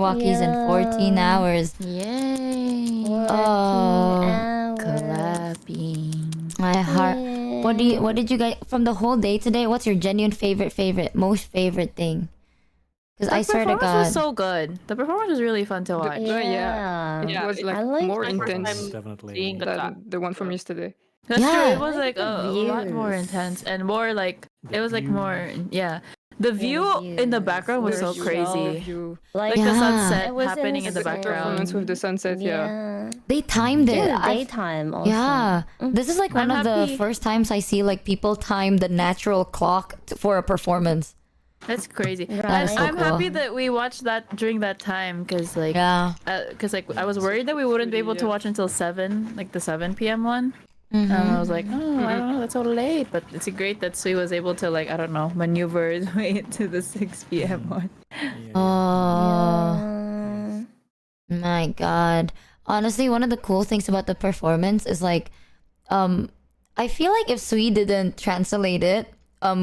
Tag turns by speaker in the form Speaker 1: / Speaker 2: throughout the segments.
Speaker 1: walkies in 14 hours.
Speaker 2: Yay!
Speaker 3: 14
Speaker 1: Oh,
Speaker 3: hours.
Speaker 2: Clapping.
Speaker 1: my heart. What did you guys from the whole day today? What's your genuine most favorite thing? Because I swear to
Speaker 2: The performance
Speaker 1: God.
Speaker 2: was so good. The performance was really fun to watch.
Speaker 3: Yeah.
Speaker 4: It was like
Speaker 3: I liked
Speaker 4: more
Speaker 3: the
Speaker 4: intense
Speaker 5: Definitely.
Speaker 6: Seeing the
Speaker 4: than the one from yesterday.
Speaker 2: That's true.
Speaker 1: Yeah.
Speaker 2: It was like
Speaker 3: I
Speaker 2: a
Speaker 3: like the
Speaker 2: lot more
Speaker 3: views.
Speaker 2: intense and more like
Speaker 5: The
Speaker 2: it was like
Speaker 5: view.
Speaker 2: more yeah. The view
Speaker 3: the
Speaker 2: in the
Speaker 3: views
Speaker 2: background was
Speaker 3: were
Speaker 2: so crazy.
Speaker 4: You
Speaker 2: Like
Speaker 1: Yeah.
Speaker 2: the sunset
Speaker 3: It was
Speaker 2: happening in the
Speaker 4: the performance
Speaker 2: background.
Speaker 4: with the sunset, yeah.
Speaker 3: Yeah.
Speaker 1: They timed it.
Speaker 3: During the
Speaker 1: I-
Speaker 3: daytime also.
Speaker 1: Yeah, this is like one
Speaker 2: I'm
Speaker 1: of the
Speaker 2: happy.
Speaker 1: first times I see like people time the natural clock for a performance.
Speaker 2: That's crazy.
Speaker 3: Right.
Speaker 2: And
Speaker 1: so
Speaker 2: I'm
Speaker 1: cool.
Speaker 2: happy that we watched that during that time because like
Speaker 1: Yeah.
Speaker 2: like I was worried that we wouldn't be able to watch until 7, like the 7 p.m. one. I was like, oh, I don't know, that's so late. But it's great that Sui was able to like, I don't know, maneuver his way into the 6 p.m. one.
Speaker 1: Oh
Speaker 3: Yeah.
Speaker 1: my God. Honestly, one of the cool things about the performance is like, I feel like if Sui didn't translate it,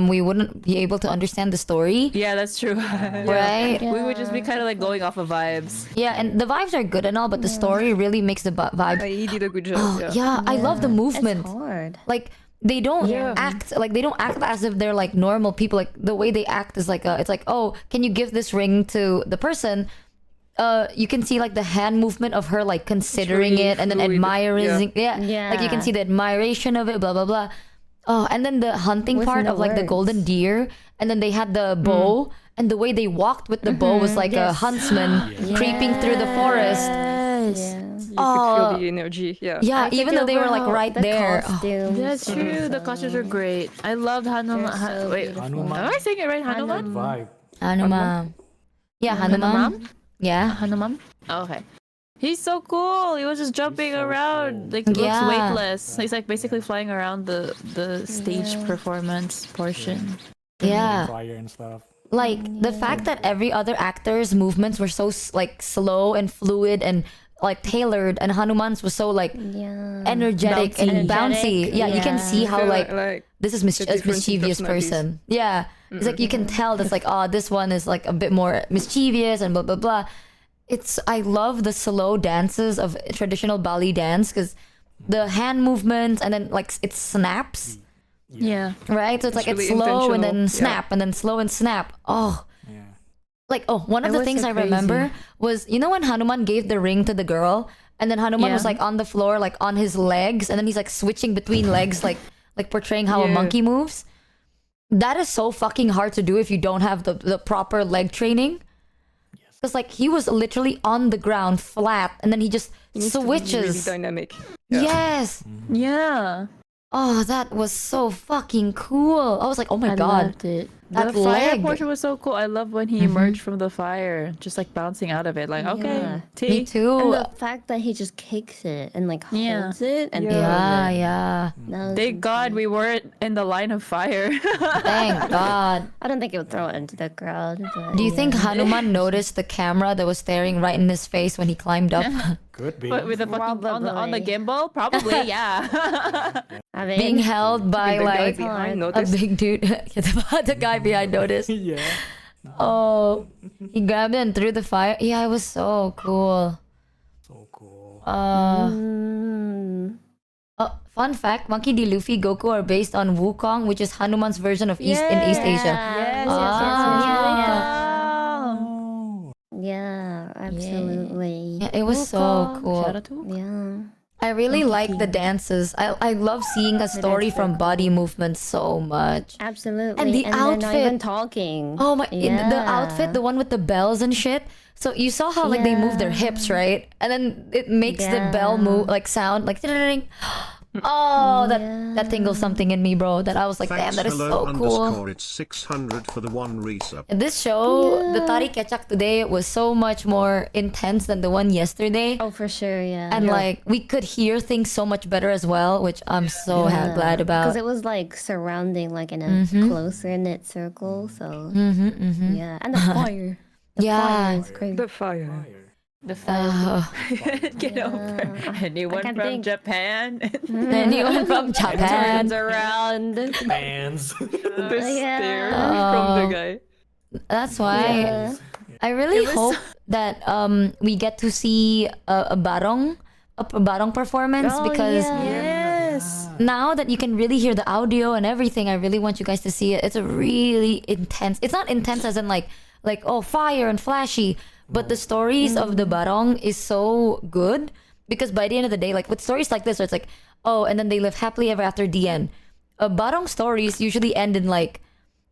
Speaker 1: we wouldn't be able to understand the story.
Speaker 2: Yeah, that's true.
Speaker 1: Right?
Speaker 2: We would just be kind of like going off of vibes.
Speaker 1: Yeah, and the vibes are good and all, but the story really makes the vibe.
Speaker 4: He did a good job.
Speaker 1: Oh,
Speaker 4: yeah.
Speaker 1: yeah, I love the movement.
Speaker 3: It's hard.
Speaker 1: Like they don't
Speaker 4: Yeah.
Speaker 1: act as if they're like normal people. Like the way they act is like it's like, oh, can you give this ring to the person? You can see like the hand movement of her like considering
Speaker 4: really
Speaker 1: it and then
Speaker 4: fluid.
Speaker 1: admiring. Yeah.
Speaker 3: Yeah.
Speaker 1: Like you can see the admiration of it. Blah blah blah. Oh, and then the hunting
Speaker 3: With
Speaker 1: part
Speaker 3: no
Speaker 1: of like the
Speaker 3: words.
Speaker 1: golden deer, and then they had the bow, and the way they walked with the bow was like a
Speaker 3: Yes.
Speaker 1: huntsman creeping through the forest.
Speaker 2: Yes.
Speaker 3: Yeah.
Speaker 4: You could feel the energy. Yeah.
Speaker 1: Yeah,
Speaker 3: I think
Speaker 1: even though they were like
Speaker 3: overall,
Speaker 1: right
Speaker 3: the
Speaker 1: there. Oh,
Speaker 3: costumes
Speaker 2: That's true. The costumes are great. I loved Hanuman.
Speaker 3: They're so
Speaker 2: Wait,
Speaker 3: beautiful.
Speaker 5: Hanuman.
Speaker 2: am I saying it right? Hanuman?
Speaker 5: Good vibe.
Speaker 1: Hanuman. Yeah, Hanuman.
Speaker 2: Hanuman?
Speaker 1: Yeah.
Speaker 2: Hanuman? Oh, okay. He's so cool. He was just jumping
Speaker 5: so
Speaker 2: around.
Speaker 5: cool.
Speaker 2: Like he looks
Speaker 1: Yeah.
Speaker 2: weightless. He's like basically flying around the stage performance portion.
Speaker 1: Yeah.
Speaker 5: Fire and stuff.
Speaker 1: Like the fact that every other actor's movements were so like slow and fluid and like tailored, and Hanuman's was so like
Speaker 3: Yeah.
Speaker 1: energetic and bouncy.
Speaker 3: Energetic,
Speaker 1: Yeah, you can
Speaker 3: yeah.
Speaker 1: see how
Speaker 4: Feel
Speaker 1: like this is
Speaker 4: the
Speaker 1: a
Speaker 4: difference in
Speaker 1: mischievous
Speaker 4: personalities.
Speaker 1: person. Yeah, it's like you can tell that's like, oh, this one is like a bit more mischievous and blah blah blah. I love the slow dances of traditional Bali dance because the hand movements and then like it snaps,
Speaker 2: Yeah.
Speaker 1: right? So it's like
Speaker 4: really
Speaker 1: it's slow and then
Speaker 4: intentional,
Speaker 1: snap and then slow and snap. Oh,
Speaker 5: Yeah.
Speaker 1: like one of
Speaker 2: It
Speaker 1: the
Speaker 2: was
Speaker 1: things
Speaker 2: so
Speaker 1: I remember
Speaker 2: crazy.
Speaker 1: was, you know, when Hanuman gave the ring to the girl and then Hanuman was
Speaker 2: Yeah.
Speaker 1: like on the floor like on his legs and then he's like switching between legs like portraying how a
Speaker 4: Yeah.
Speaker 1: monkey moves. That is so fucking hard to do if you don't have the proper leg training. Because like he was literally on the ground flat and then he just
Speaker 4: It needs to be really
Speaker 1: switches.
Speaker 4: dynamic. Yeah.
Speaker 1: Yes.
Speaker 2: Yeah.
Speaker 1: Oh, that was so fucking cool. I was like, oh my
Speaker 2: I
Speaker 1: God.
Speaker 2: loved it.
Speaker 1: That
Speaker 2: The fire
Speaker 1: leg.
Speaker 2: portion was so cool. I love when he emerged from the fire, just like bouncing out of it. Like, okay,
Speaker 3: Yeah.
Speaker 2: T.
Speaker 1: Me too.
Speaker 3: And the fact that he just kicks it and like
Speaker 2: Yeah.
Speaker 3: holds it and
Speaker 4: Yeah.
Speaker 1: Yeah,
Speaker 3: throws it.
Speaker 1: yeah.
Speaker 3: That was
Speaker 2: Thank God
Speaker 3: insane.
Speaker 2: we weren't in the line of fire.
Speaker 1: Thank God.
Speaker 3: I don't think it would throw it into the crowd. But
Speaker 1: Do you
Speaker 3: yeah.
Speaker 1: think Hanuman noticed the camera that was staring right in his face when he climbed up?
Speaker 5: Could be.
Speaker 2: But with the fucking on the
Speaker 3: Probably.
Speaker 2: gimbal, probably, yeah.
Speaker 3: I mean,
Speaker 1: Being held by
Speaker 4: The guy
Speaker 1: like
Speaker 4: behind
Speaker 1: a
Speaker 4: noticed.
Speaker 1: big dude. The guy behind noticed.
Speaker 5: Yeah.
Speaker 1: Oh, he grabbed it and threw the fire. Yeah, it was so cool.
Speaker 5: So cool.
Speaker 1: Fun fact, Monkey D. Luffy, Goku are based on Wukong, which is Hanuman's version of East Asia.
Speaker 2: Yes,
Speaker 5: Oh.
Speaker 3: Yeah, absolutely.
Speaker 1: Yeah, it was so cool.
Speaker 2: Shout out to
Speaker 3: Yeah.
Speaker 1: I really like the dances. I love seeing a story from body movements so much.
Speaker 3: Absolutely.
Speaker 1: And the
Speaker 3: they're not even
Speaker 1: outfit.
Speaker 3: talking.
Speaker 1: Oh my, the
Speaker 3: Yeah.
Speaker 1: outfit, the one with the bells and shit. So you saw how like they move their hips, right? And then it makes the bell move like sound like ding. Oh, that tingles something in me, bro. That I was like, damn, that is so cool.
Speaker 6: It's 600 for the one resub.
Speaker 1: And this show, the Tari Kecak today was so much more intense than the one yesterday.
Speaker 3: Oh, for sure, yeah.
Speaker 1: And like we could hear things so much better as well, which I'm so glad about.
Speaker 3: Because it was like surrounding like in a closer knit circle. So, yeah. And the fire. The fire is crazy.
Speaker 4: The fire.
Speaker 2: the fire. Get
Speaker 3: Yeah.
Speaker 2: over. Anyone
Speaker 3: can't
Speaker 2: from
Speaker 3: think.
Speaker 2: Japan?
Speaker 1: Anyone from Japan?
Speaker 3: Turns around.
Speaker 5: Fans.
Speaker 4: The
Speaker 3: Yeah.
Speaker 4: stare from the guy.
Speaker 1: That's why
Speaker 3: Yeah.
Speaker 1: I really hope that we get to see a barong performance
Speaker 3: Oh,
Speaker 1: because
Speaker 3: yeah.
Speaker 2: Yes.
Speaker 1: now that you can really hear the audio and everything, I really want you guys to see it. It's a really intense. It's not intense as in like oh, fire and flashy, but the stories of the barong is so good because by the end of the day, like with stories like this, where it's like, oh, and then they live happily ever after the end. Barong stories usually end in like,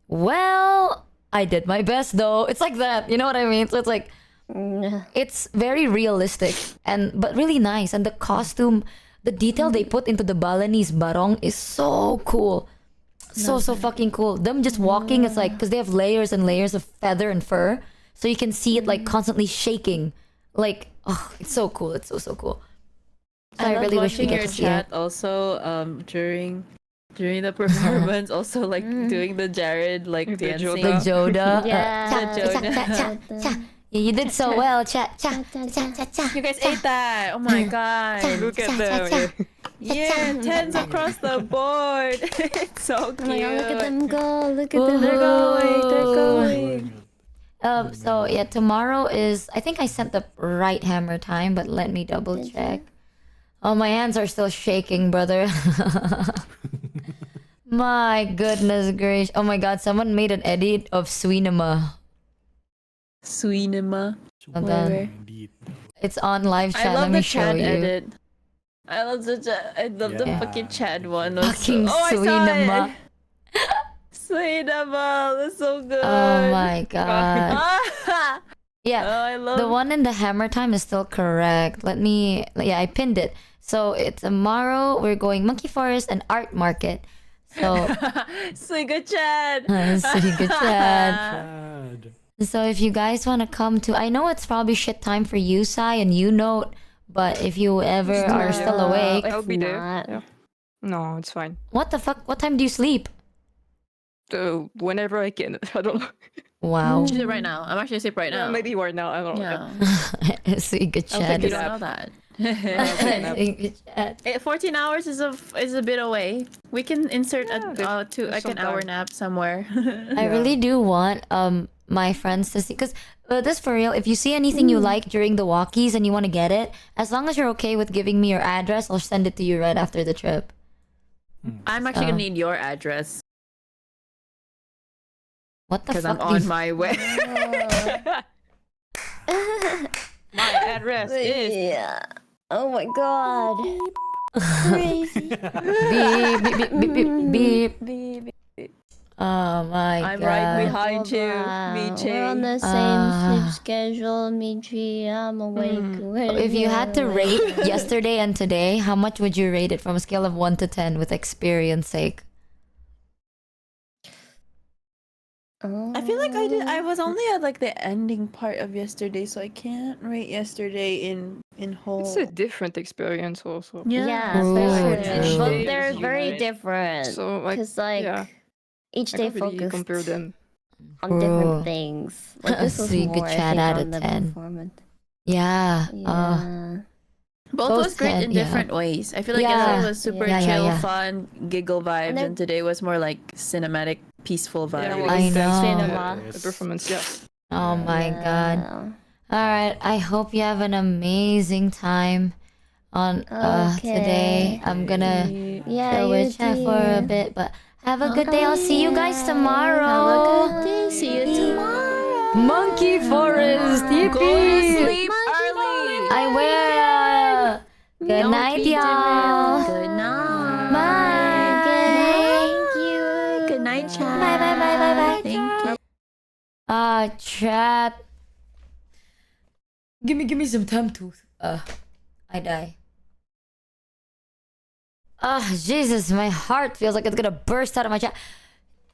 Speaker 1: well, I did my best though. It's like that, you know what I mean? So it's like, it's very realistic but really nice, and the costume, the detail they put into the Balinese barong is so cool. So fucking cool. Them just walking, it's like, because they have layers and layers of feather and fur, so you can see it like constantly shaking. Like, oh, it's so cool. It's so cool. So I
Speaker 2: love
Speaker 1: really wish we
Speaker 2: watching
Speaker 1: get
Speaker 2: your
Speaker 1: to see it.
Speaker 2: chat also during the performance, also like doing the Jared like
Speaker 4: The
Speaker 2: dancing.
Speaker 1: The Joda.
Speaker 3: Yeah.
Speaker 1: Yeah, you did so well. Cha cha cha cha cha.
Speaker 2: You guys ate that. Oh my god.
Speaker 4: Look at them.
Speaker 2: Yeah, tens across the board. It's so
Speaker 3: Oh
Speaker 2: cute.
Speaker 3: my god, look at them go. Look at
Speaker 1: Woohoo.
Speaker 3: them.
Speaker 2: They're going. They're going.
Speaker 1: So yeah, tomorrow is, I think I sent the right hammer time, but let me double check. Oh, my hands are still shaking, brother. My goodness gracious. Oh my god, someone made an edit of Swinema.
Speaker 2: Swinema.
Speaker 1: Hold
Speaker 2: Where?
Speaker 1: on.
Speaker 5: Indeed.
Speaker 1: It's on live
Speaker 2: I
Speaker 1: chat.
Speaker 2: love
Speaker 1: Let me
Speaker 2: the
Speaker 1: show
Speaker 2: Chad
Speaker 1: you.
Speaker 2: edit. I love the
Speaker 5: Yeah.
Speaker 2: fucking Chad one. Was
Speaker 1: Fucking
Speaker 2: so, oh, I saw
Speaker 1: Swinema.
Speaker 2: it. Swinema. That's so good.
Speaker 1: Oh my god.
Speaker 2: Ah!
Speaker 1: Yeah.
Speaker 2: Oh, I love
Speaker 1: The one in the hammer time is still correct. Yeah, I pinned it. So it's tomorrow. We're going Monkey Forest and Art Market. So
Speaker 2: Sliga Chad.
Speaker 1: see, good chat.
Speaker 5: Chad.
Speaker 1: So if you guys want to come to, I know it's probably shit time for you, Sai, and you Note, but if you ever are still awake,
Speaker 4: I'll be there.
Speaker 3: not.
Speaker 4: Yeah. No, it's fine.
Speaker 1: what the fuck? What time do you sleep?
Speaker 4: Whenever I can. I don't know.
Speaker 1: Wow.
Speaker 2: She's right now. I'm actually asleep right now.
Speaker 4: Maybe right now. I don't know.
Speaker 2: Yeah.
Speaker 1: See, good
Speaker 4: I'll
Speaker 1: chat.
Speaker 4: take
Speaker 2: You
Speaker 4: it
Speaker 2: don't
Speaker 4: up.
Speaker 2: know that.
Speaker 1: See, good chat.
Speaker 2: 14 hours is a bit away. We can insert
Speaker 4: there's
Speaker 2: like
Speaker 4: some
Speaker 2: an hour
Speaker 4: time.
Speaker 2: nap somewhere.
Speaker 1: I really do want my friends to see, because this for real, if you see anything you like during the walkies and you want to get it, as long as you're okay with giving me your address, I'll send it to you right after the trip.
Speaker 2: I'm actually
Speaker 1: Oh.
Speaker 2: gonna need your address
Speaker 1: What the
Speaker 2: because
Speaker 1: fuck?
Speaker 2: I'm
Speaker 1: do
Speaker 2: on
Speaker 1: you-
Speaker 2: my way.
Speaker 4: My address is.
Speaker 3: Yeah. Oh my god. Crazy.
Speaker 1: beep, beep, beep, beep, beep, beep. Oh my
Speaker 2: I'm
Speaker 1: god.
Speaker 2: right behind you,
Speaker 3: Wow.
Speaker 2: Michi.
Speaker 3: We're on the same sleep schedule, Michi. I'm awake. Where
Speaker 1: If you had to
Speaker 3: are
Speaker 1: rate yesterday and today, how much would you rate it from a scale of 1 to 10 with experience sake?
Speaker 2: I feel like I was only at like the ending part of yesterday, so I can't rate yesterday in whole.
Speaker 4: It's a different experience also.
Speaker 3: Yeah,
Speaker 1: True,
Speaker 3: for sure.
Speaker 1: true.
Speaker 3: But
Speaker 4: Each
Speaker 3: they're
Speaker 4: day is
Speaker 3: very
Speaker 4: unique.
Speaker 3: different.
Speaker 4: So like,
Speaker 3: Because like
Speaker 4: yeah,
Speaker 3: each
Speaker 4: I
Speaker 3: day
Speaker 4: can't really
Speaker 3: focused
Speaker 4: compare them.
Speaker 3: on
Speaker 1: True.
Speaker 3: different things. Like this was
Speaker 1: So you
Speaker 3: more,
Speaker 1: could
Speaker 3: I
Speaker 1: chat
Speaker 3: think,
Speaker 1: out
Speaker 3: on
Speaker 1: of
Speaker 3: the
Speaker 1: 10.
Speaker 3: performance.
Speaker 1: Yeah.
Speaker 3: Yeah.
Speaker 2: Both
Speaker 1: Both
Speaker 2: was great
Speaker 1: 10,
Speaker 2: in
Speaker 1: yeah.
Speaker 2: different ways. I feel like
Speaker 1: Yeah.
Speaker 2: yesterday was super
Speaker 1: Yeah, yeah,
Speaker 2: chill,
Speaker 1: yeah.
Speaker 2: fun, giggle vibes,
Speaker 3: they're-
Speaker 2: and today was more like cinematic, peaceful vibes.
Speaker 4: Yeah, well,
Speaker 1: I
Speaker 4: intense
Speaker 1: know.
Speaker 3: Cinema.
Speaker 4: The performance, yeah.
Speaker 1: Oh my god.
Speaker 3: Yeah.
Speaker 1: All right. I hope you have an amazing time on today.
Speaker 3: Okay.
Speaker 1: I'm gonna
Speaker 3: Yeah,
Speaker 1: chill
Speaker 3: you
Speaker 1: with chat for a
Speaker 3: too.
Speaker 1: bit, but have a good day. I'll see you guys tomorrow.
Speaker 2: Have a good day. See you tomorrow.
Speaker 1: Monkey Forest. Yippee.
Speaker 2: Go to sleep early.
Speaker 1: I will. Good
Speaker 2: Don't
Speaker 1: night,
Speaker 2: be
Speaker 1: y'all.
Speaker 2: Good night.
Speaker 1: Bye.
Speaker 3: Thank you.
Speaker 2: Good night, chat.
Speaker 1: Bye, bye, bye, bye, bye.
Speaker 2: Thank you.
Speaker 1: Chat. Give me some time to. I die. Jesus, my heart feels like it's gonna burst out of my chest.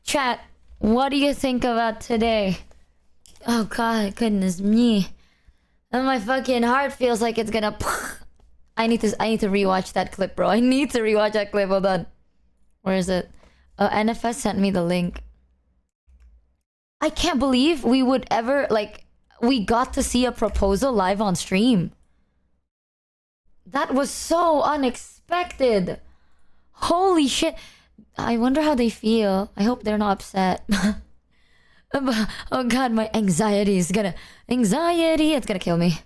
Speaker 1: Chat, what do you think about today? Oh god, goodness me. And my fucking heart feels like it's gonna. I need to rewatch that clip, bro. I need to rewatch that clip. Hold on. Where is it? NFS sent me the link. I can't believe we would ever, like, we got to see a proposal live on stream. That was so unexpected. Holy shit. I wonder how they feel. I hope they're not upset. Oh god, my anxiety, it's gonna kill me.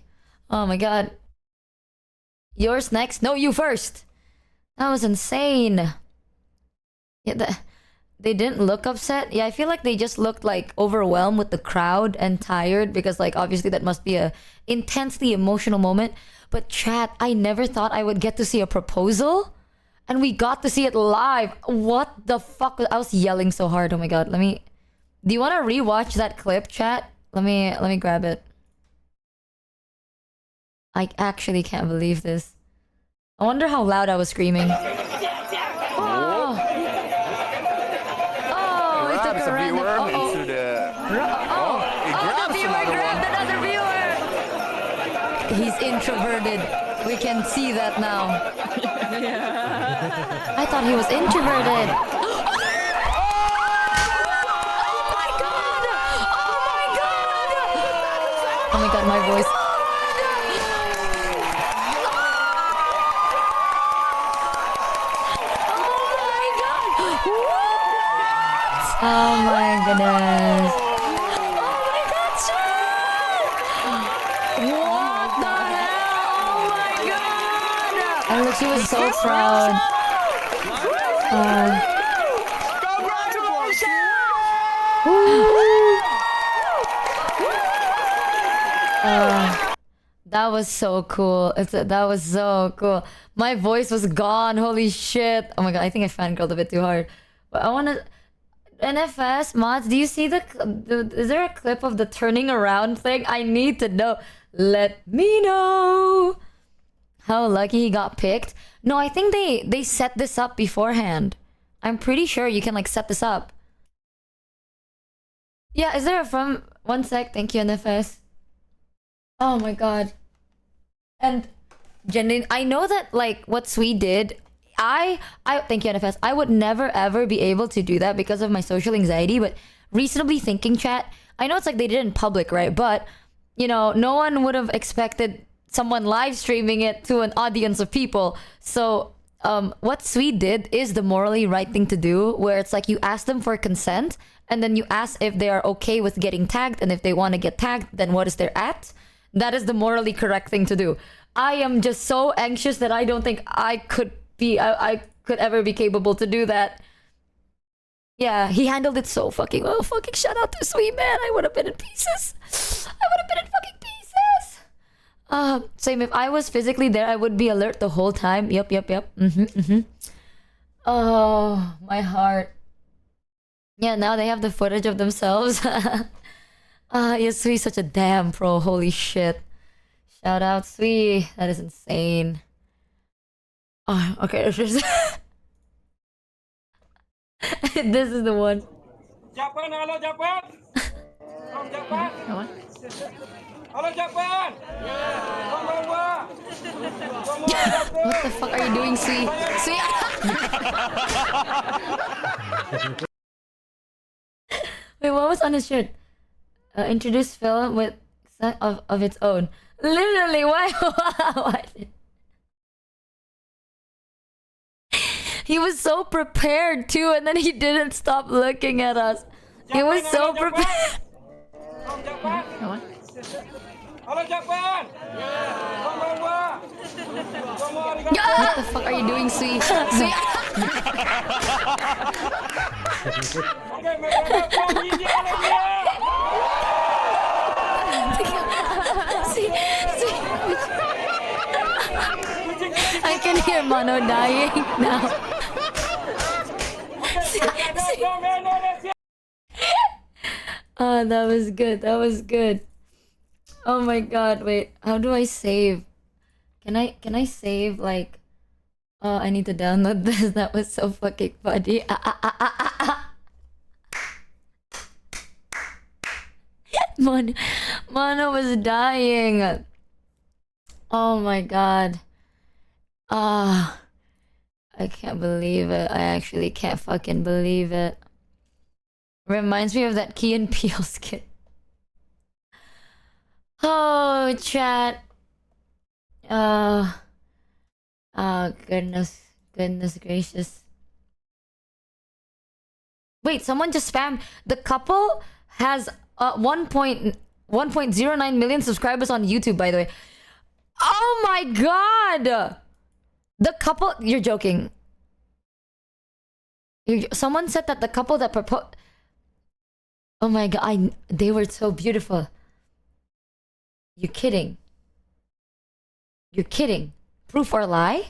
Speaker 1: Oh my god. Yours next? No, you first. That was insane. Yeah, they didn't look upset. Yeah, I feel like they just looked like overwhelmed with the crowd and tired because like obviously that must be a intensely emotional moment. But chat, I never thought I would get to see a proposal. And we got to see it live. What the fuck? I was yelling so hard. Oh my god. Do you want to rewatch that clip, chat? Let me grab it. I actually can't believe this. I wonder how loud I was screaming. Oh, it took a random.
Speaker 7: Into the...
Speaker 1: The viewer grabbed another viewer. He's introverted. We can see that now. I thought he was introverted. Oh my god, my voice. Oh my goodness. Oh my god, Sean! What the hell? Oh my god! And look, she was so proud. That was so cool. That was so cool. My voice was gone. Holy shit. Oh my god, I think I fangirled a bit too hard. But I wanna... NFS mods, do you see is there a clip of the turning around thing? I need to know. Let me know. How lucky he got picked. No, I think they set this up beforehand. I'm pretty sure you can like set this up. Yeah, is there a from... One sec, thank you NFS. Oh my god. And Jenny, I know that like what Sweet did, I thank you NFS. I would never ever be able to do that because of my social anxiety, but reasonably thinking, chat, I know it's like they did it in public, right? But you know, no one would have expected someone live streaming it to an audience of people. So what Sweet did is the morally right thing to do, where it's like you ask them for consent and then you ask if they are okay with getting tagged, and if they want to get tagged, then what is their at. That is the morally correct thing to do. I am just so anxious that I don't think I could ever be capable to do that. Yeah, he handled it so fucking well. Fucking shout out to Sweet, man. I would have been in pieces. I would have been in fucking pieces. Same, if I was physically there, I would be alert the whole time. Yep. Oh, my heart. Yeah, now they have the footage of themselves. Yeah, Sweet's such a damn pro. Holy shit. Shout out, Sweet. That is insane. Oh, okay. This is the one.
Speaker 8: Japan, hello Japan. From Japan.
Speaker 2: What?
Speaker 8: Hello Japan.
Speaker 1: What the fuck are you doing, Sweet? Sweet. Wait, what was on his shirt? Introduce film with of its own. Literally, why? Why? He was so prepared too, and then he didn't stop looking at us. He was so prepared.
Speaker 8: From Japan.
Speaker 2: What?
Speaker 8: Hello Japan.
Speaker 1: What the fuck are you doing, Sweet? Sweet.
Speaker 8: Okay, my brother from India.
Speaker 1: I can hear Mono dying now. Oh, that was good. That was good. Oh my god, wait. How do I save? Can I save like... Oh, I need to download this. That was so fucking funny. Mono was dying. Oh my god. Ah, I can't believe it. I actually can't fucking believe it. Reminds me of that Key and Peele skit. Oh, chat. Oh, goodness gracious. Wait, someone just spammed. The couple has 1.09 million subscribers on YouTube, by the way. Oh my god! The couple, you're joking. Someone said that the couple that proposed. Oh my god, they were so beautiful. You're kidding. You're kidding. Proof or lie?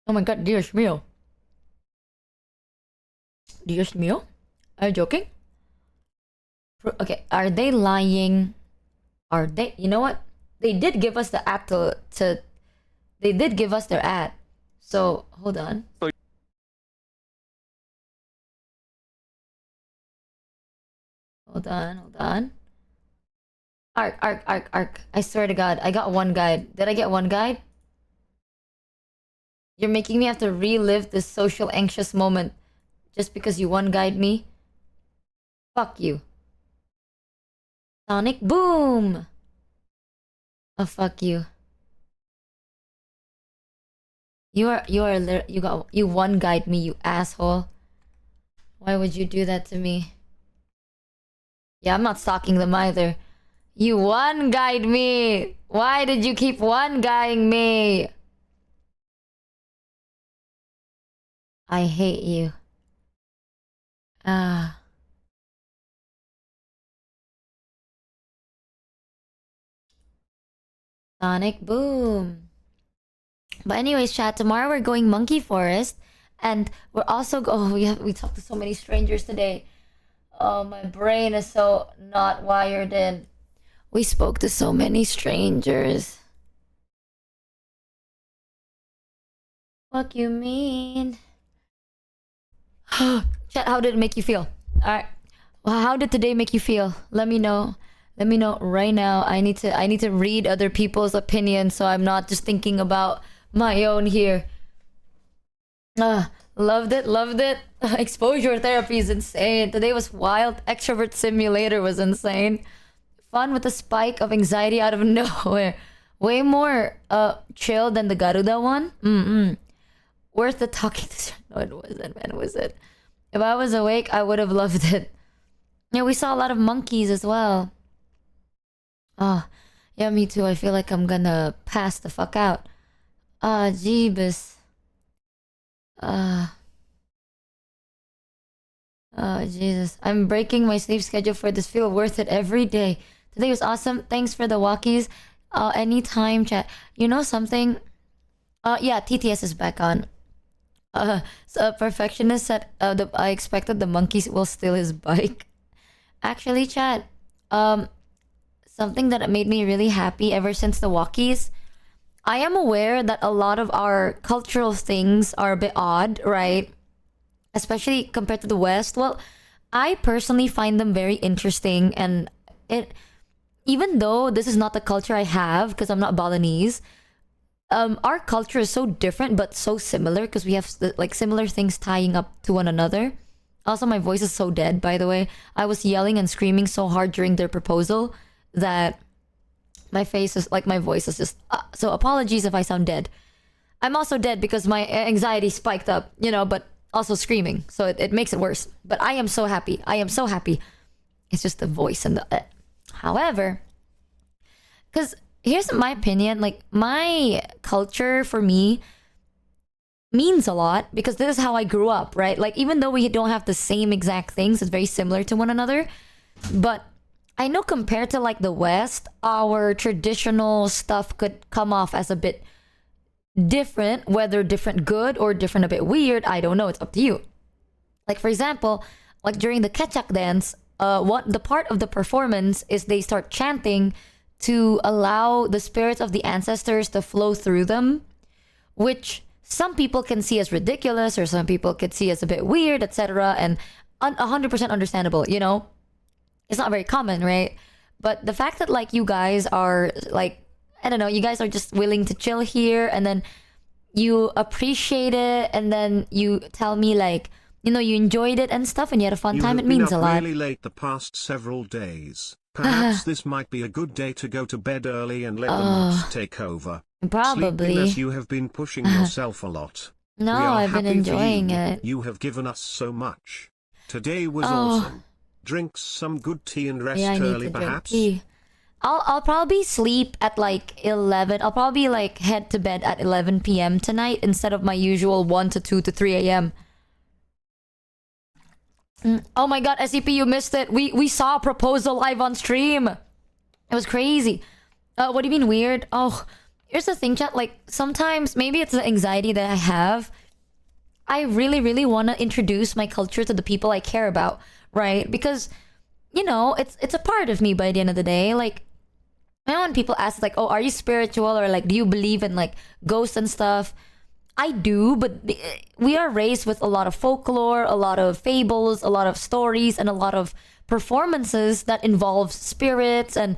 Speaker 1: Oh my god, Dios mío. Dios mío? Are you joking? Okay, are they lying? Are they? You know what? They did give us the ad to they did give us their ad. So, hold on. Hold on. Arc. I swear to God, I got one guide. Did I get one guide? You're making me have to relive this social anxious moment just because you one guide me? Fuck you. Sonic Boom! Oh, fuck you. You one guide me, you asshole. Why would you do that to me? Yeah, I'm not stalking them either. You one guide me! Why did you keep one guying me? I hate you. Sonic Boom. But anyways, chat, tomorrow we're going Monkey Forest. And we're also we talked to so many strangers today. Oh, my brain is so not wired in. We spoke to so many strangers. What you mean? Chat, how did it make you feel? Alright. Well, how did today make you feel? Let me know. Let me know right now. I need to read other people's opinions so I'm not just thinking about my own here. Loved it. Exposure therapy is insane. Today was wild. Extrovert simulator was insane. Fun with a spike of anxiety out of nowhere. Way more chill than the Garuda one. Worth the talking to. No, it wasn't, man. Was it? If I was awake, I would have loved it. Yeah, we saw a lot of monkeys as well. Oh, yeah, me too. I feel like I'm gonna pass the fuck out. Jeebus. Jesus. I'm breaking my sleep schedule for this. Feel worth it every day. Today was awesome. Thanks for the walkies. Anytime, chat. You know something? Yeah, TTS is back on. So Perfectionist said I expected the monkeys will steal his bike. Actually, chat, something that made me really happy ever since the walkies, I am aware that a lot of our cultural things are a bit odd, right? Especially compared to the West. Well, I personally find them very interesting, and even though this is not the culture I have because I'm not Balinese, our culture is so different but so similar because we have like similar things tying up to one another. Also, my voice is so dead, by the way. I was yelling and screaming so hard during their proposal that my voice is just so apologies if I sound dead. I'm also dead because my anxiety spiked up, but also screaming, so it makes it worse. But I am so happy. It's just the voice and the however, because here's my opinion, like my culture for me means a lot because this is how I grew up, right? Like even though we don't have the same exact things, it's very similar to one another. But I know compared to like the West, our traditional stuff could come off as a bit different, whether different good or different a bit weird, I don't know, it's up to you. Like for example, like during the Ketchak dance, what the part of the performance is they start chanting to allow the spirits of the ancestors to flow through them, which some people can see as ridiculous or some people could see as a bit weird, etc. And 100% understandable, It's not very common, right? But the fact that like you guys are like, I don't know, you guys are just willing to chill here and then you appreciate it and then you tell me like, you enjoyed it and stuff and you had a fun time, it means a lot.
Speaker 6: Really late the past several days. Perhaps this might be a good day to go to bed early and let the mods take over.
Speaker 1: Probably.
Speaker 6: Sleepiness, you have been pushing yourself a lot.
Speaker 1: No, I've been enjoying it.
Speaker 6: You have given us so much. Today was awesome. Drink some good tea and rest
Speaker 1: Yeah, I need
Speaker 6: early,
Speaker 1: to drink
Speaker 6: perhaps.
Speaker 1: tea. I'll probably sleep at like 11. I'll probably like head to bed at 11 p.m. tonight instead of my usual 1 to 2 to 3 a.m. Oh my god, SCP, you missed it. We saw a proposal live on stream. It was crazy. What do you mean weird? Oh, here's the thing, chat. Like, sometimes, maybe it's the anxiety that I have. I really, really want to introduce my culture to the people I care about, right? Because, you know, it's a part of me by the end of the day. Like, I know when people ask, like, oh, are you spiritual? Or, like, do you believe in, like, ghosts and stuff? I do, but we are raised with a lot of folklore, a lot of fables, a lot of stories, and a lot of performances that involve spirits and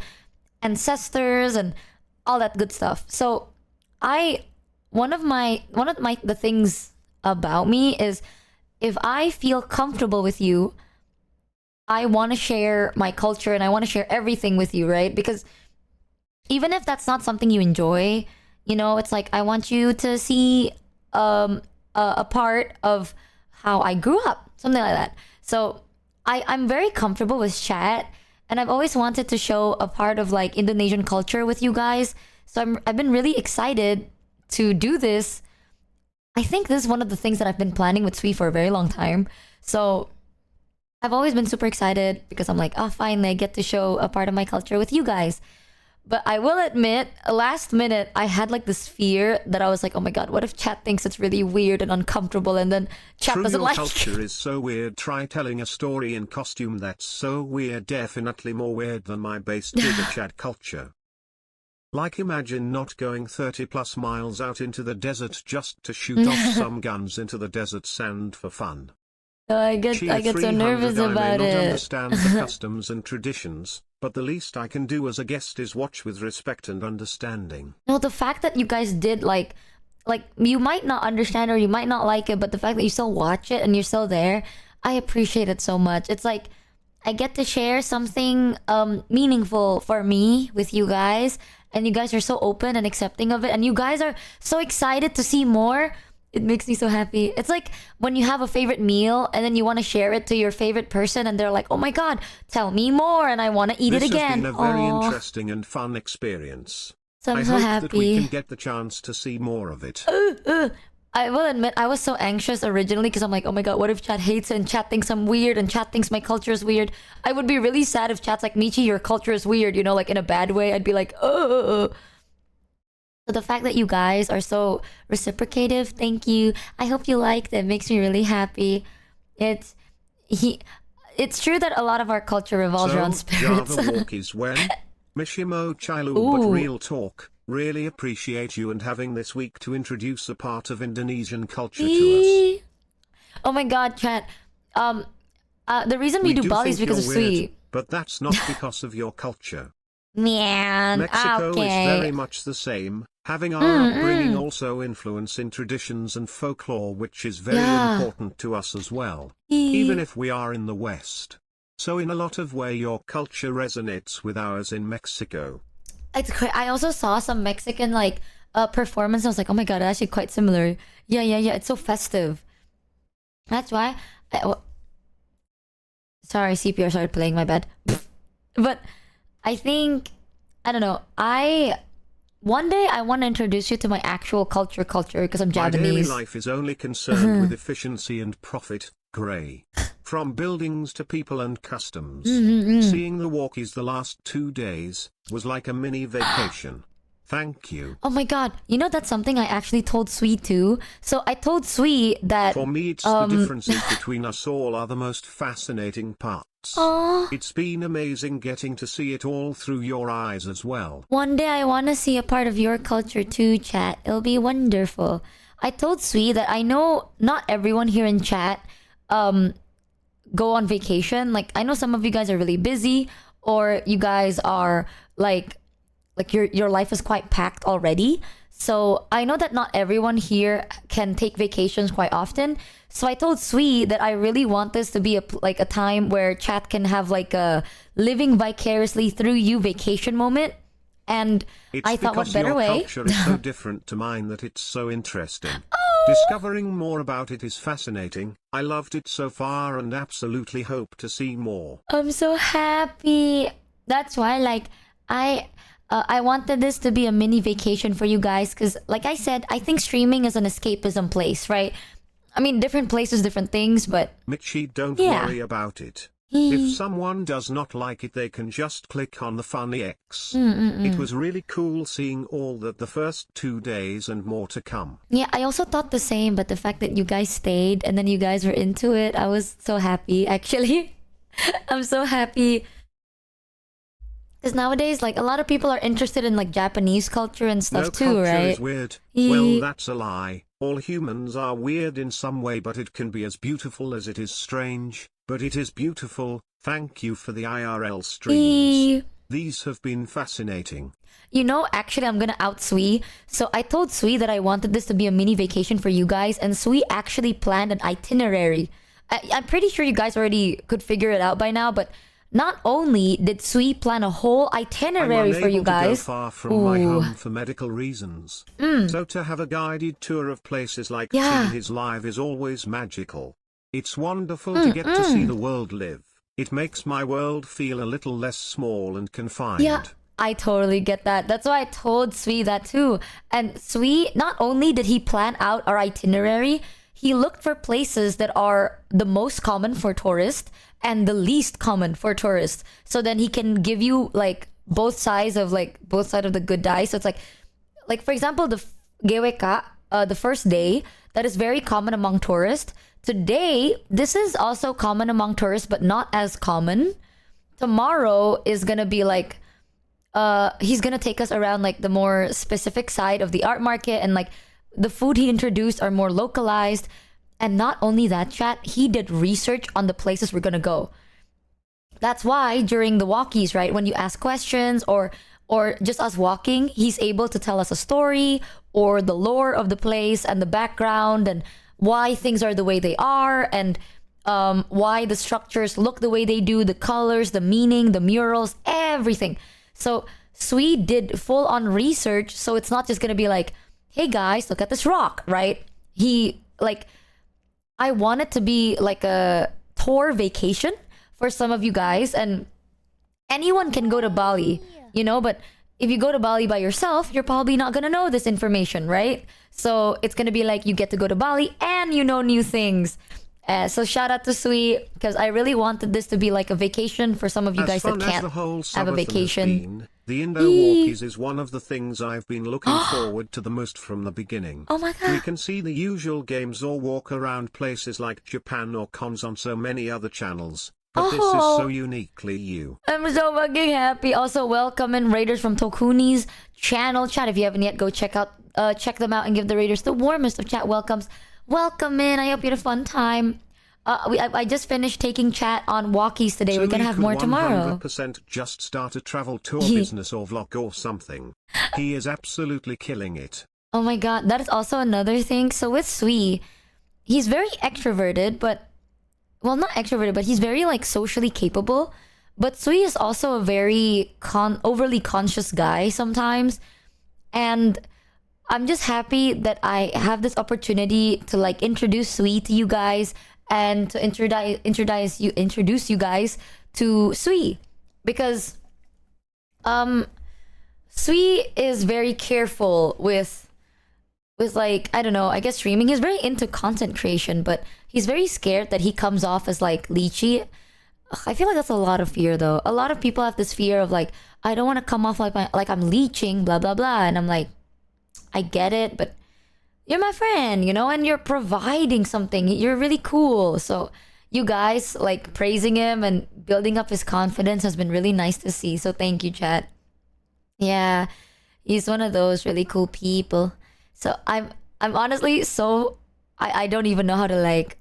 Speaker 1: ancestors and all that good stuff. So one of the things about me is if I feel comfortable with you, I want to share my culture and I want to share everything with you, right? Because even if that's not something you enjoy, you know, it's like I want you to see a part of how I grew up, something like that. So I'm very comfortable with chat, and I've always wanted to show a part of like Indonesian culture with you guys. So I've been really excited to do this. I think this is one of the things that I've been planning with Sui for a very long time. So I've always been super excited because I'm like, oh, finally I get to show a part of my culture with you guys. But I will admit, last minute, I had like this fear that I was like, oh my god, what if chat thinks it's really weird and uncomfortable and then chat
Speaker 6: True,
Speaker 1: doesn't
Speaker 6: your
Speaker 1: like
Speaker 6: culture is so weird. Try telling a story in costume that's so weird. Definitely more weird than my base giga chat culture. Like imagine not going 30 plus miles out into the desert just to shoot off some guns into the desert sand for fun.
Speaker 1: Oh, I get so nervous
Speaker 6: I
Speaker 1: about
Speaker 6: may not
Speaker 1: it.
Speaker 6: understand the customs and traditions, but the least I can do as a guest is watch with respect and understanding.
Speaker 1: No, the fact that you guys did like you might not understand or you might not like it, but the fact that you still watch it and you're still there, I appreciate it so much. It's like I get to share something meaningful for me with you guys, and you guys are so open and accepting of it, and you guys are so excited to see more. It makes me so happy. It's like when you have a favorite meal and then you want to share it to your favorite person and they're like, oh my god, tell me more, and I want to eat it again.
Speaker 6: This has been a very
Speaker 1: Aw.
Speaker 6: interesting and fun experience.
Speaker 1: So I'm
Speaker 6: I
Speaker 1: so
Speaker 6: hope
Speaker 1: happy.
Speaker 6: that we can get the chance to see more of it.
Speaker 1: I will admit, I was so anxious originally because I'm like, oh my god, what if chat hates it and chat thinks I'm weird and chat thinks my culture is weird? I would be really sad if chat's like, Michi, your culture is weird, you know, like in a bad way. I'd be like, oh. So the fact that you guys are so reciprocative, thank you. I hope you liked it. It makes me really happy. It's true that a lot of our culture revolves around spirits.
Speaker 6: Java walkies when? Michimochievee, but real talk. Really appreciate you and having this week to introduce a part of Indonesian culture to us.
Speaker 1: Oh my god, chat. The reason we do Bali is because of
Speaker 6: you're weird,
Speaker 1: Sui.
Speaker 6: but that's not because of your culture.
Speaker 1: Man,
Speaker 6: Mexico
Speaker 1: okay.
Speaker 6: is very much the same, having our upbringing also influence in traditions and folklore, which is very important to us as well, even if we are in the West. So in a lot of way your culture resonates with ours in Mexico.
Speaker 1: I also saw some Mexican like performance. I was like, oh my god, actually quite similar. Yeah. It's so festive. That's why. Sorry, CPR started playing. My bad. But I think I don't know. One day I want to introduce you to my actual culture because I'm Japanese.
Speaker 6: My daily life is only concerned with efficiency and profit. Gray. From buildings to people and customs. Seeing the walkies the last 2 days was like a mini vacation. Thank you.
Speaker 1: Oh my god, you know that's something I actually told Sui too. So I told Sui that
Speaker 6: For me it's the differences between us all are the most fascinating parts.
Speaker 1: Aww.
Speaker 6: It's been amazing getting to see it all through your eyes as well.
Speaker 1: One day I want to see a part of your culture too, chat. It'll be wonderful. I told Sui that I know not everyone here in chat go on vacation. Like I know some of you guys are really busy, or you guys are like your life is quite packed already. So I know that not everyone here can take vacations quite often. So I told Sui that I really want this to be a time where chat can have like a living vicariously through you vacation moment. And
Speaker 6: It's
Speaker 1: I thought, what
Speaker 6: because
Speaker 1: better
Speaker 6: your
Speaker 1: way?
Speaker 6: culture is so different to mine that it's so interesting. Discovering more about it is fascinating. I loved it so far and absolutely hope to see more.
Speaker 1: I'm so happy. That's why, like, I wanted this to be a mini vacation for you guys because, like I said, I think streaming is an escapism place, right? I mean, different places, different things, but
Speaker 6: Mitchie, don't
Speaker 1: Yeah.
Speaker 6: worry about it. If someone does not like it, they can just click on the funny X. It was really cool seeing all that the first 2 days and more to come.
Speaker 1: yeah, I also thought the same. But the fact that you guys stayed and then you guys were into it, I was so happy. Actually, I'm so happy. Because nowadays, like, a lot of people are interested in like Japanese culture and stuff
Speaker 6: No
Speaker 1: too,
Speaker 6: culture
Speaker 1: right?
Speaker 6: is weird.
Speaker 1: Ye-
Speaker 6: Well, that's a lie. All humans are weird in some way, but it can be as beautiful as it is strange. But it is beautiful. Thank you for the IRL streams. These have been fascinating.
Speaker 1: You know, actually, I'm gonna out Sui. So I told Sui that I wanted this to be a mini vacation for you guys, and Sui actually planned an itinerary. I'm pretty sure you guys already could figure it out by now, but not only did Sui plan a whole
Speaker 6: I'm
Speaker 1: itinerary for you
Speaker 6: unable to go
Speaker 1: guys.
Speaker 6: far from my
Speaker 1: Ooh.
Speaker 6: home for medical reasons. So to have a guided tour of places like
Speaker 1: Yeah.
Speaker 6: His Live is always magical. It's wonderful to get to see the world live. It makes my world feel a little less small and confined.
Speaker 1: Yeah, I totally get that. That's why I told Sui that too. And Sui, not only did he plan out our itinerary, he looked for places that are the most common for tourists and the least common for tourists. So then he can give you like both sides of the good dice. So it's like for example, the Geweka, the first day, that is very common among tourists. Today, this is also common among tourists, but not as common. Tomorrow is gonna be like, he's gonna take us around like the more specific side of the art market, and like the food he introduced are more localized. And not only that, chat, he did research on the places we're gonna go. That's why during the walkies, right, when you ask questions or just us walking, he's able to tell us a story or the lore of the place and the background and why things are the way they are, and why the structures look the way they do, the colors, the meaning, the murals, everything. So Sui did full on research, so it's not just gonna be like, hey guys, look at this rock, right? He like, I want it to be like a tour vacation for some of you guys, and anyone can go to Bali, you know, but if you go to Bali by yourself, you're probably not gonna know this information, right? So it's gonna be like you get to go to Bali and you know new things. So shout out to Sui, because I really wanted this to be like a vacation for some of you guys that
Speaker 6: As fun as
Speaker 1: can't
Speaker 6: the whole
Speaker 1: have a
Speaker 6: Scamberthon
Speaker 1: vacation.
Speaker 6: has been, the Indo Walkies is one of the things I've been looking forward to the most from the beginning.
Speaker 1: Oh my
Speaker 6: We
Speaker 1: god.
Speaker 6: can see the usual games or walk around places like Japan or cons on so many other channels. But this is
Speaker 1: Oh.
Speaker 6: so uniquely you.
Speaker 1: I'm so fucking happy. Also, welcome in Raiders from Tokuni's channel. Chat, if you haven't yet, go check them out and give the Raiders the warmest of chat welcomes. Welcome in. I hope you had a fun time. I just finished taking chat on walkies today. We're
Speaker 6: So
Speaker 1: gonna
Speaker 6: he
Speaker 1: have
Speaker 6: could
Speaker 1: more tomorrow.
Speaker 6: 100% just start a travel tour business or vlog or something. He is absolutely killing it.
Speaker 1: Oh my god, that is also another thing. So with Sui, he's very extroverted, but well, not extroverted, but he's very like socially capable. But Sui is also a very overly conscious guy sometimes, and I'm just happy that I have this opportunity to like introduce Sui to you guys and to introduce you guys to Sui, because Sui is very careful with like, I don't know, I guess streaming. He's very into content creation, but he's very scared that he comes off as like leechy. Ugh, I feel like that's a lot of fear though. A lot of people have this fear of like, I don't want to come off like I'm leeching, blah blah blah. And I'm like, I get it, but you're my friend, you know, and you're providing something. You're really cool. So you guys like praising him and building up his confidence has been really nice to see. So thank you, chat. Yeah, he's one of those really cool people. So I'm honestly so I don't even know how to like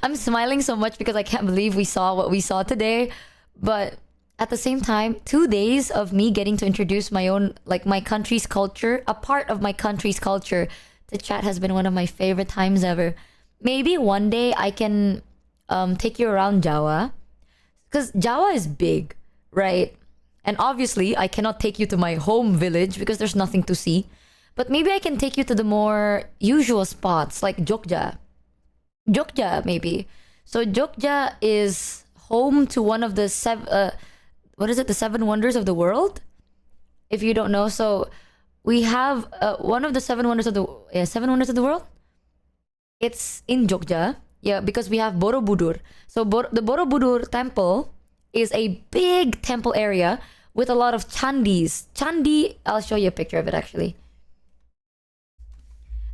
Speaker 1: I'm smiling so much because I can't believe we saw what we saw today. But at the same time, 2 days of me getting to introduce my own, like my country's culture, a part of my country's culture to chat has been one of my favorite times ever. Maybe one day I can take you around Jawa, because Jawa is big, right? And obviously I cannot take you to my home village because there's nothing to see. But maybe I can take you to the more usual spots like Jogja. Jogja, maybe. So Jogja is home to one of the the seven wonders of the world? If you don't know, so we have one of the seven wonders of the world. It's in Jogja, yeah, because we have Borobudur. So the Borobudur temple is a big temple area with a lot of chandis. Chandi, I'll show you a picture of it actually.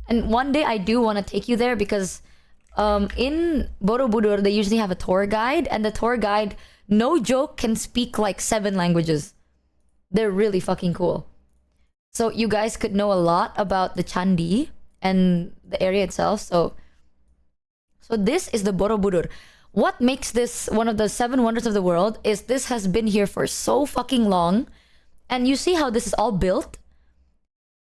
Speaker 1: And one day I do want to take you there because in Borobudur they usually have a tour guide, and the tour guide, no joke, can speak like 7 languages. They're really fucking cool. So you guys could know a lot about the Chandi and the area itself. So this is the Borobudur. What makes this one of the 7 wonders of the world is this has been here for so fucking long. And you see how this is all built?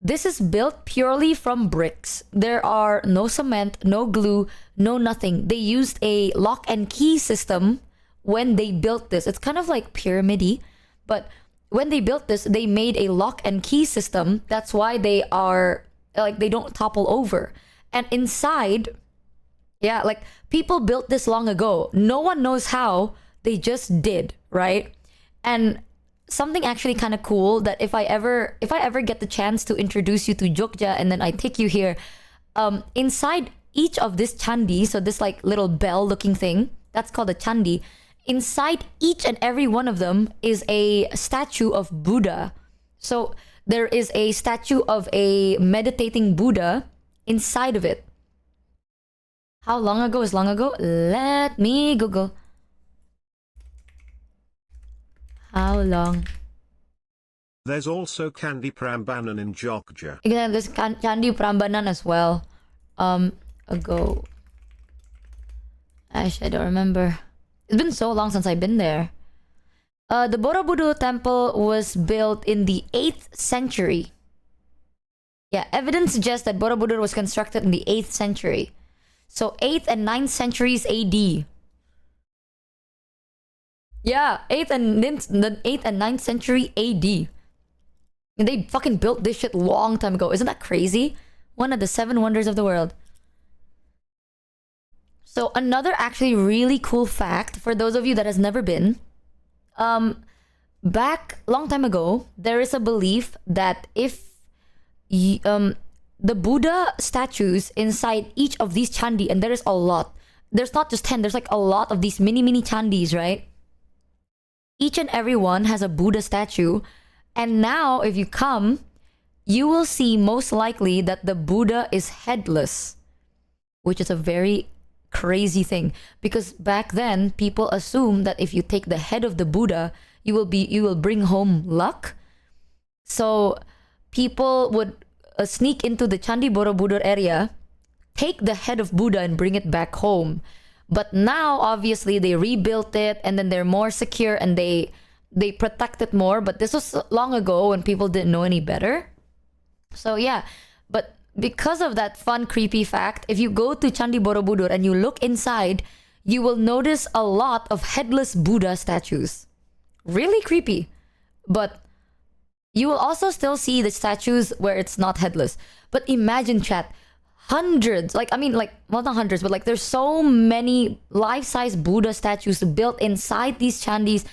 Speaker 1: This is built purely from bricks. There are no cement, no glue, no nothing. They used a lock and key system when they built this. It's kind of like pyramid-y, but when they built this, they made a lock and key system. That's why they are like, they don't topple over. And inside, yeah, like people built this long ago. No one knows how, they just did, right? And something actually kind of cool that if I ever get the chance to introduce you to Jogja and then I take you here, inside each of this chandi, so this like little bell looking thing, that's called a chandi. Inside each and every one of them is a statue of Buddha. So there is a statue of a meditating Buddha inside of it. How long ago is long ago? Let me Google. How long?
Speaker 6: There's also Candi Prambanan in Jogja.
Speaker 1: Yeah, there's Candi Prambanan as well. Ago. Actually, I don't remember. It's been so long since I've been there. The Borobudur temple was built in the 8th century. Yeah, evidence suggests that Borobudur was constructed in the 8th century. So 8th and 9th centuries AD. Yeah, 8th and 9th century AD. And they fucking built this shit long time ago. Isn't that crazy? One of the 7 wonders of the world. So another actually really cool fact for those of you that has never been, back long time ago, there is a belief that if the Buddha statues inside each of these chandi, and there is a lot, there's not just 10, there's like a lot of these mini chandis, right? Each and every one has a Buddha statue. And now if you come, you will see most likely that the Buddha is headless, which is a very crazy thing, because back then people assume that if you take the head of the Buddha, you will bring home luck. So people would sneak into the Candi Borobudur area, take the head of Buddha and bring it back home. But now obviously they rebuilt it and then they're more secure and they protect it more. But this was long ago when people didn't know any better. So yeah, but because of that fun, creepy fact, if you go to Candi Borobudur and you look inside, you will notice a lot of headless Buddha statues. Really creepy. But you will also still see the statues where it's not headless. But imagine, chat, hundreds, well, not hundreds, but like there's so many life-size Buddha statues built inside these chandis.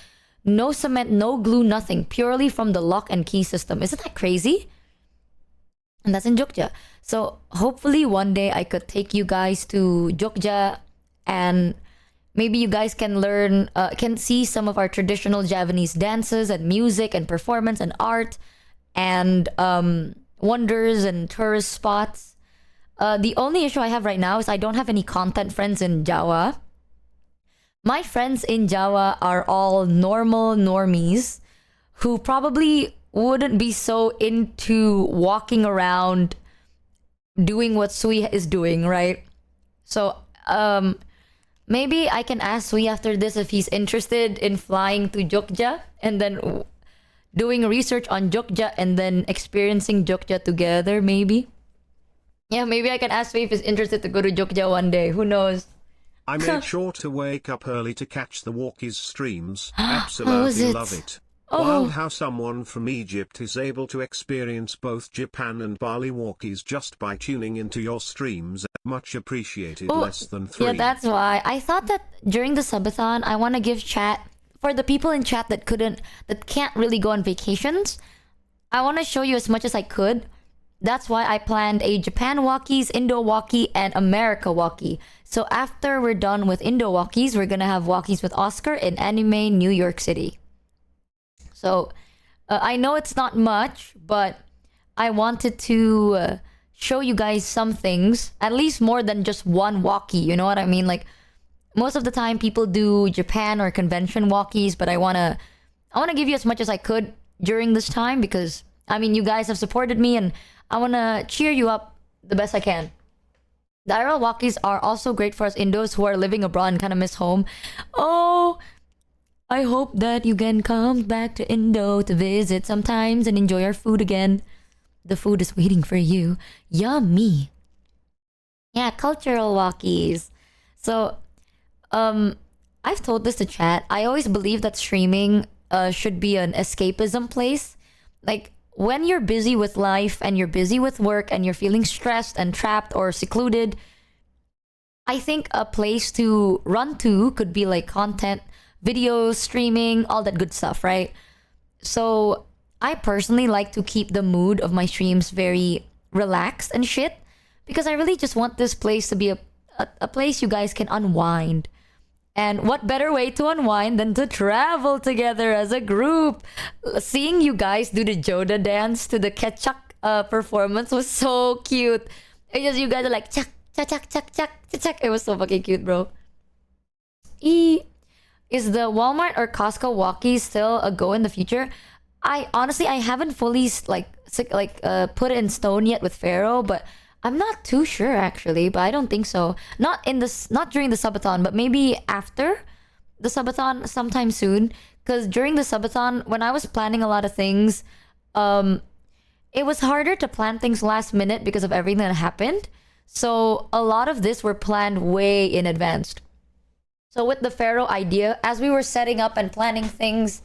Speaker 1: No cement, no glue, nothing. Purely from the lock and key system. Isn't that crazy? And that's in Jogja. So hopefully one day I could take you guys to Jogja and maybe you guys can learn, can see some of our traditional Javanese dances and music and performance and art and wonders and tourist spots. The only issue I have right now is I don't have any content friends in Java. My friends in Java are all normal normies who probably wouldn't be so into walking around doing what Sui is doing, right? So maybe I can ask Sui after this if he's interested in flying to Jogja and then doing research on Jogja and then experiencing Jogja together, maybe. Yeah, maybe I can ask Sui if he's interested to go to Jogja one day. Who knows?
Speaker 6: I made sure to wake up early to catch the walkies streams.
Speaker 1: How was
Speaker 6: Absolutely
Speaker 1: it?
Speaker 6: love it. Wild how someone from Egypt is able to experience both Japan and Bali walkies just by tuning into your streams. Much appreciated. Less than 3.
Speaker 1: Yeah, that's why. I thought that during the subathon, I want to give chat, for the people in chat that can't really go on vacations, I want to show you as much as I could. That's why I planned a Japan walkies, Indo walkie, and America walkie. So after we're done with Indo walkies, we're gonna have walkies with Oscar in Anime New York City. So I know it's not much, but I wanted to show you guys some things, at least more than just one walkie. You know what I mean? Like most of the time, people do Japan or convention walkies, but I wanna give you as much as I could during this time because I mean you guys have supported me and I wanna cheer you up the best I can. The IRL walkies are also great for us Indos who are living abroad and kind of miss home. Oh, I hope that you can come back to Indo to visit sometimes and enjoy our food again. The food is waiting for you. Yummy. Yeah, cultural walkies. So, I've told this to chat. I always believe that streaming should be an escapism place. Like, when you're busy with life and you're busy with work and you're feeling stressed and trapped or secluded, I think a place to run to could be like content, videos, streaming, all that good stuff, right? So I personally like to keep the mood of my streams very relaxed and shit because I really just want this place to be a place you guys can unwind. And what better way to unwind than to travel together as a group? Seeing you guys do the Joda dance to the Ketchuk performance was so cute. It's just you guys are like, chak, chak, chak, chak, chak, chak. It was so fucking cute, bro. Is the Walmart or Costco walkie still a go in the future? I haven't fully put it in stone yet with Pharaoh, but I'm not too sure actually, but I don't think so. Not during the subathon, but maybe after the subathon sometime soon. Because during the subathon, when I was planning a lot of things, it was harder to plan things last minute because of everything that happened. So a lot of this were planned way in advance. So with the Pharaoh idea, as we were setting up and planning things,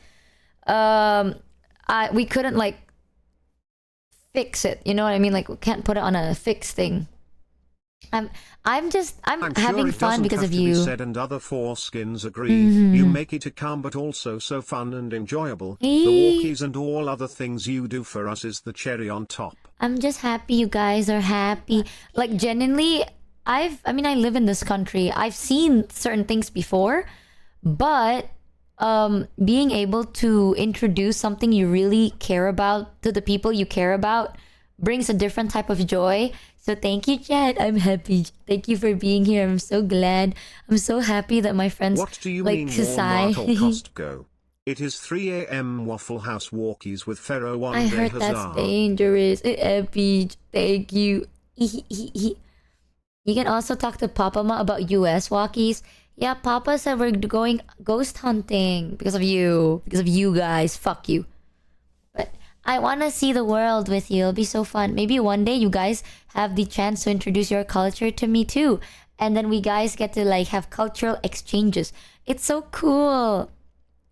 Speaker 1: we couldn't like fix it, you know what I mean? Like we can't put it on a fixed thing. I'm having
Speaker 6: sure
Speaker 1: fun because of
Speaker 6: to
Speaker 1: you.
Speaker 6: Be said and other foreskins agree. You make it a calm but also so fun and enjoyable. The walkies and all other things you do for us is the cherry on top.
Speaker 1: I'm just happy you guys are happy. Like genuinely, I live in this country. I've seen certain things before, but being able to introduce something you really care about to the people you care about brings a different type of joy. So thank you, Chad. I'm happy. Thank you for being here. I'm so glad. I'm so happy that my friends
Speaker 6: What do you
Speaker 1: like
Speaker 6: mean
Speaker 1: Kasai.
Speaker 6: Walmart or Costco? It is 3 a.m. Waffle House walkies with Pharaoh one
Speaker 1: I
Speaker 6: day
Speaker 1: heard
Speaker 6: huzzah.
Speaker 1: that's dangerous. Happy. Thank you. You can also talk to Papa Ma about US walkies. Yeah, Papa said we're going ghost hunting because of you. Because of you guys. Fuck you. But I want to see the world with you. It'll be so fun. Maybe one day you guys have the chance to introduce your culture to me too. And then we guys get to like have cultural exchanges. It's so cool.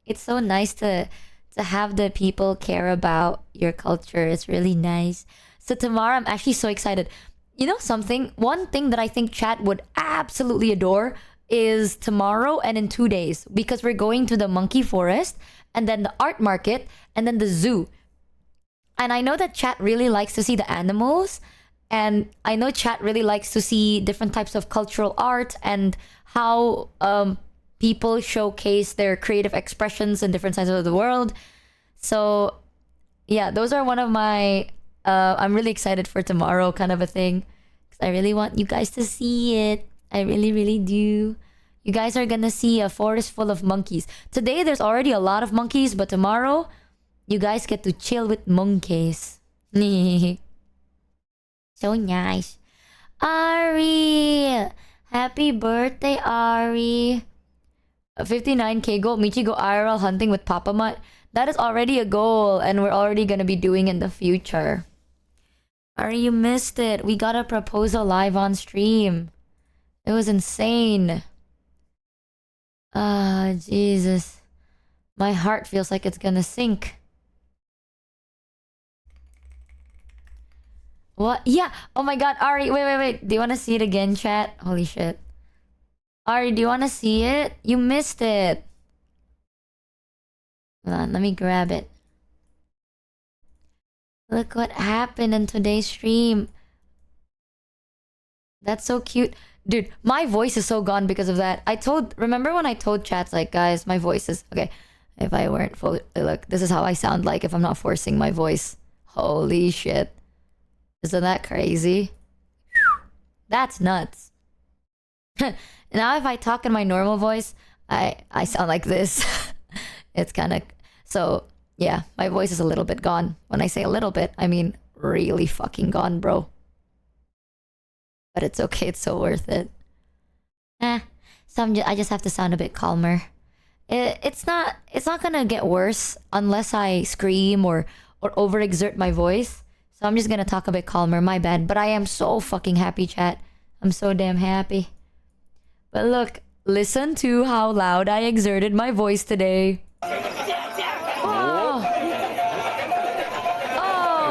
Speaker 1: It's so nice to have the people care about your culture. It's really nice. So tomorrow I'm actually so excited. You know something? One thing that I think chat would absolutely adore is tomorrow and in 2 days, because we're going to the monkey forest and then the art market and then the zoo. And I know that chat really likes to see the animals, and I know chat really likes to see different types of cultural art and how people showcase their creative expressions in different sides of the world. So yeah, those are one of my I'm really excited for tomorrow kind of a thing, because I really want you guys to see it. I really, really do. You guys are gonna see a forest full of monkeys. Today, there's already a lot of monkeys, but tomorrow, you guys get to chill with monkeys. So nice. Ari! Happy birthday, Ari. 59k goal. Michi go IRL hunting with Papa Mutt. That is already a goal, and we're already gonna be doing in the future. Ari, you missed it. We got a proposal live on stream. It was insane. Ah, Jesus. My heart feels like it's gonna sink. What? Yeah. Oh my god, Ari, wait. Do you wanna see it again, chat? Holy shit. Ari, do you wanna see it? You missed it. Hold on, let me grab it. Look what happened in today's stream. That's so cute. Dude, my voice is so gone because of that. Remember when I told chats, like, guys, my voice is... Okay, if I weren't full... Look, this is how I sound like if I'm not forcing my voice. Holy shit. Isn't that crazy? That's nuts. Now if I talk in my normal voice, I sound like this. It's kind of... So, yeah, my voice is a little bit gone. When I say a little bit, I mean really fucking gone, bro. But it's okay, it's so worth it. So I just have to sound a bit calmer. It's not gonna get worse unless I scream or overexert my voice. So I'm just gonna talk a bit calmer, my bad. But I am so fucking happy, chat. I'm so damn happy. But look, listen to how loud I exerted my voice today. Oh,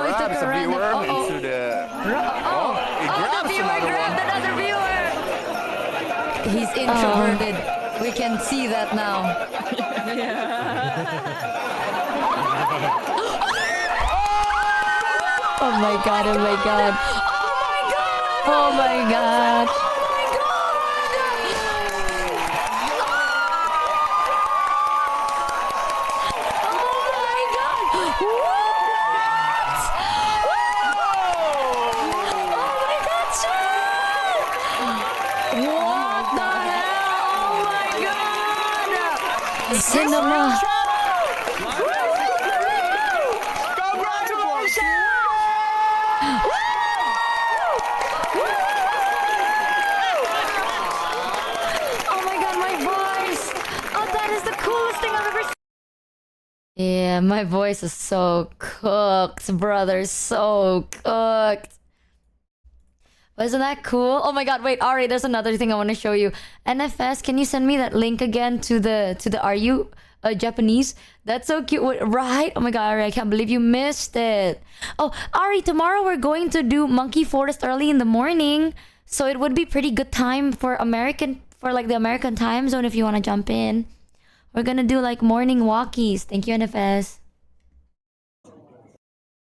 Speaker 1: he took a random...
Speaker 7: into the...
Speaker 1: the viewer grabbed another viewer! He's introverted. We can see that now. Oh my god, oh my god. Oh my god. Cinema. Oh my god, my voice! Oh, that is the coolest thing I've ever seen. Yeah, my voice is so cooked, brother. So cooked. But isn't that cool? Oh my god, wait, Ari, there's another thing I want to show you. NFS, can you send me that link again to the Are You Japanese? That's so cute, right? Oh my god, Ari, I can't believe you missed it. Oh, Ari, tomorrow we're going to do Monkey Forest early in the morning. So it would be pretty good time for like the American time zone if you want to jump in. We're gonna do like morning walkies. Thank you, NFS.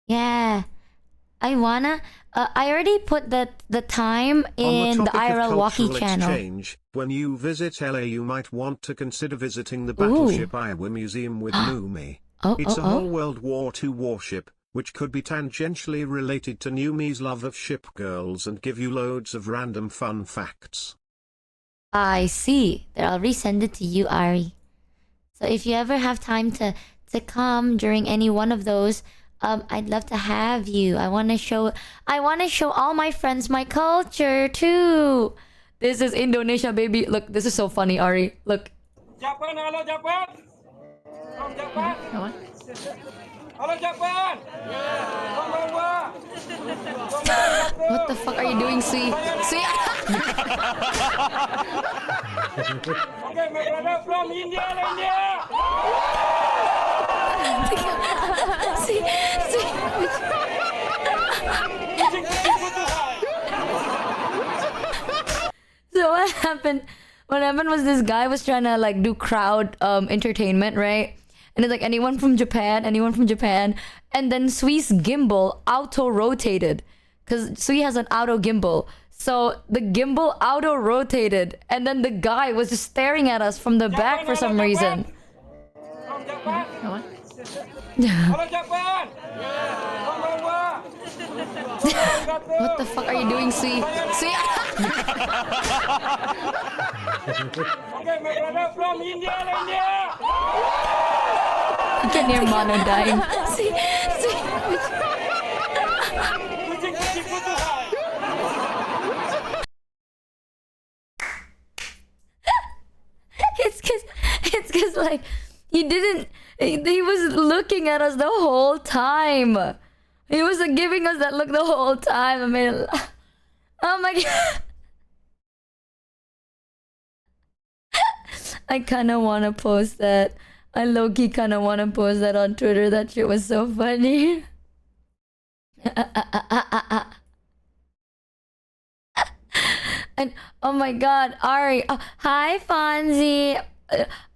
Speaker 1: Yeah. I already put the time in the IRL walkie channel.
Speaker 6: Exchange, when you visit LA, you might want to consider visiting the Battleship Iowa Museum with Numi. It's a whole World War II warship, which could be tangentially related to Numi's love of ship girls and give you loads of random fun facts.
Speaker 1: I see. Then I'll resend it to you, Ari. So if you ever have time to come during any one of those, I'd love to have you. I want to show all my friends my culture too. This is Indonesia, baby. Look, this is so funny, Ari. Look.
Speaker 8: Japan, hello Japan. From Japan.
Speaker 2: What?
Speaker 8: Hello Japan.
Speaker 1: What the fuck are you doing, Sui? Sui.
Speaker 8: Okay, my brother from India. So what happened was this guy was trying to like do crowd entertainment, right? And it's like anyone from Japan, and then Sui's gimbal auto rotated because Sui has an auto gimbal. So the gimbal auto rotated, and then the guy was just staring at us from the back for some reason. From Japan.
Speaker 2: What?
Speaker 8: Hello Japan.
Speaker 1: What the fuck are you doing, Sui? Sui.
Speaker 8: Okay, my brother from India.
Speaker 1: You can hear Mono dying. See. It's cause like he was looking at us the whole time. He was giving us that look the whole time. I mean, oh my god. I kind of want to post that.
Speaker 8: I low-key kind of want to post that on Twitter. That shit was so funny. And oh my god, Ari. Hi, Fonzie.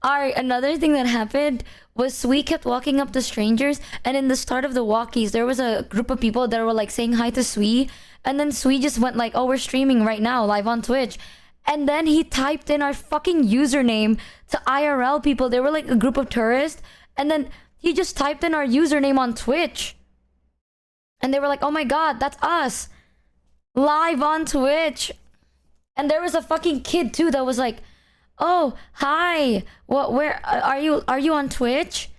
Speaker 8: Ari, another thing that happened was Sui kept walking up to strangers, and in the start of the walkies, there was a group of people that were like saying hi to Sui, and then Sui just went like, "Oh, we're streaming right now, live on Twitch." And then he typed in our fucking username to IRL people. They were like a group of tourists, and then he just typed in our username on Twitch. And they were like, "Oh my god, that's us. Live on Twitch." And there was a fucking kid too that was like, "Oh, hi. What? Where are you? Are you on Twitch?"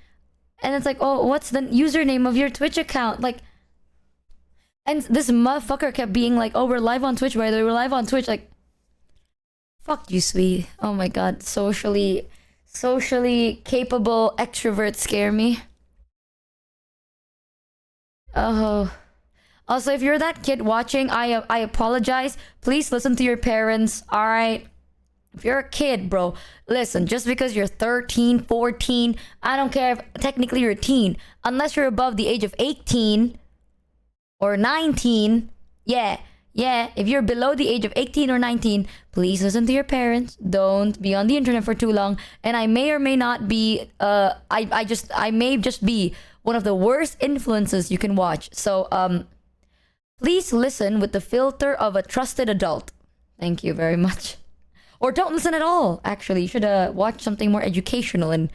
Speaker 8: And it's like, "Oh, what's the username of your Twitch account?" Like, and this motherfucker kept being like, "Oh, we're live on Twitch." Where they were live on Twitch, like, fuck you, sweet. Oh my god, socially capable extroverts scare me. Oh. Also, if you're that kid watching, I apologize. Please listen to your parents, alright? If you're a kid, bro, listen, just because you're 13, 14, I don't care if technically you're a teen. Unless you're above the age of 18 or 19, yeah, if you're below the age of 18 or 19, please listen to your parents. Don't be on the internet for too long. And I may or may not be, I may just be one of the worst influences you can watch. So, please listen with the filter of a trusted adult. Thank you very much. Or don't listen at all, actually. You should watch something more educational and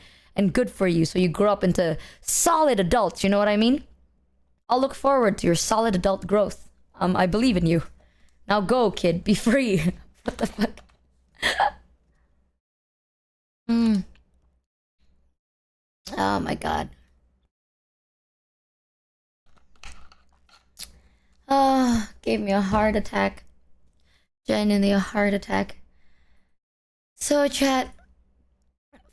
Speaker 8: good for you so you grow up into solid adults, you know what I mean? I'll look forward to your solid adult growth. I believe in you. Now go, kid. Be free. What the fuck? Oh my god. Oh, gave me a heart attack. Genuinely a heart attack. So chat,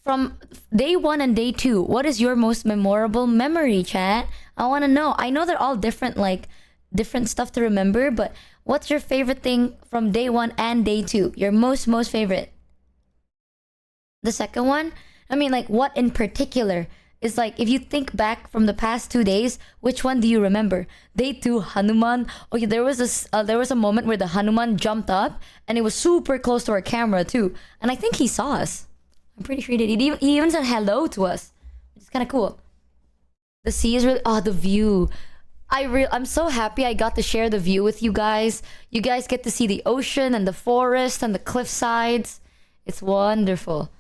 Speaker 8: from day 1 and day 2, what is your most memorable memory, chat? I want to know. I know they're all different, like different stuff to remember, but what's your favorite thing from day 1 and day 2? Your most favorite? The second one? I mean, like, what in particular? Is like, if you think back from the past 2 days, which one do you remember? Day 2, Hanuman. Okay, there was a moment where the Hanuman jumped up, and it was super close to our camera too. And I think he saw us. I'm pretty sure he did. He even said hello to us, which is kind of cool. The sea is really, the view. I'm so happy I got to share the view with you guys. You guys get to see the ocean and the forest and the cliff sides. It's wonderful.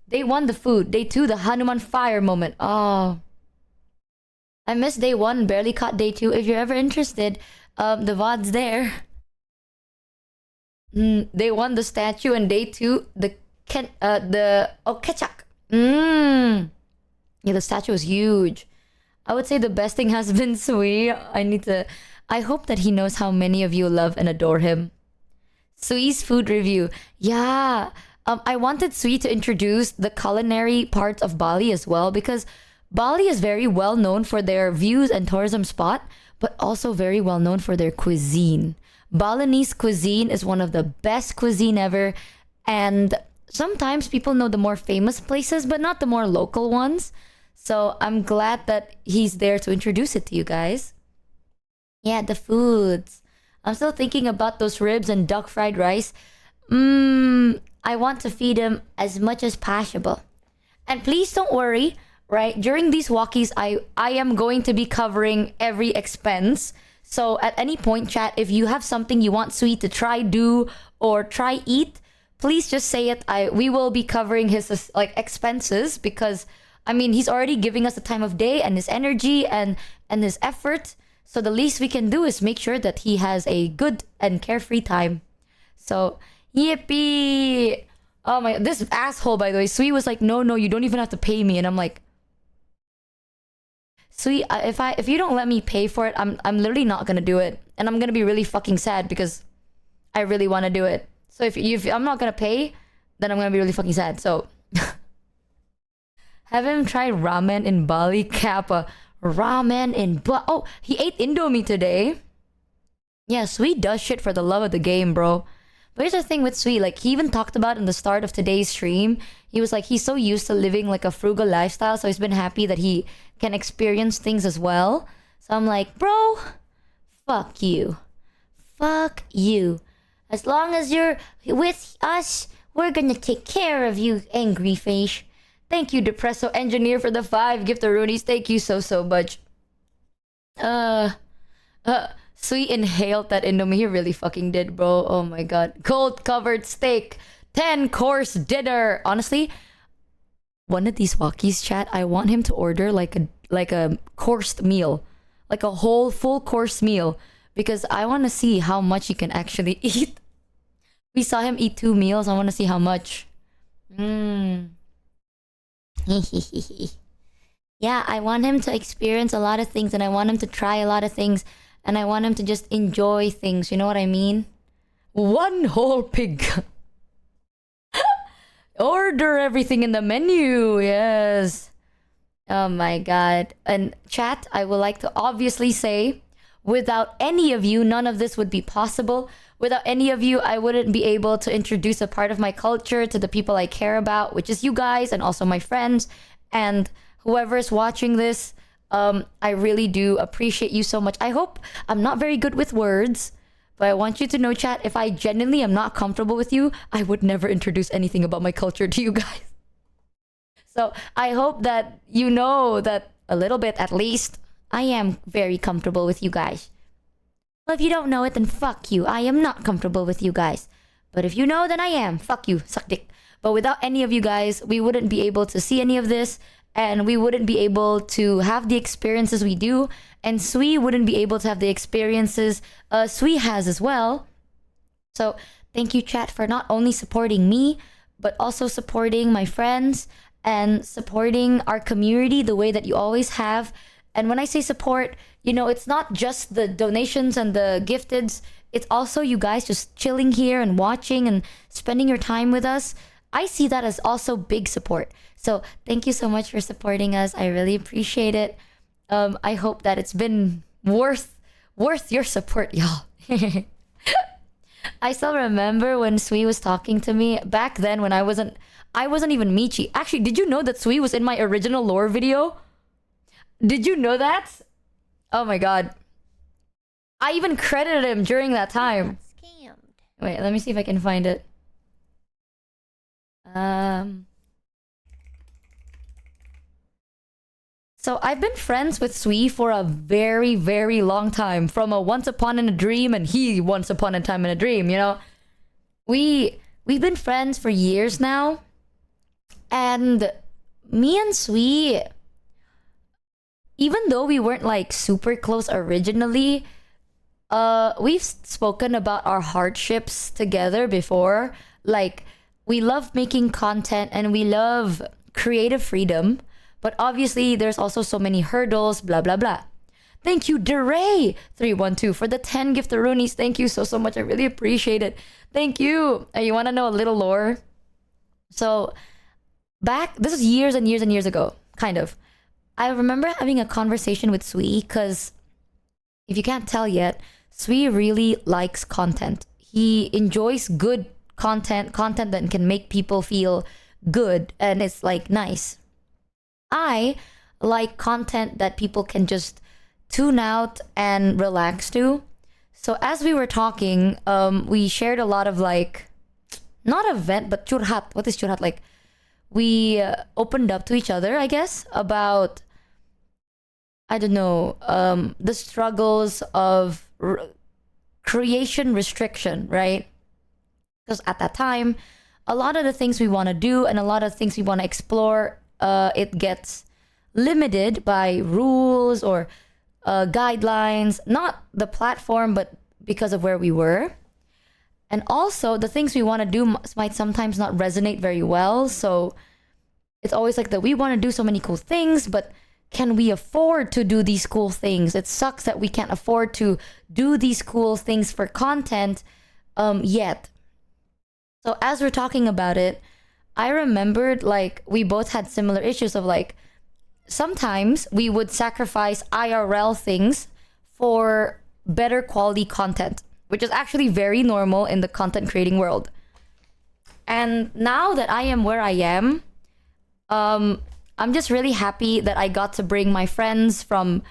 Speaker 8: Day 1, the food. Day 2, the Hanuman fire moment. Oh. I missed day 1, barely caught day 2. If you're ever interested, the VOD's there. Day 1, the statue, and day 2, the Ketchak. Yeah, the statue was huge. I would say the best thing has been Sui. I hope that he knows how many of you love and adore him. Sui's food review. Yeah. I wanted Sui to introduce the culinary parts of Bali as well, because Bali is very well known for their views and tourism spot, but also very well known for their cuisine. Balinese cuisine is one of the best cuisine ever, and sometimes people know the more famous places, but not the more local ones. So I'm glad that he's there to introduce it to you guys. Yeah, the foods. I'm still thinking about those ribs and duck fried rice. I want to feed him as much as possible. And please don't worry, right? During these walkies, I am going to be covering every expense. So at any point, chat, if you have something you want Sui to try do or try eat, please just say it. We will be covering his expenses, because I mean, he's already giving us the time of day and his energy and his effort. So the least we can do is make sure that he has a good and carefree time. So yippee! Oh my, this asshole, by the way, Sui was like, no, you don't even have to pay me. And I'm like, Sui, if you don't let me pay for it, I'm literally not gonna do it. And I'm gonna be really fucking sad because I really want to do it. So if I'm not gonna pay, then I'm gonna be really fucking sad. So have him try ramen in Bali. Kappa. Ramen in Bali. Oh, he ate Indomie today. Yeah, Sui does shit for the love of the game, bro. But here's the thing with Sui, like he even talked about in the start of today's stream, he was like he's so used to living like a frugal lifestyle, so he's been happy that he can experience things as well. So I'm like, bro, fuck you. Fuck you. As long as you're with us, we're gonna take care of you, angry face. Thank you, Depresso Engineer, for the 5 giftaroonies. Thank you so much. Sweet inhaled that Indomie. He really fucking did, bro. Oh my god. Gold covered steak. 10-course dinner. Honestly, one of these walkies, chat, I want him to order like a coursed meal. Like a whole full course meal. Because I want to see how much he can actually eat. We saw him eat 2 meals. I want to see how much. Yeah, I want him to experience a lot of things, and I want him to try a lot of things, and I want him to just enjoy things. You know what I mean? 1 whole pig. Order everything in the menu. Yes. Oh my god. And chat, I would like to obviously say, without any of you, none of this would be possible. Without any of you, I wouldn't be able to introduce a part of my culture to the people I care about, which is you guys and also my friends and whoever's watching this. I really do appreciate you so much. I hope I'm not very good with words, but I want you to know, chat, if I genuinely am not comfortable with you, I would never introduce anything about my culture to you guys. So I hope that you know that a little bit, at least, I am very comfortable with you guys. Well, if you don't know it, then fuck you. I am not comfortable with you guys. But if you know, then I am. Fuck you. Suck dick. But without any of you guys, we wouldn't be able to see any of this. And we wouldn't be able to have the experiences we do. And Sui wouldn't be able to have the experiences Sui has as well. So thank you, chat, for not only supporting me, but also supporting my friends and supporting our community the way that you always have. And when I say support, you know, it's not just the donations and the gifteds. It's also you guys just chilling here and watching and spending your time with us. I see that as also big support. So thank you so much for supporting us. I really appreciate it. I hope that it's been worth your support, y'all. I still remember when Sui was talking to me back then when I wasn't even Michi. Actually, did you know that Sui was in my original lore video? Did you know that? Oh my god. I even credited him during that time.
Speaker 3: Scammed.
Speaker 8: Wait, let me see if I can find it. So I've been friends with Sui for a very, very long time. From a once upon in a dream and he once upon a time in a dream, you know? We've been friends for years now. And me and Sui, even though we weren't like super close originally, we've spoken about our hardships together before. Like, we love making content and we love creative freedom, but obviously there's also so many hurdles, blah blah blah. Thank you, DeRay312, for the 10 giftaroonies. Thank you so much. I really appreciate it. Thank you. You want to know a little lore? So this is years and years and years ago, kind of. I remember having a conversation with Sui because, if you can't tell yet, Sui really likes content. He enjoys good content that can make people feel good and it's like nice. I like content that people can just tune out and relax to. So as we were talking, we shared a lot of like, not a vent, but churhat. What is churhat? Like, we opened up to each other, I guess, about, I don't know, the struggles of creation restriction, right? Because at that time, a lot of the things we want to do and a lot of things we want to explore, it gets limited by rules or guidelines, not the platform, but because of where we were. And also, the things we want to do might sometimes not resonate very well. So it's always like that we want to do so many cool things, but can we afford to do these cool things? It sucks that we can't afford to do these cool things for content yet. So as we're talking about it, I remembered like we both had similar issues of like, sometimes we would sacrifice IRL things for better quality content. which is actually very normal in the content creating world. And now that I am where I am, I'm just really happy that I got to bring my friends from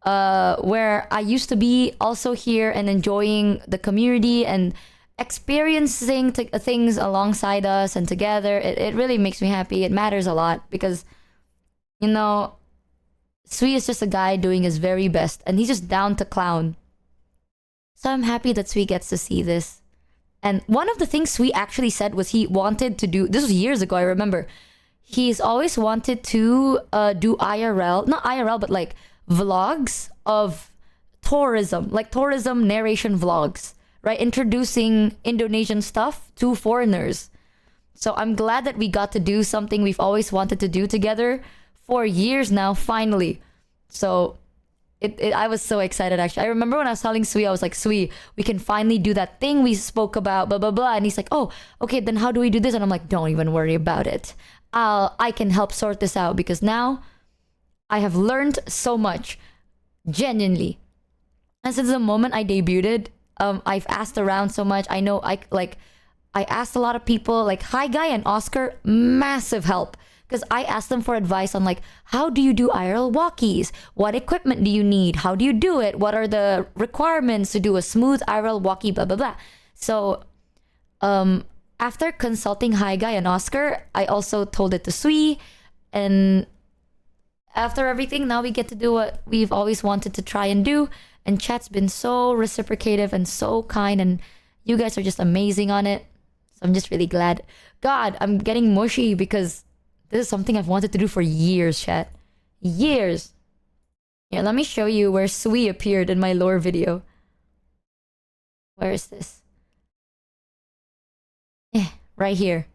Speaker 8: where I used to be also here and enjoying the community and experiencing things alongside us and together. It really makes me happy. It matters a lot because, you know, Sui is just a guy doing his very best and he's just down to clown. So I'm happy that Sui gets to see this. And one of the things Sui actually said was he wanted to do, this was years ago, I remember. He's always wanted to do IRL, not IRL, but like vlogs of tourism, like tourism narration vlogs, right? Introducing Indonesian stuff to foreigners. So I'm glad that we got to do something we've always wanted to do together for years now, finally. So I was so excited, actually. I remember when I was telling Sui, I was like, Sui, we can finally do that thing we spoke about, blah, blah, blah. And he's like, oh, okay, then how do we do this? And I'm like, don't even worry about it. I can help sort this out because now I have learned so much, genuinely. And since the moment I debuted, I've asked around so much. I know I asked a lot of people, like Hi Guy and Oscar, massive help. Because I asked them for advice on like, how do you do IRL walkies? What equipment do you need? How do you do it? What are the requirements to do a smooth IRL walkie, blah, blah, blah. So after consulting Hi Guy and Oscar, I also told it to Sui. And after everything, now we get to do what we've always wanted to try and do. And chat's been so reciprocative and so kind. And you guys are just amazing on it. So I'm just really glad. God, I'm getting mushy because this is something I've wanted to do for years, chat. Years. Here, let me show you where Sui appeared in my lore video. Where is this? Right here.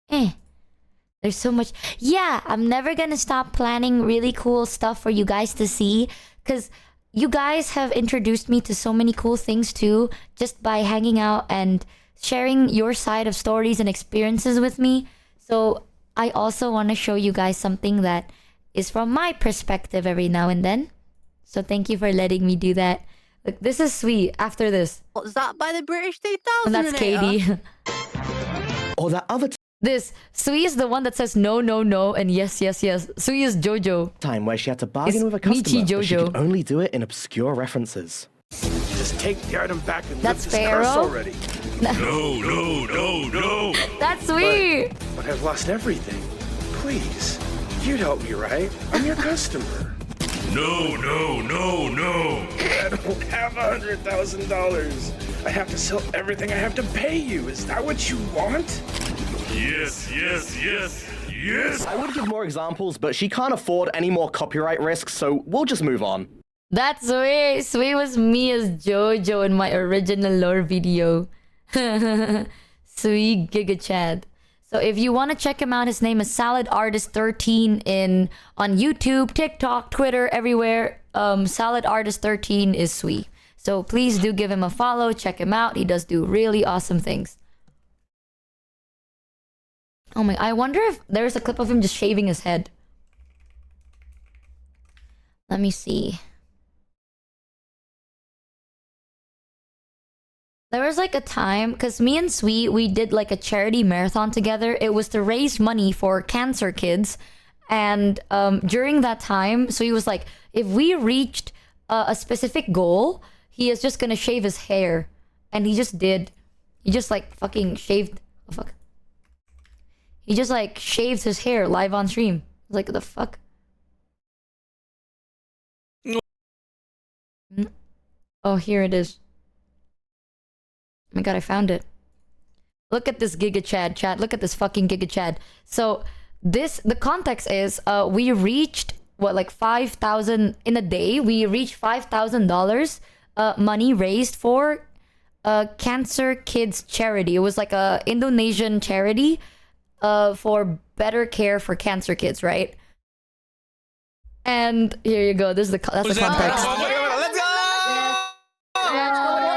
Speaker 8: There's so much. Yeah, I'm never gonna stop planning really cool stuff for you guys to see. Because you guys have introduced me to so many cool things too. Just by hanging out and sharing your side of stories and experiences with me. So I also want to show you guys something that is from my perspective every now and then. So thank you for letting me do that. Look, this is sweet. After this.
Speaker 7: Was that by the British 2000?
Speaker 8: And that's Katie.
Speaker 9: Or that other
Speaker 8: This. Sui is the one that says no, no, no, and yes, yes, yes. Sui is Jojo.
Speaker 9: time where she had to bargain
Speaker 8: It's
Speaker 9: with a customer,
Speaker 8: Michi
Speaker 9: but she
Speaker 8: Jojo.
Speaker 9: could only do it in obscure references.
Speaker 10: Just take the item back and
Speaker 8: That's
Speaker 10: lift this curse
Speaker 8: Pharaoh?
Speaker 10: already.
Speaker 5: No.
Speaker 8: That's sweet.
Speaker 10: But I've lost everything. Please, you'd help me, right? I'm your customer.
Speaker 5: No.
Speaker 10: I don't have $100,000. I have to sell everything I have to pay you. Is that what you want?
Speaker 5: Yes.
Speaker 9: I would give more examples, but she can't afford any more copyright risks, so we'll just move on.
Speaker 8: That's sweet. Sweet was me as Jojo in my original lore video. Sweet Giga Chad. So if you want to check him out, his name is Salad Artist 13 on YouTube, TikTok, Twitter, everywhere. Salad Artist 13 is sweet. So please do give him a follow, check him out. He does do really awesome things. Oh my, I wonder if there's a clip of him just shaving his head. Let me see. There was like a time, because me and Sweet, we did like a charity marathon together. It was to raise money for cancer kids. And during that time, so he was like, if we reached a specific goal, he is just gonna shave his hair. And he just did. He just like fucking shaved. Oh fuck. He just like shaved his hair live on stream. Like, what the fuck? Oh, here it is. Oh my god, I found it. Look at this Giga Chad, chat. Look at this fucking Giga Chad. So the context is we reached what, like 5,000 in a day. We reached $5,000 money raised for cancer kids charity. It was like a Indonesian charity for better care for cancer kids, right? And here you go. That's the context.
Speaker 7: Let's go!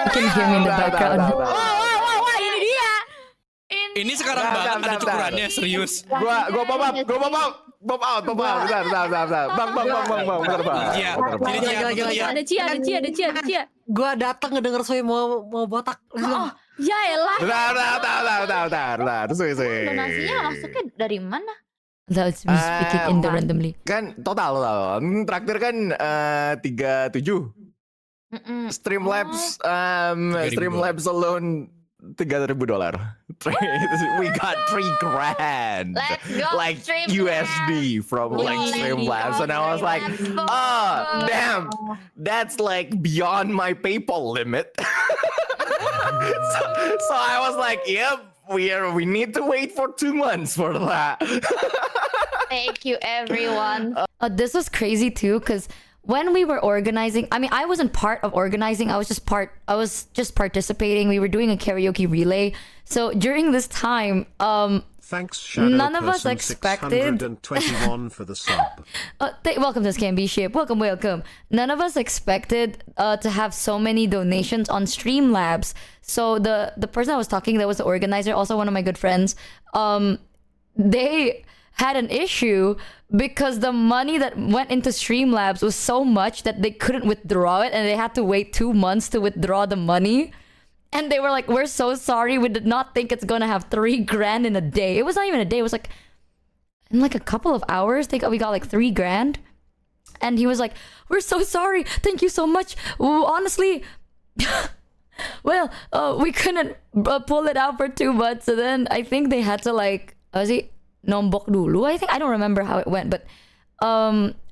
Speaker 8: You can hear me in the background.
Speaker 11: Ini sekarang banget ada cukurannya, serius.
Speaker 7: Gua pop out. Bentar.
Speaker 11: Iya, ini dia.
Speaker 2: Ada Cia.
Speaker 7: Gua datang ngedenger Sui mau botak.
Speaker 8: Ya elah.
Speaker 12: Bentar.
Speaker 8: Donasinya masuknya dari mana? Let's speaking in the randomly.
Speaker 12: Kan total. Traktir kan 37. Streamlabs alone $3,000. We got $3,000.
Speaker 8: Let's go,
Speaker 12: like
Speaker 8: Streamlabs.
Speaker 12: USD from like Streamlabs, and I was like, damn, that's like beyond my PayPal limit. so I was like, yep, we need to wait for 2 months for that.
Speaker 8: Thank you, everyone. This was crazy too, because when we were organizing, I mean, I wasn't part of organizing. I was just participating. We were doing a karaoke relay. So during this time,
Speaker 6: thanks, Shadow
Speaker 8: none of us expected.
Speaker 6: 621 for the sub.
Speaker 8: Welcome to Scamberthon. Welcome. None of us expected to have so many donations on Streamlabs. So the person I was talking, that was the organizer, also one of my good friends. They had an issue because the money that went into Streamlabs was so much that they couldn't withdraw it, and they had to wait 2 months to withdraw the money. And they were like, we're so sorry, we did not think it's gonna have $3,000 in a day. It was not even a day, it was like in like a couple of hours we got like $3,000. And he was like, we're so sorry, thank you so much. Honestly, well, we couldn't pull it out for 2 months. So then I think they had to like, nombok dulu, I think. I don't remember how it went, but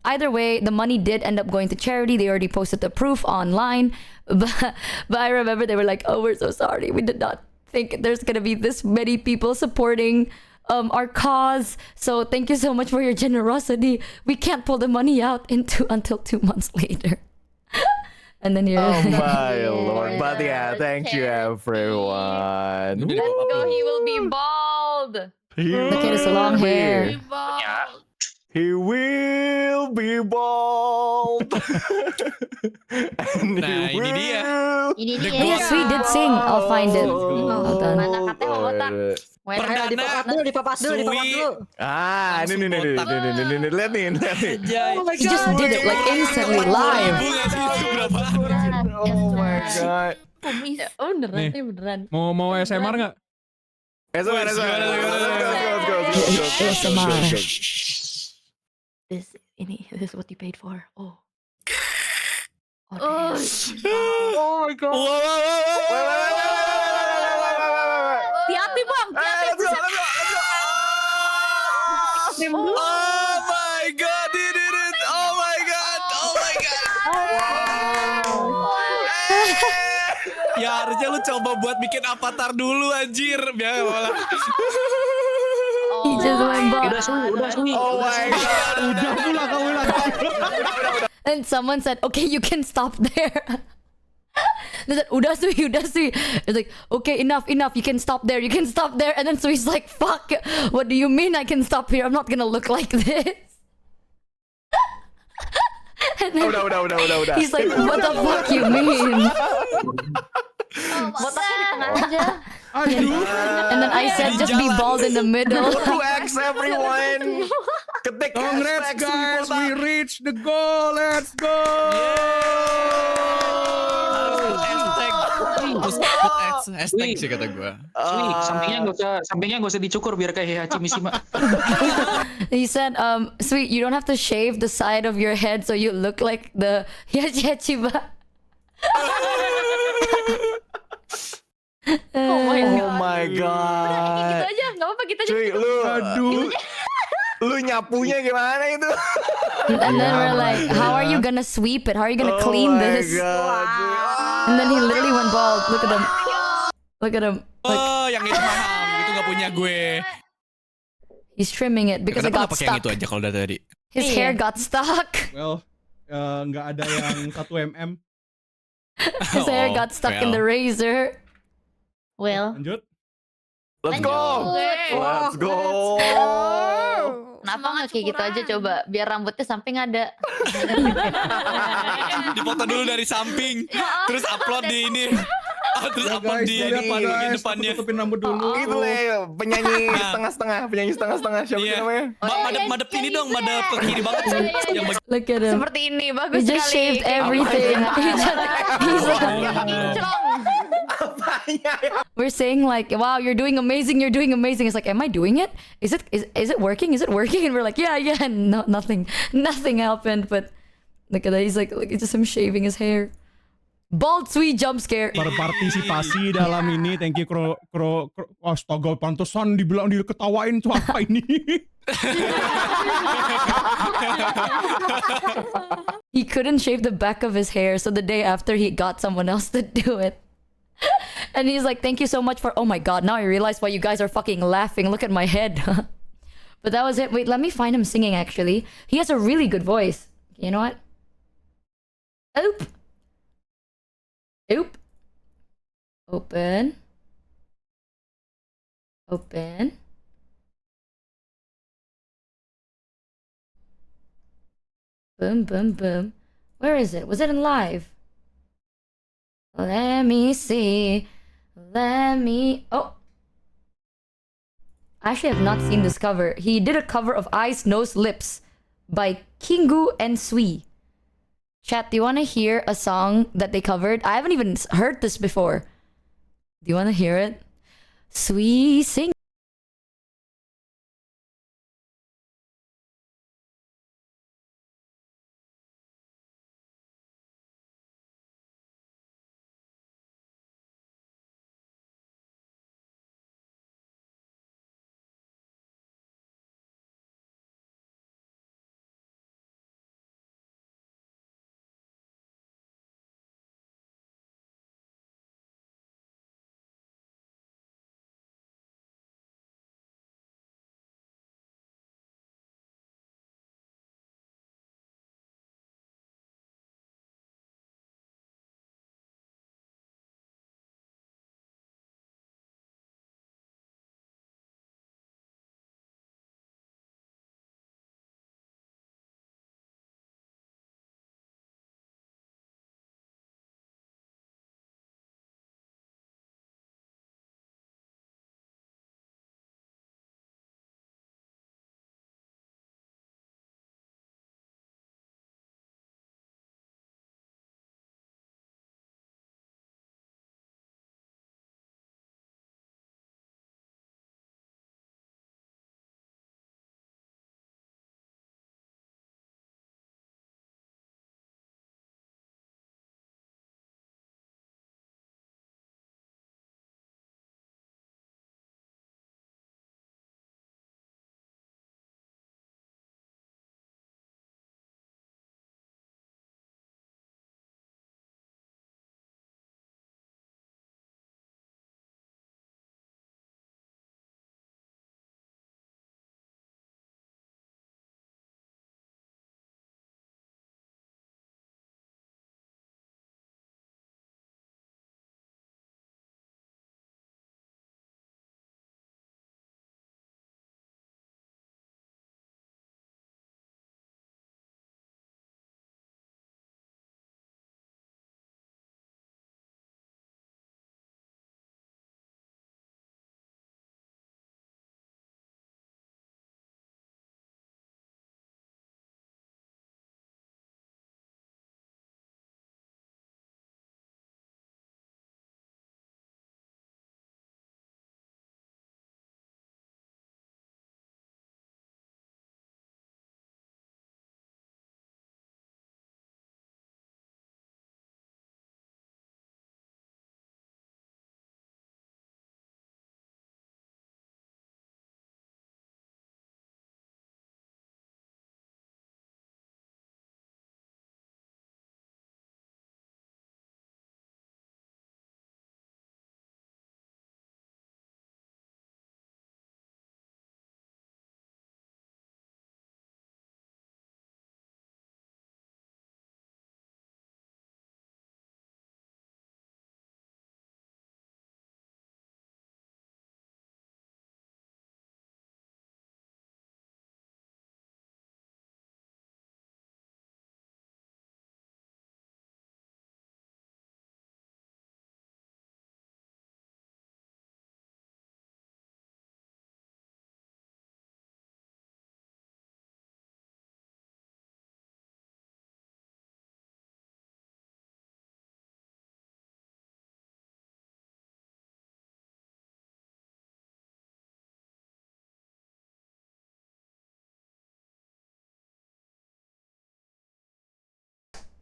Speaker 8: either way, the money did end up going to charity. They already posted the proof online, but I remember they were like, oh, we're so sorry, we did not think there's gonna be this many people supporting our cause, so thank you so much for your generosity. We can't pull the money out until 2 months later. And then you're
Speaker 12: Oh my lord. But yeah, thank you everyone.
Speaker 8: Let's go, he will be bald. Look at his
Speaker 12: He
Speaker 8: long
Speaker 12: will
Speaker 8: hair.
Speaker 12: He will be bald. And
Speaker 11: Nah,
Speaker 12: he
Speaker 11: ini dia.
Speaker 12: will
Speaker 8: Oh yeah, Sweet did sing. I'll find it. Hold on.
Speaker 7: Mana katanya mau botak? Ayo dipapas dulu.
Speaker 12: Ini lihat nih.
Speaker 8: He just did it like instantly live.
Speaker 12: Oh my god.
Speaker 8: Oh beneran.
Speaker 13: Mau ASMR nggak?
Speaker 12: Let's go.
Speaker 8: This is what you paid for. Oh.
Speaker 7: Oh my god.
Speaker 8: Hati-hati bang.
Speaker 11: Oh my god, he did it! Oh my god! Ya harusnya lu coba buat bikin avatar dulu anjir, biar malah.
Speaker 8: He just went bald.
Speaker 7: Udah Sui.
Speaker 12: Oh my god.
Speaker 13: Udah pula.
Speaker 8: And someone said, okay, you can stop there. They said, udah Sui. It's like, okay, enough, you can stop there. And then Sui's like, fuck, what do you mean I can stop here? I'm not gonna look like this. And then
Speaker 12: Udah.
Speaker 8: he's like, what the fuck you mean?
Speaker 7: Botaknya di tengah aja.
Speaker 8: And then I said, just be bald in the middle.
Speaker 12: 2x everyone. Ketik
Speaker 13: Congrats guys, we reached the goal. Let's go.
Speaker 11: Hashtag sih kata gue.
Speaker 14: Sampingnya nggak usah dicukur biar kayak Heihachi Mishima.
Speaker 8: He said, Sweet, you don't have to shave the side of your head so you look like the Yachiba.
Speaker 12: Oh my god.
Speaker 8: Gitu aja, nggak apa-apa kita aja.
Speaker 12: Cuy, lu nyapunya gimana itu?
Speaker 8: And then we're like, how are you gonna sweep it? How are you gonna clean this? And then he literally went bald. Look at him.
Speaker 11: Oh, yang itu mahal, itu nggak punya gue.
Speaker 8: He's trimming it because it got
Speaker 11: Kenapa pakai yang
Speaker 8: stuck.
Speaker 11: itu aja kalau dari tadi?
Speaker 8: His hair got stuck.
Speaker 13: Well, nggak ada yang 1 mm.
Speaker 8: His hair got stuck in the razor.
Speaker 7: Well,
Speaker 13: Lanjut.
Speaker 12: Let's go.
Speaker 7: kenapa nggak kayak gitu aja coba biar rambutnya samping ada.
Speaker 11: Dipoto dulu dari samping, terus upload di ini. Terus
Speaker 13: Ya
Speaker 11: apa
Speaker 13: guys,
Speaker 11: di
Speaker 13: lihat pada
Speaker 11: depannya?
Speaker 13: aku tutupin rambut dulu.
Speaker 12: Itu lah penyanyi setengah-setengah. Siapa sih
Speaker 11: Iya.
Speaker 12: namanya?
Speaker 11: Madep ini dong, madep ke kiri banget sih. Yang bagian
Speaker 8: Look at him.
Speaker 7: Seperti ini,
Speaker 8: He
Speaker 7: bagus
Speaker 8: just
Speaker 7: sekali.
Speaker 8: shaved everything. He's like,
Speaker 7: Kinclong.
Speaker 8: we're saying like, wow, you're doing amazing. It's like, am I doing it? Is it working? And we're like, yeah. And no, nothing happened. But look at that. He's like, it's just him shaving his hair. Bald sweet jump scare.
Speaker 13: Berpartisipasi dalam ini. Thank you astaga, pantesan dibilang diketawain tuh apa ini.
Speaker 8: He couldn't shave the back of his hair, so the day after he got someone else to do it. And he's like, thank you so much for, oh my god, now I realize why you guys are fucking laughing. Look at my head. But that was it. Wait, let me find him singing actually. He has a really good voice. You know what? Oop. Open. Boom. Where is it? Was it in live? Let me see. Oh. I actually have not seen this cover. He did a cover of Eyes, Nose, Lips by Kingu and Sui. Chat, do you want to hear a song that they covered? I haven't even heard this before. Do you want to hear it? Sui sing.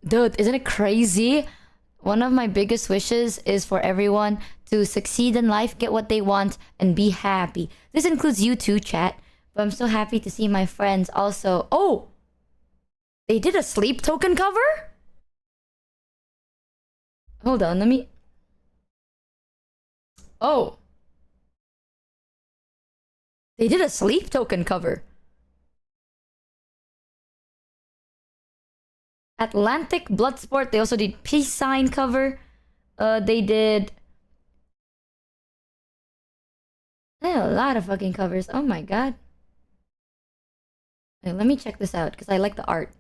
Speaker 8: Dude, isn't it crazy? One of my biggest wishes is for everyone to succeed in life, get what they want, and be happy. This includes you too, chat. But I'm so happy to see my friends also. Oh! They did a sleep token cover? Hold on, let me... Oh. They did a sleep token cover. Atlantic Bloodsport. They also did peace sign cover. They did a lot of fucking covers. Oh my god. Wait, let me check this out because I like the art.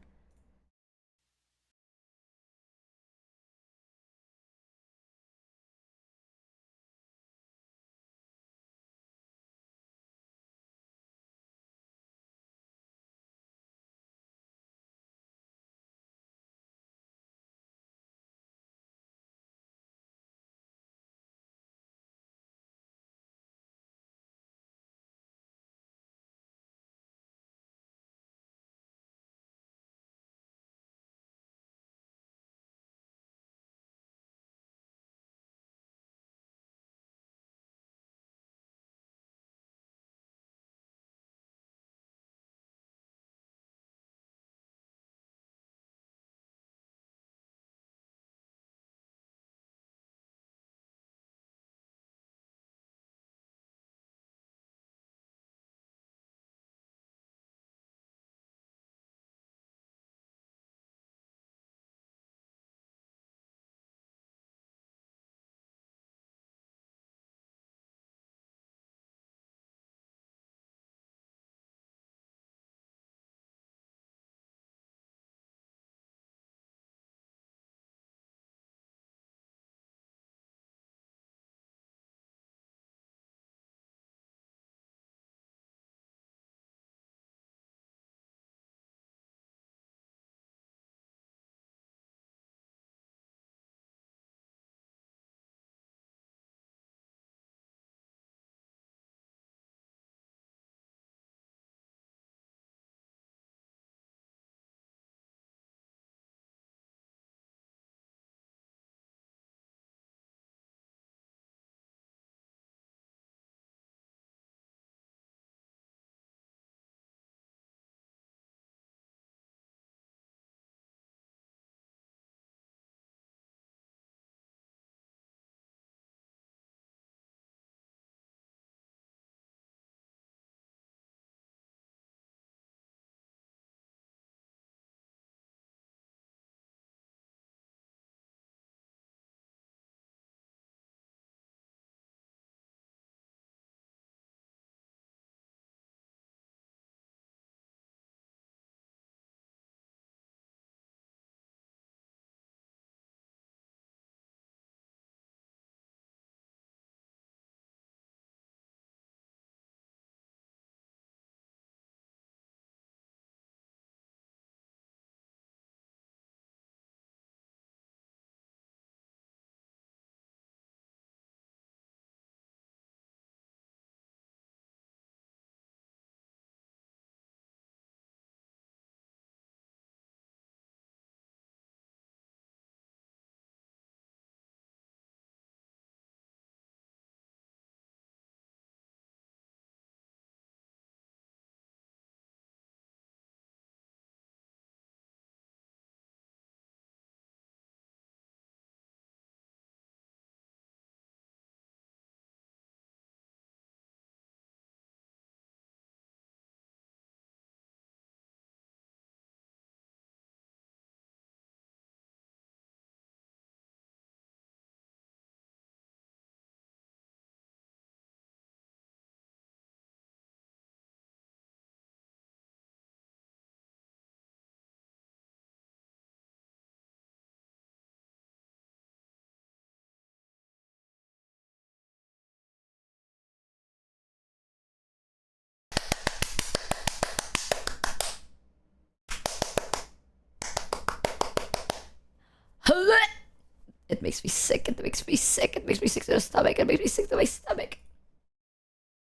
Speaker 8: It makes me sick. It makes me sick. It makes me sick to the stomach. It makes me sick to my stomach.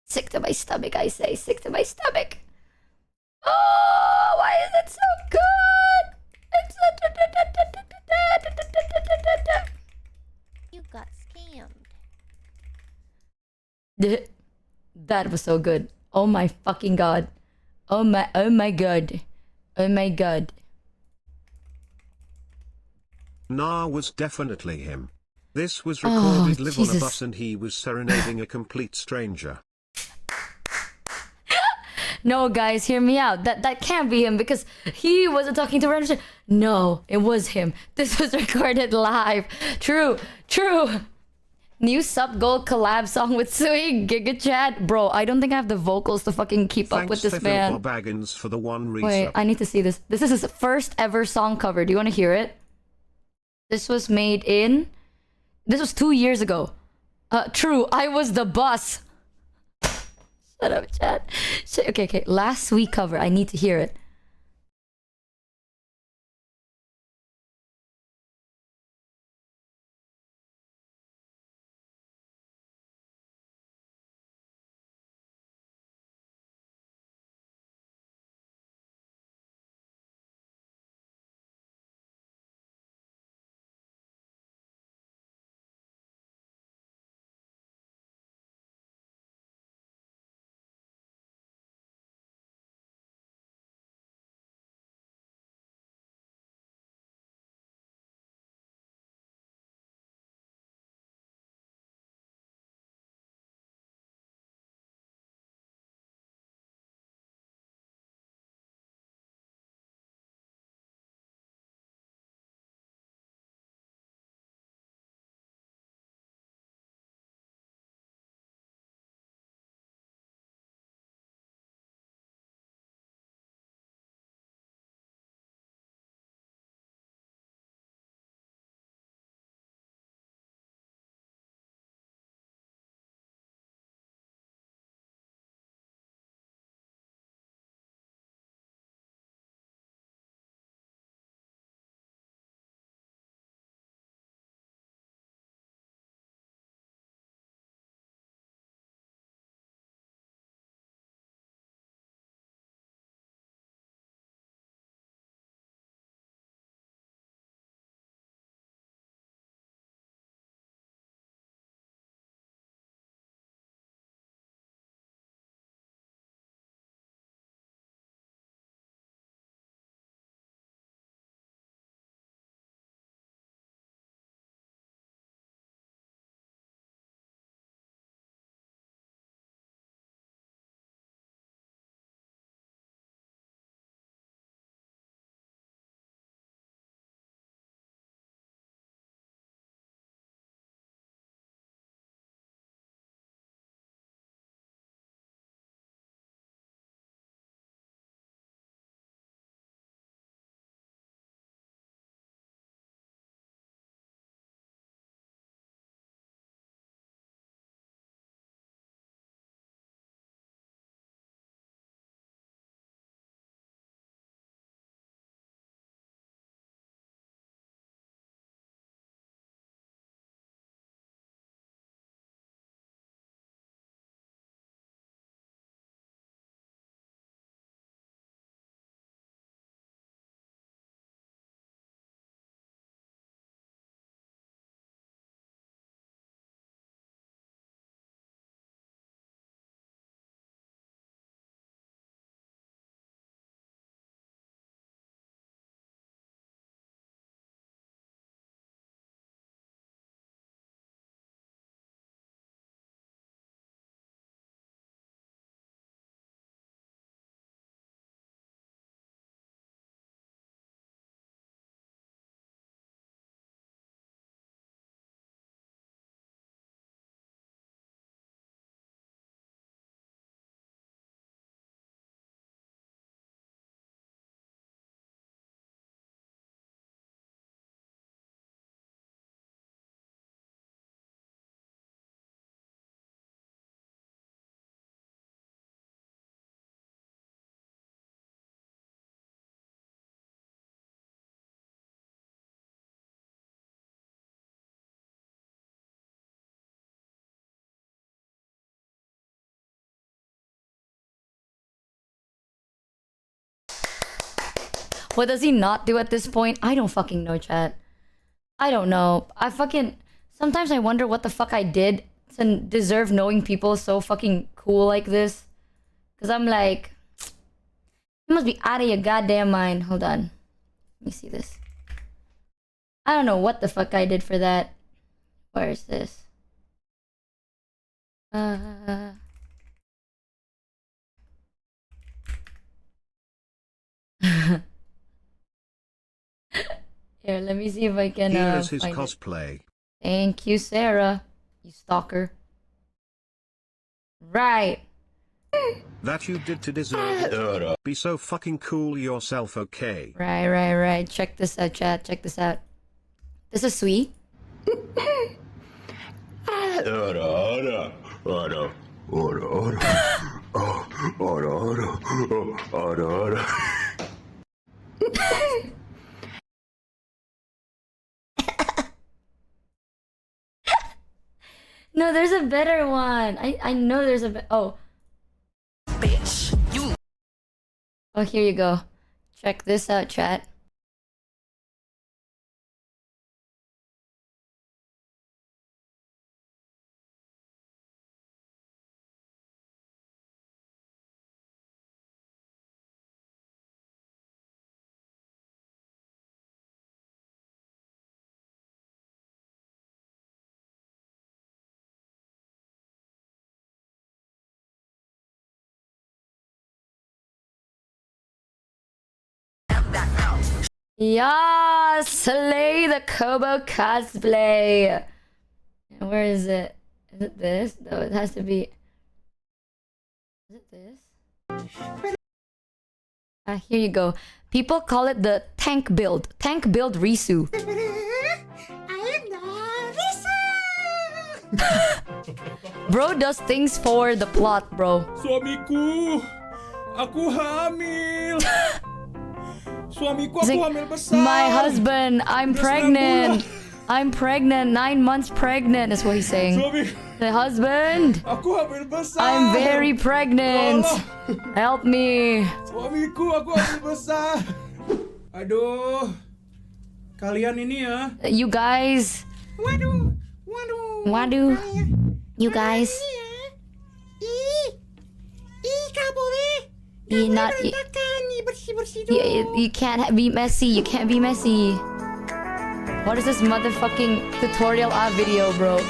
Speaker 8: Sick to my stomach, I say. Sick to my stomach. Oh, why is it so good? It's such a... That was so good. Oh my fucking god. Oh my god. Oh my god.
Speaker 6: Nah was definitely him. This was
Speaker 8: Oh,
Speaker 6: recorded live on a
Speaker 8: Jesus.
Speaker 6: bus and he was serenading a complete stranger.
Speaker 8: No, guys, hear me out. That can't be him because he wasn't talking to random. No, it was him. This was recorded live. True. New Sub Gold collab song with Sui Giga Chat. Bro, I don't think I have the vocals to fucking keep up with this man.
Speaker 6: Bob Baggins for the one
Speaker 8: Wait, I need to see this. This is his first ever song cover. Do you want to hear it? This was made in... This was 2 years ago. True, I was the bus. Shut up, chat. Okay. Last week cover. I need to hear it. What does he not do at this point? I don't fucking know, chat. I don't know. Sometimes I wonder what the fuck I did to deserve knowing people so fucking cool like this. Cause I'm like, you must be out of your goddamn mind. Hold on. Let me see this. I don't know what the fuck I did for that. Where is this? Here, let me see if I can
Speaker 6: Here is his
Speaker 8: find
Speaker 6: cosplay.
Speaker 8: it. Thank you, Sarah. You stalker. Right.
Speaker 6: That you did to deserve it. Be so fucking cool yourself, okay?
Speaker 8: Right. Check this out, chat. Check this out. This is Sui. No, there's a better one. I know there's a oh. Bitch, you. Oh, here you go. Check this out, chat. Yeah, slay the Kobo cosplay. Where is it? Is it this? No, it has to be. Is it this? Here you go. People call it the tank build. Tank build Risu. Bro does things for the plot, bro.
Speaker 13: Suamiku, aku hamil. Suamiku,
Speaker 8: He's
Speaker 13: aku
Speaker 8: like,
Speaker 13: hamil besar.
Speaker 8: my husband, I'm
Speaker 13: Udah 9
Speaker 8: pregnant.
Speaker 13: bulan.
Speaker 8: I'm pregnant, 9 months pregnant is what he's saying.
Speaker 13: Suami,
Speaker 8: The husband,
Speaker 13: aku hamil besar.
Speaker 8: I'm very pregnant.
Speaker 13: Tolong.
Speaker 8: Help me.
Speaker 13: Suamiku, aku hamil besar. Aduh, kalian ini ya.
Speaker 8: You guys.
Speaker 13: Waduh.
Speaker 8: Waduh. You guys. Not. You can't be messy. You can't be messy. What is this motherfucking tutorial video, bro?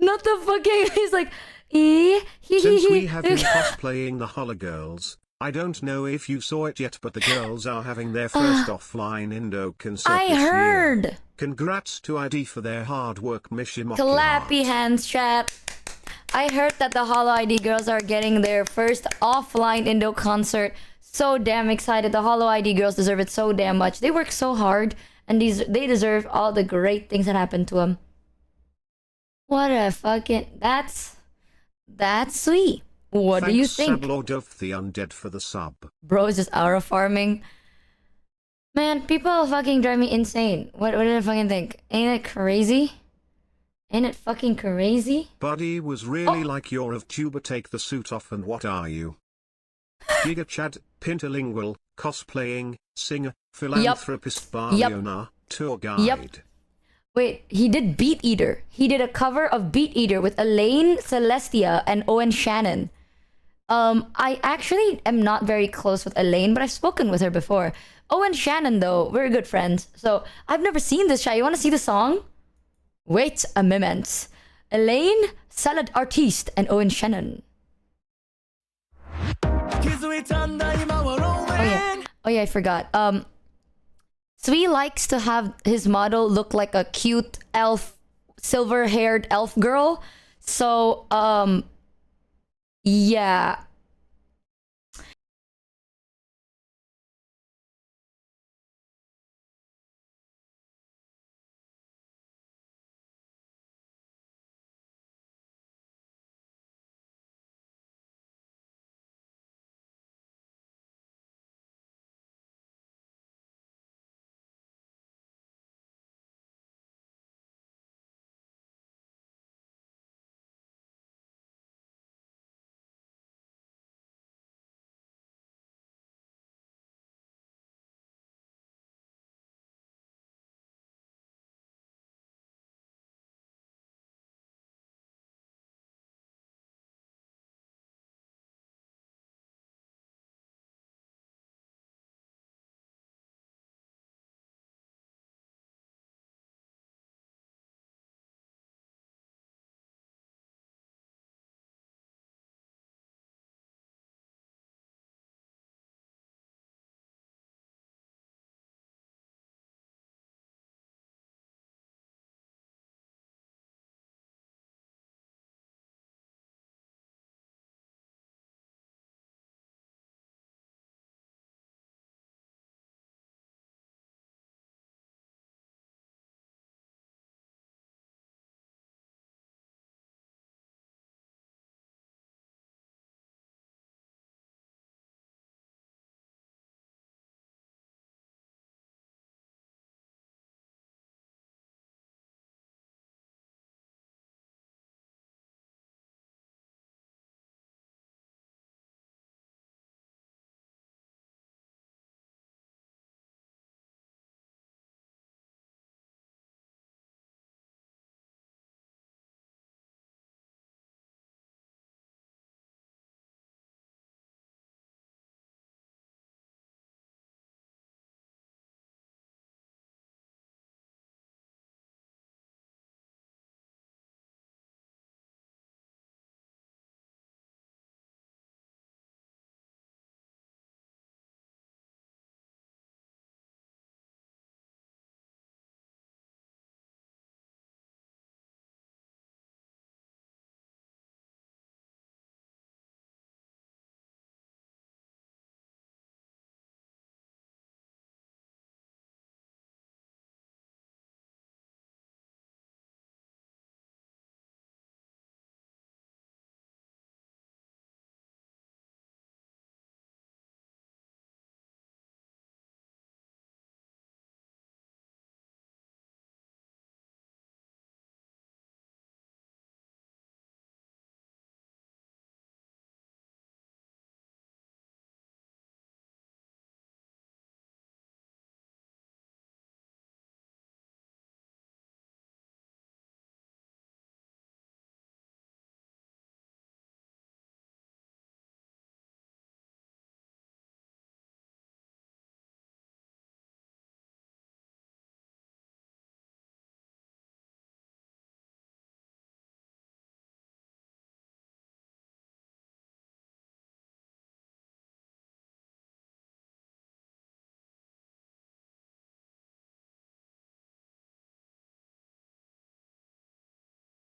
Speaker 8: Not the fucking. He's like,
Speaker 6: Since we have been cosplaying the Holla Girls, I don't know if you saw it yet, but the girls are having their first offline Indo concert
Speaker 8: I
Speaker 6: this
Speaker 8: heard.
Speaker 6: year. Congrats to ID for their hard work, michimochievee.
Speaker 8: Clappy hands, chat. I heard that the Hollow ID girls are getting their first offline Indo concert. So damn excited. The Hollow ID girls deserve it so damn much. They work so hard, and they deserve all the great things that happen to them. What a fucking... That's sweet. What do you think?
Speaker 6: Lord of the Undead for the sub.
Speaker 8: Bro is just aura farming. Man, people fucking drive me insane. What did I fucking think? Ain't it crazy? Ain't it fucking crazy?
Speaker 6: Buddy was really like your vtuber. Take the suit off and what are you? Giga Chad, Pinterlingual, cosplaying, singer, philanthropist, bar-owner, tour guide.
Speaker 8: Yep. Wait, he did Beat Eater. He did a cover of Beat Eater with Elaine, Celestia, and Owen Shannon. I actually am not very close with Elaine, but I've spoken with her before. Owen Shannon, though, we're good friends. So, I've never seen this chat. You want to see the song? Wait a moment. Elaine, Salad Artiste, and Owen Shannon. Oh yeah, I forgot. Sui likes to have his model look like a cute elf, silver-haired elf girl. So, yeah.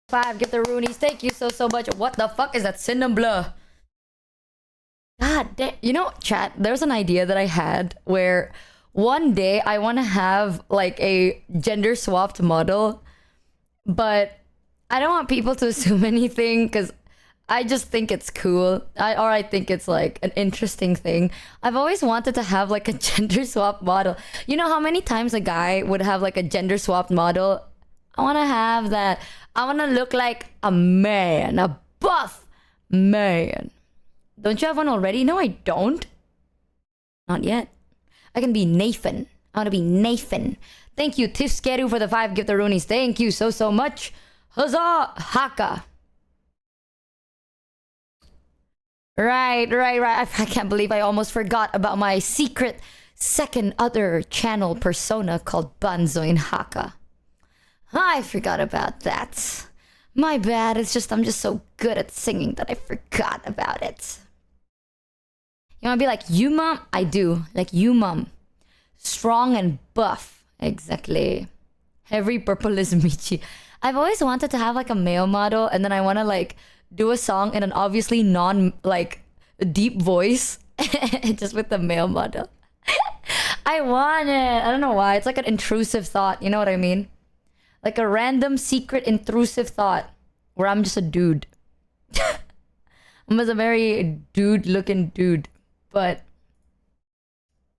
Speaker 8: 5 gift the Roonies. Thank you so much. What the fuck is that Cinnamblur? God damn. You know, chat, there's an idea that I had where one day I want to have like a gender swapped model, but I don't want people to assume anything because I just think it's cool. I think it's like an interesting thing. I've always wanted to have like a gender swap model. You know how many times a guy would have like a gender swapped model? I want to have that. I want to look like a man, a buff man. Don't you have one already? No, I don't. Not yet. I can be Nathan. I want to be Nathan. Thank you, Tifskeru, for the 5 gift the Roonies. Thank you so much. Huzzah, Haka. Right. I can't believe I almost forgot about my secret second other channel persona called Banzo in Haka. I forgot about that. My bad. It's just I'm just so good at singing that I forgot about it. You wanna be like you, mom? I do. Like you, mom. Strong and buff. Exactly. Every purple is Michi. I've always wanted to have like a male model, and then I want to like do a song in an obviously non like deep voice, just with the male model. I want it. I don't know why. It's like an intrusive thought. You know what I mean? Like a random, secret, intrusive thought where I'm just a dude. I'm just a very dude-looking dude, but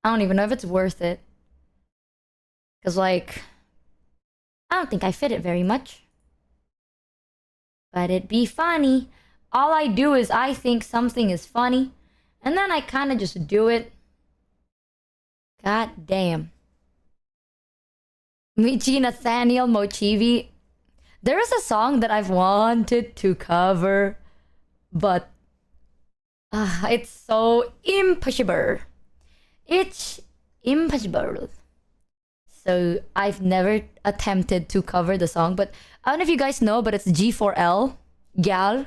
Speaker 8: I don't even know if it's worth it. Cause like, I don't think I fit it very much. But it'd be funny. All I do is I think something is funny, and then I kind of just do it. God damn. Michi Nathaniel Mochievee. There is a song that I've wanted to cover, but it's so impossible. It's impossible. So I've never attempted to cover the song, but I don't know if you guys know, but it's G4L, Gal.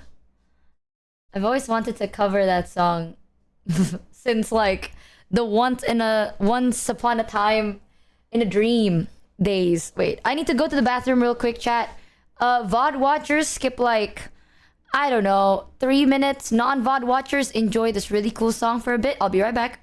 Speaker 8: I've always wanted to cover that song since like the once upon a time in a dream days. Wait, I need to go to the bathroom real quick, chat. VOD watchers, skip like, I don't know, 3 minutes. Non-VOD watchers, enjoy this really cool song for a bit. I'll be right back.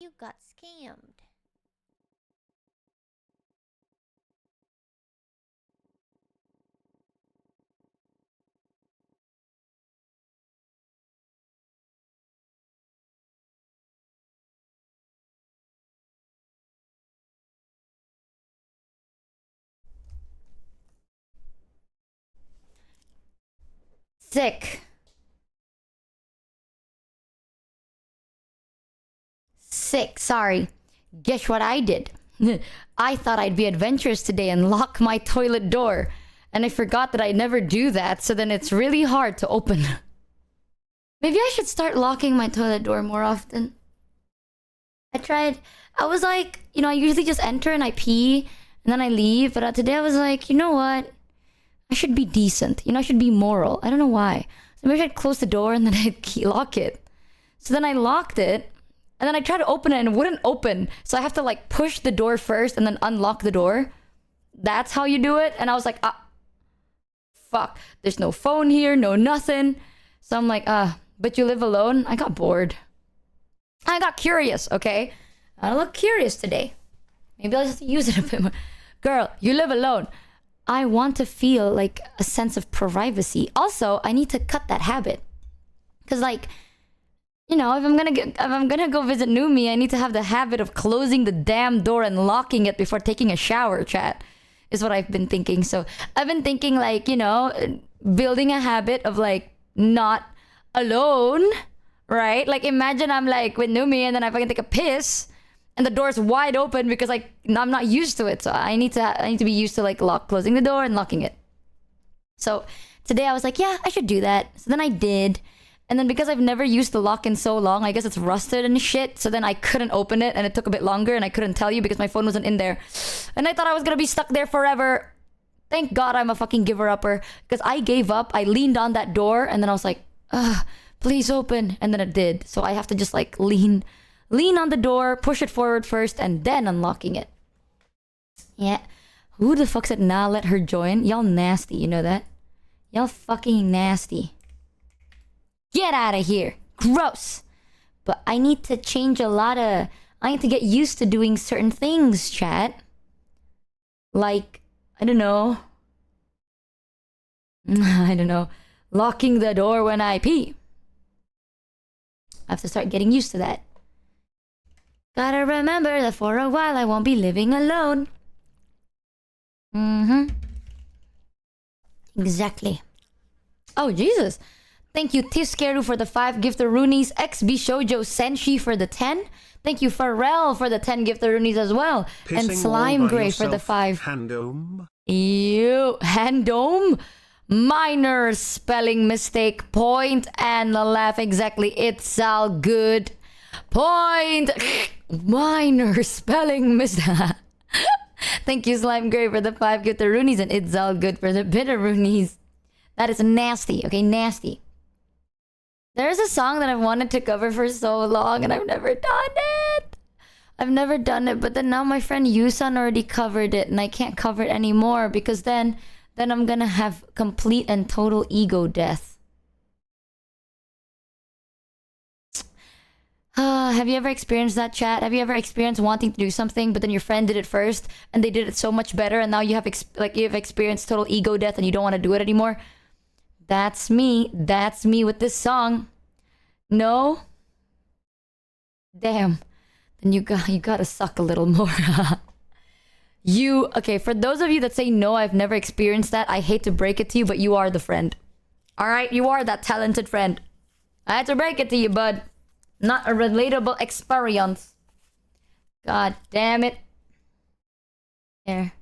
Speaker 3: You got scammed.
Speaker 8: Sick. Sorry. Guess what I did? I thought I'd be adventurous today and lock my toilet door. And I forgot that I never do that, so then it's really hard to open. Maybe I should start locking my toilet door more often. I was like, you know, I usually just enter and I pee and then I leave. But today I was like, you know what? I should be decent. You know, I should be moral. I don't know why. So maybe I'd close the door and then I'd lock it. So then I locked it. And then I tried to open it and it wouldn't open. So I have to like push the door first and then unlock the door. That's how you do it. And I was like, fuck. There's no phone here, no nothing. So I'm like, but you live alone? I got bored. I got curious, okay? I look curious today. Maybe I'll just use it a bit more. Girl, you live alone. I want to feel like a sense of privacy. Also, I need to cut that habit. Cause like, you know, if I'm gonna go visit Numi, I need to have the habit of closing the damn door and locking it before taking a shower, chat. Is what I've been thinking. So I've been thinking like, you know, building a habit of like not alone, right? Like imagine I'm like with Numi and then I fucking take a piss and the door's wide open because like I'm not used to it. So I need to be used to like closing the door and locking it. So today I was like, yeah, I should do that. So then I did. And then because I've never used the lock in so long, I guess it's rusted and shit. So then I couldn't open it and it took a bit longer and I couldn't tell you because my phone wasn't in there. And I thought I was gonna be stuck there forever. Thank God I'm a fucking giver-upper. Because I gave up, I leaned on that door and then I was like, please open. And then it did. So I have to just like lean on the door, push it forward first and then unlocking it. Yeah. Who the fuck said nah, let her join? Y'all nasty, you know that? Y'all fucking nasty. Get out of here. Gross. But I need to change I need to get used to doing certain things, chat. Like, I don't know. Locking the door when I pee. I have to start getting used to that. Gotta remember that for a while I won't be living alone. Exactly. Oh, Jesus. Thank you, Tiskeru, for the 5 giftaroonies. XB Shoujo Senshi for the 10. Thank you, Pharrell, for the 10 giftaroonies as well. And Slime Gray for the 5.
Speaker 6: Handome.
Speaker 8: Ew. Handome? Minor spelling mistake. Point and laugh. Exactly. It's all good. Point. Minor spelling mistake. Thank you, Slime Gray, for the 5 giftaroonies. And it's all good for the bitteroonies. That is nasty. Okay, nasty. There's a song that I've wanted to cover for so long and I've never done it. But then now my friend Yusan already covered it and I can't cover it anymore because then I'm gonna have complete and total ego death. Have you ever experienced that, chat? Have you ever experienced wanting to do something but then your friend did it first and they did it so much better and now you have you've experienced total ego death and you don't want to do it anymore? That's me. That's me with this song. No? Damn. Then you gotta suck a little more. Okay, for those of you that say no, I've never experienced that, I hate to break it to you, but you are the friend. Alright, you are that talented friend. I had to break it to you, bud. Not a relatable experience. God damn it. There.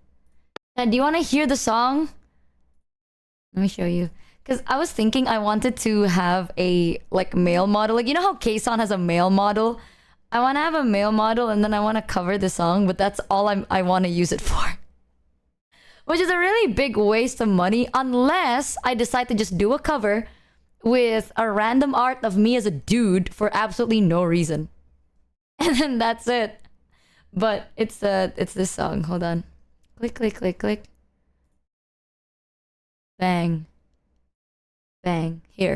Speaker 8: Do you want to hear the song? Let me show you. Because I was thinking I wanted to have a, male model. Like, you know how Kson has a male model? I want to have a male model and then I want to cover the song, but that's all I want to use it for. Which is a really big waste of money unless I decide to just do a cover with a random art of me as a dude for absolutely no reason. And then that's it. But it's this song. Hold on. Click, click, click, click. Bang. Bang. Here.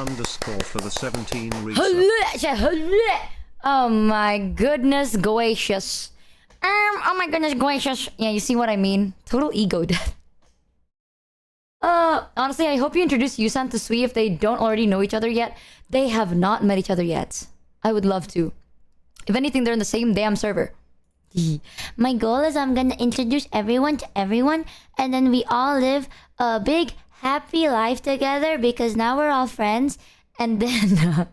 Speaker 6: underscore for the 17 resub.
Speaker 8: Oh my goodness gracious. Oh my goodness gracious. Yeah, you see what I mean? Total ego death. Honestly, I hope you introduce Yusan to Sui if they don't already know each other yet. They have not met each other yet. I would love to. If anything, they're in the same damn server. My goal is I'm gonna introduce everyone to everyone, and then we all live a big happy life together because now we're all friends. And then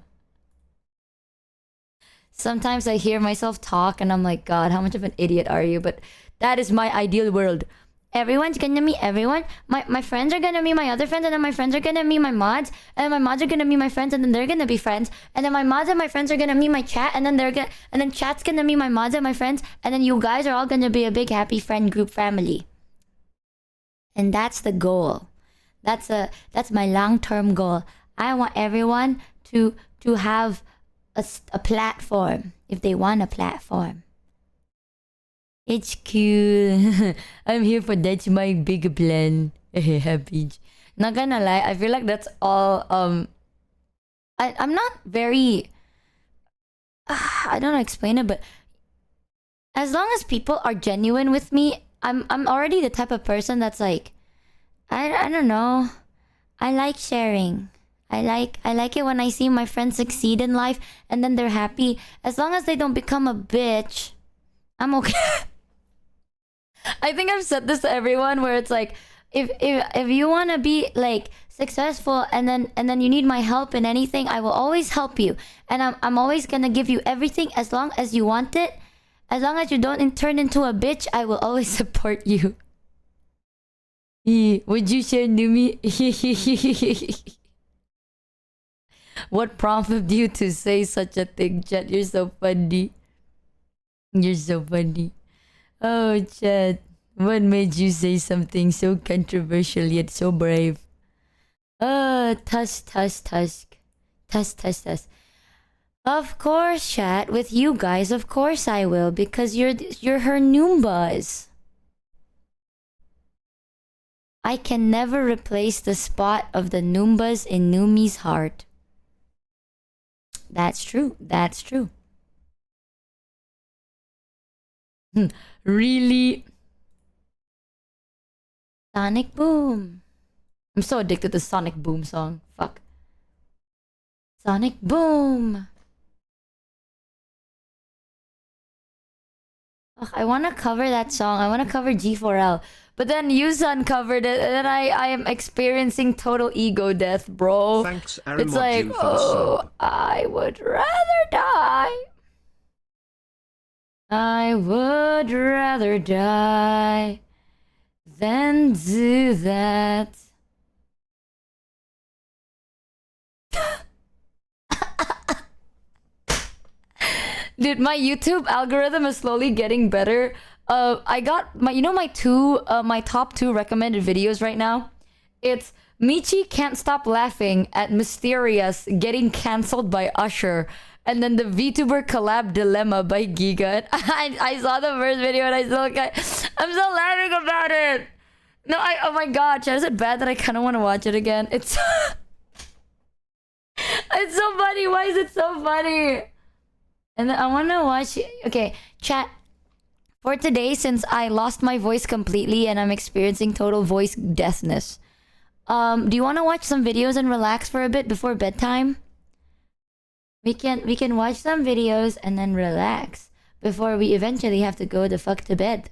Speaker 8: sometimes I hear myself talk and I'm like, God, how much of an idiot are you? But that is my ideal world. Everyone's gonna meet everyone. My friends are gonna meet my other friends, and then my friends are gonna meet my mods, and then my mods are gonna meet my friends, and then they're gonna be friends, and then my mods and my friends are gonna meet my chat, and then chat's gonna meet my mods and my friends, and then you guys are all gonna be a big happy friend group family. And that's the goal. That's my long-term goal. I want everyone to have a platform if they want a platform. It's cool. I'm here for that's my big plan. Happy. Not gonna lie, I feel like that's all. I'm not very. I don't know how to explain it, but as long as people are genuine with me, I'm already the type of person that's like, I don't know. I like sharing. I like it when I see my friends succeed in life and then they're happy. As long as they don't become a bitch, I'm okay. I think I've said this to everyone where it's like, if you want to be like successful and then you need my help in anything, I will always help you, and I'm always gonna give you everything as long as you want it. As long as you don't turn into a bitch, I will always support you. Would you share Numi? What prompted you to say such a thing, Chat? You're so funny. You're so funny. Oh, Chat. What made you say something so controversial yet so brave? Tusk. Of course, Chat. With you guys, of course I will. Because you're her Noombas. I can never replace the spot of the Noombas in Numi's heart. That's true. That's true. Really? Sonic Boom. I'm so addicted to Sonic Boom song. Fuck. Sonic Boom. Ugh, I want to cover that song. I want to cover G4L. But then Yusan covered it, and then I am experiencing total ego death, bro.
Speaker 6: Thanks,
Speaker 8: It's like, oh, I would rather die. I would rather die than do that. Dude, my YouTube algorithm is slowly getting better. I got my top 2 recommended videos right now. It's Michi can't stop laughing at Mysterious getting cancelled by Usher, and then the VTuber collab dilemma by Giga. I saw the first video and I'm still laughing about it. No, oh my god, is it bad that I kind of want to watch it again? It's it's so funny. Why is it so funny? And then I want to watch. Okay, chat. For today, since I lost my voice completely and I'm experiencing total voice deafness, do you want to watch some videos and relax for a bit before bedtime? We can watch some videos and then relax before we eventually have to go the fuck to bed.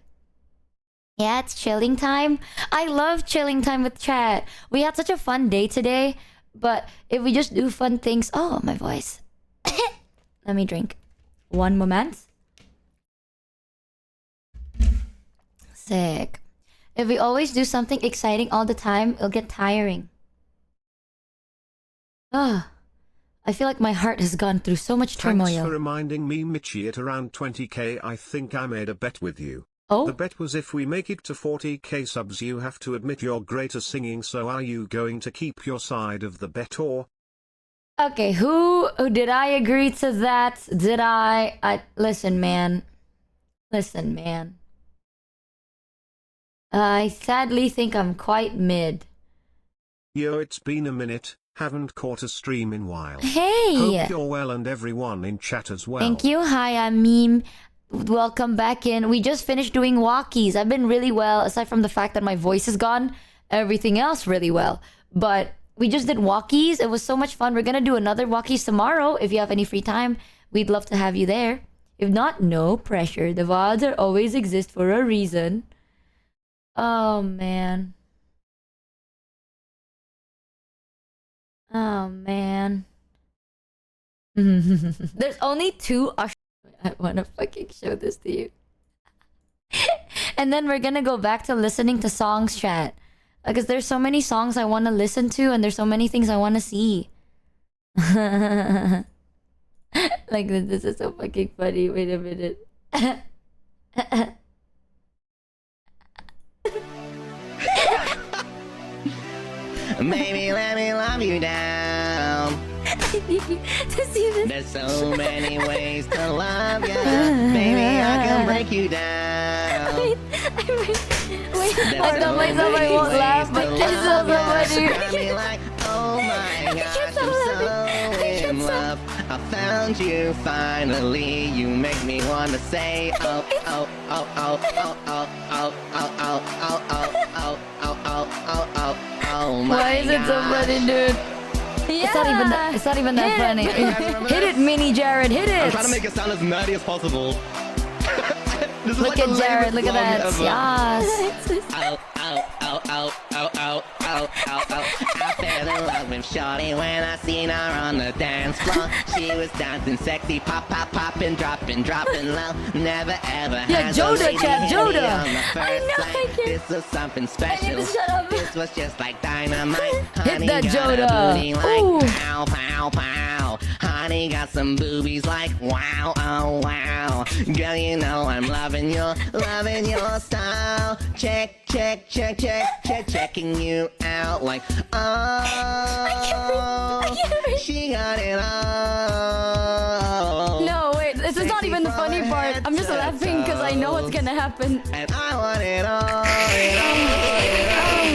Speaker 8: Yeah, it's chilling time. I love chilling time with chat. We had such a fun day today, but if we just do fun things... Oh, my voice. Let me drink. One moment. Sick. If we always do something exciting all the time, it'll get tiring. Ah, I feel like my heart has gone through so much turmoil.
Speaker 6: Thanks for reminding me, Michi. At around 20k, I think I made a bet with you.
Speaker 8: Oh?
Speaker 6: The bet was if we make it to 40k subs, you have to admit you're great at singing. So are you going to keep your side of the bet, or?
Speaker 8: Okay, who did I agree to that? Did I listen, man. Listen, man. I sadly think I'm quite mid.
Speaker 6: Yo, it's been a minute. Haven't caught a stream in while.
Speaker 8: Hey!
Speaker 6: Hope you're well and everyone in chat as well.
Speaker 8: Thank you. Hi, I'm Meme. Welcome back in. We just finished doing walkies. I've been really well, aside from the fact that my voice is gone. Everything else really well. But we just did walkies. It was so much fun. We're gonna do another walkies tomorrow. If you have any free time, we'd love to have you there. If not, no pressure. The VODs are always exist for a reason. Oh, man. Oh, man. There's only 2 I wanna fucking show this to you. And then we're gonna go back to listening to songs, chat. Because there's so many songs I wanna listen to, and there's so many things I wanna see. Like, this is so fucking funny. Wait a minute.
Speaker 12: Maybe let me love you down.
Speaker 8: To see this.
Speaker 12: There's so many ways to love you. Baby, I can break you down.
Speaker 8: Wait, I told myself I won't laugh, but it's so funny.
Speaker 12: Got me like, oh my gosh, I'm so in love. I found you finally. You make me wanna say, oh, oh, oh, oh, oh, oh, oh, oh, oh, oh, oh, oh, oh, oh, oh, oh, my.
Speaker 8: Why is it so funny, dude?
Speaker 3: Yeah.
Speaker 8: It's not even that funny. Hit it, Mini Jared, hit it!
Speaker 9: I'm trying to make it sound as nerdy as possible. This is
Speaker 8: Look
Speaker 9: like
Speaker 8: at
Speaker 9: the
Speaker 8: Jared,
Speaker 9: lamest
Speaker 8: look at
Speaker 9: song
Speaker 8: that.
Speaker 9: ever.
Speaker 8: Yes.
Speaker 12: Oh, oh, oh, oh, oh, oh, oh, oh, oh. I fell in love with Shorty when I seen her on the dance floor. She was dancing sexy, pop, pop, popping, dropping, dropping low. Never ever
Speaker 8: Yeah,
Speaker 12: had
Speaker 8: Joda,
Speaker 12: a lady
Speaker 8: chat,
Speaker 12: hit me
Speaker 8: Joda.
Speaker 12: on the first
Speaker 8: I know,
Speaker 12: sight.
Speaker 8: I can't-
Speaker 12: This was something special.
Speaker 8: I need to shut up.
Speaker 12: This was just like dynamite.
Speaker 8: Hit
Speaker 12: Honey
Speaker 8: that,
Speaker 12: got
Speaker 8: Joda.
Speaker 12: a booty like
Speaker 8: Ooh.
Speaker 12: pow, pow, pow. Honey got some boobies like wow, oh wow. Girl, you know I'm loving your style. Check, check, check, check, check, checking you out like, oh, she got it all.
Speaker 8: No, wait, this is not even the funny part. I'm just laughing because I know what's gonna happen.
Speaker 12: And I want it all,
Speaker 8: Oh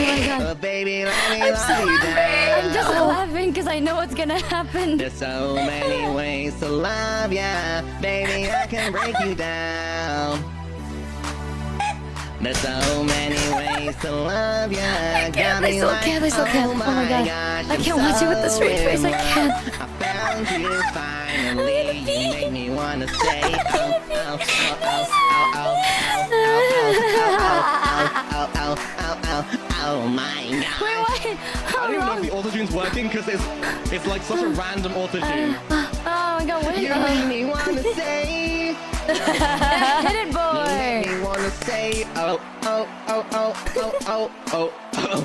Speaker 8: my god.
Speaker 12: baby, let me
Speaker 8: I'm
Speaker 12: love
Speaker 8: so
Speaker 12: you
Speaker 8: laughing.
Speaker 12: down.
Speaker 8: I'm just laughing because I know what's gonna happen.
Speaker 12: There's so many ways to love ya, baby, I can break you down. There's so many ways to love ya.
Speaker 8: I can't, I still can't, I still can't. Oh my god. I can't watch it with the straight face, I can't.
Speaker 12: I found you finally. You make me wanna say, oh, oh, oh, oh, oh, oh, oh, oh, oh my god.
Speaker 8: Wait, wait.
Speaker 9: I don't even know if the auto-tune's working because it's like such a random auto-tune.
Speaker 8: Oh my god, wait.
Speaker 12: You make me wanna say.
Speaker 8: Hit it,
Speaker 12: You
Speaker 8: boy.
Speaker 12: make me wanna say, oh, oh, oh, oh, oh, oh, oh, oh.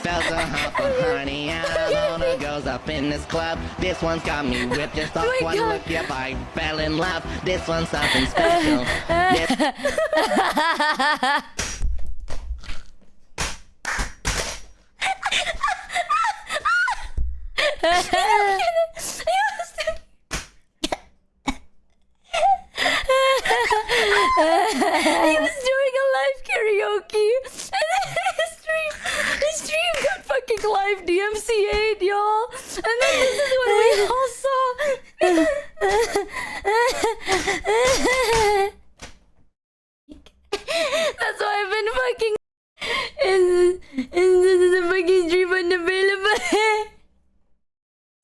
Speaker 12: Felt a hop of honey out of all the girls up in this club. This one's got me whipped just off
Speaker 8: Oh my
Speaker 12: one
Speaker 8: God.
Speaker 12: look. Yep, I fell in love. This one's something special.
Speaker 8: He was doing a live karaoke, and then his stream got fucking live DMCA'd, y'all. And then this is what we all saw. That's why I've been fucking. This is a fucking stream unavailable.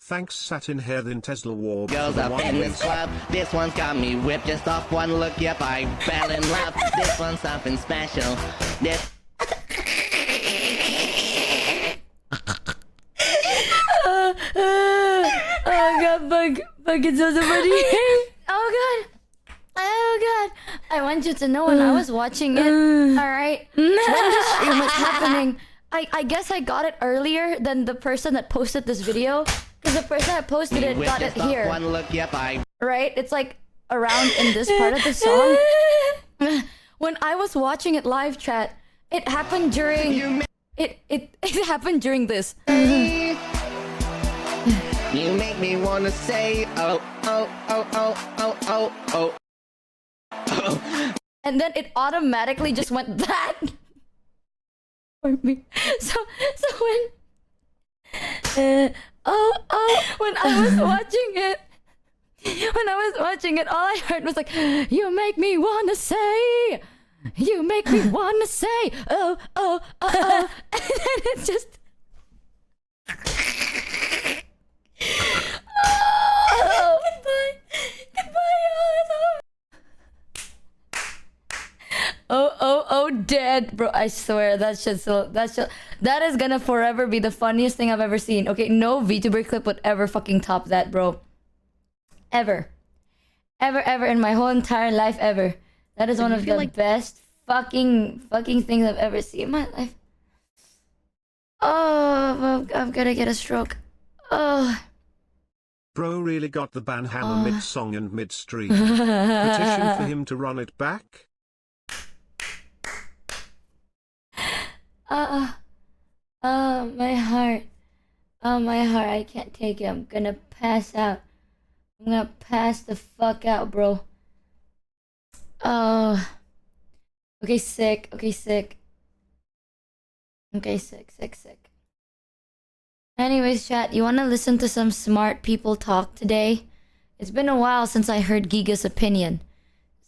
Speaker 6: Thanks Satin Hair in Tesla War.
Speaker 12: Girls up in this club. This one's got me whipped just off one look. Yep, I fell in love. This one's something special. This.
Speaker 8: Oh god, bug, it's so funny. Oh god, I want you to know when I was watching it, alright, when this stream was happening, I guess I got it earlier than the person that posted this video, because the person that posted it got it here.
Speaker 12: One look, yep, I.
Speaker 8: Right? It's like around in this part of the song. When I was watching it live, chat, it happened during... It happened during this.
Speaker 12: You make me wanna say, oh, oh, oh, oh, oh, oh, oh, oh.
Speaker 8: And then it automatically just went that for me. So when When I was watching it, all I heard was like, you make me wanna say, you make me wanna say, oh, and then it's just goodbye, dead, bro. I swear that is gonna forever be the funniest thing I've ever seen. Okay, no VTuber clip would ever fucking top that, bro. Ever in my whole entire life, ever. That is one of the best fucking things I've ever seen in my life. Oh, I'm gonna get a stroke. Oh.
Speaker 6: Bro really got the ban hammer mid-song and mid-stream. Petition for him to run it back?
Speaker 8: My heart. Oh, my heart. I can't take it. I'm gonna pass out. I'm gonna pass the fuck out, bro. Oh. Okay, sick. Okay, sick. Anyways, chat, you wanna listen to some smart people talk today? It's been a while since I heard Giga's opinion.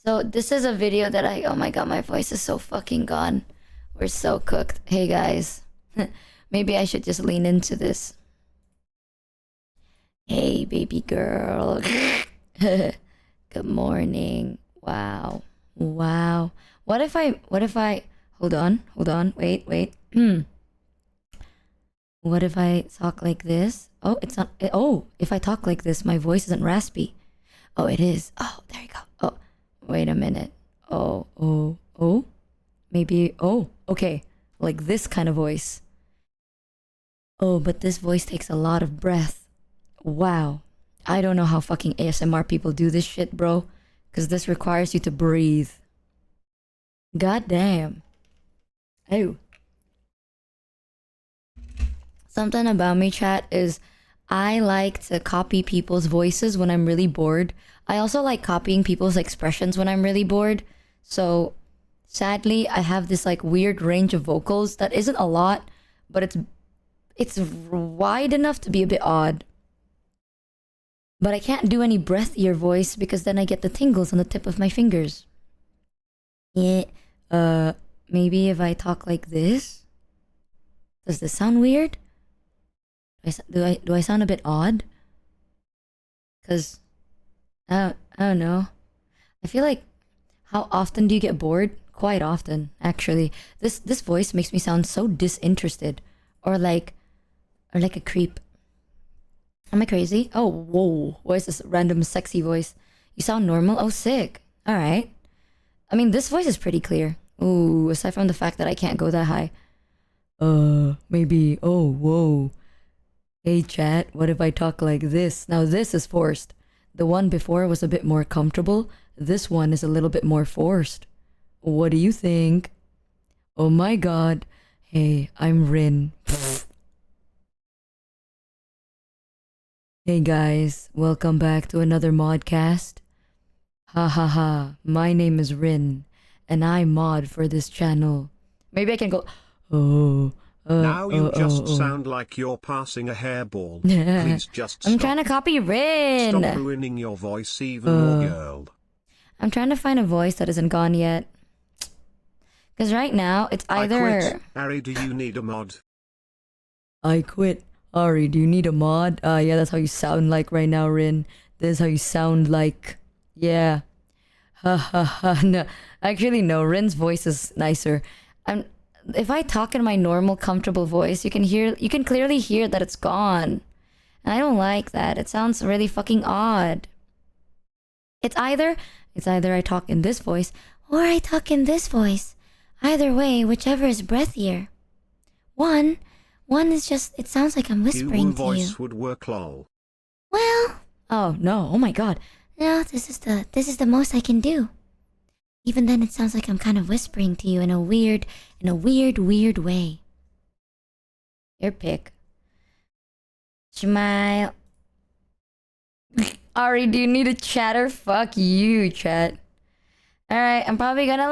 Speaker 8: So this is a video that oh my god, my voice is so fucking gone. We're so cooked. Hey guys. Maybe I should just lean into this. Hey baby girl. Good morning. Wow. What if I hold on, wait. What if I talk like this? Oh, it's not. If I talk like this, my voice isn't raspy. Oh, it is. Oh, there you go. Oh, wait a minute. Oh. Maybe. Oh, okay. Like this kind of voice. Oh, but this voice takes a lot of breath. Wow. I don't know how fucking ASMR people do this shit, bro. Because this requires you to breathe. God damn. Oh. Something about me, chat, is I like to copy people's voices when I'm really bored. I also like copying people's expressions when I'm really bored. So, sadly, I have this like weird range of vocals that isn't a lot, but it's wide enough to be a bit odd. But I can't do any breathier voice because then I get the tingles on the tip of my fingers. Yeah. Maybe if I talk like this? Does this sound weird? Do I sound a bit odd? Cause I don't know. I feel like, how often do you get bored? Quite often, actually. This voice makes me sound so disinterested, or like a creep. Am I crazy? Oh, whoa! What is this random sexy voice? You sound normal. Oh, sick. All right. I mean, this voice is pretty clear. Ooh, aside from the fact that I can't go that high. Maybe. Oh, whoa. Hey chat, what if I talk like this? Now this is forced. The one before was a bit more comfortable. This one is a little bit more forced. What do you think? Oh my god. Hey, I'm Rin. Hey guys, welcome back to another modcast. Ha ha ha, my name is Rin, and I mod for this channel. Maybe I can go,
Speaker 6: now you just sound like you're passing a hairball. Please just stop.
Speaker 8: I'm trying to copy Rin.
Speaker 6: Stop ruining your voice even more, girl.
Speaker 8: I'm trying to find a voice that isn't gone yet. Because right now, it's either...
Speaker 6: I quit. Ari, do you need a mod?
Speaker 8: I quit. Ari, do you need a mod? Yeah, that's how you sound like right now, Rin. This is how you sound like. Yeah. Ha ha ha. No. Actually, no. Rin's voice is nicer. If I talk in my normal, comfortable voice, you can clearly hear that it's gone. And I don't like that. It sounds really fucking odd. It's either I talk in this voice or I talk in this voice. Either way, whichever is breathier. One is just, it sounds like I'm whispering to you.
Speaker 6: voice would work, lol.
Speaker 8: Well, oh no, oh my god. No, this is the most I can do. Even then, it sounds like I'm kind of whispering to you in a weird way. Your pick. Smile. Ari, do you need a chatter? Fuck you, chat. Alright, I'm probably gonna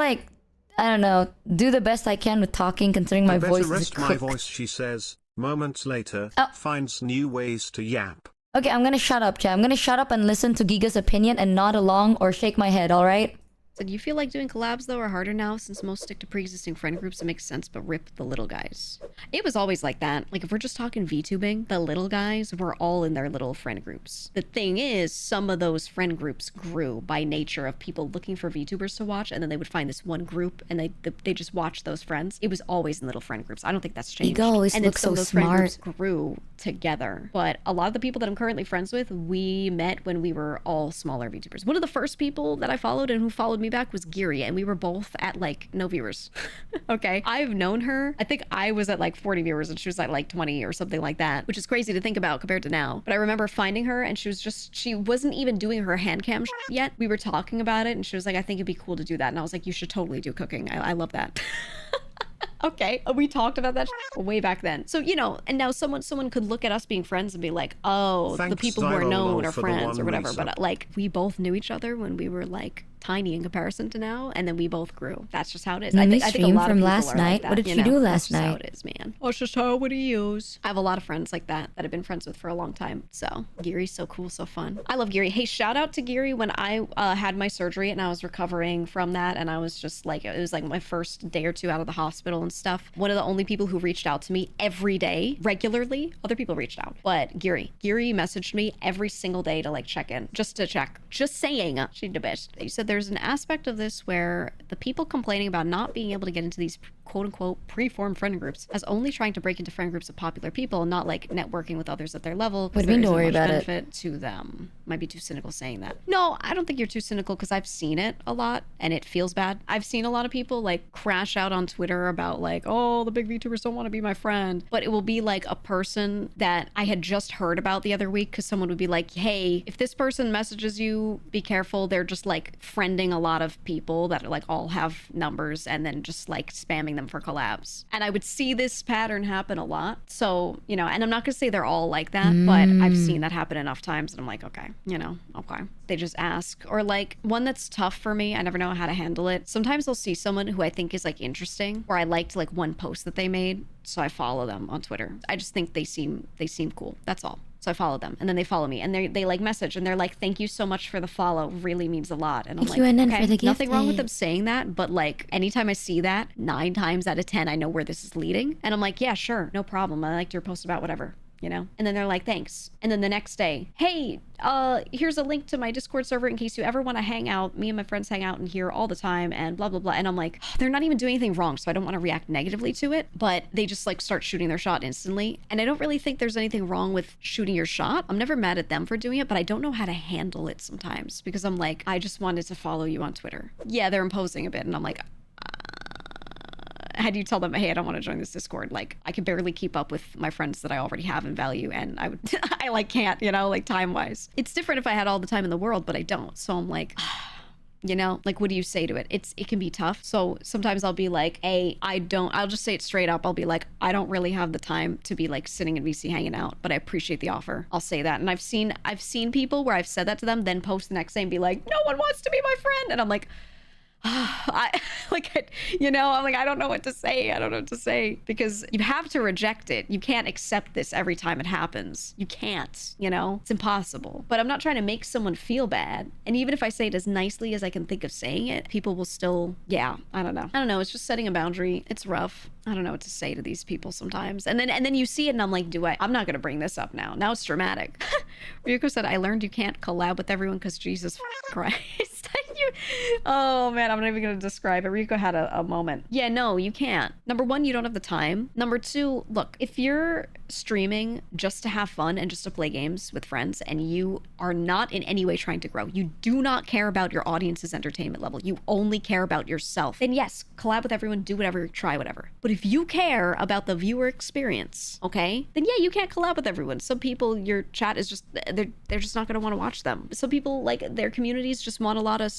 Speaker 8: I don't know, do the best I can with talking considering my voice is
Speaker 6: rest my voice, she says. Moments later, finds new ways to yap.
Speaker 8: Okay, I'm gonna shut up, chat. I'm gonna shut up and listen to Giga's opinion and nod along or shake my head, alright?
Speaker 15: So do you feel like doing collabs though are harder now since most stick to pre-existing friend groups? It makes sense, but rip the little guys. It was always like that. Like if we're just talking VTubing, the little guys were all in their little friend groups. The thing is, some of those friend groups grew by nature of people looking for VTubers to watch, and then they would find this one group and they just watch those friends. It was always in little friend groups. I don't think that's changed.
Speaker 8: Ego always
Speaker 15: and
Speaker 8: looks
Speaker 15: some
Speaker 8: so
Speaker 15: of those friend groups
Speaker 8: smart.
Speaker 15: grew together. But a lot of the people that I'm currently friends with, we met when we were all smaller VTubers. One of the first people that I followed and who followed me back was Geary, and we were both at like no viewers. Okay, I've known her, I think I was at like 40 viewers and she was at like 20 or something like that, which is crazy to think about compared to now. But I remember finding her and she wasn't even doing her hand cam yet. We were talking about it and she was like, I think it'd be cool to do that. And I was like, you should totally do cooking. I love that. Okay, we talked about that way back then. So, you know, and now someone could look at us being friends and be like, oh, the people who are known are friends or whatever. But like, we both knew each other when we were like tiny in comparison to now, and then we both grew. That's just how it is. I think a lot of people
Speaker 8: last
Speaker 15: are
Speaker 8: night.
Speaker 15: like that,
Speaker 8: What did
Speaker 15: you
Speaker 8: you
Speaker 15: know?
Speaker 8: do
Speaker 15: That's
Speaker 8: last
Speaker 15: just how
Speaker 8: night?
Speaker 15: it is, man. That's just how it is. I have a lot of friends like that I've been friends with for a long time. So Geary's so cool, so fun. I love Geary. Hey, shout out to Geary when I had my surgery and I was recovering from that, and I was just like, it was like my first day or two out of the hospital and stuff. One of the only people who reached out to me every day, regularly. Other people reached out, but Geary messaged me every single day to like check in, just to check, just saying she's the best. He said there's an aspect of this where the people complaining about not being able to get into these quote-unquote pre-formed friend groups as only trying to break into friend groups of popular people, not like networking with others at their level.
Speaker 8: What do you mean, don't worry about it?
Speaker 15: Benefit to them. Might be too cynical saying that. No, I don't think you're too cynical because I've seen it a lot and it feels bad. I've seen a lot of people like crash out on Twitter about like, oh, the big VTubers don't want to be my friend. But it will be like a person that I had just heard about the other week because someone would be like, hey, if this person messages you, be careful. They're just like friending a lot of people that like all have numbers and then just like spamming them for collabs. And I would see this pattern happen a lot. So, you know, and I'm not gonna say they're all like that, but I've seen that happen enough times and I'm like, okay, you know, okay. They just ask. Or like one that's tough for me, I never know how to handle it. Sometimes I'll see someone who I think is like interesting, or I liked like one post that they made, so I follow them on Twitter. I just think they seem cool. That's all. So I follow them and then they follow me and they like message and they're like, thank you so much for the follow. Really means a lot. And I'm like, okay, nothing wrong with them saying that. But like anytime I see that, 9 times out of 10, I know where this is leading. And I'm like, yeah, sure. No problem. I liked your post about whatever. You know? And then they're like, thanks. And then the next day, hey, here's a link to my Discord server in case you ever want to hang out. Me and my friends hang out in here all the time and blah, blah, blah. And I'm like, they're not even doing anything wrong, so I don't want to react negatively to it. But they just like start shooting their shot instantly. And I don't really think there's anything wrong with shooting your shot. I'm never mad at them for doing it, but I don't know how to handle it sometimes because I'm like, I just wanted to follow you on Twitter. Yeah, they're imposing a bit. And I'm like, how do you tell them, hey, I don't want to join this Discord? Like, I can barely keep up with my friends that I already have and value, and I like can't, you know, like time-wise. It's different if I had all the time in the world, but I don't. So I'm like, you know, like, what do you say to it? It can be tough. So sometimes I'll be like, hey, I'll just say it straight up. I'll be like, I don't really have the time to be like sitting in VC hanging out, but I appreciate the offer. I'll say that. And I've seen people where I've said that to them, then post the next day and be like, no one wants to be my friend. And I'm like, you know, I'm like, I don't know what to say. I don't know what to say because you have to reject it. You can't accept this every time it happens. You can't, you know, it's impossible. But I'm not trying to make someone feel bad. And even if I say it as nicely as I can think of saying it, people will still, yeah, I don't know. It's just setting a boundary. It's rough. I don't know what to say to these people sometimes. And then you see it and I'm like, I'm not going to bring this up now. Now it's dramatic. Ryuko said, I learned you can't collab with everyone because Jesus Christ. Oh man, I'm not even going to describe it. Ryuko had a moment. Yeah, no, you can't. Number one, you don't have the time. Number two, look, if you're streaming just to have fun and just to play games with friends and you are not in any way trying to grow, you do not care about your audience's entertainment level, you only care about yourself, then yes, collab with everyone, do whatever, try whatever. But if you care about the viewer experience, okay, then yeah, you can't collab with everyone. Some people, your chat is just, they're just not going to want to watch them. Some people, like, their communities just want a lot of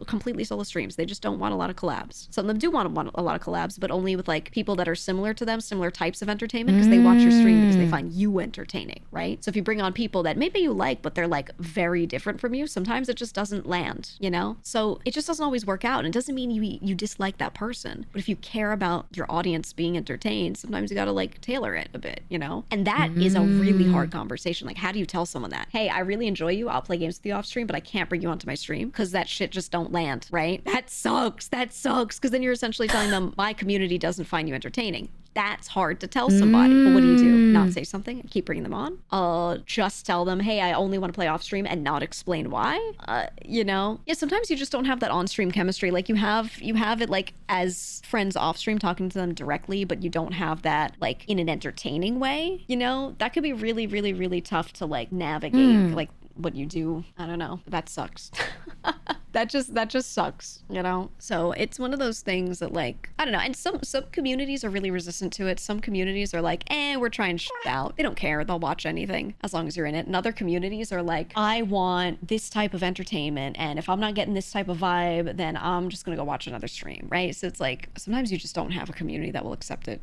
Speaker 15: completely solo streams. They just don't want a lot of collabs. Some of them do want a lot of collabs, but only with like people that are similar to them, similar types of entertainment, because they watch your stream because they find you entertaining, right? So if you bring on people that maybe you like, but they're like very different from you, sometimes it just doesn't land, you know? So it just doesn't always work out. And it doesn't mean you dislike that person. But if you care about your audience audience being entertained, sometimes you gotta like tailor it a bit, you know? And that is a really hard conversation. Like, how do you tell someone that? Hey, I really enjoy you. I'll play games with you off stream, but I can't bring you onto my stream because that shit just don't land, right? That sucks. That sucks. Because then you're essentially telling them my community doesn't find you entertaining. That's hard to tell somebody. But what do? Not say something and keep bringing them on? Just tell them, hey, I only want to play off stream and not explain why? You know? Yeah, sometimes you just don't have that on-stream chemistry. Like you have it like as friends off stream talking to them directly, but you don't have that like in an entertaining way, you know? That could be really, really, really tough to like navigate. Like what you do, I don't know. That sucks. that just sucks, you know? So it's one of those things that like, I don't know. And some communities are really resistant to it. Some communities are like, we're trying shit out. They don't care. They'll watch anything as long as you're in it. And other communities are like, I want this type of entertainment. And if I'm not getting this type of vibe, then I'm just going to go watch another stream, right? So it's like, sometimes you just don't have a community that will accept it.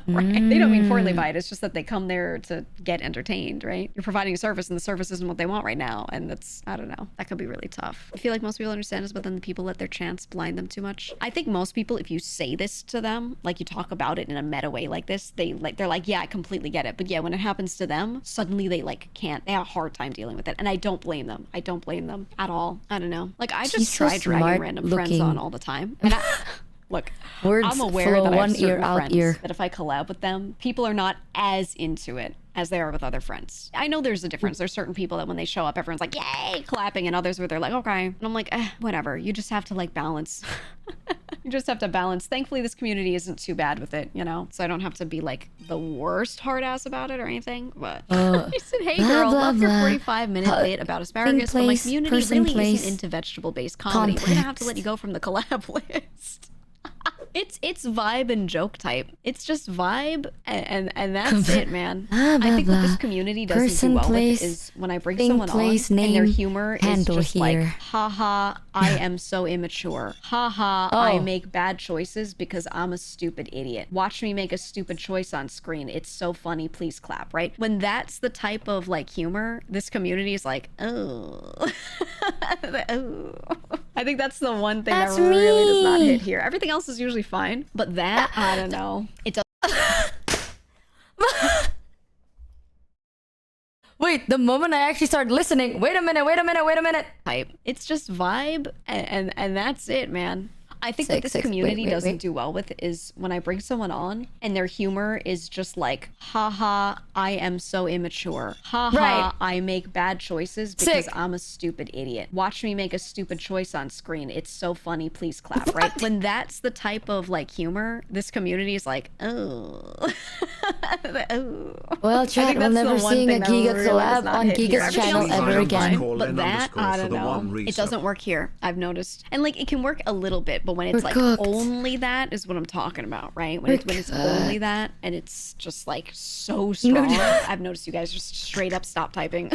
Speaker 15: Right? They don't mean poorly by it. It's just that they come there to get entertained, right? You're providing a service and the service isn't what they want right now. And that's, I don't know, that could be really tough. I feel like most people understand this, but then the people let their chance blind them too much. I think most people, if you say this to them, like you talk about it in a meta way like this, they're like, yeah, I completely get it. But yeah, when it happens to them, suddenly they like can't, they have a hard time dealing with it. And I don't blame them. I don't blame them at all. I don't know. Like I just try dragging random friends on all the time. And look,
Speaker 8: words
Speaker 15: I'm aware that I have
Speaker 8: one ear
Speaker 15: certain
Speaker 8: out
Speaker 15: friends
Speaker 8: ear.
Speaker 15: that if I collab with them, people are not as into it as they are with other friends. I know there's a difference. There's certain people that when they show up, everyone's like, yay, clapping, and others where they're like, okay. And I'm like, whatever. You just have to like balance. You just have to balance. Thankfully, this community isn't too bad with it, you know? So I don't have to be like the worst hard ass about it or anything. But he said, hey girl, love your 45-minute bit about asparagus, but my community really isn't into vegetable-based comedy. We're gonna have to let you go from the collab list. It's vibe and joke type. It's just vibe and that's it, man. I think what this community doesn't do well with is when I bring someone on and their humor is just like, haha, I am so immature. Haha, I make bad choices because I'm a stupid idiot. Watch me make a stupid choice on screen. It's so funny, please clap, right? When that's the type of like humor, this community is like, oh. Oh. I think that's the one thing that really does not hit here. Everything else is usually fine, but that, I don't know. It does.
Speaker 8: Wait, the moment I actually started listening, wait a minute.
Speaker 15: Type. It's just vibe and that's it, man. I think what this community doesn't do well with is when I bring someone on and their humor is just like, haha, I am so immature. Haha, I make bad choices because I'm a stupid idiot. Watch me make a stupid choice on screen. It's so funny, please clap, right? When that's the type of like humor, this community is like, oh. Oh.
Speaker 8: Well, chat, we'll never seeing a Giga collab on Giga's channel ever again.
Speaker 15: But that, I don't know. It doesn't work here, I've noticed. And like, it can work a little bit, but when it's like only that is what I'm talking about, right? When it's only that and it's just like so strong. I've noticed you guys just straight up stop typing.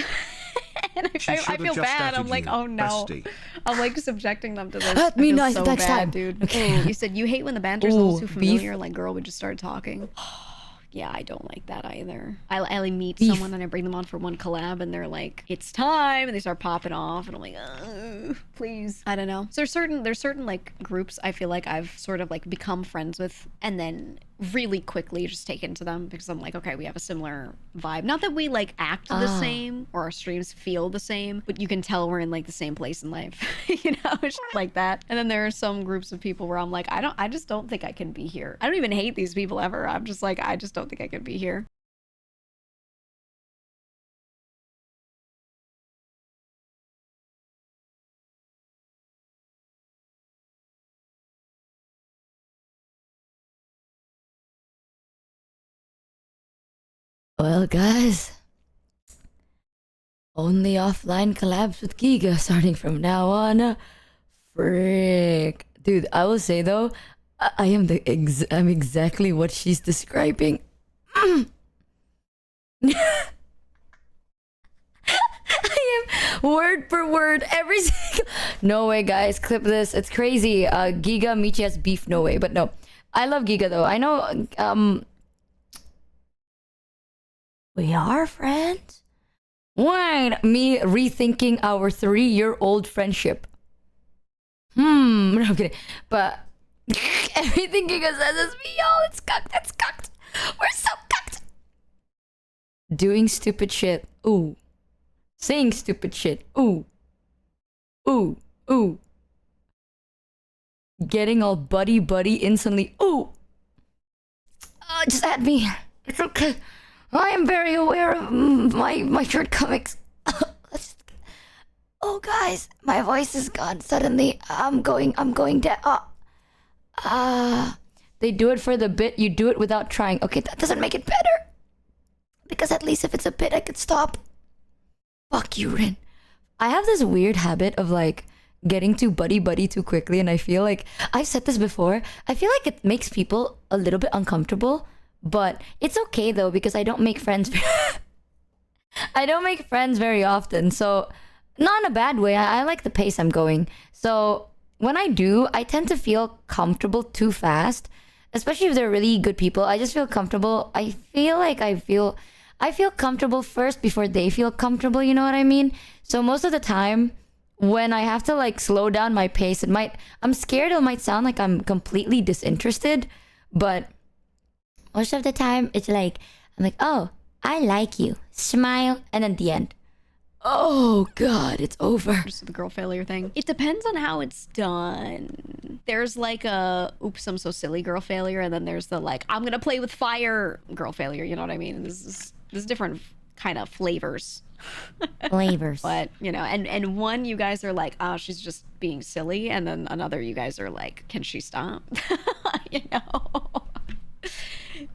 Speaker 15: And I feel bad. I'm like, oh no. I'm like subjecting them to this. I feel so bad, dude. Okay. You said you hate when the banter's a little too familiar. Like, girl, we just started talking. Yeah, I don't like that either. I meet someone and I bring them on for one collab and they're like, it's time, and they start popping off and I'm like, please. I don't know. So there's certain like groups I feel like I've sort of like become friends with and then really quickly just take into them because I'm like, okay, we have a similar vibe. Not that we like act the same or our streams feel the same, but you can tell we're in like the same place in life, you know, shit like that. And then there are some groups of people where I'm like, I just don't think I can be here. I don't even hate these people ever. I'm just like, I just don't think I could be here.
Speaker 8: Well, guys, only offline collabs with Giga starting from now on. Frick. Dude, I will say though, I am I'm exactly what she's describing. I am word for word every single. No way, guys, clip this. It's crazy. Giga Michi has beef. No way, but no. I love Giga though. I know. We are friends? Wait, me rethinking our 3-year-old friendship. No, I'm kidding. But Everything Giga says is me, y'all. It's cucked. It's cucked. We're so cucked. Doing stupid shit. Ooh. Saying stupid shit. Ooh. Ooh. Ooh. Getting all buddy instantly. Ooh. Just add me. It's okay. I am very aware of my shortcomings. Oh, guys, my voice is gone suddenly. I'm going down. They do it for the bit. You do it without trying. Okay, that doesn't make it better. Because at least if it's a bit, I could stop. Fuck you, Rin. I have this weird habit of like getting too buddy too quickly, and I feel like I've said this before. I feel like it makes people a little bit uncomfortable, but it's okay though because I don't make friends. I don't make friends very often, so not in a bad way. I like the pace I'm going. So when I do, I tend to feel comfortable too fast, especially if they're really good people. I just feel comfortable. I feel comfortable first before they feel comfortable, you know what I mean? So most of the time when I have to like slow down my pace, I'm scared it might sound like I'm completely disinterested, but most of the time it's like, I'm like, oh, I like you. Smile, and at the end, oh God, it's over.
Speaker 15: Just the girl failure thing. It depends on how it's done. There's like a, oops, I'm so silly girl failure, and then there's the like, I'm gonna play with fire girl failure, you know what I mean? There's different kind of flavors.
Speaker 8: Flavors.
Speaker 15: But, you know, and one, you guys are like, oh, she's just being silly, and then another, you guys are like, can she stop? You know?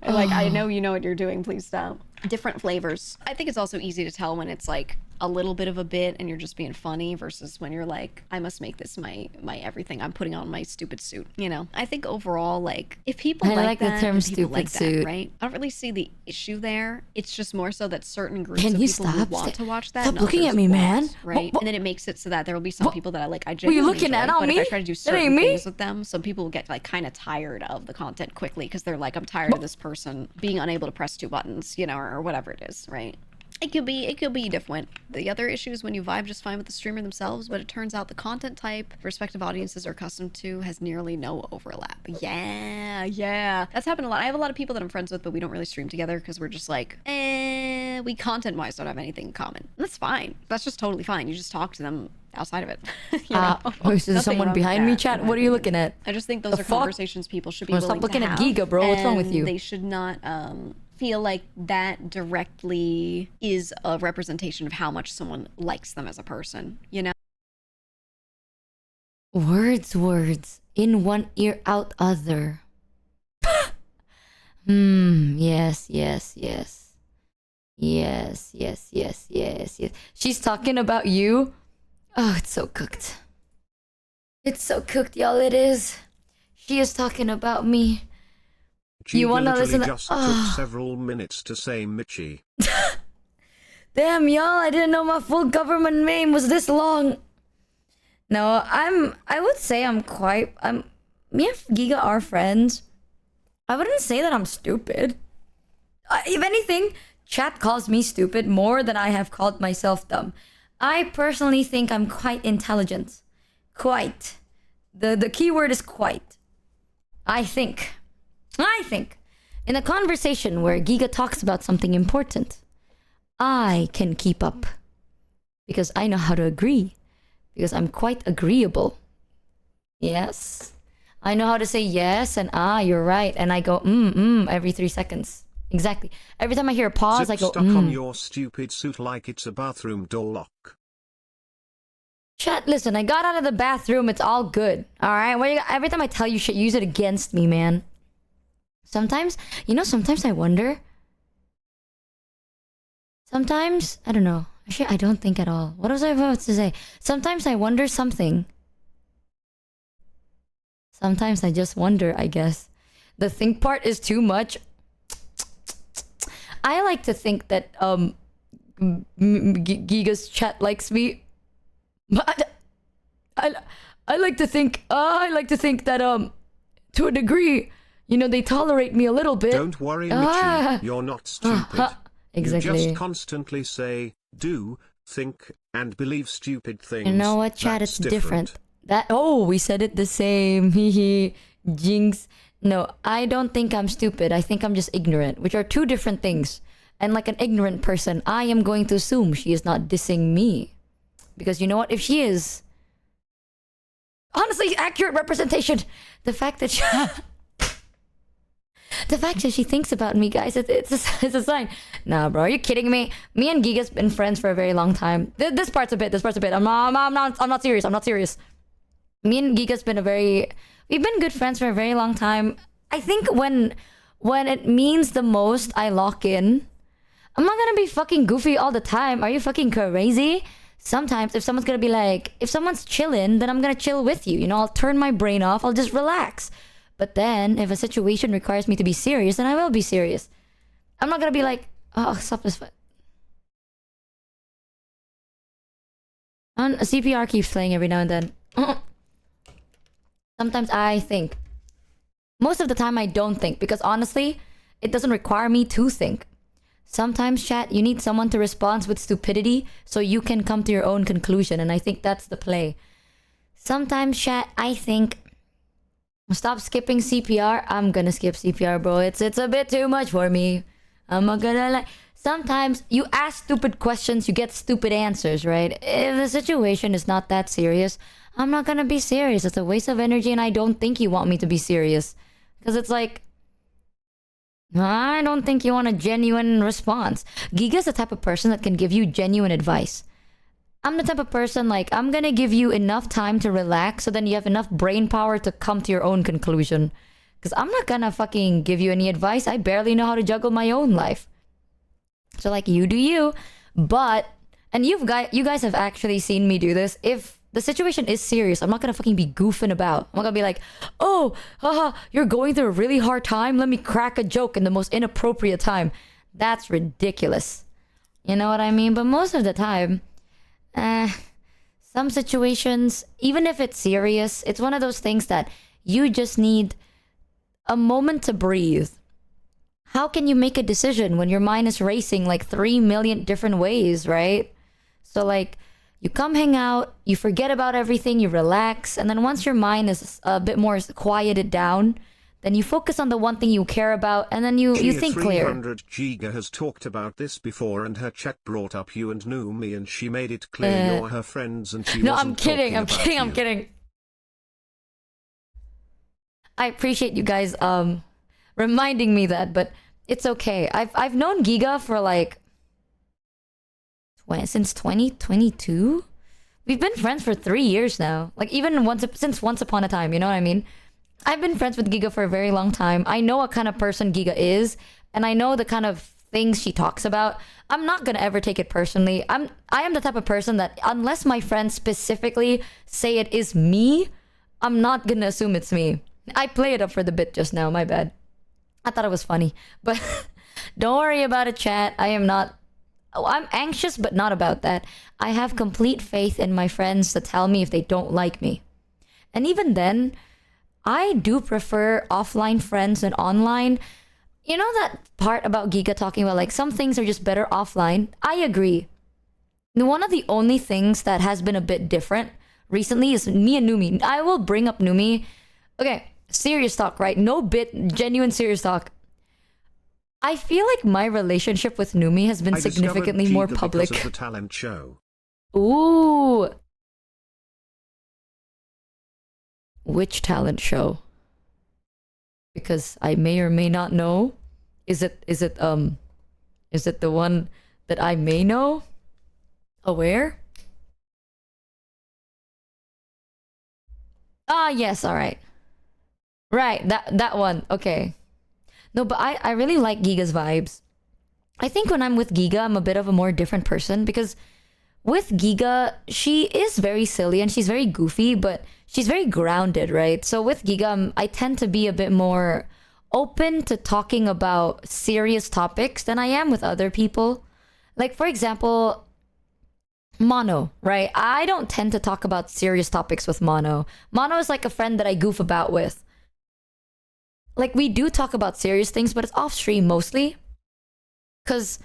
Speaker 15: Like, I know you know what you're doing, please stop. Different flavors. I think it's also easy to tell when it's like a little bit of a bit and you're just being funny versus when you're like, I must make this my everything. I'm putting on my stupid suit, you know? I think overall, like, if people like that,
Speaker 8: the term
Speaker 15: and people
Speaker 8: stupid
Speaker 15: like
Speaker 8: suit.
Speaker 15: that, right? I don't really see the issue there. It's just more so that certain groups
Speaker 8: Can
Speaker 15: of
Speaker 8: you
Speaker 15: people who
Speaker 8: stop?
Speaker 15: want to watch that
Speaker 8: Stop
Speaker 15: and
Speaker 8: looking
Speaker 15: others
Speaker 8: at me, man.
Speaker 15: won't, right? And then it makes it so that there will be some people that I
Speaker 8: you
Speaker 15: genuinely
Speaker 8: looking at
Speaker 15: enjoy,
Speaker 8: on
Speaker 15: but
Speaker 8: me?
Speaker 15: if I try to do
Speaker 8: That ain't
Speaker 15: certain
Speaker 8: me.
Speaker 15: things with them, some people will get like kind of tired of the content quickly because they're like, I'm tired of this person being unable to press 2 buttons, you know, or whatever it is, right? It could be different. The other issue is when you vibe just fine with the streamer themselves, but it turns out the content type respective audiences are accustomed to has nearly no overlap. Yeah. That's happened a lot. I have a lot of people that I'm friends with, but we don't really stream together because we're just like, we content-wise don't have anything in common. And that's fine. That's just totally fine. You just talk to them outside of it. You know?
Speaker 8: Is there
Speaker 15: Nothing
Speaker 8: someone
Speaker 15: wrong with
Speaker 8: behind me,
Speaker 15: that,
Speaker 8: chat?
Speaker 15: in my
Speaker 8: What are you
Speaker 15: opinion.
Speaker 8: looking at?
Speaker 15: I just think those
Speaker 8: The
Speaker 15: are
Speaker 8: fuck?
Speaker 15: conversations people should be
Speaker 8: Well,
Speaker 15: willing
Speaker 8: stop looking
Speaker 15: to
Speaker 8: at
Speaker 15: have,
Speaker 8: Giga, bro. What's wrong with
Speaker 15: and
Speaker 8: you?
Speaker 15: They should not feel like that directly is a representation of how much someone likes them as a person, you know?
Speaker 8: Words. In one ear, out other. Yes. She's talking about you. Oh, it's so cooked. It's so cooked, y'all. It is. She is talking about me. You
Speaker 6: Giga
Speaker 8: wanna
Speaker 6: literally
Speaker 8: listen?
Speaker 6: just took several minutes to say Michi.
Speaker 8: Damn, y'all, I didn't know my full government name was this long. No, I would say me and Giga are friends. I wouldn't say that I'm stupid. If anything, chat calls me stupid more than I have called myself dumb. I personally think I'm quite intelligent. Quite. The key word is quite. I think in a conversation where Giga talks about something important, I can keep up because I know how to agree, because I'm quite agreeable. Yes, I know how to say yes and you're right, and I go every 3 seconds. Exactly. Every time I hear a pause, I go
Speaker 6: stuck on your stupid suit like it's a bathroom door lock.
Speaker 8: Chat, listen, I got out of the bathroom. It's all good. All right. Every time I tell you shit, use it against me, man. Sometimes I wonder. Sometimes, I don't know. Actually, I don't think at all. What was I about to say? Sometimes I wonder something. Sometimes I just wonder, I guess. The think part is too much. I like to think that Giga's chat likes me. But I like to think that to a degree, you know, they tolerate me a little bit.
Speaker 6: Don't worry, Michi, you're not stupid.
Speaker 8: Exactly.
Speaker 6: You just constantly say, do, think, and believe stupid things.
Speaker 8: You know what, chat?
Speaker 6: That's
Speaker 8: It's different. We said it the same. Jinx. No, I don't think I'm stupid. I think I'm just ignorant, which are two different things. And like an ignorant person, I am going to assume she is not dissing me. Because you know what? If she is... Honestly, accurate representation. The fact that she... the fact that she thinks about me, guys, it's a sign. Nah, bro, are you kidding me? Me and Giga's been friends for a very long time. This part's a bit. I'm not serious. I'm not serious. Me and Giga's been we've been good friends for a very long time. I think when it means the most, I lock in. I'm not gonna be fucking goofy all the time. Are you fucking crazy? Sometimes if someone's gonna be like, if someone's chilling, then I'm gonna chill with you. You know, I'll turn my brain off. I'll just relax. But then if a situation requires me to be serious, then I will be serious. I'm not gonna be like, oh, stop this foot. And CPR keeps playing every now and then. Sometimes I think. Most of the time I don't think, because honestly, it doesn't require me to think. Sometimes, chat, you need someone to respond with stupidity so you can come to your own conclusion, and I think that's the play. Sometimes, chat, I think... Stop skipping CPR. I'm gonna skip CPR, bro. It's a bit too much for me. I'm not gonna lie. Sometimes you ask stupid questions, you get stupid answers, right? If the situation is not that serious, I'm not gonna be serious. It's a waste of energy, and I don't think you want me to be serious. Because it's like... I don't think you want a genuine response. Giga's the type of person that can give you genuine advice. I'm the type of person, like, I'm gonna give you enough time to relax so then you have enough brain power to come to your own conclusion. Because I'm not gonna fucking give you any advice. I barely know how to juggle my own life. So, like, you do you. But, and you guys have actually seen me do this. If the situation is serious, I'm not gonna fucking be goofing about. I'm not gonna be like, oh, haha, you're going through a really hard time. Let me crack a joke in the most inappropriate time. That's ridiculous. You know what I mean? But most of the time... some situations, even if it's serious, it's one of those things that you just need a moment to breathe. How can you make a decision when your mind is racing like 3 million different ways, right? So like, you come hang out, you forget about everything, you relax, and then once your mind is a bit more quieted down, then you focus on the one thing you care about, and then you think clear.
Speaker 6: 300 Giga has talked about this before, and her chat brought up you and Numi, and she made it clear you're her friends, and she
Speaker 8: No,
Speaker 6: wasn't
Speaker 8: I'm kidding.
Speaker 6: talking about
Speaker 8: I'm
Speaker 6: you.
Speaker 8: kidding. I appreciate you guys reminding me that, but it's okay. I've known Giga for like since 2022. We've been friends for 3 years now. Like even since once upon a time, you know what I mean? I've been friends with Giga for a very long time. I know what kind of person Giga is, and I know the kind of things she talks about. I'm not gonna ever take it personally. I am the type of person that unless my friends specifically say it is me, I'm not gonna assume it's me. I play it up for the bit just now, my bad. I thought it was funny. But don't worry about it, chat. I'm anxious, but not about that. I have complete faith in my friends to tell me if they don't like me. And even then, I do prefer offline friends than online. You know that part about Giga talking about like some things are just better offline? I agree. One of the only things that has been a bit different recently is me and Numi. I will bring up Numi. Okay, serious talk, right? No bit, genuine serious talk. I feel like my relationship with Numi has been significantly more public.
Speaker 6: Because of the talent show.
Speaker 8: Ooh. Which talent show? Because I may or may not know. Is it the one that I may know? Aware? Ah, yes, all right. Right, that one. Okay. No, but I really like Giga's vibes. I think when I'm with Giga, I'm a bit of a more different person because with Giga, she is very silly and she's very goofy, but she's very grounded, right? So with Giga, I tend to be a bit more open to talking about serious topics than I am with other people. Like, for example, Mono, right? I don't tend to talk about serious topics with Mono. Mono is like a friend that I goof about with. Like, we do talk about serious things, but it's off stream mostly. Because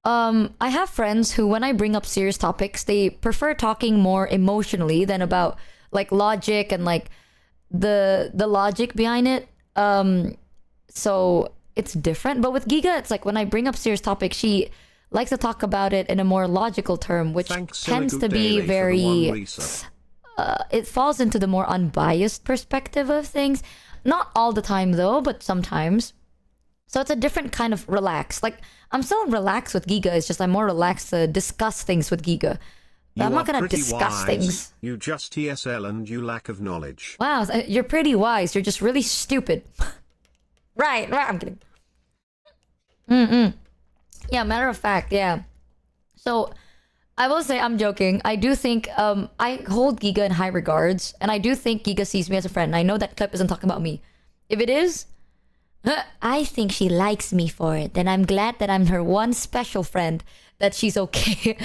Speaker 8: I have friends who, when I bring up serious topics, they prefer talking more emotionally than about like logic and like the logic behind it. So it's different. But with Giga, it's like when I bring up serious topics, she likes to talk about it in a more logical term, which tends to be very it falls into the more unbiased perspective of things. Not all the time though, but sometimes. So it's a different kind of relaxed. Like, I'm still relaxed with Giga, it's just I'm more relaxed to discuss things with Giga. But I'm not gonna discuss things.
Speaker 6: You just TSL and you lack of knowledge.
Speaker 8: Wow, you're pretty wise, you're just really stupid. Right, I'm kidding. Yeah, matter of fact, yeah. So I will say, I'm joking. I do think I hold Giga in high regards, and I do think Giga sees me as a friend. I know that clip isn't talking about me. If it is, I think she likes me for it. Then I'm glad that I'm her one special friend, that she's okay.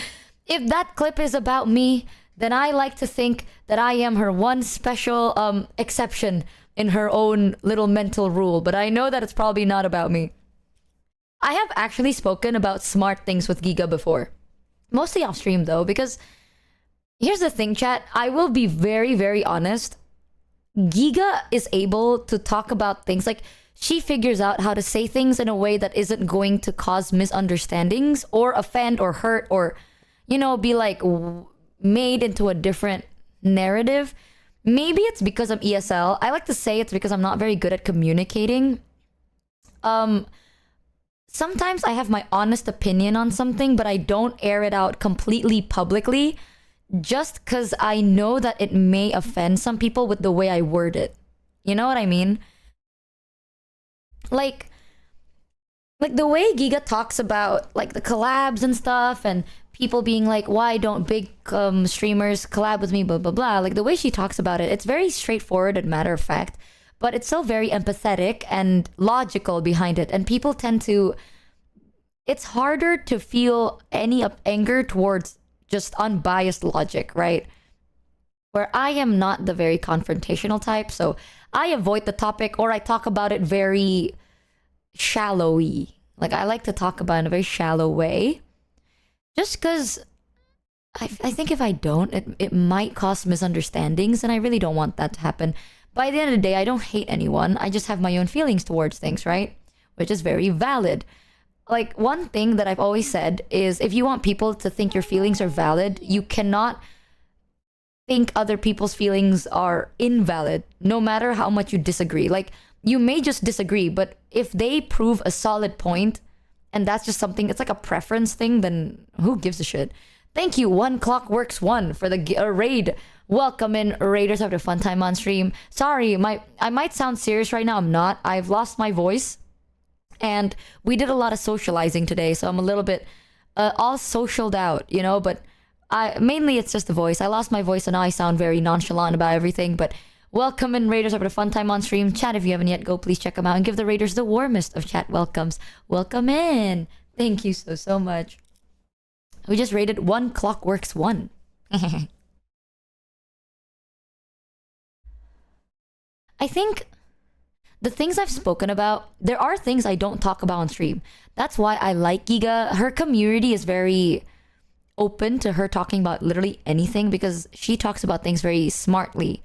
Speaker 8: If that clip is about me, then I like to think that I am her one special exception in her own little mental rule. But I know that it's probably not about me. I have actually spoken about smart things with Giga before. Mostly off stream though, because here's the thing, chat. I will be very, very honest. Giga is able to talk about things like she figures out how to say things in a way that isn't going to cause misunderstandings or offend or hurt or, you know, be like made into a different narrative. Maybe it's because I'm ESL. I like to say it's because I'm not very good at communicating. Sometimes I have my honest opinion on something, but I don't air it out completely publicly just because I know that it may offend some people with the way I word it. You know what I mean? Like the way Giga talks about like the collabs and stuff and people being like, why don't big streamers collab with me, blah, blah, blah. Like the way she talks about it, it's very straightforward and matter of fact. But it's still very empathetic and logical behind it. And people tend to... It's harder to feel any anger towards just unbiased logic, right? Where I am not the very confrontational type. So I avoid the topic or I talk about it very shallowy. Like I like to talk about it in a very shallow way. Just because I think if I don't, it might cause misunderstandings. And I really don't want that to happen. By the end of the day, I don't hate anyone. I just have my own feelings towards things, right? Which is very valid. Like, one thing that I've always said is if you want people to think your feelings are valid, you cannot think other people's feelings are invalid, no matter how much you disagree. Like, you may just disagree, but if they prove a solid point, and that's just something, it's like a preference thing, then who gives a shit? Thank you, One Clock Works One, for the raid. Welcome in, Raiders. Have a fun time on stream. Sorry, I might sound serious right now. I'm not. I've lost my voice. And we did a lot of socializing today, so I'm a little bit all socialed out, you know, but mainly it's just the voice. I lost my voice and now I sound very nonchalant about everything, but welcome in, Raiders. Have a fun time on stream. Chat, if you haven't yet, go please check them out and give the Raiders the warmest of chat welcomes. Welcome in. Thank you so much. We just rated One Clock Works One. I think the things I've spoken about, there are things I don't talk about on stream. That's why I like Giga. Her community is very open to her talking about literally anything because she talks about things very smartly.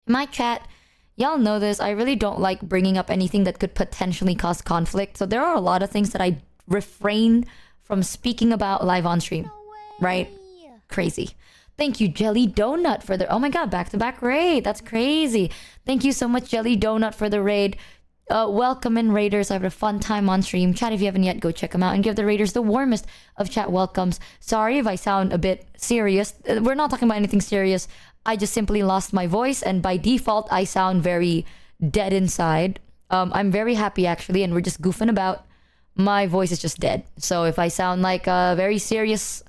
Speaker 8: My chat, y'all know this, I really don't like bringing up anything that could potentially cause conflict. So there are a lot of things that I refrain from speaking about live on stream. Right? Crazy. Thank you, Jelly Donut, for the... Oh my god, back-to-back raid. That's crazy. Thank you so much, Jelly Donut, for the raid. Welcome in, Raiders. I have a fun time on stream. Chat, if you haven't yet, go check them out and give the Raiders the warmest of chat welcomes. Sorry if I sound a bit serious. We're not talking about anything serious. I just simply lost my voice, and by default, I sound very dead inside. I'm very happy, actually, and we're just goofing about. My voice is just dead. So if I sound like a very serious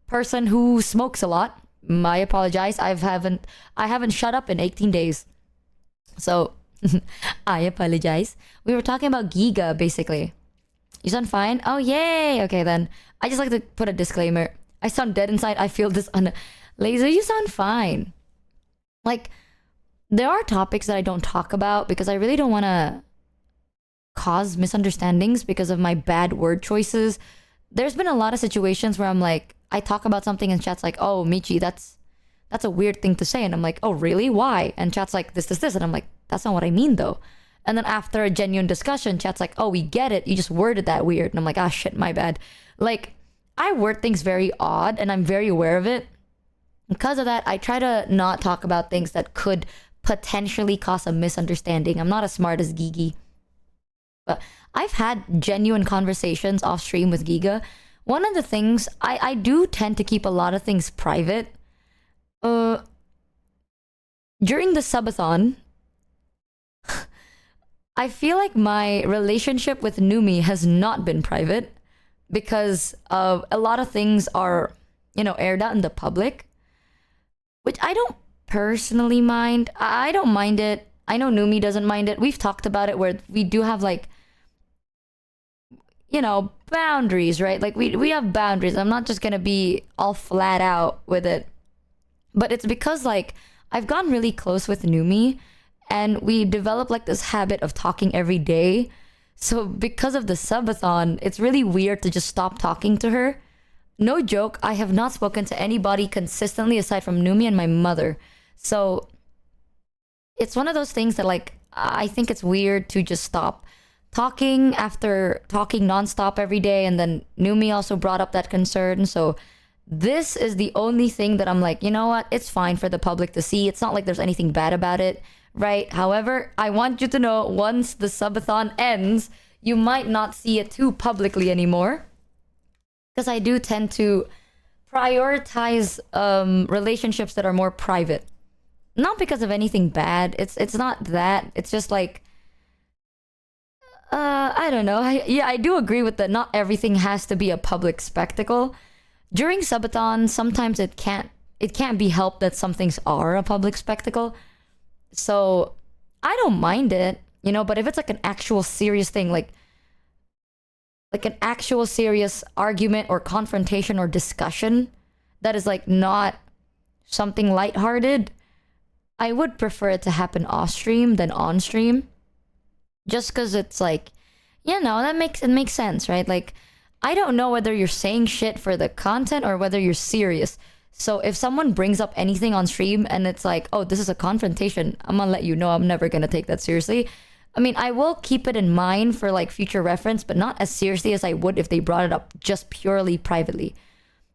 Speaker 8: person who smokes a lot, I apologize. I haven't shut up in 18 days. So I apologize. We were talking about Giga, basically. You sound fine? Oh, yay! Okay, then. I just like to put a disclaimer. I sound dead inside. I feel this Laser, you sound fine. Like, there are topics that I don't talk about because I really don't want to cause misunderstandings because of my bad word choices. There's been a lot of situations where I'm like, I talk about something and chat's like, oh, Michi, that's that's a weird thing to say. And I'm like, oh, really? Why? And chat's like, this. And I'm like, that's not what I mean, though. And then after a genuine discussion, chat's like, oh, we get it. You just worded that weird. And I'm like, ah, shit, my bad. Like, I word things very odd, and I'm very aware of it. Because of that, I try to not talk about things that could potentially cause a misunderstanding. I'm not as smart as Gigi. But I've had genuine conversations off stream with Giga. One of the things, I do tend to keep a lot of things private. During the subathon, I feel like my relationship with Numi has not been private because a lot of things are, aired out in the public, which I don't personally mind. I don't mind it. I know Numi doesn't mind it. We've talked about it where we do have like, boundaries, right? Like we have boundaries. I'm not just gonna be all flat out with it. But it's because like I've gotten really close with Numi and we developed like this habit of talking every day. So because of the subathon, it's really weird to just stop talking to her. No joke, I have not spoken to anybody consistently aside from Numi and my mother. So it's one of those things that like I think it's weird to just stop talking after talking nonstop every day. And then Numi also brought up that concern. So this is the only thing that I'm like, you know what? It's fine for the public to see. It's not like there's anything bad about it, right? However, I want you to know once the subathon ends, you might not see it too publicly anymore. Because I do tend to prioritize relationships that are more private. Not because of anything bad. It's not that. It's just like, I don't know. I do agree with that. Not everything has to be a public spectacle. During subathon, sometimes it can't be helped that some things are a public spectacle. So I don't mind it, but if it's like an actual serious thing, like an actual serious argument or confrontation or discussion that is like not something lighthearted, I would prefer it to happen off stream than on stream. Just because it's like, that makes sense, right? Like, I don't know whether you're saying shit for the content or whether you're serious. So if someone brings up anything on stream and it's like, oh, this is a confrontation, I'm gonna let you know I'm never gonna take that seriously. I mean, I will keep it in mind for like future reference, but not as seriously as I would if they brought it up just purely privately.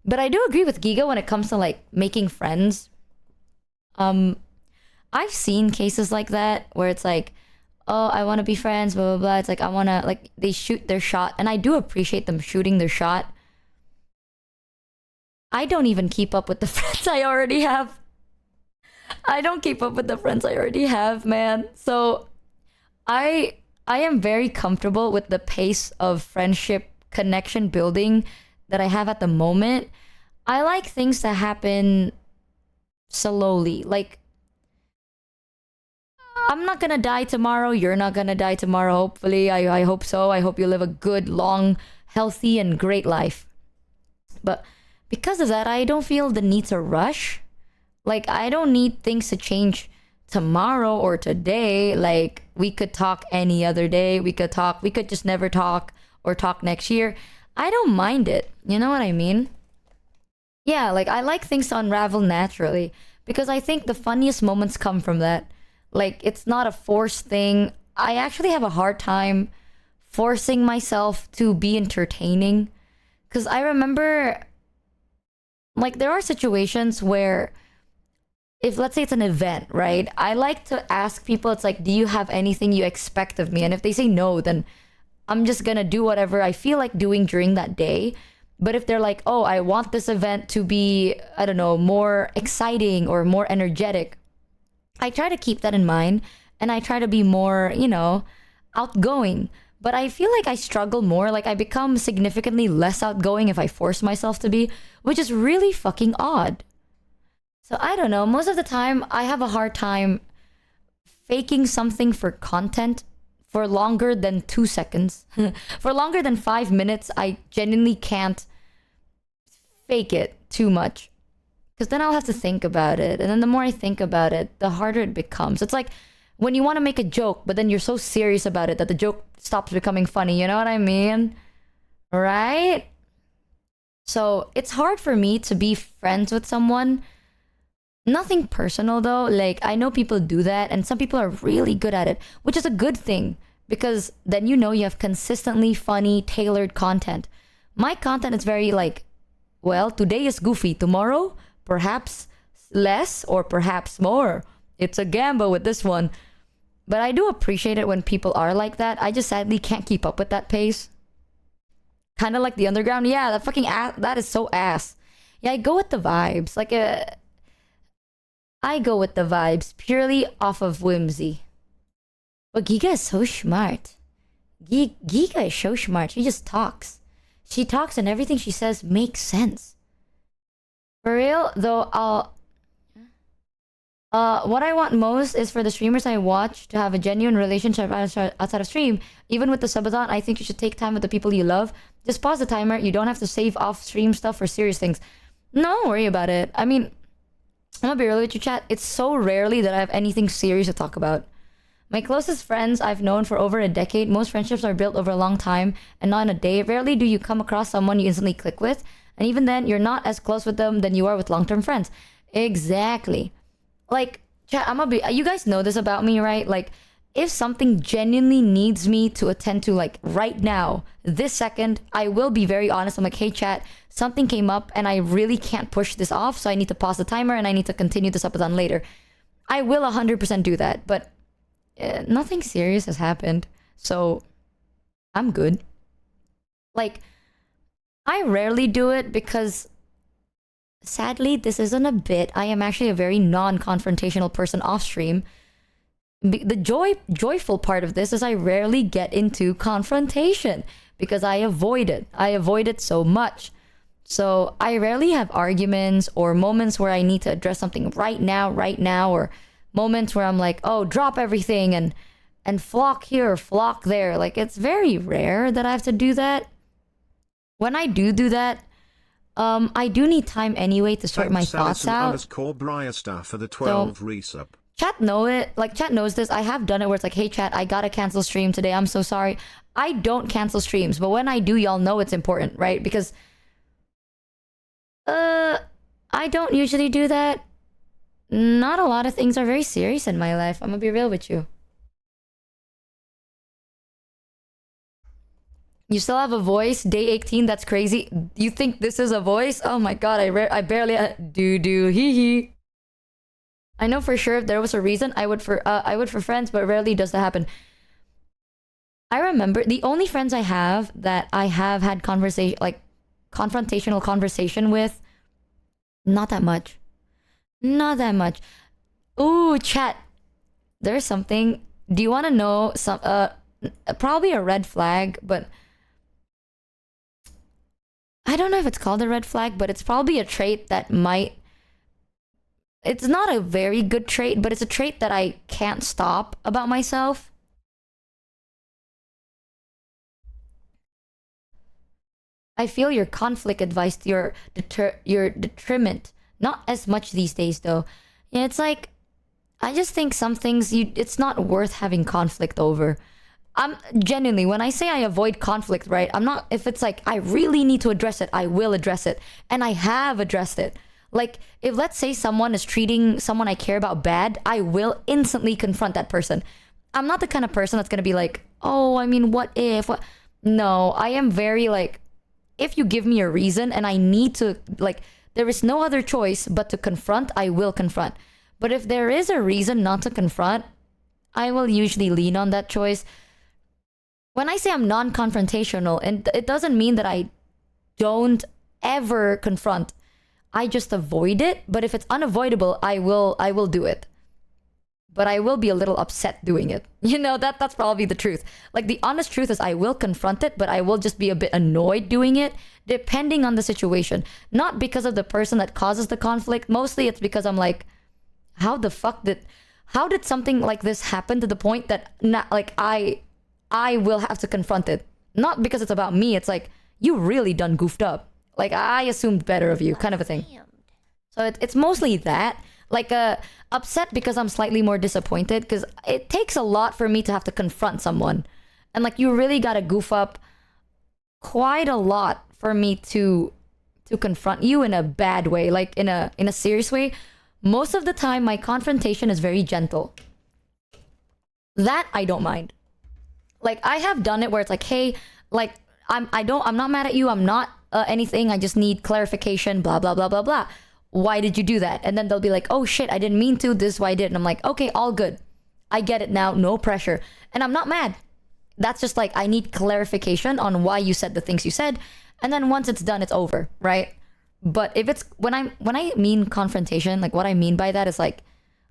Speaker 8: But I do agree with Giga when it comes to like making friends. I've seen cases like that where it's like, oh, I want to be friends, blah, blah, blah. It's like, I want to, like, they shoot their shot. And I do appreciate them shooting their shot. I don't even keep up with the friends I already have. I don't keep up with the friends I already have, man. So I am very comfortable with the pace of friendship connection building that I have at the moment. I like things to happen slowly. Like, I'm not gonna die tomorrow. You're not gonna die tomorrow. Hopefully, I hope so. I hope you live a good, long, healthy, and great life. But because of that, I don't feel the need to rush. Like, I don't need things to change tomorrow or today. Like, we could talk any other day. We could just never talk or talk next year. I don't mind it. You know what I mean? Yeah, like, I like things to unravel naturally because I think the funniest moments come from that. Like, it's not a forced thing. I actually have a hard time forcing myself to be entertaining. Because I remember, like, there are situations where, if let's say it's an event, right? I like to ask people, it's like, do you have anything you expect of me? And if they say no, then I'm just gonna do whatever I feel like doing during that day. But if they're like, oh, I want this event to be, I don't know, more exciting or more energetic, I try to keep that in mind and I try to be more, outgoing. But I feel like I struggle more. Like, I become significantly less outgoing if I force myself to be, which is really fucking odd. So I don't know. Most of the time, I have a hard time faking something for content for longer than 2 seconds. For longer than 5 minutes, I genuinely can't fake it too much. Because then I'll have to think about it. And then the more I think about it, the harder it becomes. It's like when you want to make a joke, but then you're so serious about it that the joke stops becoming funny. You know what I mean? Right? So it's hard for me to be friends with someone Nothing personal though. Like, I know people do that, and some people are really good at it, which is a good thing because then you know you have consistently funny, tailored content. My content is very like, well, today is goofy, tomorrow perhaps less or perhaps more. It's a gamble with this one. But I do appreciate it when people are like that. I just sadly can't keep up with that pace. Kind of like the underground. Yeah, that fucking ass, that is so ass. Yeah, I go with the vibes. Like, I go with the vibes purely off of whimsy. But Giga is so smart. Giga is so smart. She just talks. She talks and everything she says makes sense. For real, though, what I want most is for the streamers I watch to have a genuine relationship outside of stream. Even with the subathon, I think you should take time with the people you love. Just pause the timer. You don't have to save off stream stuff for serious things. No, don't worry about it. I mean, I'm gonna be real with you, chat. It's so rarely that I have anything serious to talk about. My closest friends I've known for over a decade. Most friendships are built over a long time and not in a day. Rarely do you come across someone you instantly click with. And even then, you're not as close with them than you are with long-term friends. Exactly. Like, chat, you guys know this about me, right? Like, if something genuinely needs me to attend to, like, right now, this second, I will be very honest. I'm like, hey, chat, something came up and I really can't push this off, so I need to pause the timer and I need to continue this subathon later. I will 100% do that, but nothing serious has happened, so I'm good. Like, I rarely do it because, sadly, this isn't a bit. I am actually a very non-confrontational person off stream. The joyful part of this is I rarely get into confrontation because I avoid it. I avoid it so much. So I rarely have arguments or moments where I need to address something right now, or moments where I'm like, oh, drop everything and flock here, flock there. Like, it's very rare that I have to do that. When I do that, I do need time anyway to sort my thoughts out.
Speaker 6: _Briasta for the 12 resub.
Speaker 8: Chat know it. Like, chat knows this. I have done it where it's like, hey, chat, I gotta cancel stream today. I'm so sorry. I don't cancel streams, but when I do, y'all know it's important, right? Because I don't usually do that. Not a lot of things are very serious in my life. I'm gonna be real with you. You still have a voice? Day 18, that's crazy. You think this is a voice? Oh my god, I barely do hee hee. I know for sure if there was a reason, I would for friends, but rarely does that happen. I remember the only friends I have that I have had confrontational conversation with, not that much. Not that much. Ooh, chat. There's something. Do you want to know some probably a red flag, but I don't know if it's called a red flag, but it's probably a trait that might... It's not a very good trait, but it's a trait that I can't stop about myself. I feel your conflict advice to your detriment. Not as much these days, though. Yeah, it's like... I just think some things, it's not worth having conflict over. I'm genuinely, when I say I avoid conflict, right? I'm not, if it's like, I really need to address it, I will address it. And I have addressed it. Like, if let's say someone is treating someone I care about bad, I will instantly confront that person. I'm not the kind of person that's gonna be like, oh, I mean, what if? What? No, I am very like, if you give me a reason and I need to, like, there is no other choice but to confront, I will confront. But if there is a reason not to confront, I will usually lean on that choice. When I say I'm non-confrontational, and it doesn't mean that I don't ever confront. I just avoid it. But if it's unavoidable, I will do it. But I will be a little upset doing it. You know, that's probably the truth. Like, the honest truth is I will confront it, but I will just be a bit annoyed doing it, depending on the situation. Not because of the person that causes the conflict. Mostly it's because I'm like, how did something like this happen to the point that not like I will have to confront it. Not because it's about me. It's like, you really done goofed up. Like, I assumed better of you, kind of a thing. So it's mostly that. Like, upset because I'm slightly more disappointed. Because it takes a lot for me to have to confront someone. And, like, you really gotta goof up quite a lot for me to confront you in a bad way. Like, in a serious way. most of the time my confrontation is very gentle. That I don't mind. Like, I have done it where it's like, hey, like, I'm not mad at you. I'm not anything. I just need clarification, blah, blah, blah, blah, blah. Why did you do that? And then they'll be like, oh shit, I didn't mean to. This is why I did. And I'm like, okay, all good. I get it now. No pressure. And I'm not mad. That's just like, I need clarification on why you said the things you said. And then once it's done, it's over, right? But if it's, when I mean confrontation, like what I mean by that is like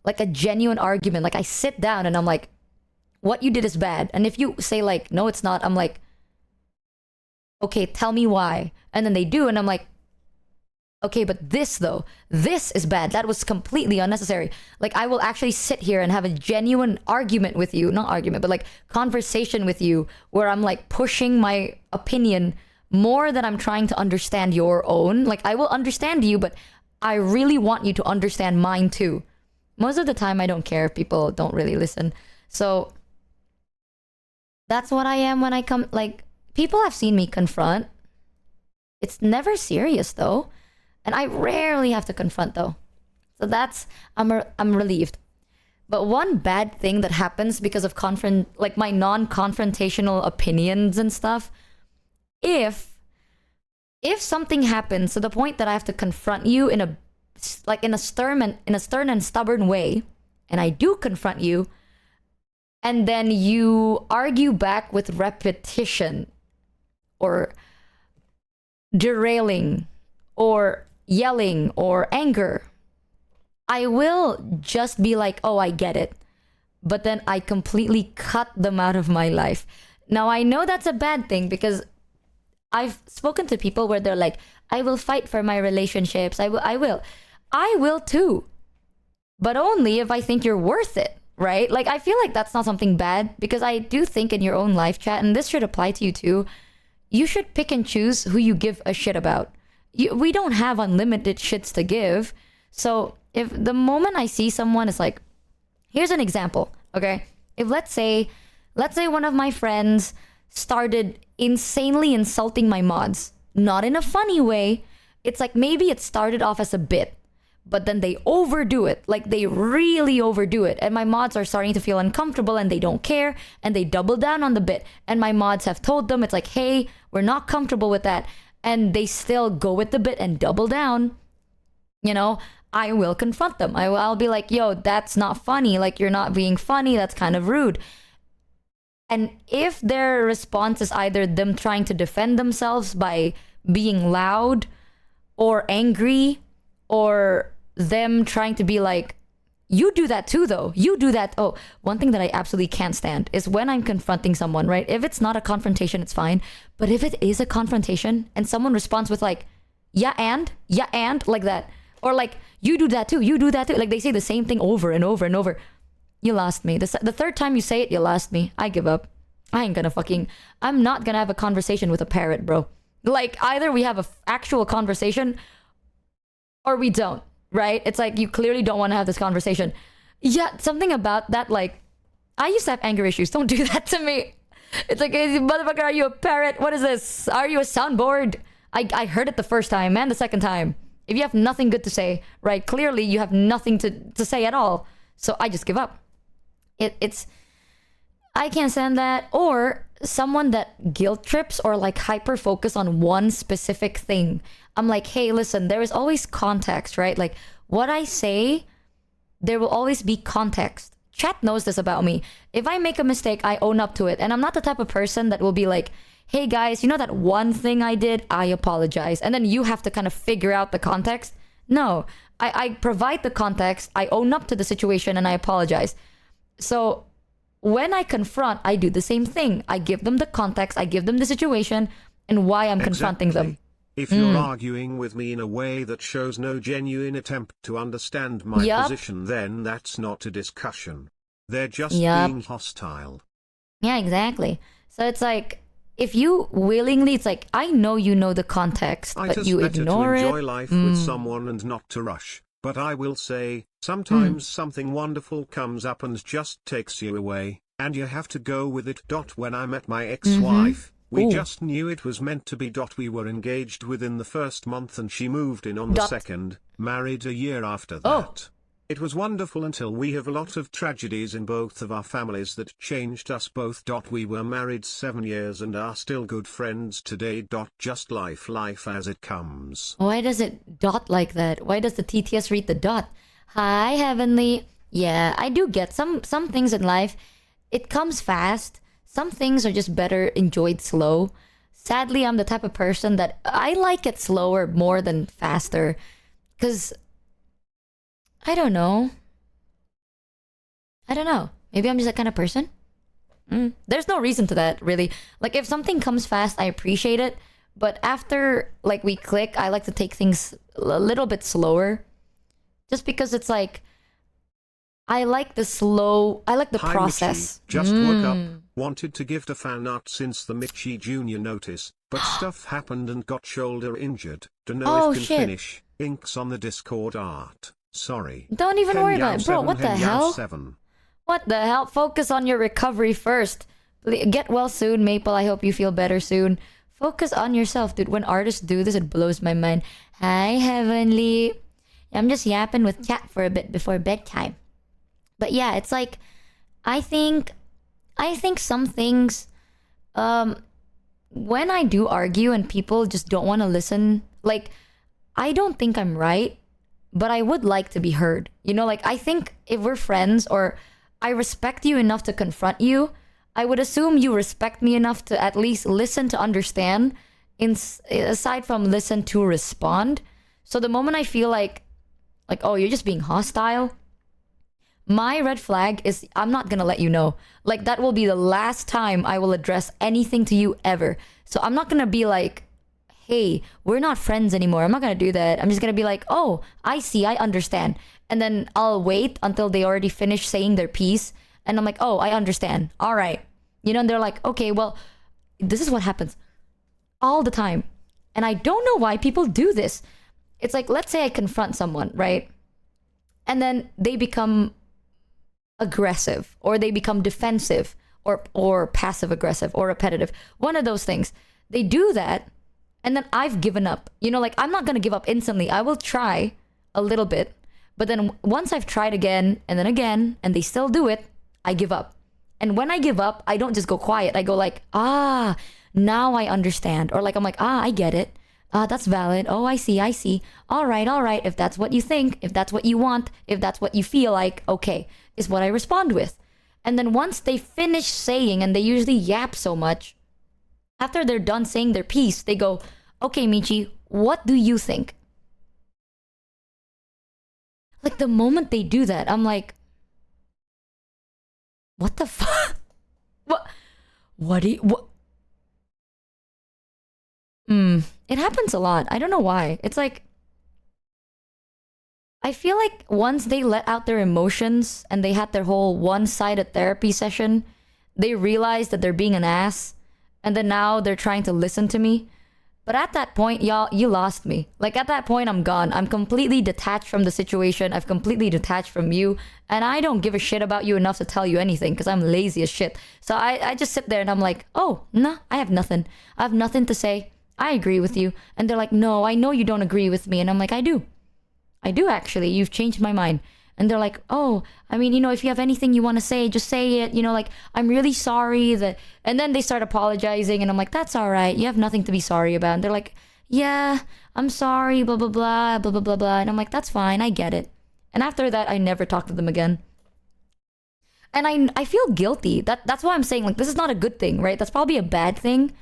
Speaker 8: a genuine argument. Like I sit down and I'm like, what you did is bad. And if you say like, no, it's not, I'm like, okay, tell me why. And then they do. And I'm like, okay, but this though, this is bad. That was completely unnecessary. Like I will actually sit here and have a genuine argument with you, not argument, but like conversation with you where I'm like pushing my opinion more than I'm trying to understand your own. Like I will understand you, but I really want you to understand mine too. Most of the time I don't care if people don't really listen. So that's what I am when I come, like people have seen me confront. It's never serious though. And I rarely have to confront though. So that's, I'm relieved. But one bad thing that happens because of like my non-confrontational opinions and stuff, if something happens to the point that I have to confront you in a stern and stubborn way, and I do confront you, and then you argue back with repetition or derailing or yelling or anger, I will just be like, oh, I get it. But then I completely cut them out of my life. Now, I know that's a bad thing because I've spoken to people where they're like, I will fight for my relationships. I will too. But only if I think you're worth it, right? Like, I feel like that's not something bad because I do think in your own life chat, and this should apply to you too, you should pick and choose who you give a shit about. We don't have unlimited shits to give. So if the moment I see someone is like, here's an example, okay? If let's say one of my friends started insanely insulting my mods, not in a funny way. It's like maybe it started off as a bit, but then they overdo it. Like they really overdo it. And my mods are starting to feel uncomfortable and they don't care and they double down on the bit. And my mods have told them, it's like, hey, we're not comfortable with that. And they still go with the bit and double down. You know, I will confront them. I'll be like, yo, that's not funny. Like you're not being funny. That's kind of rude. And if their response is either them trying to defend themselves by being loud or angry, or them trying to be like, you do that too though, you do that. Oh, one thing that I absolutely can't stand is when I'm confronting someone, right? If it's not a confrontation, it's fine. But if it is a confrontation and someone responds with like, yeah and like that, or like, you do that too, like they say the same thing over and over and over. You lost me. The third time you say it, you lost me. I give up. I'm not gonna have a conversation with a parrot, bro. Like, either we have an actual conversation or we don't, right? It's like, you clearly don't want to have this conversation. Yeah, something about that, like, I used to have anger issues. Don't do that to me. It's like, hey, motherfucker, are you a parrot? What is this? Are you a soundboard? I heard it the first time and the second time. If you have nothing good to say, right? Clearly, you have nothing to say at all. So I just give up. It's I can't stand that. Or someone that guilt trips or like hyper focus on one specific thing. I'm like, hey, listen, there is always context, right? Like what I say, there will always be context. Chat knows this about me. If I make a mistake, I own up to it. And I'm not the type of person that will be like, hey guys, you know that one thing I did? I apologize. And then you have to kind of figure out the context. No, I provide the context. I own up to the situation and I apologize. So when I confront, I do the same thing. I give them the context, I give them the situation and why I'm confronting them.
Speaker 6: If you're arguing with me in a way that shows no genuine attempt to understand my position, then that's not a discussion. They're just being hostile.
Speaker 8: Yeah, exactly. So it's like, if you willingly, it's like, I know you know the context, but you ignore it.
Speaker 6: I just enjoy life with someone and not to rush. But I will say, sometimes something wonderful comes up and just takes you away, and you have to go with it. When I met my ex-wife, we just knew it was meant to be. We were engaged within the first month and she moved in on the second, married a year after that. It was wonderful until we have a lot of tragedies in both of our families that changed us both. We were married 7 years and are still good friends today. Just life as it comes.
Speaker 8: Why does it dot like that? Why does the TTS read the dot? Hi, Heavenly. Yeah, I do get some things in life. It comes fast. Some things are just better enjoyed slow. Sadly, I'm the type of person that I like it slower more than faster. Because I don't know. Maybe I'm just that kind of person. There's no reason to that, really. Like, if something comes fast, I appreciate it. But after, like, we click, I like to take things a little bit slower. Just because it's like, I like the
Speaker 6: Hi,
Speaker 8: process.
Speaker 6: Michi. Just woke up, wanted to give the fan art since the Michi Jr. notice, but stuff happened and got shoulder injured. Don't know if can
Speaker 8: shit.
Speaker 6: finish. Inks on the Discord art. Sorry.
Speaker 8: Don't even worry about it. Bro, what the hell?
Speaker 6: 7.
Speaker 8: What the hell? Focus on your recovery first. Get well soon, Maple. I hope you feel better soon. Focus on yourself, dude. When artists do this, it blows my mind. Hi, Heavenly. I'm just yapping with chat for a bit before bedtime. But yeah, it's like, I think some things, when I do argue and people just don't want to listen, like, I don't think I'm right, but I would like to be heard. You know, like, I think if we're friends or I respect you enough to confront you, I would assume you respect me enough to at least listen to understand, aside from listen to respond. So the moment I feel like, oh, you're just being hostile, my red flag is I'm not gonna let you know. Like, that will be the last time I will address anything to you ever. So I'm not gonna be like, hey, we're not friends anymore. I'm not gonna do that. I'm just gonna be like, oh, I see, I understand. And then I'll wait until they already finish saying their piece. And I'm like, oh, I understand. All right. You know, and they're like, okay, well, this is what happens all the time. And I don't know why people do this. It's like, let's say I confront someone, right? And then they become aggressive, or they become defensive, or passive aggressive, or repetitive. One of those things. They do that, and then I've given up. You know, like, I'm not gonna give up instantly. I will try a little bit, but then once I've tried again, and then again, and they still do it, I give up. And when I give up, I don't just go quiet. I go like, now I understand. Or like, I'm like, I get it. That's valid. Oh, I see. All right. If that's what you think, if that's what you want, if that's what you feel like, okay, is what I respond with. And then once they finish saying, and they usually yap so much, after they're done saying their piece, they go, okay, Michi, what do you think? Like, the moment they do that, I'm like, what the fuck? What do you, what? It happens a lot. I don't know why. It's like, I feel like once they let out their emotions and they had their whole one-sided therapy session, they realize that they're being an ass, and then now they're trying to listen to me. But at that point, y'all, you lost me. Like, at that point, I'm gone. I'm completely detached from the situation. I've completely detached from you. And I don't give a shit about you enough to tell you anything because I'm lazy as shit. So I just sit there and I'm like, oh, nah, I have nothing. I have nothing to say. I agree with you. And they're like, no, I know you don't agree with me. And I'm like, I do. I do, actually. You've changed my mind. And they're like, oh, I mean, you know, if you have anything you want to say, just say it. You know, like, I'm really sorry that. And then they start apologizing. And I'm like, that's all right. You have nothing to be sorry about. And they're like, yeah, I'm sorry, blah, blah, blah, blah, blah, blah, blah. And I'm like, that's fine. I get it. And after that, I never talk to them again. And I feel guilty. That's why I'm saying, like, this is not a good thing, right? That's probably a bad thing.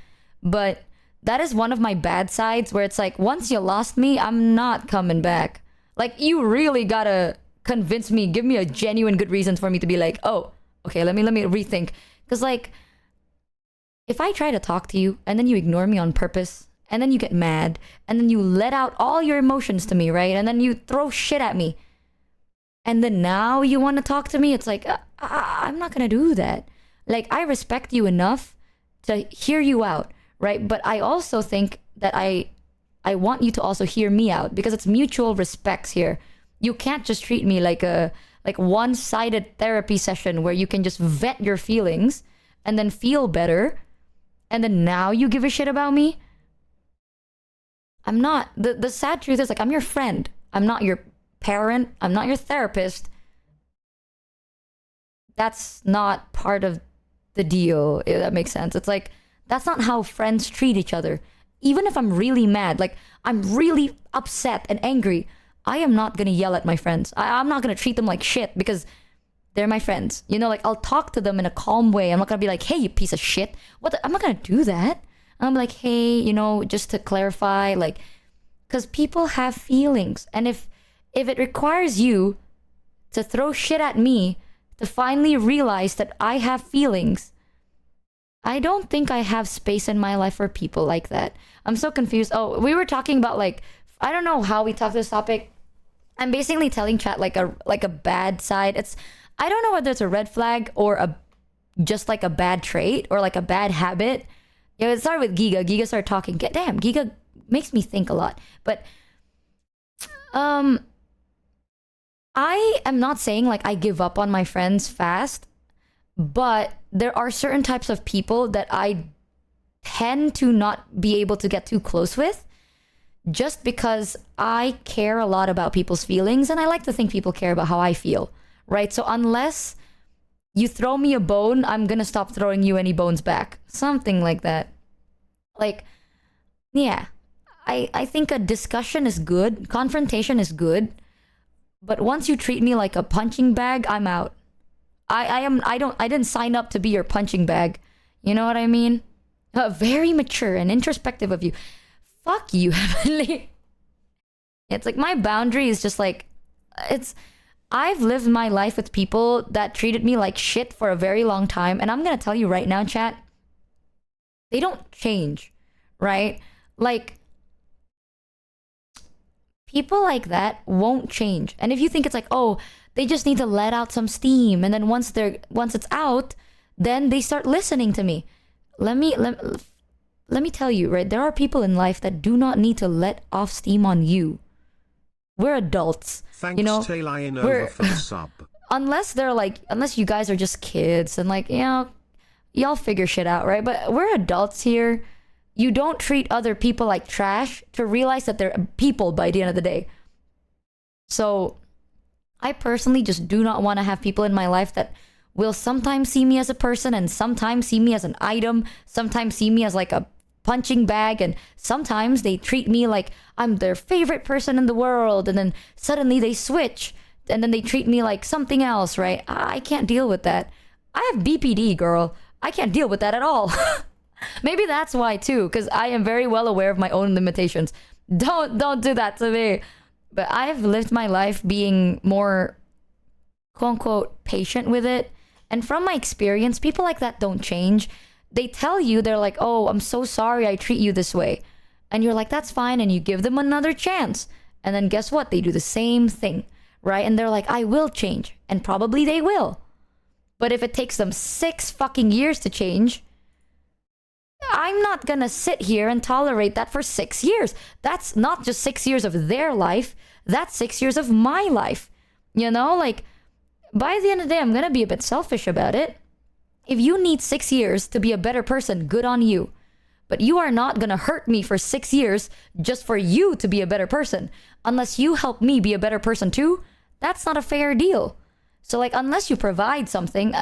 Speaker 8: But that is one of my bad sides where it's like, once you lost me, I'm not coming back. Like, you really gotta convince me, give me a genuine good reason for me to be like, oh, okay, let me rethink. Because, like, if I try to talk to you and then you ignore me on purpose and then you get mad and then you let out all your emotions to me, right? And then you throw shit at me and then now you want to talk to me, it's like, I'm not gonna do that. Like, I respect you enough to hear you out, right? But I also think that I want you to also hear me out because it's mutual respects here. You can't just treat me like a one-sided therapy session where you can just vent your feelings and then feel better and then now you give a shit about me. I'm not. The sad truth is, like, I'm your friend. I'm not your parent, I'm not your therapist. That's not part of the deal, if that makes sense. It's like, that's not how friends treat each other. Even if I'm really mad, like I'm really upset and angry, I am not gonna yell at my friends. I'm not gonna treat them like shit because they're my friends. You know, like I'll talk to them in a calm way. I'm not gonna be like, hey, you piece of shit. I'm not gonna do that. I'm like, hey, you know, just to clarify, like, because people have feelings. And if it requires you to throw shit at me to finally realize that I have feelings, I don't think I have space in my life for people like that. I'm so confused. Oh, we were talking about like, I don't know how we talked this topic. I'm basically telling chat like a bad side. I don't know whether it's a red flag or just like a bad trait or like a bad habit. Yeah, it started with Giga. Giga started talking. Damn, Giga makes me think a lot. But I am not saying like I give up on my friends fast, but there are certain types of people that I tend to not be able to get too close with just because I care a lot about people's feelings and I like to think people care about how I feel, right? So unless you throw me a bone, I'm gonna stop throwing you any bones back. Something like that. Like, yeah, I think a discussion is good, confrontation is good, but once you treat me like a punching bag, I'm out. I didn't sign up to be your punching bag. You know what I mean? Very mature and introspective of you. Fuck you, Heavenly. It's like my boundary is just like, I've lived my life with people that treated me like shit for a very long time. And I'm going to tell you right now, chat, they don't change, right? Like, people like that won't change. And if you think it's like, oh, they just need to let out some steam, and then once it's out, then they start listening to me. Let me tell you, right? There are people in life that do not need to let off steam on you. We're adults.
Speaker 6: Thanks,
Speaker 8: you know,
Speaker 6: Taylor for the sub.
Speaker 8: Unless you guys are just kids and like, you know, y'all figure shit out, right? But we're adults here. You don't treat other people like trash to realize that they're people by the end of the day. So I personally just do not want to have people in my life that will sometimes see me as a person and sometimes see me as an item, sometimes see me as like a punching bag, and sometimes they treat me like I'm their favorite person in the world, and then suddenly they switch and then they treat me like something else, right? I can't deal with that. I have BPD, girl. I can't deal with that at all. Maybe that's why too, because I am very well aware of my own limitations. Don't do that to me. But I've lived my life being more, quote unquote, patient with it. And from my experience, people like that don't change. They tell you, they're like, oh, I'm so sorry I treat you this way. And you're like, that's fine. And you give them another chance. And then guess what? They do the same thing, right? And they're like, I will change. And probably they will. But if it takes them 6 fucking years to change, I'm not gonna sit here and tolerate that for 6 years. That's not just 6 years of their life. That's 6 years of my life. You know, like, by the end of the day, I'm gonna be a bit selfish about it. If you need 6 years to be a better person, good on you. But you are not gonna hurt me for 6 years just for you to be a better person. Unless you help me be a better person too, that's not a fair deal. So like, unless you provide something,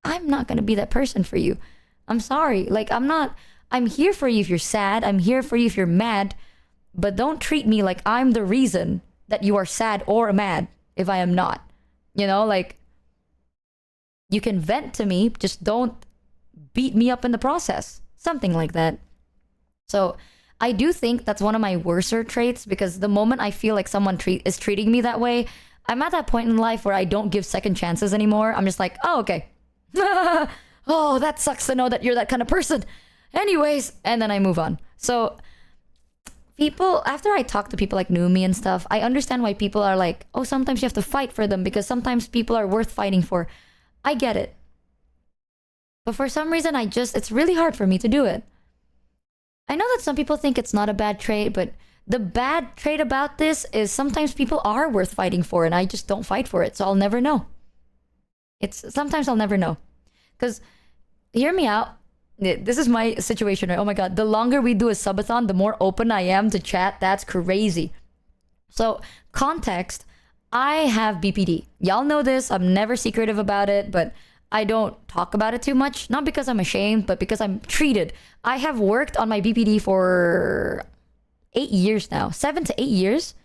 Speaker 8: I'm not gonna be that person for you. I'm sorry. Like, I'm here for you if you're sad. I'm here for you if you're mad. But don't treat me like I'm the reason that you are sad or mad if I am not. You know, like, you can vent to me, just don't beat me up in the process. Something like that. So I do think that's one of my worser traits, because the moment I feel like someone is treating me that way, I'm at that point in life where I don't give second chances anymore. I'm just like, oh, okay. Oh, that sucks to know that you're that kind of person. Anyways, and then I move on. So people, after I talk to people like Numi and stuff, I understand why people are like, oh, sometimes you have to fight for them because sometimes people are worth fighting for. I get it. But for some reason, it's really hard for me to do it. I know that some people think it's not a bad trait, but the bad trait about this is sometimes people are worth fighting for and I just don't fight for it. So I'll never know. Sometimes I'll never know. Because, hear me out. This is my situation, right? Oh my God. The longer we do a subathon, the more open I am to chat. That's crazy. So, context, I have BPD. Y'all know this. I'm never secretive about it, but I don't talk about it too much. Not because I'm ashamed, but because I'm treated. I have worked on my BPD for 8 years now, 7 to 8 years.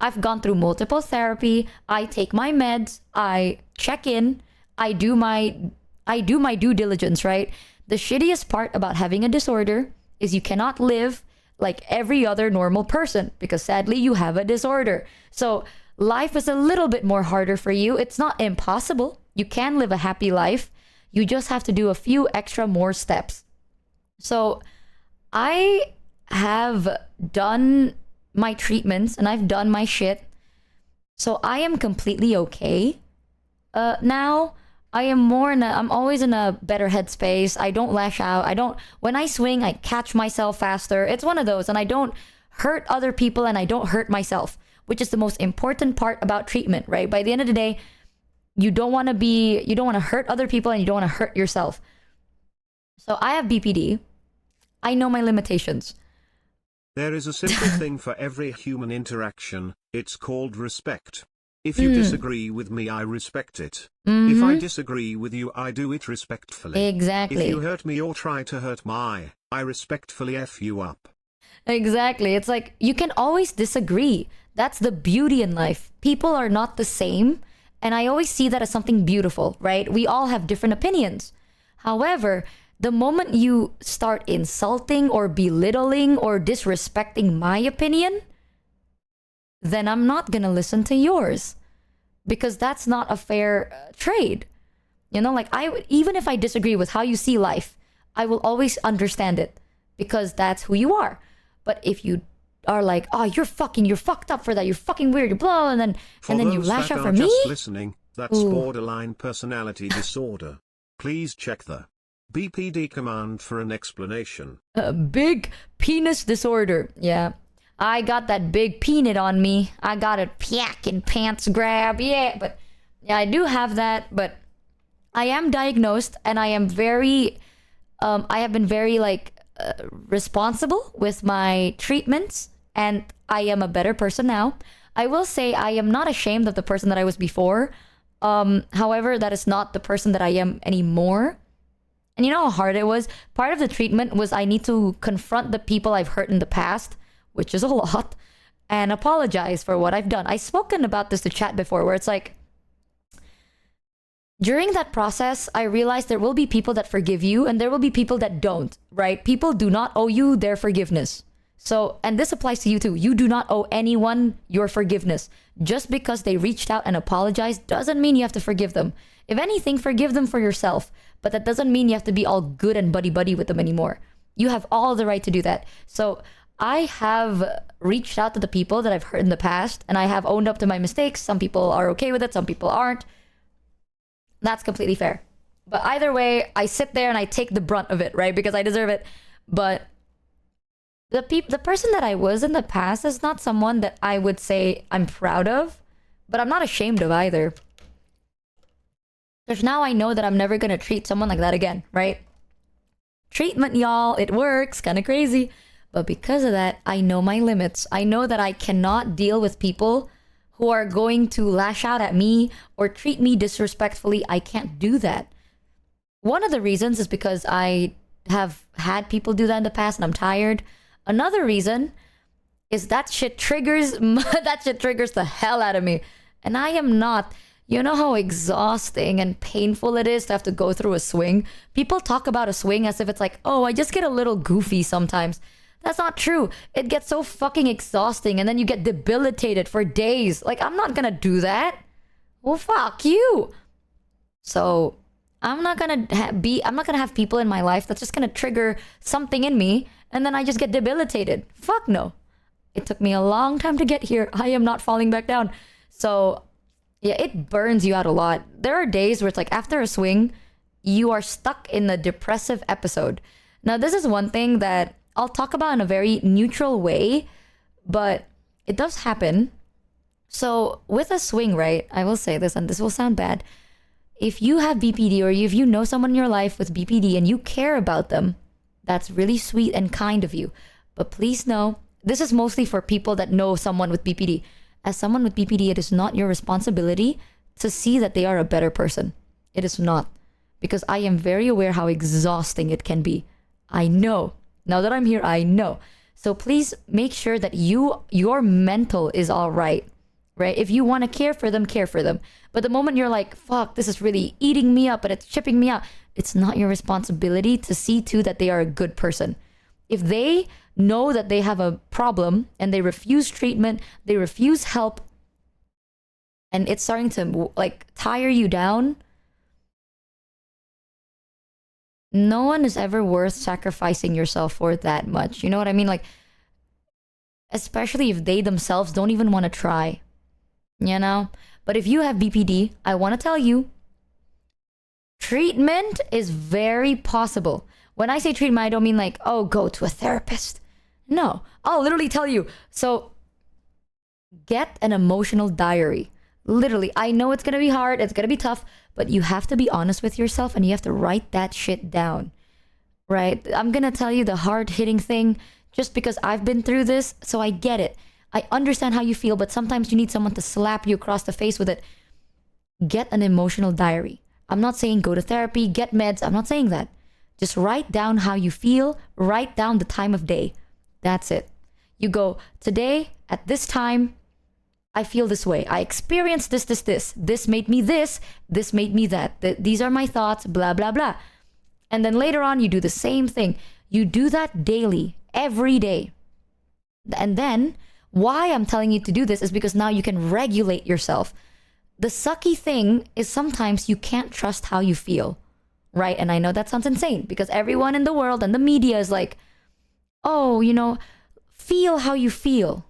Speaker 8: I've gone through multiple therapy. I take my meds. I check in. I do my due diligence, right? The shittiest part about having a disorder is you cannot live like every other normal person because sadly you have a disorder. So life is a little bit more harder for you. It's not impossible. You can live a happy life. You just have to do a few extra more steps. So I have done my treatments and I've done my shit. So I am completely okay. Now I'm always in a better headspace. I don't lash out. When I swing, I catch myself faster. It's one of those, and I don't hurt other people and I don't hurt myself, which is the most important part about treatment, right? By the end of the day, you don't want to hurt other people and you don't want to hurt yourself. So I have BPD. I know my limitations.
Speaker 6: There is a simple thing for every human interaction. It's called respect. If you disagree with me, I respect it. If I disagree with you, I do it respectfully.
Speaker 8: Exactly.
Speaker 6: If you hurt me or try to hurt I respectfully F you up.
Speaker 8: Exactly. It's like you can always disagree. That's the beauty in life. People are not the same. And I always see that as something beautiful, right? We all have different opinions. However, the moment you start insulting or belittling or disrespecting my opinion, then I'm not going to listen to yours because that's not a fair trade. You know, like even if I disagree with how you see life, I will always understand it because that's who you are. But if you are like, oh, you're fucked up for that, you're fucking weird, you're blah, and then you lash out for me.
Speaker 6: Just listening, that's borderline personality disorder. Please check the BPD command for an explanation.
Speaker 8: Big penis disorder. Yeah. I got that big peanut on me. I got a pack and pants grab. Yeah, but yeah, I do have that, but I am diagnosed and I am I have been very responsible with my treatments and I am a better person now. I will say I am not ashamed of the person that I was before. However, that is not the person that I am anymore. And you know how hard it was? Part of the treatment was I need to confront the people I've hurt in the past, which is a lot, and apologize for what I've done. I've spoken about this to chat before, where it's like, during that process, I realized there will be people that forgive you and there will be people that don't, right? People do not owe you their forgiveness. So, and this applies to you too. You do not owe anyone your forgiveness. Just because they reached out and apologized doesn't mean you have to forgive them. If anything, forgive them for yourself. But that doesn't mean you have to be all good and buddy-buddy with them anymore. You have all the right to do that. So I have reached out to the people that I've hurt in the past and I have owned up to my mistakes. Some people are okay with it. Some people aren't. That's completely fair. But either way, I sit there and I take the brunt of it, right? Because I deserve it. But the person that I was in the past is not someone that I would say I'm proud of, but I'm not ashamed of either. Because now I know that I'm never going to treat someone like that again, right? Treatment, y'all, it works, kind of crazy. But because of that, I know my limits. I know that I cannot deal with people who are going to lash out at me or treat me disrespectfully. I can't do that. One of the reasons is because I have had people do that in the past and I'm tired. Another reason is that shit triggers the hell out of me. And I am not. You know how exhausting and painful it is to have to go through a swing? People talk about a swing as if it's like, oh, I just get a little goofy sometimes. That's not true. It gets so fucking exhausting and then you get debilitated for days. Like, I'm not gonna do that. Well, fuck you. So I'm not gonna have people in my life that's just gonna trigger something in me and then I just get debilitated. Fuck no. It took me a long time to get here. I am not falling back down. So yeah, it burns you out a lot. There are days where it's like after a swing, you are stuck in a depressive episode. Now, this is one thing that I'll talk about in a very neutral way, but it does happen. So with a swing, right, I will say this, and this will sound bad. If you have BPD or if you know someone in your life with BPD and you care about them, that's really sweet and kind of you. But please know, this is mostly for people that know someone with BPD. as someone with BPD, it is not your responsibility to see that they are a better person. It is not. Because I am very aware how exhausting it can be. I know. Now that I'm here, I know. So please make sure that your mental is all right? If you want to care for them, care for them. But the moment you're like, fuck, this is really eating me up and it's chipping me out, it's not your responsibility to see to that they are a good person. If they know that they have a problem and they refuse treatment, they refuse help, and it's starting to like tire you down, no one is ever worth sacrificing yourself for that much. You know what I mean? Like, especially if they themselves don't even want to try, you know? But if you have BPD, I want to tell you, treatment is very possible. When I say treatment, I don't mean like, oh, go to a therapist. No, I'll literally tell you. So get an emotional diary. Literally, I know it's going to be hard, it's going to be tough, but you have to be honest with yourself and you have to write that shit down, right? I'm going to tell you the hard-hitting thing just because I've been through this, so I get it. I understand how you feel, but sometimes you need someone to slap you across the face with it. Get an emotional diary. I'm not saying go to therapy, get meds. I'm not saying that. Just write down how you feel. Write down the time of day. That's it. You go, today at this time, I feel this way. I experienced this. This made me this. This made me that. These are my thoughts, blah, blah, blah. And then later on, you do the same thing. You do that daily, every day. And then why I'm telling you to do this is because now you can regulate yourself. The sucky thing is sometimes you can't trust how you feel, right? And I know that sounds insane because everyone in the world and the media is like, oh, you know, feel how you feel.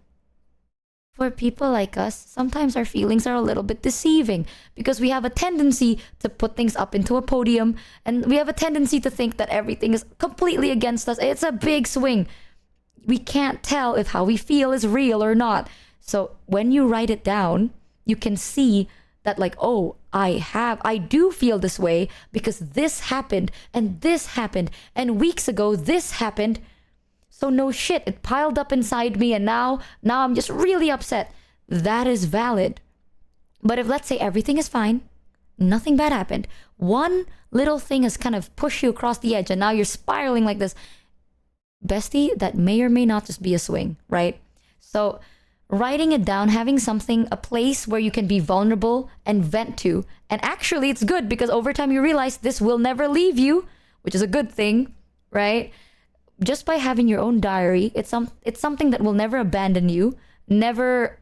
Speaker 8: For people like us, sometimes our feelings are a little bit deceiving because we have a tendency to put things up into a podium and we have a tendency to think that everything is completely against us. It's a big swing. We can't tell if how we feel is real or not. So when you write it down, you can see that like, oh, I do feel this way because this happened and weeks ago this happened. So no shit, it piled up inside me and now I'm just really upset. That is valid. But if let's say everything is fine, nothing bad happened, one little thing has kind of pushed you across the edge and now you're spiraling like this, bestie, that may or may not just be a swing, right? So writing it down, having something, a place where you can be vulnerable and vent to. And actually it's good because over time you realize this will never leave you, which is a good thing, right? Just by having your own diary, it's something that will never abandon you, never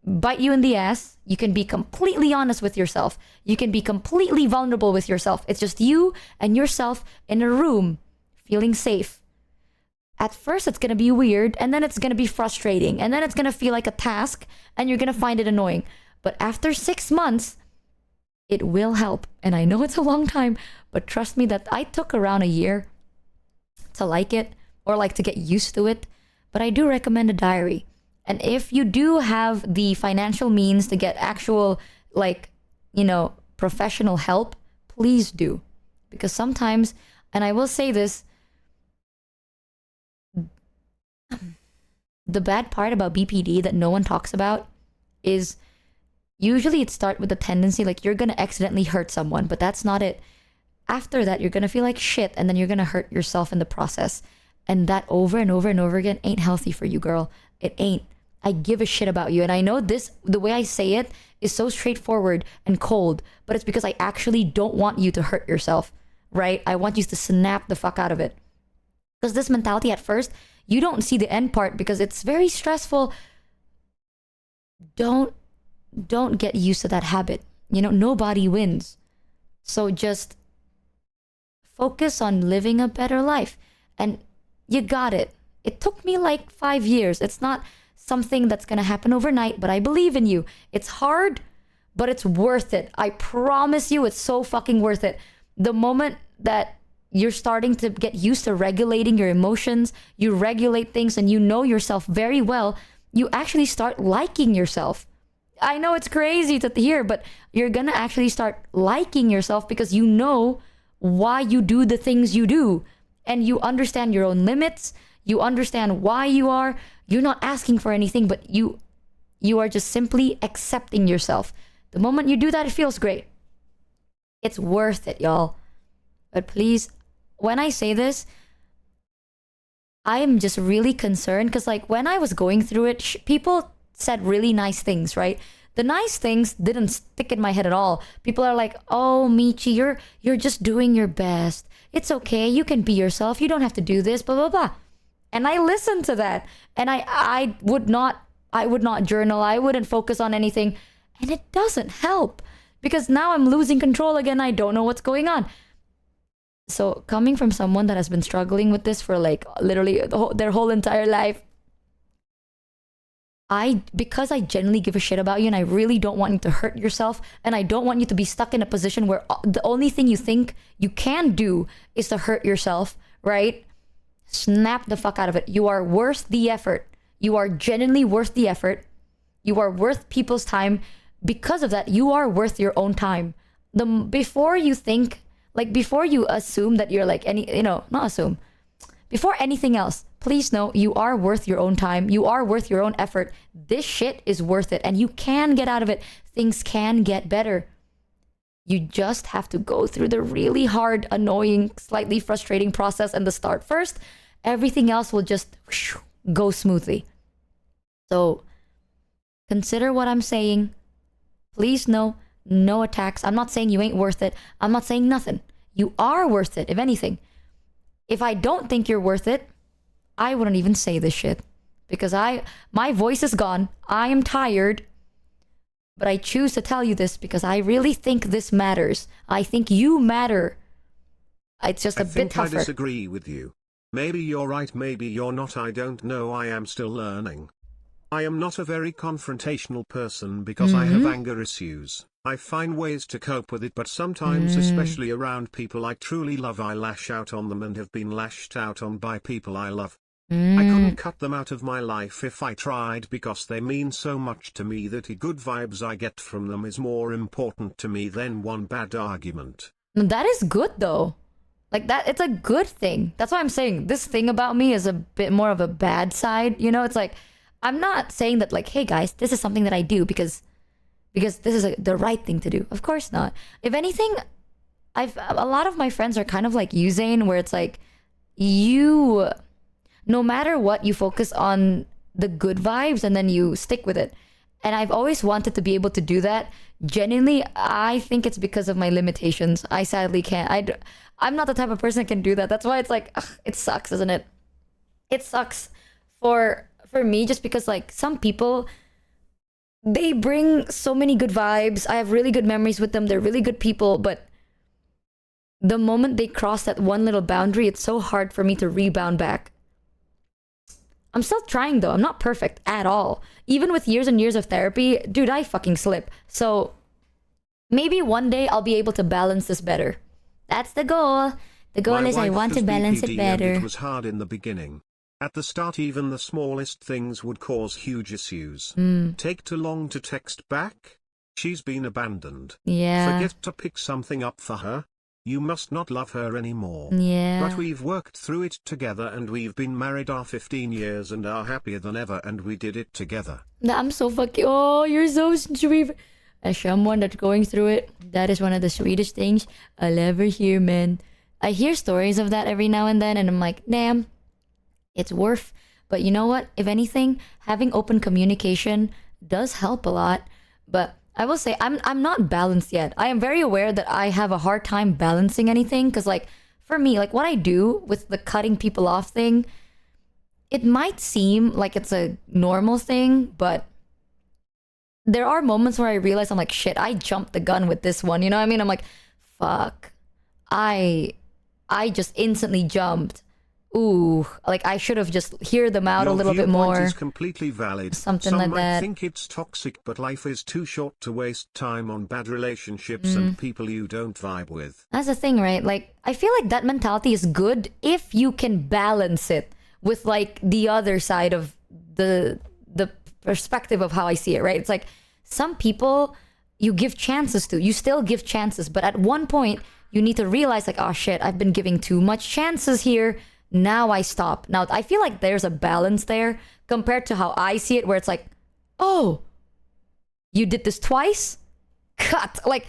Speaker 8: bite you in the ass. You can be completely honest with yourself. You can be completely vulnerable with yourself. It's just you and yourself in a room, feeling safe. At first, it's going to be weird, and then it's going to be frustrating, and then it's going to feel like a task, and you're going to find it annoying. But after 6 months, it will help. And I know it's a long time, but trust me that I took around a year to like it or like to get used to it. But I do recommend a diary. And if you do have the financial means to get actual, like, you know, professional help, please do. Because sometimes, and I will say this, the bad part about BPD that no one talks about is usually it starts with a tendency like you're gonna accidentally hurt someone, but that's not it. After that, you're gonna feel like shit and then you're gonna hurt yourself in the process. And that over and over and over again ain't healthy for you, girl. It ain't. I give a shit about you. And I know this, the way I say it is so straightforward and cold, but it's because I actually don't want you to hurt yourself, right? I want you to snap the fuck out of it. Because this mentality at first, you don't see the end part because it's very stressful. Don't get used to that habit. You know, nobody wins. So just focus on living a better life. And you got it. It took me like 5 years. It's not something that's going to happen overnight, but I believe in you. It's hard, but it's worth it. I promise you, it's so fucking worth it. The moment that you're starting to get used to regulating your emotions, you regulate things and you know yourself very well, you actually start liking yourself. I know it's crazy to hear, but you're going to actually start liking yourself because you know why you do the things you do. And you understand your own limits. You understand why you are. You're not asking for anything, but you You are just simply accepting yourself. The moment you do that, it feels great. It's worth it, y'all. But please, when I say this, I am just really concerned because like when I was going through it, people said really nice things, right? The nice things didn't stick in my head at all. People are like, "Oh, Michi, you're just doing your best. It's okay. You can be yourself. You don't have to do this, blah blah blah." And I listened to that, and I would not journal. I wouldn't focus on anything, and it doesn't help because now I'm losing control again. I don't know what's going on. So coming from someone that has been struggling with this for like literally their whole entire life, because I genuinely give a shit about you and I really don't want you to hurt yourself and I don't want you to be stuck in a position where the only thing you think you can do is to hurt yourself, right? Snap the fuck out of it. You are worth the effort. You are genuinely worth the effort. You are worth people's time. Because of that, you are worth your own time. Before you assume that you're like not assume. Before anything else, please know you are worth your own time. You are worth your own effort. This shit is worth it and you can get out of it. Things can get better. You just have to go through the really hard, annoying, slightly frustrating process and the start first. Everything else will just go smoothly. So consider what I'm saying. Please know, no attacks. I'm not saying you ain't worth it. I'm not saying nothing. You are worth it, if anything. If I don't think you're worth it, I wouldn't even say this shit. Because my voice is gone. I am tired. But I choose to tell you this because I really think this matters. I think you matter. It's just a bit tougher.
Speaker 6: I disagree with you. Maybe you're right, maybe you're not. I don't know. I am still learning. I am not a very confrontational person because I have anger issues. I find ways to cope with it, but sometimes, especially around people I truly love, I lash out on them and have been lashed out on by people I love. I couldn't cut them out of my life if I tried because they mean so much to me that the good vibes I get from them is more important to me than one bad argument.
Speaker 8: That is good though. Like that, it's a good thing. That's why I'm saying this thing about me is a bit more of a bad side. You know, it's like, I'm not saying that like, hey guys, this is something that I do because this is the right thing to do. Of course not. If anything, a lot of my friends are kind of like you, Zane, where it's like no matter what, you focus on the good vibes and then you stick with it. And I've always wanted to be able to do that. Genuinely, I think it's because of my limitations. I sadly can't. I'm not the type of person that can do that. That's why it's like, it sucks, doesn't it? It sucks for me just because like some people, they bring so many good vibes. I have really good memories with them. They're really good people, but the moment they cross that one little boundary, it's so hard for me to rebound back. I'm still trying though. I'm not perfect at all. Even with years and years of therapy, dude, I fucking slip. So maybe one day I'll be able to balance this better. That's the goal. The goal is I want to balance it better.
Speaker 6: It was hard in the beginning. At the start, even the smallest things would cause huge issues. Take too long to text back? She's been abandoned.
Speaker 8: Yeah.
Speaker 6: Forget to pick something up for her? You must not love her anymore.
Speaker 8: Yeah.
Speaker 6: But we've worked through it together and we've been married our 15 years and are happier than ever and we did it together.
Speaker 8: I'm so fucking... Oh, you're so sweet. As someone that's going through it, that is one of the sweetest things I'll ever hear, man. I hear stories of that every now and then and I'm like, damn, it's worth. But you know what? If anything, having open communication does help a lot. But I will say I'm not balanced yet. I am very aware that I have a hard time balancing anything because like for me, like what I do with the cutting people off thing, it might seem like it's a normal thing, but there are moments where I realize I'm like, shit, I jumped the gun with this one. You know what I mean? I'm like, fuck, I just instantly jumped. Ooh, like I should have just hear them out a little bit more.
Speaker 6: Your viewpoint is completely valid.
Speaker 8: Something
Speaker 6: Some
Speaker 8: like
Speaker 6: might
Speaker 8: that.
Speaker 6: think it's toxic, but life is too short to waste time on bad relationships and people you don't vibe with.
Speaker 8: That's the thing, right? Like, I feel like that mentality is good if you can balance it with like the other side of the perspective of how I see it, right? It's like some people you give chances to, you still give chances, but at one point you need to realize like, oh shit, I've been giving too much chances here. Now I stop. Now I feel like there's a balance there compared to how I see it where it's like, oh, You did this twice? Cut. Like,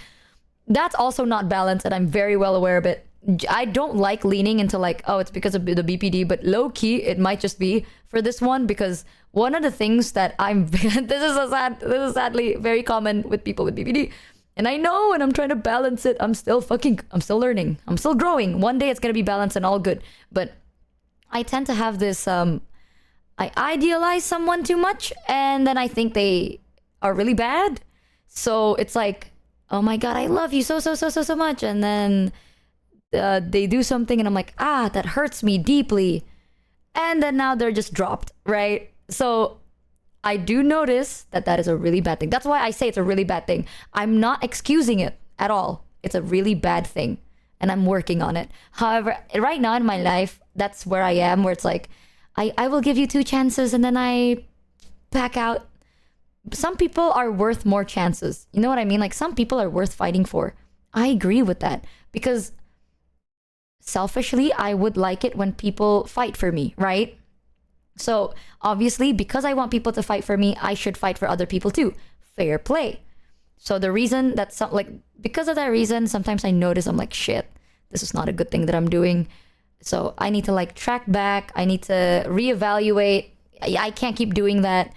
Speaker 8: that's also not balanced, and I'm very well aware of it. I don't like leaning into like, oh, it's because of the BPD, but low key, it might just be for this one, because one of the things that this is sadly very common with people with BPD. And I know, and I'm trying to balance it. I'm still learning. I'm still growing. One day it's going to be balanced and all good. But I tend to have this, I idealize someone too much, and then I think they are really bad. So it's like, oh my God, I love you so much. And then they do something and I'm like, that hurts me deeply. And then now they're just dropped, right? So I do notice that is a really bad thing. That's why I say it's a really bad thing. I'm not excusing it at all. It's a really bad thing, and I'm working on it. However, right now in my life, that's where I am, where it's like, I will give you 2 chances and then I back out. Some people are worth more chances. You know what I mean? Like, some people are worth fighting for. I agree with that, because selfishly, I would like it when people fight for me, right? So obviously, because I want people to fight for me, I should fight for other people too. Fair play. So the reason that because of that reason, sometimes I notice I'm like, shit, this is not a good thing that I'm doing. So I need to like track back. I need to reevaluate. I can't keep doing that.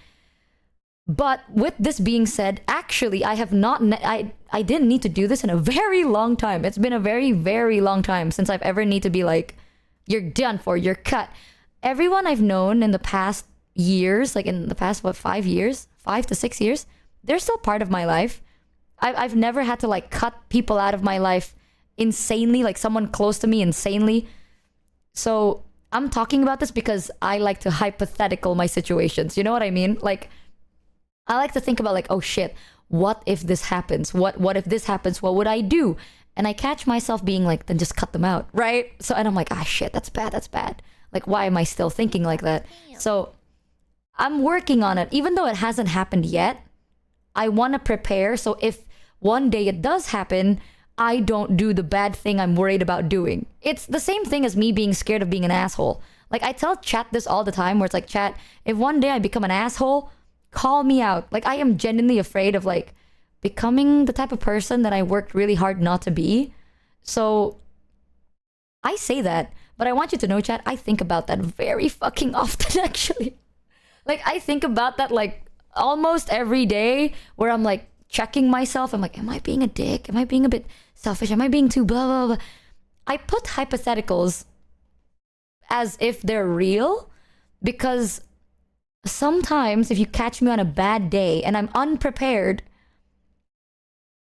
Speaker 8: But with this being said, actually, I have not, I didn't need to do this in a very long time. It's been a very, very long time since I've ever need to be like, you're done for, you're cut. Everyone I've known in the past years, like in the past, 5 to 6 years, they're still part of my life. I've never had to like cut people out of my life insanely, like someone close to me insanely. So I'm talking about this because I like to hypothetical my situations. You know what I mean? Like, I like to think about like, oh shit, what if this happens? What if this happens? What would I do? And I catch myself being like, then just cut them out, right? So, and I'm like, shit, that's bad. Like, why am I still thinking like that? So I'm working on it. Even though it hasn't happened yet, I want to prepare. So if one day it does happen, I don't do the bad thing I'm worried about doing. It's the same thing as me being scared of being an asshole. Like, I tell chat this all the time, where it's like, chat, if one day I become an asshole, call me out. Like, I am genuinely afraid of like becoming the type of person that I worked really hard not to be. So I say that, but I want you to know, chat, I think about that very fucking often, actually. Like, I think about that like almost every day, where I'm like checking myself. I'm like, am I being a dick? Am I being a bit selfish? Am I being too blah, blah, blah? I put hypotheticals as if they're real, because sometimes if you catch me on a bad day and I'm unprepared,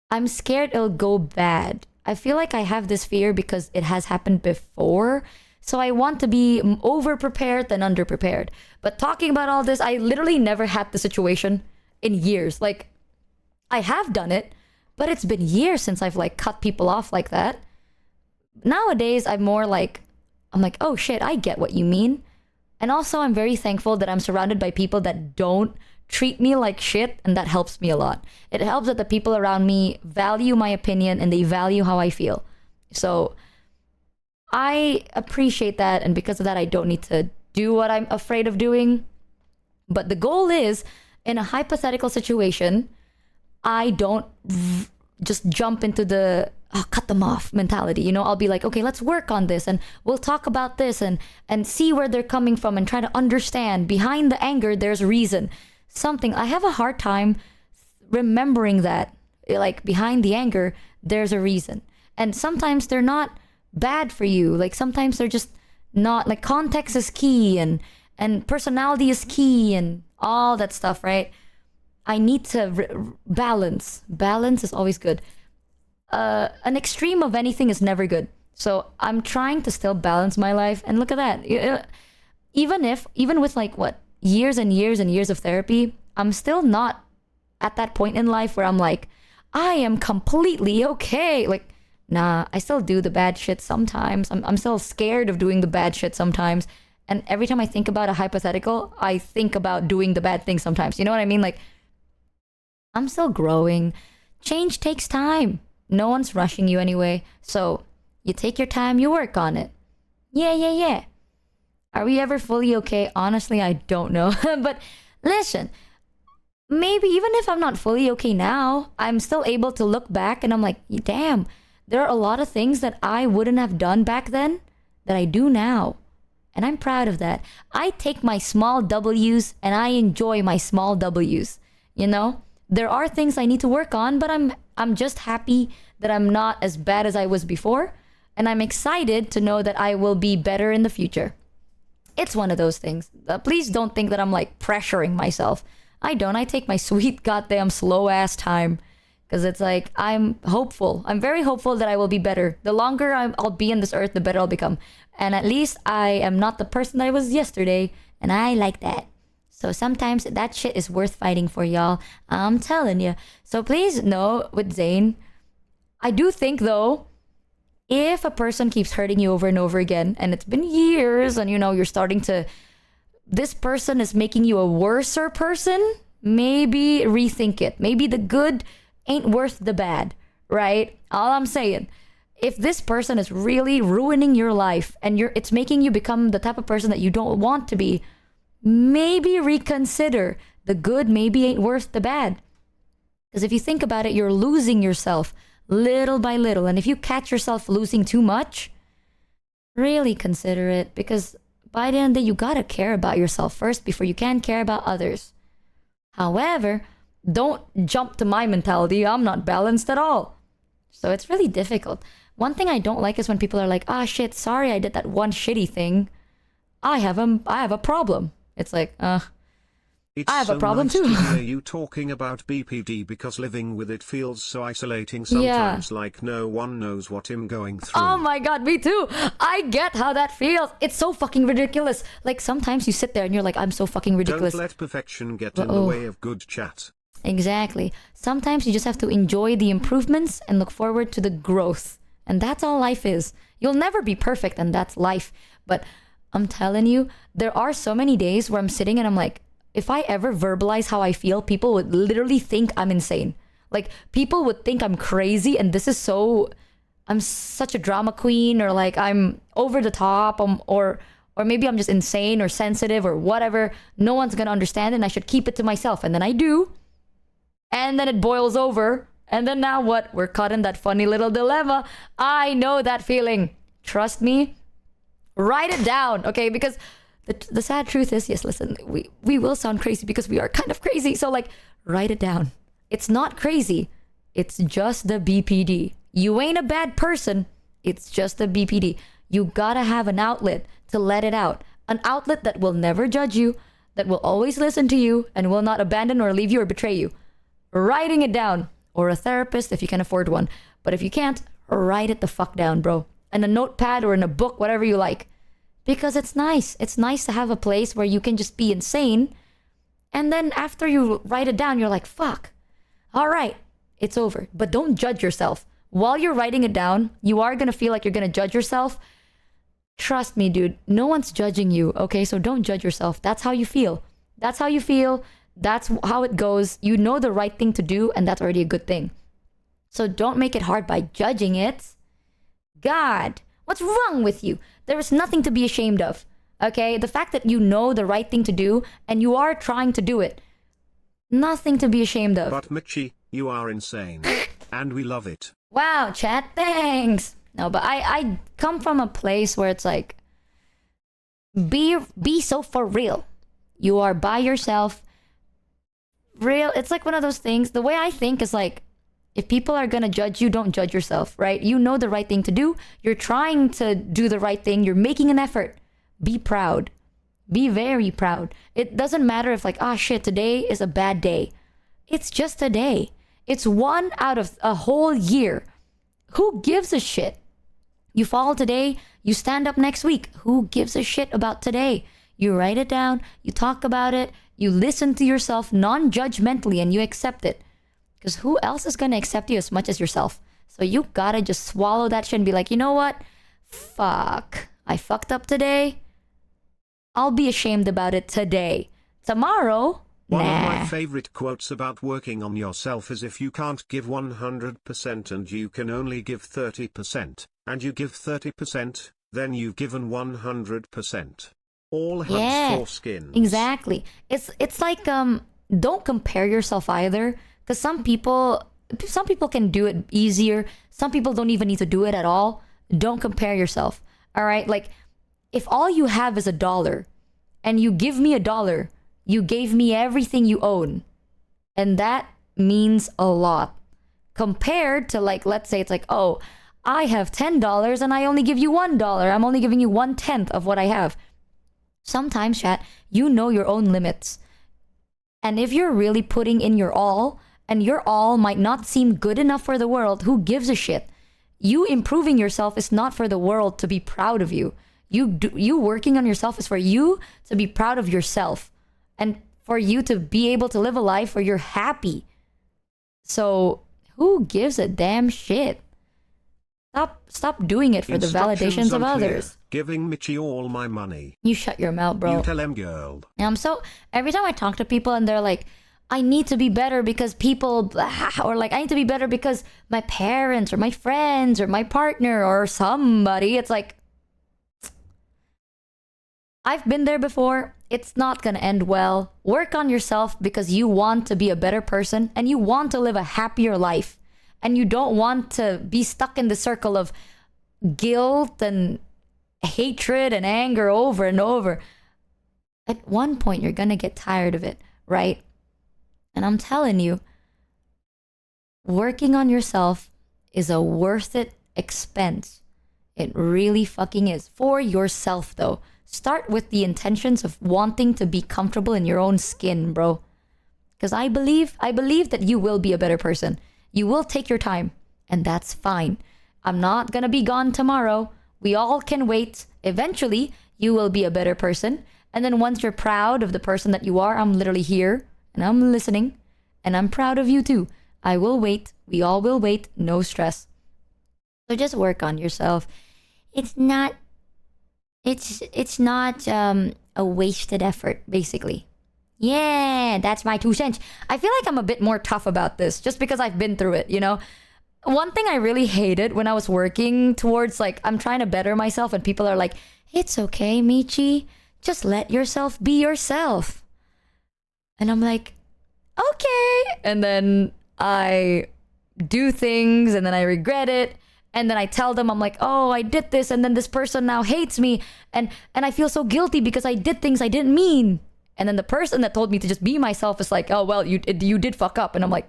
Speaker 8: I'm scared it'll go bad. I feel like I have this fear because it has happened before. So I want to be over prepared than under prepared. But talking about all this, I literally never had the situation in years. Like, I have done it, but it's been years since I've like cut people off like that. Nowadays, I'm like, oh shit, I get what you mean. And also, I'm very thankful that I'm surrounded by people that don't treat me like shit, and that helps me a lot. It helps that the people around me value my opinion and they value how I feel. So I appreciate that, and because of that, I don't need to do what I'm afraid of doing. But the goal is, in a hypothetical situation, I don't just jump into the cut them off mentality. You know, I'll be like, okay, let's work on this and we'll talk about this and see where they're coming from and try to understand. Behind the anger, there's reason. Something. I have a hard time remembering that. Like, behind the anger, there's a reason. And sometimes they're not bad for you. Like, sometimes they're just not, like, context is key and personality is key and all that stuff, right? I need to balance. Balance is always good. An extreme of anything is never good. So I'm trying to still balance my life. And look at that. Even with like what, years and years and years of therapy, I'm still not at that point in life where I'm like, I am completely okay. Like, nah, I still do the bad shit sometimes. I'm still scared of doing the bad shit sometimes. And every time I think about a hypothetical, I think about doing the bad thing sometimes. You know what I mean? Like, I'm still growing. Change takes time. No one's rushing you anyway. So you take your time, you work on it. Yeah. Are we ever fully okay? Honestly, I don't know. But listen, maybe even if I'm not fully okay now, I'm still able to look back and I'm like, damn, there are a lot of things that I wouldn't have done back then that I do now. And I'm proud of that. I take my small W's and I enjoy my small W's. You know, there are things I need to work on, but I'm just happy that I'm not as bad as I was before. And I'm excited to know that I will be better in the future. It's one of those things. Please don't think that I'm like pressuring myself. I don't. I take my sweet goddamn slow ass time. Because it's like, I'm hopeful. I'm very hopeful that I will be better. The longer I'll be on this earth, the better I'll become. And at least I am not the person that I was yesterday. And I like that. So sometimes that shit is worth fighting for, y'all. I'm telling you. So please know with Zane, I do think though, if a person keeps hurting you over and over again, and it's been years, and you know, you're starting to, this person is making you a worser person, maybe rethink it. Maybe the good ain't worth the bad, right? All I'm saying, if this person is really ruining your life and it's making you become the type of person that you don't want to be, maybe reconsider. The good maybe ain't worth the bad. Because if you think about it, you're losing yourself little by little. And if you catch yourself losing too much, really consider it. Because by the end of the day, you gotta care about yourself first before you can care about others. However, don't jump to my mentality. I'm not balanced at all. So it's really difficult. One thing I don't like is when people are like, ah, shit, sorry I did that one shitty thing. I have a problem. It's like,
Speaker 6: It's
Speaker 8: I have a
Speaker 6: so
Speaker 8: problem
Speaker 6: nice
Speaker 8: too.
Speaker 6: to hear you talking about BPD because living with it feels so isolating sometimes, like no one knows what I'm going through.
Speaker 8: Oh my god, me too. I get how that feels. It's so fucking ridiculous. Like sometimes you sit there and you're like, I'm so fucking ridiculous.
Speaker 6: Don't let perfection get in the way of good chat.
Speaker 8: Exactly. Sometimes you just have to enjoy the improvements and look forward to the growth. And that's all life is. You'll never be perfect, and that's life. But I'm telling you, there are so many days where I'm sitting and I'm like, if I ever verbalize how I feel, people would literally think I'm insane. Like, people would think I'm crazy, and this is so, I'm such a drama queen, or like I'm over the top, or maybe I'm just insane or sensitive or whatever. No one's gonna understand it, and I should keep it to myself. And then I do. And then it boils over. And then now what? We're caught in that funny little dilemma. I know that feeling. Trust me. Write it down, okay? Because the sad truth is, yes, listen, we will sound crazy because we are kind of crazy. So like, write it down. It's not crazy. It's just the BPD. You ain't a bad person. It's just the BPD. You gotta have an outlet to let it out. An outlet that will never judge you, that will always listen to you, and will not abandon or leave you or betray you. Writing it down. Or a therapist if you can afford one. But if you can't, write it the fuck down, bro. In a notepad or in a book, whatever you like. Because it's nice. It's nice to have a place where you can just be insane. And then after you write it down, you're like, fuck. All right, it's over. But don't judge yourself. While you're writing it down, you are going to feel like you're going to judge yourself. Trust me, dude. No one's judging you, okay? So don't judge yourself. That's how you feel. That's how you feel. That's how it goes. You know the right thing to do, and that's already a good thing. So don't make it hard by judging it. God, what's wrong with you? There is nothing to be ashamed of. Okay? The fact that you know the right thing to do and you are trying to do it. Nothing to be ashamed of.
Speaker 6: But Michi, you are insane. And we love it.
Speaker 8: Wow, chat, thanks. No, but I come from a place where it's like, be so for real. You are by yourself. Real, it's like one of those things. The way I think is like, if people are gonna judge you, don't judge yourself, right? You know the right thing to do. You're trying to do the right thing. You're making an effort. Be proud. Be very proud. It doesn't matter if like, ah, shit, today is a bad day. It's just a day. It's one out of a whole year. Who gives a shit? You fall today, you stand up next week. Who gives a shit about today? You write it down, you talk about it, you listen to yourself non-judgmentally, and you accept it. Because who else is going to accept you as much as yourself? So you gotta just swallow that shit and be like, you know what? Fuck. I fucked up today. I'll be ashamed about it today. Tomorrow,
Speaker 6: One of my favorite quotes about working on yourself is if you can't give 100% and you can only give 30%, and you give 30%, then you've given 100%. All hugs for skins.
Speaker 8: Exactly. It's like don't compare yourself either, because some people can do it easier. Some people don't even need to do it at all. Don't compare yourself. All right? Like, if all you have is $1 and you give me $1, you gave me everything you own. And that means a lot. Compared to, like, let's say it's like, oh, I have $10 and I only give you $1. I'm only giving you 1/10 of what I have. Sometimes, chat, you know your own limits. And if you're really putting in your all, and your all might not seem good enough for the world, who gives a shit? You improving yourself is not for the world to be proud of you. You working on yourself is for you to be proud of yourself. And for you to be able to live a life where you're happy. So who gives a damn shit? Stop doing it for the validations of others.
Speaker 6: Giving Michi all my money.
Speaker 8: You shut your mouth, bro.
Speaker 6: You tell him, girl.
Speaker 8: Every time I talk to people and they're like, I need to be better because people, or like, I need to be better because my parents or my friends or my partner or somebody. It's like, I've been there before. It's not going to end well. Work on yourself because you want to be a better person and you want to live a happier life. And you don't want to be stuck in the circle of guilt and hatred and anger over and over. At one point, you're going to get tired of it, right? And I'm telling you, working on yourself is a worth it expense. It really fucking is. For yourself, though. Start with the intentions of wanting to be comfortable in your own skin, bro. Because I believe that you will be a better person. You will take your time, and that's fine. I'm not gonna be gone tomorrow. We all can wait. Eventually, you will be a better person. And then once you're proud of the person that you are, I'm literally here, and I'm listening, and I'm proud of you too. I will wait. We all will wait. No stress. So just work on yourself. It's not a wasted effort, basically. Yeah, that's my 2 cents. I feel like I'm a bit more tough about this just because I've been through it, you know? One thing I really hated when I was working towards, like, I'm trying to better myself and people are like, it's okay, Michi. Just let yourself be yourself. And I'm like, okay. And then I do things and then I regret it. And then I tell them, I'm like, oh, I did this. And then this person now hates me. And I feel so guilty because I did things I didn't mean. And then the person that told me to just be myself is like, oh, well, you did fuck up. And I'm like,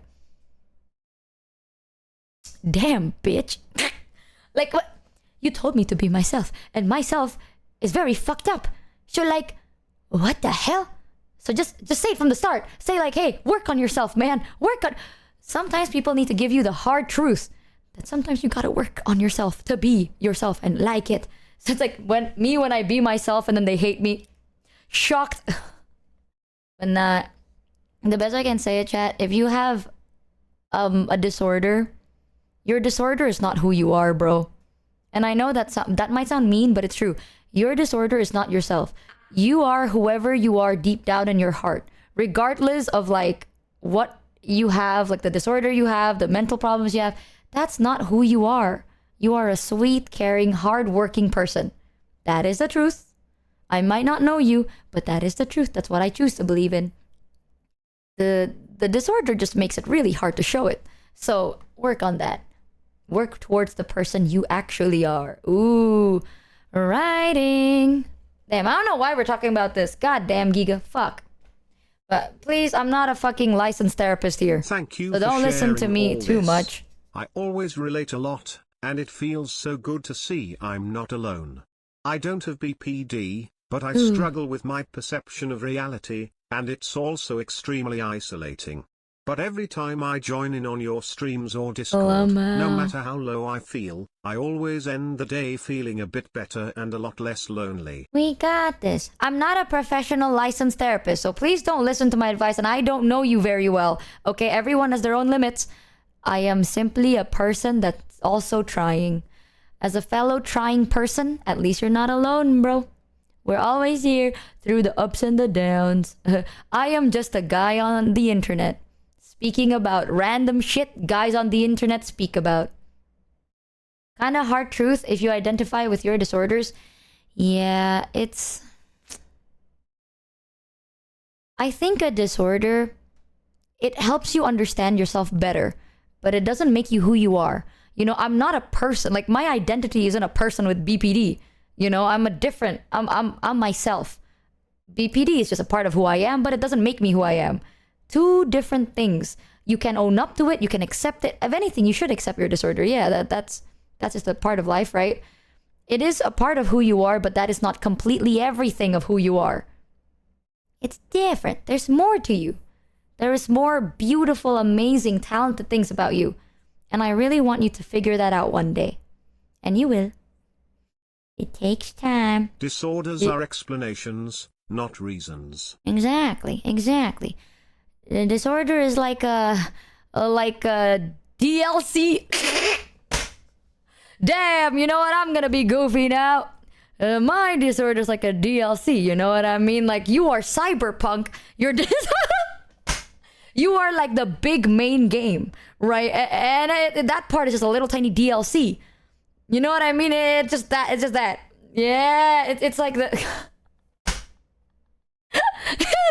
Speaker 8: damn, bitch. Like, what? You told me to be myself. And myself is very fucked up. So, like, what the hell? So just say it from the start. Say, like, hey, work on yourself, man. Sometimes people need to give you the hard truth. That sometimes you gotta work on yourself to be yourself and like it. So it's like when I be myself and then they hate me. Shocked. But the best I can say it, chat, if you have a disorder, your disorder is not who you are, bro. And I know that might sound mean, but it's true. Your disorder is not yourself. You are whoever you are deep down in your heart, regardless of like what you have, like the disorder you have, the mental problems you have. That's not who you are. You are a sweet, caring, hardworking person. That is the truth. I might not know you, but that is the truth. That's what I choose to believe in. The disorder just makes it really hard to show it. So work on that. Work towards the person you actually are. Ooh, writing. Damn, I don't know why we're talking about this. God damn, Giga. Fuck. But please, I'm not a fucking licensed therapist here.
Speaker 6: Thank you.
Speaker 8: So don't listen to me too much.
Speaker 6: I always relate a lot, and it feels so good to see I'm not alone. I don't have BPD, but I struggle with my perception of reality, and it's also extremely isolating. But every time I join in on your streams or Discord, no matter how low I feel, I always end the day feeling a bit better and a lot less lonely.
Speaker 8: We got this. I'm not a professional licensed therapist, so please don't listen to my advice, and I don't know you very well. Okay, everyone has their own limits. I am simply a person that's also trying. As a fellow trying person, at least you're not alone, bro. We're always here through the ups and the downs. I am just a guy on the internet speaking about random shit guys on the internet speak about. Kind of hard truth if you identify with your disorders. Yeah, I think a disorder it helps you understand yourself better, but it doesn't make you who you are. You know, I'm not a person. Like, my identity isn't a person with BPD. You know, I'm myself. BPD is just a part of who I am, but it doesn't make me who I am. Two different things. You can own up to it. You can accept it. If anything, you should accept your disorder. Yeah, that's just a part of life, right? It is a part of who you are, but that is not completely everything of who you are. It's different. There's more to you. There is more beautiful, amazing, talented things about you. And I really want you to figure that out one day. And you will. It takes time.
Speaker 6: Disorders are explanations, not reasons.
Speaker 8: Exactly. The disorder is like a DLC. Damn, you know what? I'm gonna be goofy now. My disorder is like a DLC. You know what I mean? Like, you are cyberpunk. You are like the big main game, right? And that part is just a little tiny DLC. You know what I mean? It's just that. Yeah, it's like the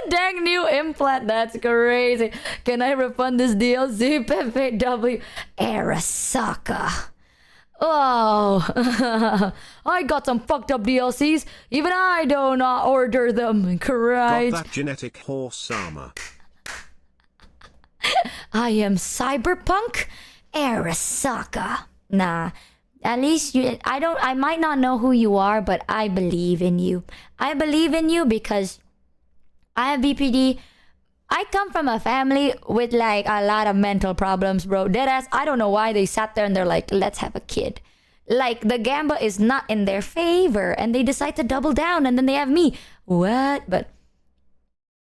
Speaker 8: dang new implant. That's crazy. Can I refund this DLC? Pepe W. Arasaka. Oh, I got some fucked up DLCs. Even I do not order them. Correct.
Speaker 6: Got that genetic horse armor.
Speaker 8: I am Cyberpunk Arasaka. Nah, at least I might not know who you are, but I believe in you. I believe in you because I have BPD. I come from a family with like a lot of mental problems, bro. Deadass, I don't know why they sat there and they're like, let's have a kid. Like, the gamba is not in their favor and they decide to double down and then they have me. What? But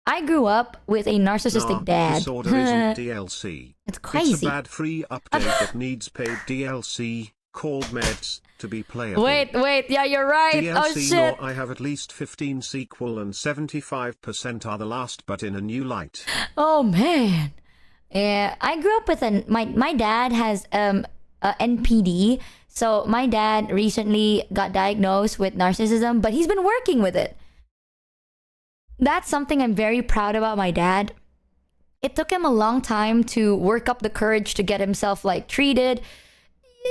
Speaker 8: I grew up with a narcissistic dad.
Speaker 6: Disorder isn't DLC.
Speaker 8: It's crazy.
Speaker 6: It's a bad free update that needs paid DLC, called meds, to be playable.
Speaker 8: Wait, yeah, you're right.
Speaker 6: DLC
Speaker 8: Oh shit.
Speaker 6: I have at least 15 sequel and 75% are the last but in a new light.
Speaker 8: Oh man. Yeah, I grew up with my dad has a NPD. So my dad recently got diagnosed with narcissism, but he's been working with it. That's something I'm very proud about my dad. It took him a long time to work up the courage to get himself like treated.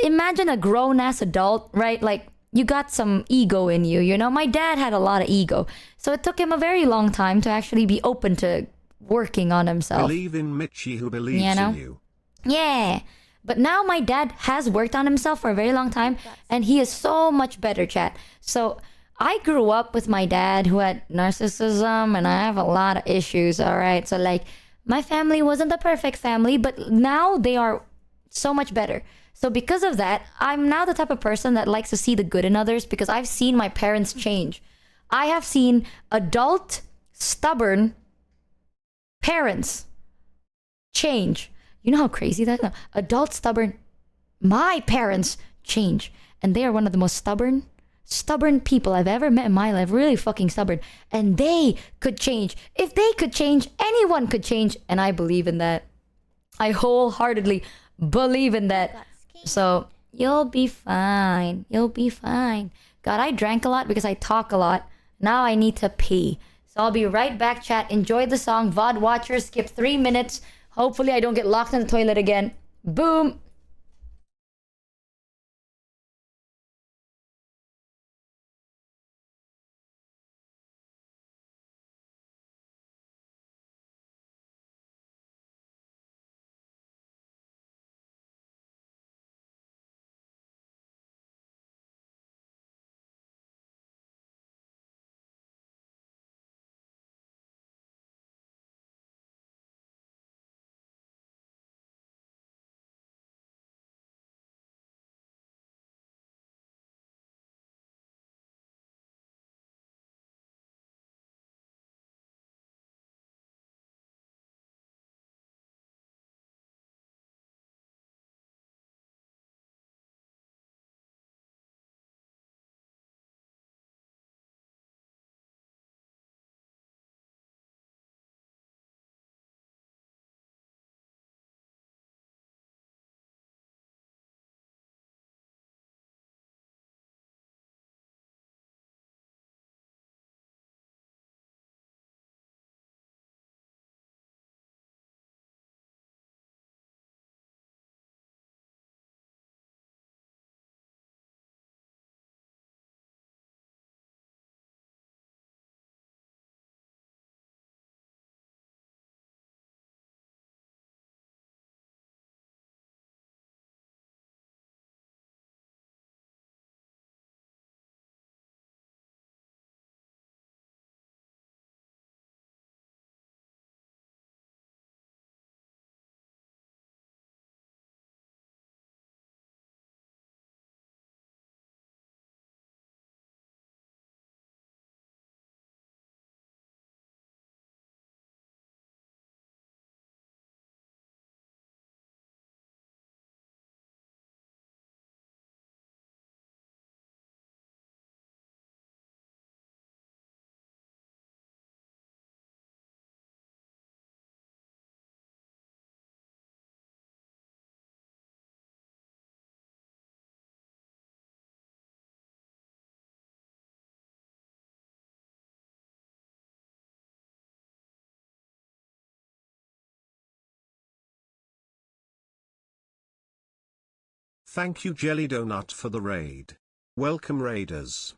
Speaker 8: Imagine a grown-ass adult, right? Like, you got some ego in you, you know? My dad had a lot of ego. So it took him a very long time to actually be open to working on himself.
Speaker 6: Believe in Michi who believes in you.
Speaker 8: Yeah. But now my dad has worked on himself for a very long time and he is so much better, chat. So I grew up with my dad who had narcissism and I have a lot of issues, all right? So like, my family wasn't the perfect family, but now they are so much better. So because of that, I'm now the type of person that likes to see the good in others because I've seen my parents change. I have seen adult, stubborn parents change. You know how crazy that is? Adult, stubborn, my parents change. And they are one of the most stubborn people I've ever met in my life. Really fucking stubborn. And they could change. If they could change, anyone could change. And I believe in that. I wholeheartedly believe in that. So you'll be fine. You'll be fine. God, I drank a lot because I talk a lot. Now I need to pee. So I'll be right back, chat. Enjoy the song. VOD watchers, skip 3 minutes. Hopefully I don't get locked in the toilet again. Boom.
Speaker 6: Thank you Jelly Donut for the raid. Welcome raiders.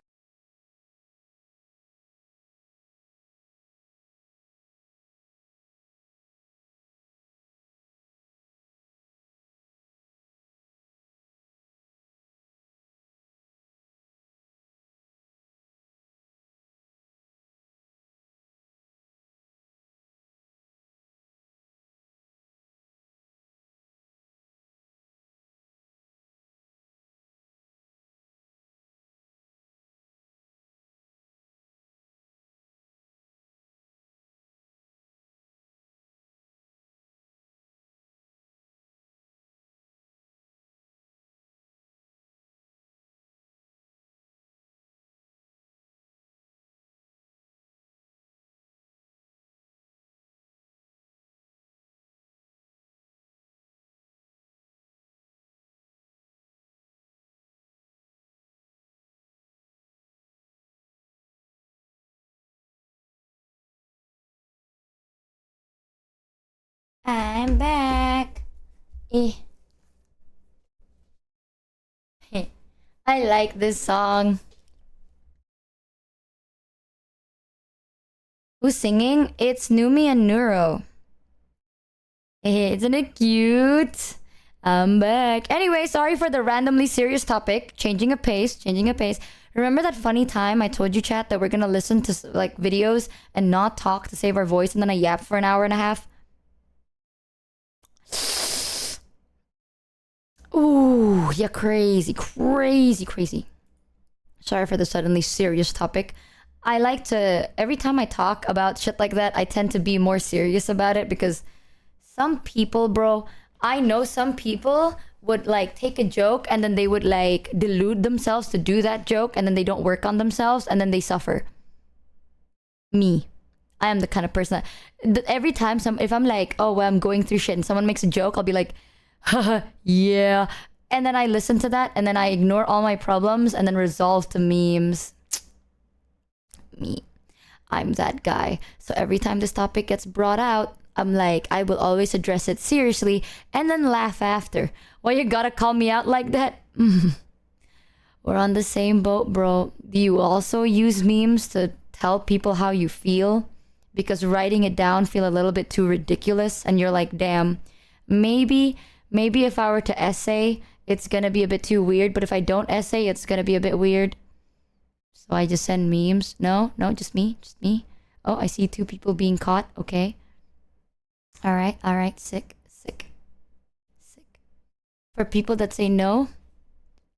Speaker 8: I'm back. Eh. I like this song. Who's singing? It's Numi and Nuro. Isn't it cute? I'm back. Anyway, sorry for the randomly serious topic. Changing a pace. Remember that funny time I told you, chat, that we're gonna listen to like videos and not talk to save our voice, and then I yap for an hour and a half? Ooh, yeah, crazy. Sorry for the suddenly serious topic. I like to, every time I talk about shit like that, I tend to be more serious about it because some people, bro, I know some people would like take a joke and then they would like delude themselves to do that joke and then they don't work on themselves and then they suffer. Me. I am the kind of person that every time if I'm like, oh, well, I'm going through shit and someone makes a joke, I'll be like, haha, yeah. And then I listen to that and then I ignore all my problems and then resolve to memes. Me. I'm that guy. So every time this topic gets brought out, I'm like, I will always address it seriously and then laugh after. Why you gotta call me out like that? We're on the same boat, bro. Do you also use memes to tell people how you feel? Because writing it down feel a little bit too ridiculous and you're like, damn, maybe if I were to essay, it's gonna be a bit too weird, but if I don't essay, it's gonna be a bit weird. So I just send memes. No, just me. Oh, I see 2 people being caught. Okay. All right. Sick. For people that say no,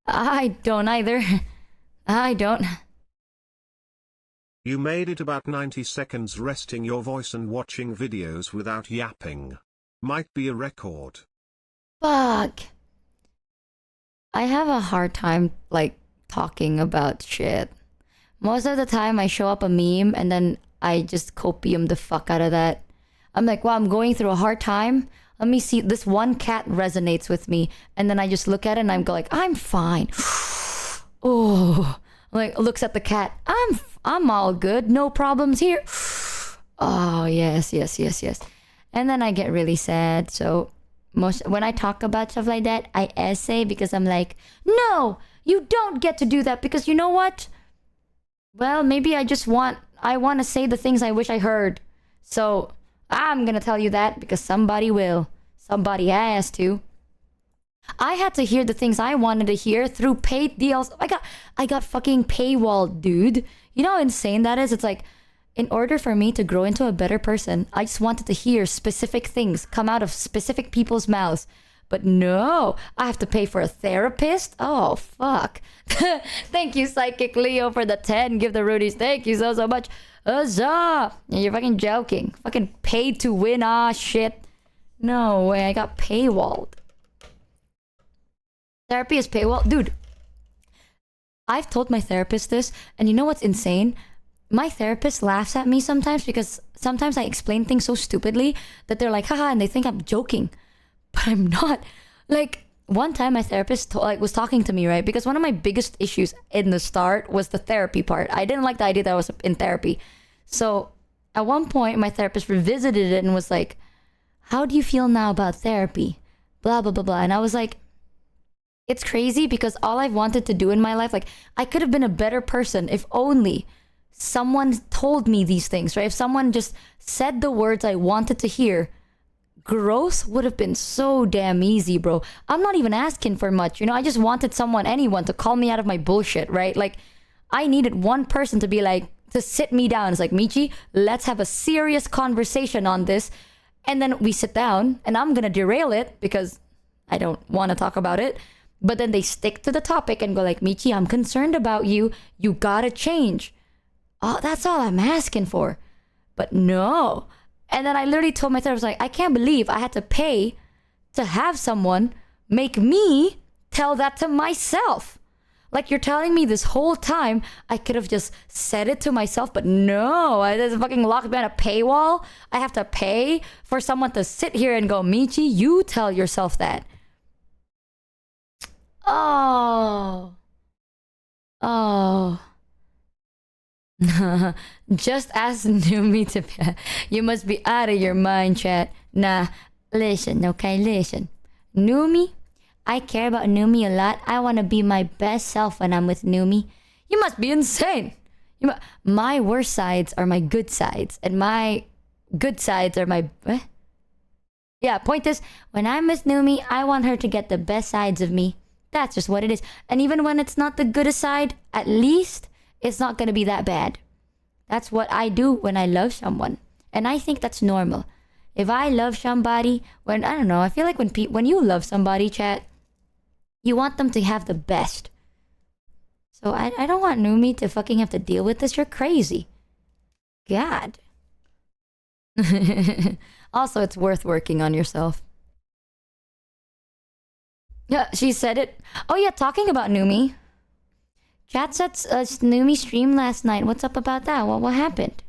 Speaker 8: I don't either. I don't.
Speaker 6: You made it about 90 seconds resting your voice and watching videos without yapping. Might be a record.
Speaker 8: Fuck. I have a hard time, like, talking about shit. Most of the time, I show up a meme and then I just copium the fuck out of that. I'm like, well, I'm going through a hard time. Let me see. This one cat resonates with me. And then I just look at it and I'm like, I'm fine. Oh, like, looks at the cat. I'm all good. No problems here. Oh, yes. And then I get really sad. So when I talk about stuff like that, I essay because I'm like, no, you don't get to do that because you know what? Well, maybe I want to say the things I wish I heard. So I'm going to tell you that because somebody will. Somebody has to. I had to hear the things I wanted to hear through paid deals. I got fucking paywall, dude. You know how insane that is? It's like, in order for me to grow into a better person, I just wanted to hear specific things come out of specific people's mouths. But no, I have to pay for a therapist? Oh, fuck. Thank you, Psychic Leo, for the 10. Give the Rudies. Thank you so much. Huzzah! You're fucking joking. Fucking paid to win. Ah, shit. No way, I got paywalled. Therapy is paywall? Dude, I've told my therapist this, and you know what's insane? My therapist laughs at me sometimes because sometimes I explain things so stupidly that they're like, haha, and they think I'm joking. But I'm not. Like, one time my therapist was talking to me, right? Because one of my biggest issues in the start was the therapy part. I didn't like the idea that I was in therapy. So at one point, my therapist revisited it and was like, how do you feel now about therapy? Blah, blah, blah, blah. And I was like, It's crazy because all I've wanted to do in my life, like I could have been a better person if only someone told me these things, right? If someone just said the words I wanted to hear, growth would have been so damn easy, bro. I'm not even asking for much, you know? I just wanted someone, anyone, to call me out of my bullshit, right? Like, I needed one person to be like, to sit me down. It's like, Michi, let's have a serious conversation on this. And then we sit down, and I'm gonna derail it because I don't want to talk about it. But then they stick to the topic and go like, Michi, I'm concerned about you. You gotta change. Oh, that's all I'm asking for. But no. And then I literally told my therapist, like, I can't believe I had to pay to have someone make me tell that to myself. Like, you're telling me this whole time I could have just said it to myself, but no, there's fucking locked behind a paywall. I have to pay for someone to sit here and go, Michi, you tell yourself that. Oh. Just ask Numi to be. You must be out of your mind, chat. Nah, listen, okay, listen. Numi, I care about Numi a lot. I want to be my best self when I'm with Numi. You must be insane. My worst sides are my good sides, and my good sides are my... Yeah, point is, when I'm with Numi, I want her to get the best sides of me. That's just what it is. And even when it's not the goodest side, at least it's not going to be that bad. That's what I do when I love someone. And I think that's normal. If I love somebody, I don't know, I feel like when you love somebody, chat, you want them to have the best. So I don't want Numi to fucking have to deal with this. You're crazy. God. Also, it's worth working on yourself. Yeah, she said it. Oh yeah, talking about Numi. Chat said Numi streamed last night. What's up about that? What happened?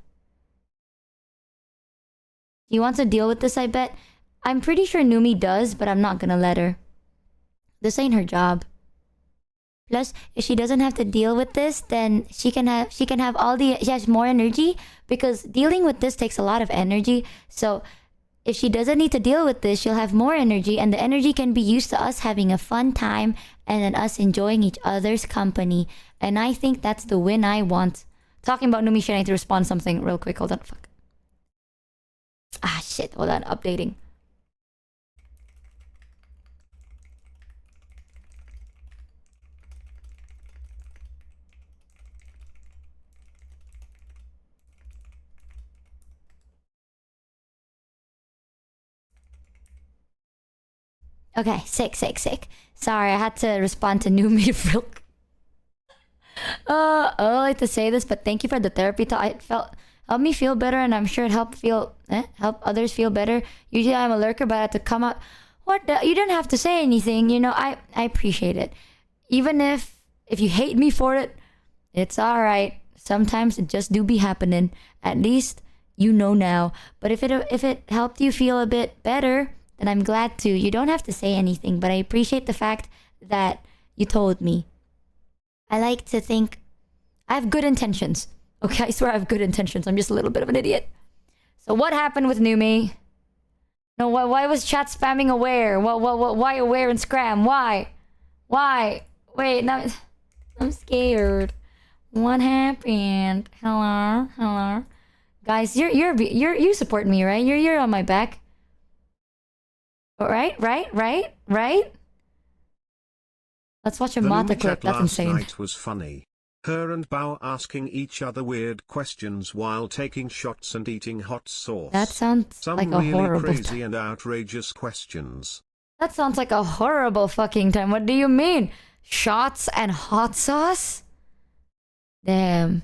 Speaker 8: You want to deal with this, I bet? I'm pretty sure Numi does, but I'm not gonna let her. This ain't her job. Plus, if she doesn't have to deal with this, then she can have she has more energy, because dealing with this takes a lot of energy. So if she doesn't need to deal with this, she'll have more energy, and the energy can be used to us having a fun time and then us enjoying each other's company. And I think that's the win I want. Talking about Numi, I need to respond to something real quick. Hold on, fuck. Ah, shit. Hold on, updating. Okay, sick. Sorry, I had to respond to Numi real quick. I don't like to say this, but thank you for the therapy talk. It helped me feel better, and I'm sure it help others feel better. Usually I'm a lurker, but I had to come out. You didn't have to say anything, you know. I appreciate it. Even if you hate me for it, it's alright. Sometimes it just do be happening. At least you know now. But if it helped you feel a bit better, then I'm glad to. You don't have to say anything, but I appreciate the fact that you told me. I like to think I have good intentions. Okay, I swear I have good intentions. I'm just a little bit of an idiot. So what happened with Numi? No, why was chat spamming aware? Why aware and scram? Why? Wait, now I'm scared. What happened? Hello? Guys, you support me, right? You're on my back. Right? Let's watch a
Speaker 6: The
Speaker 8: Mata
Speaker 6: Lumi
Speaker 8: clip.
Speaker 6: chat
Speaker 8: That's
Speaker 6: last
Speaker 8: insane.
Speaker 6: night was funny. Her and Bao asking each other weird questions while taking shots and eating hot sauce.
Speaker 8: That sounds
Speaker 6: Some
Speaker 8: like a
Speaker 6: really
Speaker 8: horrible
Speaker 6: crazy and outrageous questions.
Speaker 8: That sounds like a horrible fucking time. What do you mean? Shots and hot sauce? Damn.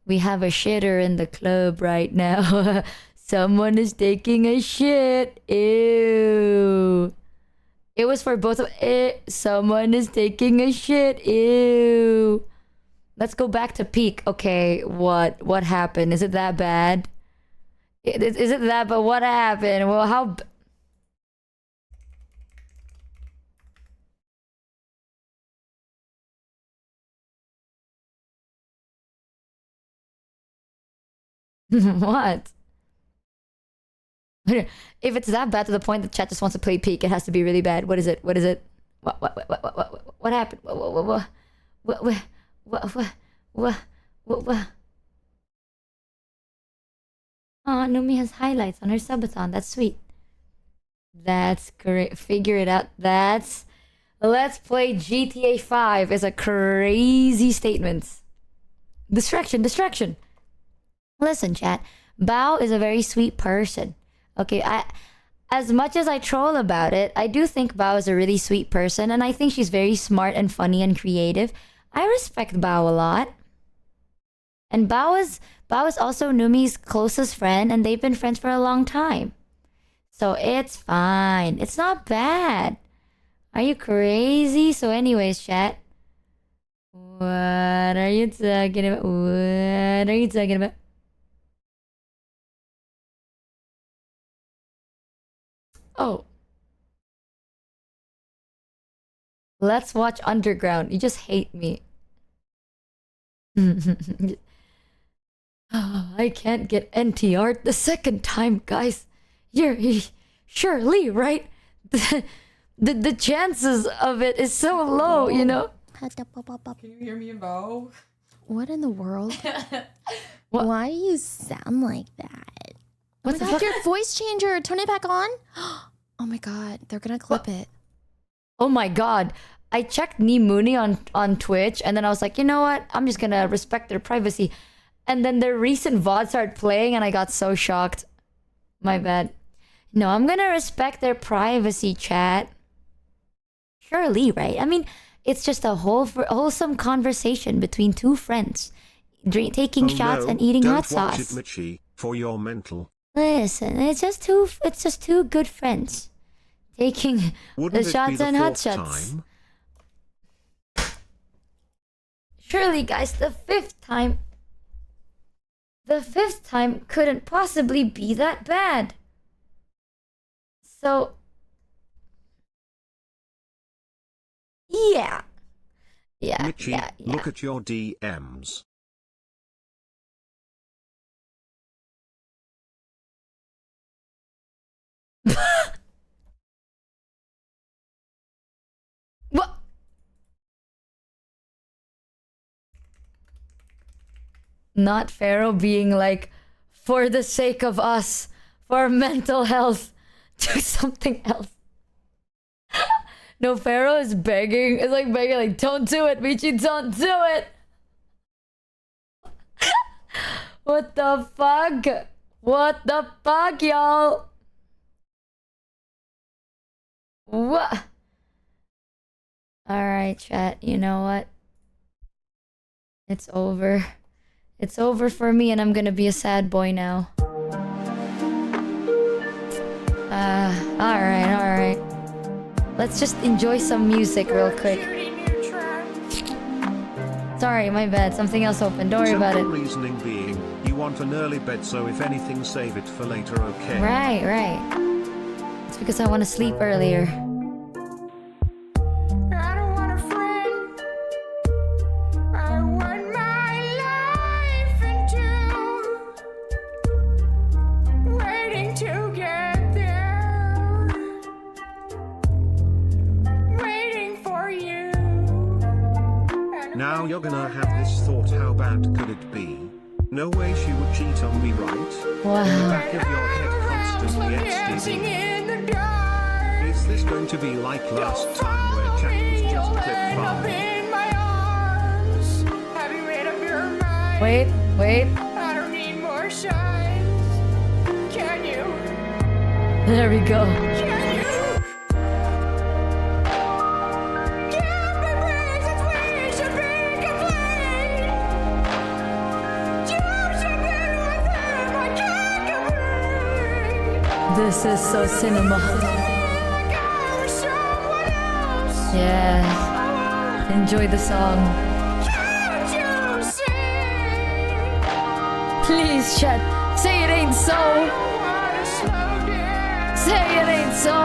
Speaker 8: We have a shitter in the club right now. Someone is taking a shit. Ew. It was for both of it. Someone is taking a shit. Ew. Let's go back to peak. Okay, what happened? Is it that bad? Is it that? But what happened? Well, how? What? If it's that bad to the point that chat just wants to play peak, it has to be really bad. What is it? What happened? What? Oh, Numi has highlights on her subathon. That's sweet. That's great. Figure it out. Let's play GTA 5 is a crazy statement. Distraction. Listen, chat. Bao is a very sweet person. Okay, as much as I troll about it, I do think Bao is a really sweet person, and I think she's very smart and funny and creative. I respect Bao a lot. And Bao is also Numi's closest friend, and they've been friends for a long time. So it's fine. It's not bad. Are you crazy? So anyways, chat. What are you talking about? Oh. Let's watch Underground. You just hate me. I can't get NTR the second time, guys. You're surely right. The chances of it is so low, you know.
Speaker 16: Can you hear me, Bo? What in the world? Why do you sound like that?
Speaker 8: What
Speaker 16: Oh my god, your voice changer. Turn it back on. Oh my god, they're gonna clip it.
Speaker 8: Oh my god. I checked Mooney on Twitch, and then I was like, you know what? I'm just gonna respect their privacy. And then their recent VOD started playing, and I got so shocked. My bad. No, I'm gonna respect their privacy, chat. Surely, right? I mean, it's just a wholesome conversation between two friends, taking shots and eating hot
Speaker 6: Don't watch
Speaker 8: sauce.
Speaker 6: it, Michi, for your mental.
Speaker 8: Listen, it's just two good friends taking
Speaker 6: Wouldn't
Speaker 8: the
Speaker 6: it
Speaker 8: shots
Speaker 6: be the
Speaker 8: and hot
Speaker 6: fourth
Speaker 8: shots.
Speaker 6: time?
Speaker 8: Surely, guys, the fifth time couldn't possibly be that bad. So, yeah.
Speaker 6: Michi, look at your DMs.
Speaker 8: What? Not Pharaoh being like, for the sake of us, for mental health, do something else. No, Pharaoh is begging. It's like begging, like, don't do it, Michi, don't do it. What the fuck? What the fuck, y'all? What? Alright, chat, you know what? It's over. It's over for me, and I'm gonna be a sad boy now. Alright. Let's just enjoy some music real quick. Sorry, my bad. Something else opened. Don't worry about it.
Speaker 6: Simple reasoning being, you want an early bed, so if anything, save it for later, okay?
Speaker 8: Right. It's because I want to sleep earlier.
Speaker 17: I don't want a friend. I want my life into waiting to get there, waiting for you.
Speaker 6: Now you're gonna have this thought, how bad could it be? No way she would cheat on me, right?
Speaker 8: Wow.
Speaker 6: In the back of your head constantly
Speaker 17: Dancing
Speaker 6: STD.
Speaker 17: in the dark.
Speaker 6: Is this going to be like last time where chat was just clip farm?
Speaker 17: In my arms. Have you made up your mind?
Speaker 8: Wait.
Speaker 17: I don't need more signs. Can you?
Speaker 8: There we go.
Speaker 17: Can you? Give me reasons we should be complete. You should be with him. I can't complete.
Speaker 8: This is so cinema. Yeah. Enjoy the song.
Speaker 17: Can't you see?
Speaker 8: Please, chat. Say it ain't so.
Speaker 17: Wanna slow down.
Speaker 8: Say it ain't so.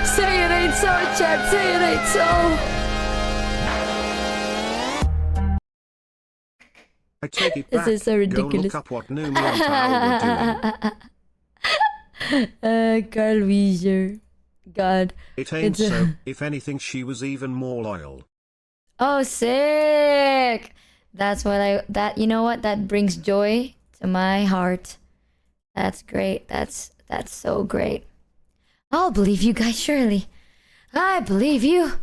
Speaker 8: Say it ain't so, chat. Say it ain't so.
Speaker 6: I take it
Speaker 8: This
Speaker 6: back.
Speaker 8: is so
Speaker 6: Go
Speaker 8: ridiculous.
Speaker 6: look up what Numi and Bao were doing.
Speaker 8: Carl Weiser. God.
Speaker 6: It ain't
Speaker 8: It's
Speaker 6: so. If anything, she was even more loyal.
Speaker 8: Oh, sick. That's what you know what? That brings joy to my heart. That's great. That's so great. I'll believe you guys, surely. I believe you.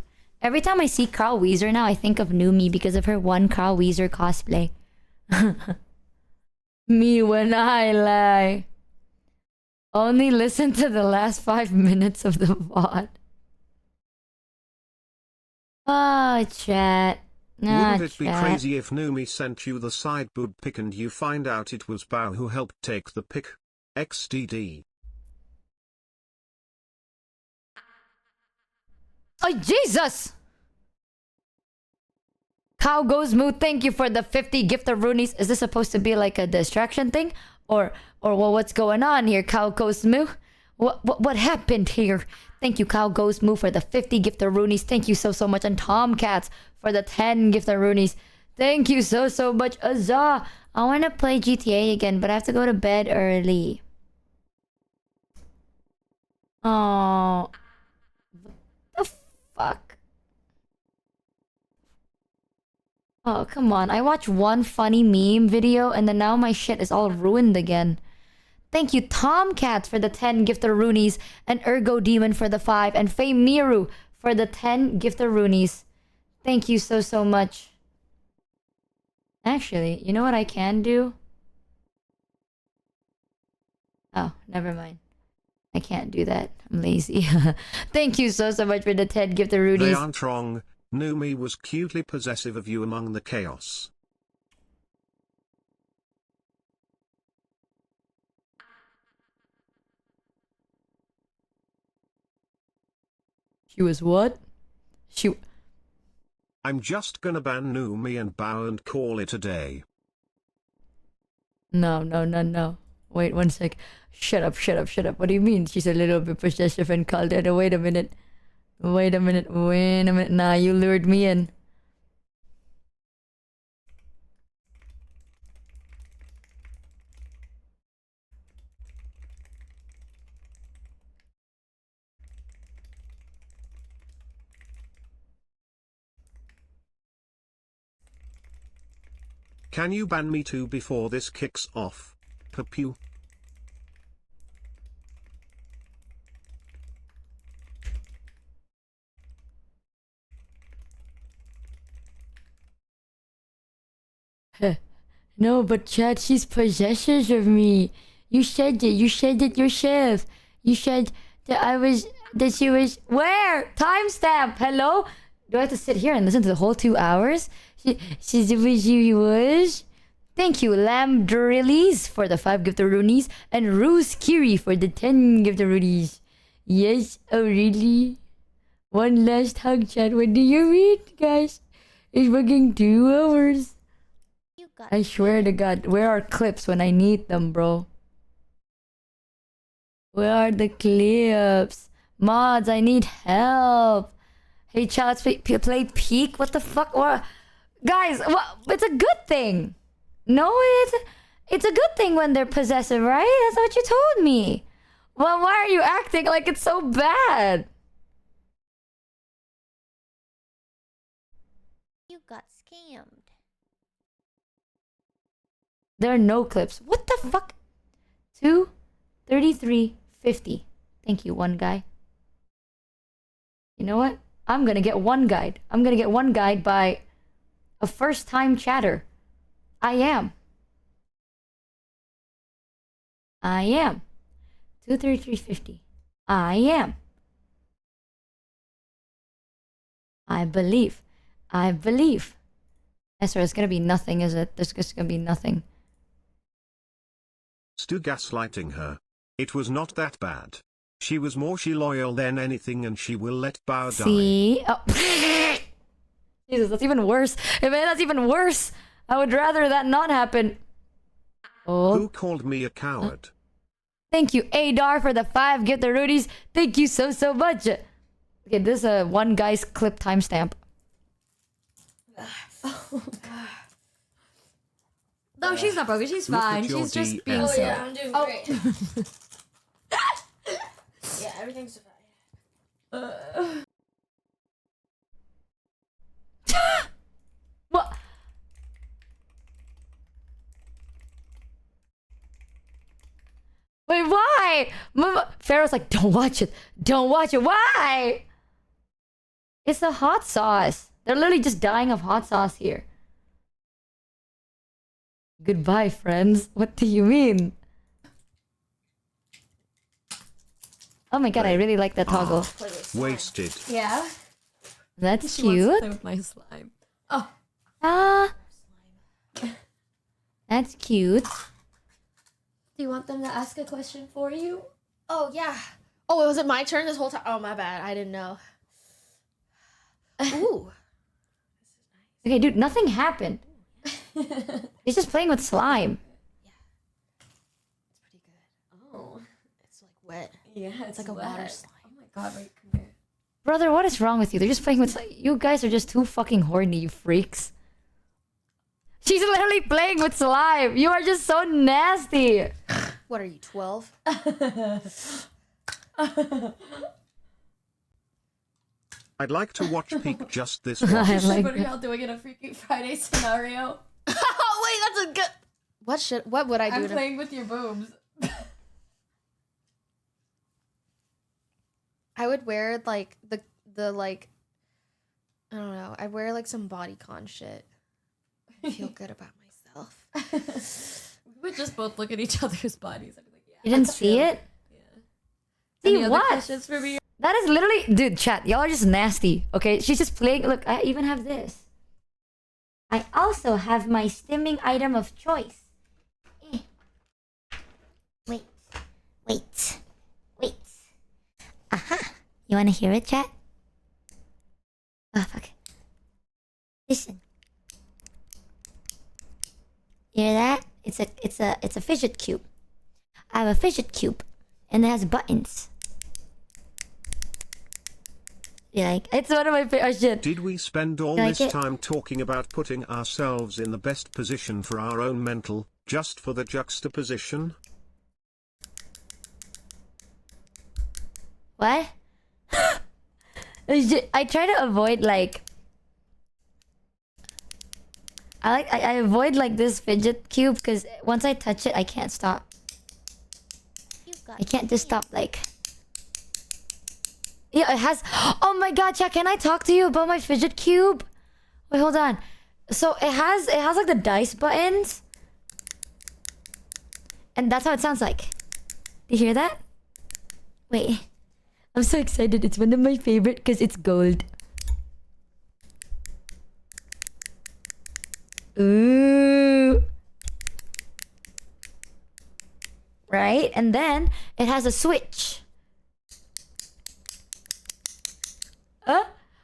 Speaker 8: Every time I see Carl Weiser now, I think of Numi because of her one Carl Weiser cosplay. Me when I lie. Only listen to the last 5 minutes of the VOD. Oh, chat.
Speaker 6: Wouldn't it be crazy if Numi sent you the side boob pic and you find out it was Bao who helped take the pic? XDD.
Speaker 8: Oh, Jesus! Cow goes mood, thank you for the 50 gift of Roonies. Is this supposed to be like a distraction thing? Or well, what's going on here, Cow goes moo? What happened here? Thank you, Cow goes moo, for the 50 gift of Roonies. Thank you so much. And Tomcats for the 10 gift of Roonies. Thank you so much. Azah! I want to play GTA again, but I have to go to bed early. Oh. The fuck? Oh, come on. I watched one funny meme video and then now my shit is all ruined again. Thank you, Tomcat, for the 10 gifted Roonies, and Ergo Demon for the 5, and Faye Miru for the 10 gifted Roonies. Thank you so much. Actually, you know what I can do? Oh, never mind. I can't do that. I'm lazy. Thank you so much for the 10 gifted Roonies.
Speaker 6: They aren't wrong. Numi was cutely possessive of you among the chaos.
Speaker 8: She was what?
Speaker 6: I'm just gonna ban Numi and Bao and call it a day.
Speaker 8: No. Wait one sec. Shut up. What do you mean? She's a little bit possessive and called it. Wait a minute. Nah, you lured me in.
Speaker 6: Can you ban me too before this kicks off? Pew.
Speaker 8: No, but Chad, she's possessive of me. You said it yourself. You said that she was, where? Timestamp, hello? Do I have to sit here and listen to the whole 2 hours? She was. Thank you, Lamb Drillies for the 5 gifted Roonies, and Rose Kiri for the 10 gifted Roonies. Yes, oh really? One last hug, Chad. What do you mean, guys? It's fucking 2 hours. I swear to God, where are clips when I need them, bro? Where are the clips? Mods, I need help. Hey, child, let's play Peak? What the fuck? What? Guys, it's a good thing. No, it's a good thing when they're possessive, right? That's what you told me. Well, why are you acting like it's so bad?
Speaker 3: You got scammed.
Speaker 8: There are no clips. What the fuck? 2:33:50. Thank you, one guy. You know what? I'm gonna get one guide. I'm gonna get one guide by a first-time chatter. I am. 2:33:50. I am. I believe. Esther, it's gonna be nothing, is it? There's just gonna be nothing.
Speaker 6: Stu gaslighting her. It was not that bad. She was more loyal than anything and she will let Bao die.
Speaker 8: See? Oh. Jesus, that's even worse. Man, that's even worse. I would rather that not happen. Oh.
Speaker 6: Who called me a coward?
Speaker 8: Thank you, Adar, for the 5 gifted Roonies. Thank you so much. Okay, this is one guy's clip timestamp. No, she's not broken. She's
Speaker 6: Look at
Speaker 8: fine.
Speaker 6: your
Speaker 8: She's just
Speaker 6: DM.
Speaker 8: being
Speaker 6: Oh,
Speaker 8: silly.
Speaker 6: yeah,
Speaker 16: I'm doing great. Yeah, everything's fine.
Speaker 8: What? Wait, why? Pharaoh's like, don't watch it. Don't watch it. Why? It's the hot sauce. They're literally just dying of hot sauce here. Goodbye, friends. What do you mean? Oh my god, I really like that toggle.
Speaker 6: Wasted.
Speaker 16: Yeah.
Speaker 8: That's
Speaker 16: She wants to
Speaker 8: cute.
Speaker 16: play with my slime. Oh.
Speaker 8: Ah. That's cute.
Speaker 16: Do you want them to ask a question for you? Oh, yeah. Oh, was it my turn this whole time? Oh, my bad. I didn't know. Ooh.
Speaker 8: Okay, dude, nothing happened. He's just playing with slime.
Speaker 16: Oh. It's like wet. Yeah, it's like a water slime. Oh my god, wait, come here.
Speaker 8: Brother, what is wrong with you? They're just playing with slime. You guys are just too fucking horny, you freaks. She's literally playing with slime. You are just so nasty.
Speaker 16: What are you, 12?
Speaker 6: I'd like to watch Peak just this
Speaker 8: I
Speaker 6: once.
Speaker 8: like
Speaker 16: What are y'all doing in a Freaky Friday scenario? Oh, wait, that's a good... What would I do?
Speaker 15: I'm playing with your boobs.
Speaker 16: I would wear, like, the like... I don't know. I'd wear, like, some bodycon shit. Feel good about myself.
Speaker 15: We would just both look at each other's bodies and be like, yeah.
Speaker 8: You didn't see it? See
Speaker 15: Any other
Speaker 8: what?
Speaker 15: questions for me?
Speaker 8: That is literally... Dude, chat, y'all are just nasty. Okay, she's just playing... Look, I even have this. I also have my stimming item of choice. Wait. Aha. You wanna hear it, chat? Oh, fuck. Listen. You hear that? It's a fidget cube. I have a fidget cube, and it has buttons. You like? It's one of my favorite. Oh, shit.
Speaker 6: Did we spend all
Speaker 8: You like
Speaker 6: this
Speaker 8: it?
Speaker 6: time talking about putting ourselves in the best position for our own mental, just for the juxtaposition?
Speaker 8: What? I try to avoid like. I avoid like this fidget cube because once I touch it, I can't stop. I can't just stop like. Yeah, it has. Oh my god, chat! Can I talk to you about my fidget cube? Wait, hold on. So it has like the dice buttons, and that's how it sounds like. Do you hear that? Wait, I'm so excited! It's one of my favorite because it's gold. Ooh. Right? And then it has a switch.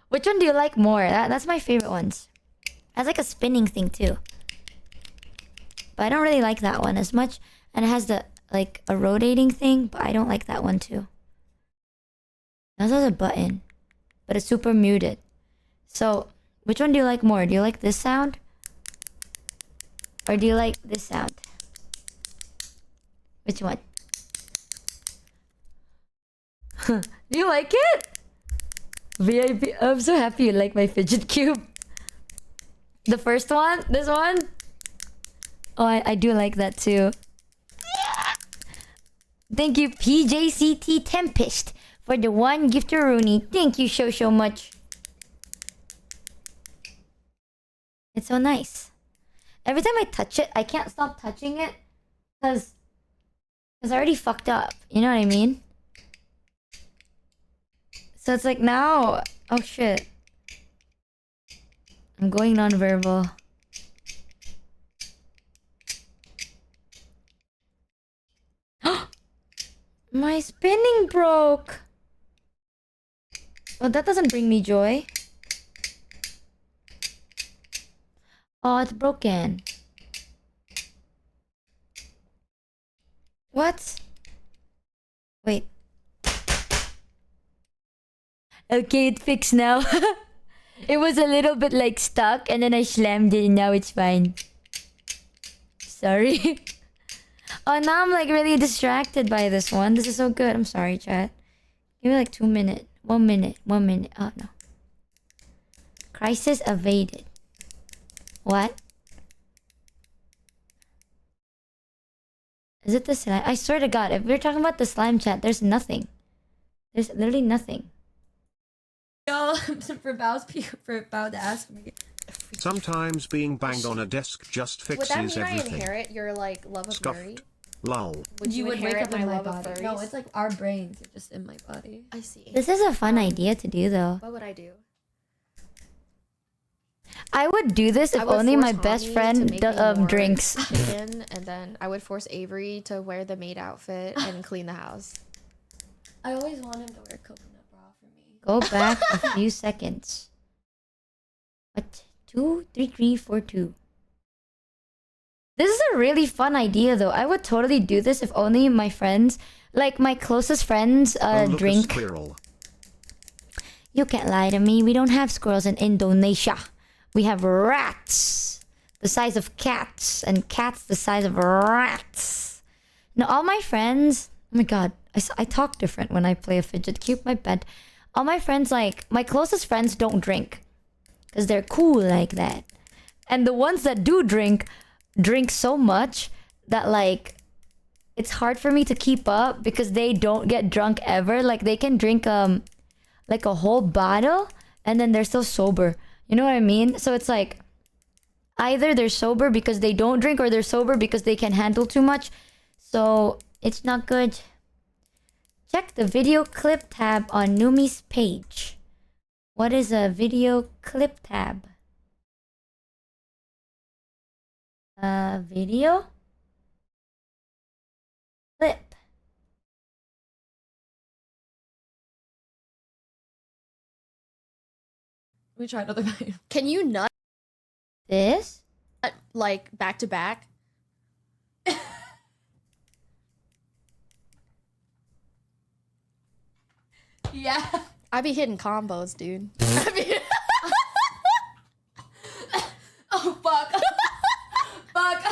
Speaker 8: Which one do you like more? That's my favorite ones. It has like a spinning thing too. But I don't really like that one as much. And it has the like a rotating thing, but I don't like that one too. It also has a button, but it's super muted. So which one do you like more? Do you like this sound? Or do you like this sound? Which one? Do you like it? VIP. I'm so happy you like my fidget cube. The first one? This one? Oh, I do like that too. Thank you, PJCT Tempest, for the one gifteroonie. Thank you so much. It's so nice. Every time I touch it, I can't stop touching it because I already fucked up. You know what I mean? So it's like now... Oh shit. I'm going non-verbal. My spinning broke. Well, that doesn't bring me joy. Oh, it's broken. What? Wait. Okay, it fixed now. It was a little bit like stuck and then I slammed it and now it's fine. Sorry. Oh, now I'm like really distracted by this one. This is so good. I'm sorry, chat. Give me like 2 minutes. 1 minute. 1 minute. Oh, no. Crisis evaded. What? Is it the slime? I swear to God, if we're talking about the slime chat, there's nothing. There's literally nothing.
Speaker 16: Yo, for Bao to ask me.
Speaker 6: Sometimes being banged on a desk just
Speaker 16: Would that
Speaker 6: fixes
Speaker 16: mean I
Speaker 6: everything.
Speaker 16: inherit your like love of
Speaker 6: Scuffed.
Speaker 16: Murray?
Speaker 6: Lol.
Speaker 16: Would you
Speaker 8: would wake
Speaker 16: inherit
Speaker 8: up in
Speaker 16: my
Speaker 8: my
Speaker 16: love of
Speaker 8: body.
Speaker 16: furries?
Speaker 8: No, it's like our brains are just in my body.
Speaker 16: I see.
Speaker 8: This is a fun idea to do, though.
Speaker 16: What would I do?
Speaker 8: I would do this if
Speaker 16: I would
Speaker 8: only
Speaker 16: force
Speaker 8: my best
Speaker 16: Hami to
Speaker 8: friend
Speaker 16: make me more
Speaker 8: drinks.
Speaker 16: chicken, and then I would force Avery to wear the maid outfit and clean the house.
Speaker 8: I always want him to wear coconut bra for me. Go back a few seconds. What? 2, 3, 3, 4, 2. This is a really fun idea, though. I would totally do this if only my friends, like my closest friends,
Speaker 6: Look,
Speaker 8: drink.
Speaker 6: a squirrel.
Speaker 8: You can't lie to me. We don't have squirrels in Indonesia. We have rats the size of cats and cats the size of rats. Now, all my friends... Oh my god. I talk different when I play a fidget cube. My bad. All my friends, like... My closest friends don't drink. Because they're cool like that. And the ones that do drink so much that, like... It's hard for me to keep up because they don't get drunk ever. Like, they can drink, like a whole bottle and then they're still sober. You know what I mean? So it's like either they're sober because they don't drink or they're sober because they can handle too much. So it's not good. Check the video clip tab on Numi's page. What is a video clip tab? Video clip.
Speaker 16: Let me try another night. Can you nut
Speaker 8: this?
Speaker 16: Like back to back? Yeah. I be hitting combos, dude. Oh fuck. Fuck.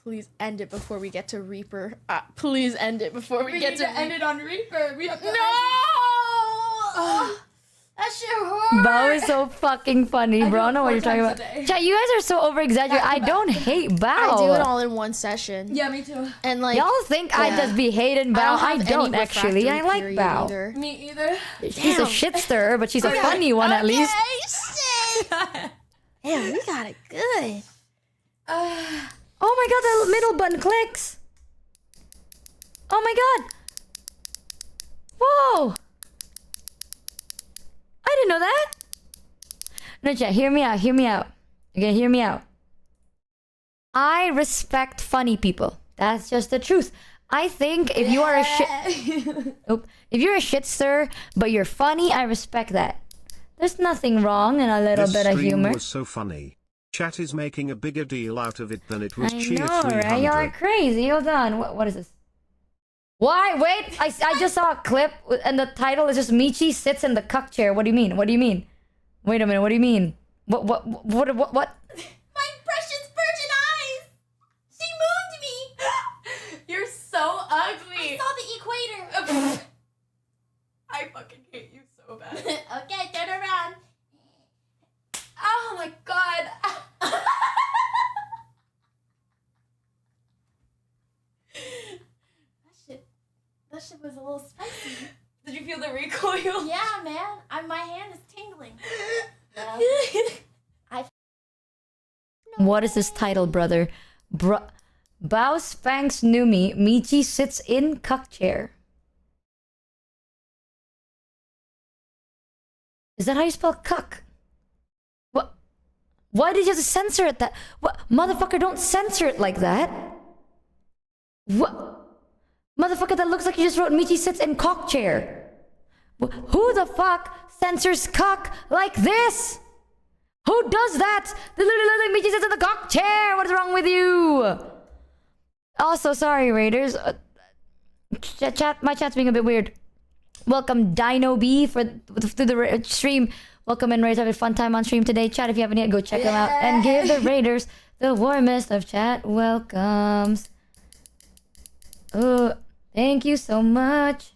Speaker 16: Please end it before we get to Reaper. Please end it before we get to
Speaker 17: end it on Reaper. We have to
Speaker 16: No! That shit hurt.
Speaker 8: Bao is so fucking funny, bro. I don't know what you're talking about. Chat, you guys are so over exaggerated. I don't hate Bao.
Speaker 16: I do it all in one session.
Speaker 17: Yeah, me too.
Speaker 16: And like
Speaker 8: y'all think I just be hating Bao. I don't actually. I like Bao.
Speaker 16: Either.
Speaker 17: Me either.
Speaker 8: She's a shit stirrer, but she's a funny one at least.
Speaker 16: Damn, we got it good.
Speaker 8: Oh my god, the middle button clicks. Oh my god. Whoa. I didn't know that. No, chat, hear me out. Okay, hear me out. I respect funny people. That's just the truth. I think if you are a if you're a shit stirrer, but you're funny, I respect that. There's nothing wrong in a little bit of humor.
Speaker 6: This was so funny. Chat is making a bigger deal out of it than it was
Speaker 8: I
Speaker 6: Cheer
Speaker 8: know,
Speaker 6: 300.
Speaker 8: right? Y'all are crazy. Hold on. What is this? Why? Wait. I just saw a clip and the title is just Michi sits in the cuck chair. What do you mean? What do you mean? Wait a minute. What do you mean? What?
Speaker 17: My precious virgin eyes! She mooned me! You're so ugly! I saw the equator! I fucking hate you so bad. Okay, turn around. Oh my god! That shit was a little spicy. Did you feel the recoil? Yeah, man. My hand is tingling.
Speaker 8: What is this title, brother? Bao spanks Numi. Michi sits in cuck chair. Is that how you spell cuck? What? Why did you have to censor it that? What? Motherfucker, don't censor it like that. What? Motherfucker, that looks like you just wrote Michi sits in cock chair. Who the fuck censors cock like this? Who does that? They literally like Michi sits in the cock chair. What is wrong with you? Also, sorry, Raiders. My chat's being a bit weird. Welcome, Dino B, to the stream. Welcome in, Raiders. Have a fun time on stream today. Chat, if you haven't yet, go check them out and give the Raiders the warmest of chat welcomes. Oh, thank you so much.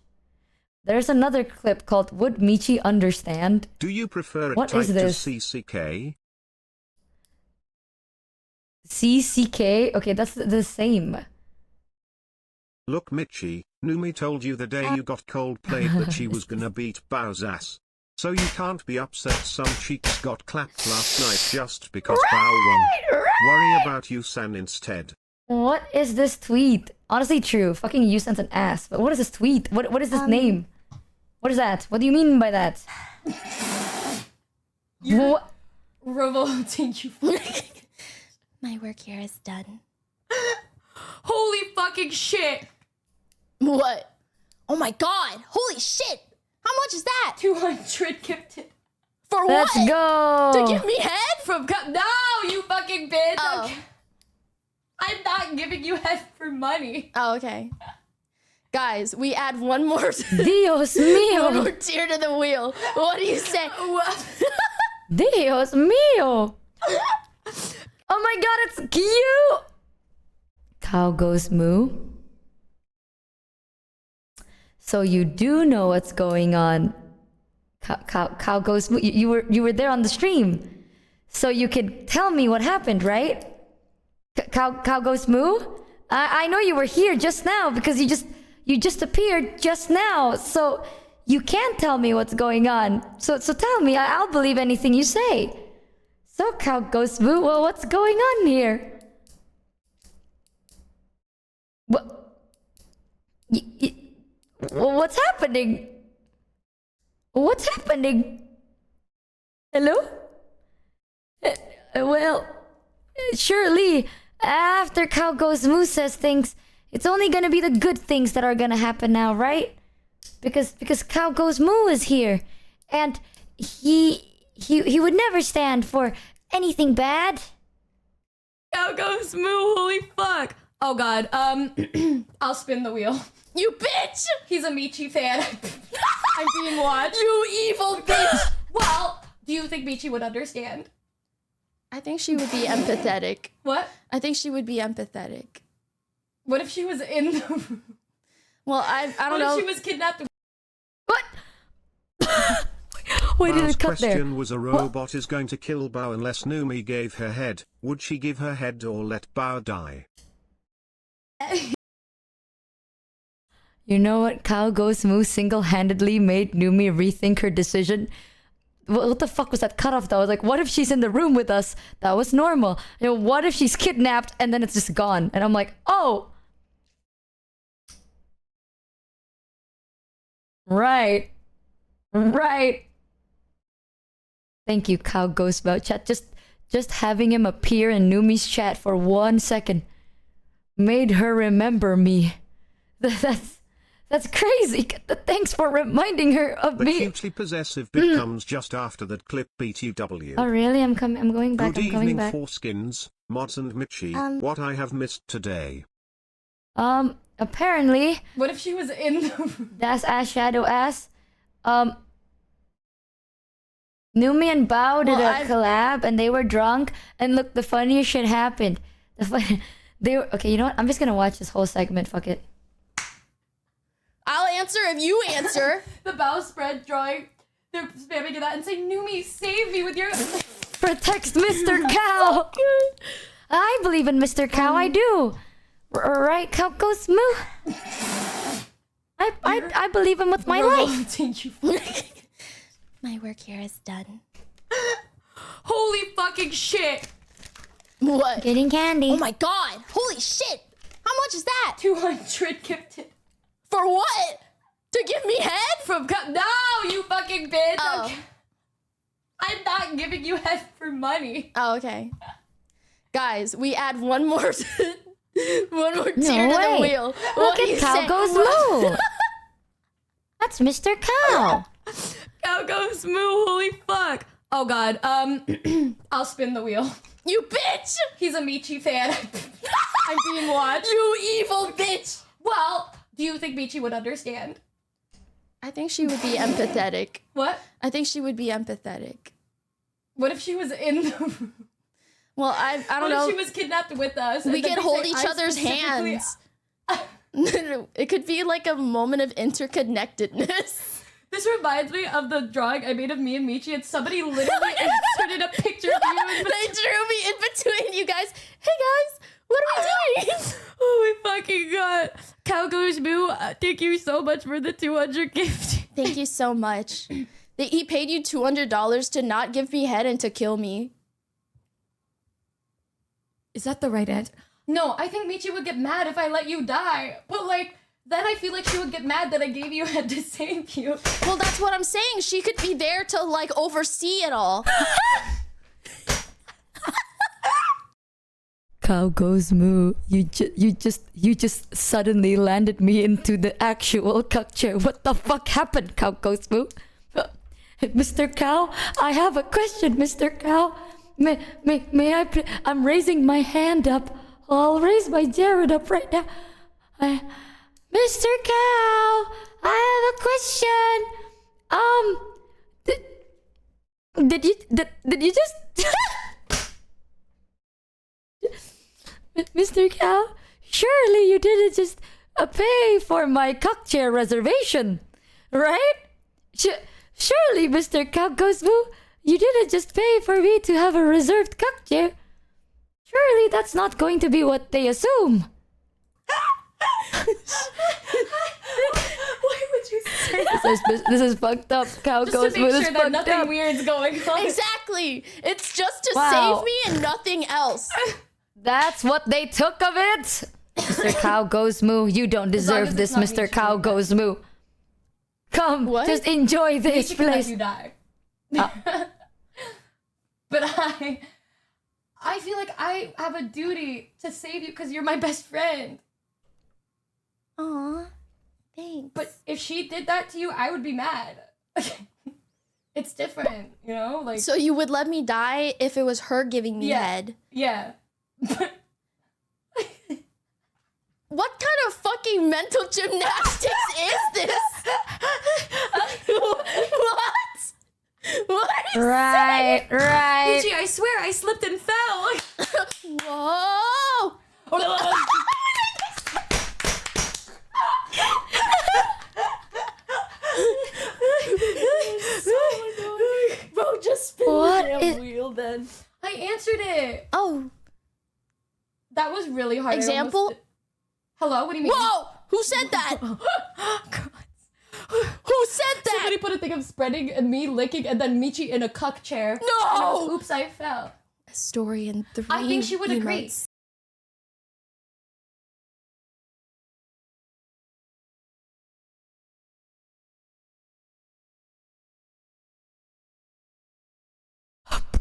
Speaker 8: There's another clip called "Would Michi Understand?"
Speaker 6: Do you prefer it
Speaker 8: What
Speaker 6: typed
Speaker 8: is this?
Speaker 6: as CCK?
Speaker 8: CCK? Okay, that's the same.
Speaker 6: Look, Michi, Numi told you the day you got cold played that she was gonna beat Bao's ass. So you can't be upset some cheeks got clapped last night just because Bao won. Worry about Yusan instead.
Speaker 8: What is this tweet? Honestly, true. Fucking Yusan's an ass. But what is this tweet? What is this name? What is that? What do you mean by that? What?
Speaker 17: Revolting you.
Speaker 16: My work here is done.
Speaker 17: Holy fucking shit!
Speaker 16: What? Oh my god! Holy shit! How much is that?
Speaker 17: 200 gifted.
Speaker 16: For
Speaker 8: Let's
Speaker 16: what?
Speaker 8: go!
Speaker 16: To give me head?
Speaker 17: From no, you fucking bitch!
Speaker 16: Oh.
Speaker 17: Okay. I'm not giving you head for money.
Speaker 16: Oh, okay. Guys, we add one more.
Speaker 8: Dios mío!
Speaker 16: One more tear to the wheel. What do you say?
Speaker 8: Dios mío! Oh my god, it's cute! Cow goes moo. So you do know what's going on. Cow goes moo. You were there on the stream, so you could tell me what happened, right? Cow goes moo. I know you were here just now because you just appeared just now, so you can't tell me what's going on. So tell me. I'll believe anything you say. So cow goes moo. Well, what's going on here? What? What's happening? What's happening? Hello? Well, surely after Cow Goes Moo says things, it's only gonna be the good things that are gonna happen now, right? Because Cow Goes Moo is here, and he would never stand for anything bad.
Speaker 17: Cow goes moo, holy fuck. Oh god, I'll spin the wheel.
Speaker 16: You bitch!
Speaker 17: He's a Michi fan. I'm being watched.
Speaker 16: You evil bitch!
Speaker 17: Well, do you think Michi would understand?
Speaker 16: I think she would be empathetic.
Speaker 17: What?
Speaker 16: I think she would be empathetic.
Speaker 17: What if she was in the room?
Speaker 16: Well, I don't
Speaker 17: What
Speaker 16: know.
Speaker 17: if she was kidnapped?
Speaker 8: What? Why did
Speaker 6: Bao's
Speaker 8: it cut there?
Speaker 6: question was a robot is going to kill Bao unless Numi gave her head. Would she give her head or let Bao die?
Speaker 8: You know what? Cow Goes Moo single-handedly made Numi rethink her decision. What the fuck was that cutoff though? I was like, what if she's in the room with us? That was normal. You know, what if she's kidnapped and then it's just gone? And I'm like, oh. Right. Right. Thank you, Cow Goes About Chat. Just having him appear in Numi's chat for 1 second made her remember me. That's crazy. Thanks for reminding her of
Speaker 6: The
Speaker 8: me.
Speaker 6: cutely possessive bit comes just after that clip BTW.
Speaker 8: Oh really? I'm going back.
Speaker 6: Good
Speaker 8: I'm going
Speaker 6: evening,
Speaker 8: back.
Speaker 6: Foreskins, Mods and Michi. What I have missed today.
Speaker 8: Apparently.
Speaker 17: What if she was in the room?
Speaker 8: That's ass shadow ass. Numi and Bao did a collab and they were drunk and look, the funniest shit happened. They were okay. You know what? I'm just gonna watch this whole segment. Fuck it.
Speaker 16: I'll answer if you answer.
Speaker 17: The bow spread drawing. They're spamming that and saying, Numi, save me with your...
Speaker 8: Protects Mr. Cow. I believe in Mr. Cow. I do. Right, Cow Goes Moo. I believe him with my life.
Speaker 16: My work here is done.
Speaker 17: Holy fucking shit.
Speaker 16: What?
Speaker 8: Getting candy.
Speaker 16: Oh my god! Holy shit! How much is that?
Speaker 17: 200 gifted.
Speaker 16: For what? To give me head?
Speaker 17: From no, you fucking bitch.
Speaker 16: Oh.
Speaker 17: Okay. I'm not giving you head for money.
Speaker 16: Oh, okay. Guys, we add one more tear to
Speaker 8: way.
Speaker 16: the wheel.
Speaker 8: Look at Cow Goes Moo. That's Mr. Cow.
Speaker 17: Cow goes moo, holy fuck. Oh god, I'll spin the wheel.
Speaker 16: You bitch!
Speaker 17: He's a Michi fan. I'm being watched.
Speaker 16: You evil bitch!
Speaker 17: Well, do you think Michi would understand?
Speaker 18: I think she would be empathetic.
Speaker 16: What?
Speaker 18: I think she would be empathetic.
Speaker 16: What if she was in the room?
Speaker 18: Well, I don't
Speaker 16: What
Speaker 18: know.
Speaker 16: if she was kidnapped with us?
Speaker 18: We
Speaker 16: and then
Speaker 18: could
Speaker 16: they
Speaker 18: hold
Speaker 16: say,
Speaker 18: each
Speaker 16: "I
Speaker 18: other's
Speaker 16: specifically-"
Speaker 18: hands. It could be like a moment of interconnectedness.
Speaker 16: This reminds me of the drawing I made of me and Michi, and somebody literally inserted a picture of you.
Speaker 18: They drew me in between you guys. Hey guys, what are we doing?
Speaker 16: Oh my fucking god. Cow goes moo. Thank you so much for the 200 gift.
Speaker 18: Thank you so much. He paid you $200 to not give me head and to kill me.
Speaker 16: Is that the right answer? No, I think Michi would get mad if I let you die. But like, then I feel like she would get mad that I gave you head to save you.
Speaker 18: Well, that's what I'm saying. She could be there to like oversee it all.
Speaker 8: Cow goes moo. You just suddenly landed me into the actual cuck chair. What the fuck happened, Cow goes moo? Mr. Cow, I have a question, Mr. Cow. May I? I'm raising my hand up. I'll raise my Jared up right now. Mr. Cow, I have a question. Did you just Mr. Cow? Surely you didn't just pay for my cuck chair reservation, right? Surely, Mr. Cow goes moo, you didn't just pay for me to have a reserved cuck chair. Surely that's not going to be what they assume.
Speaker 16: Why would you say that?
Speaker 8: This is fucked up. Cow
Speaker 16: Just
Speaker 8: goes
Speaker 16: to
Speaker 8: moo.
Speaker 16: make
Speaker 8: This
Speaker 16: sure
Speaker 8: is
Speaker 16: that
Speaker 8: fucked
Speaker 16: nothing
Speaker 8: up.
Speaker 16: weird's going on.
Speaker 18: Exactly. It's just to
Speaker 8: Wow.
Speaker 18: save me and nothing else.
Speaker 8: That's what they took of it. Mr. Cow goes moo. You don't deserve this, Mr. Cow goes moo. Come, just enjoy this
Speaker 16: Michi can let
Speaker 8: place.
Speaker 16: you die. But I feel like I have a duty to save you because you're my best friend.
Speaker 18: Aw, thanks.
Speaker 16: But if she did that to you, I would be mad. It's different, you know? Like,
Speaker 18: So you would let me die if it was her giving me head?
Speaker 16: Yeah.
Speaker 18: What kind of fucking mental gymnastics is this? What? What are you
Speaker 8: Right,
Speaker 18: saying?
Speaker 8: right.
Speaker 16: Michi, I swear I slipped and fell.
Speaker 18: Whoa!
Speaker 16: Bro, just spin
Speaker 8: What
Speaker 16: the damn
Speaker 8: is-
Speaker 16: wheel then. I answered it.
Speaker 18: Oh.
Speaker 16: That was really hard. I
Speaker 18: Example?
Speaker 16: almost- Hello? What do you mean?
Speaker 18: Whoa! Who said that? Who said that?
Speaker 16: Somebody put a thing of spreading and me licking and then Michi in a cuck chair.
Speaker 18: No!
Speaker 16: And I was, oops, I fell.
Speaker 18: A story in 3
Speaker 16: I think she would agree.
Speaker 18: emotes.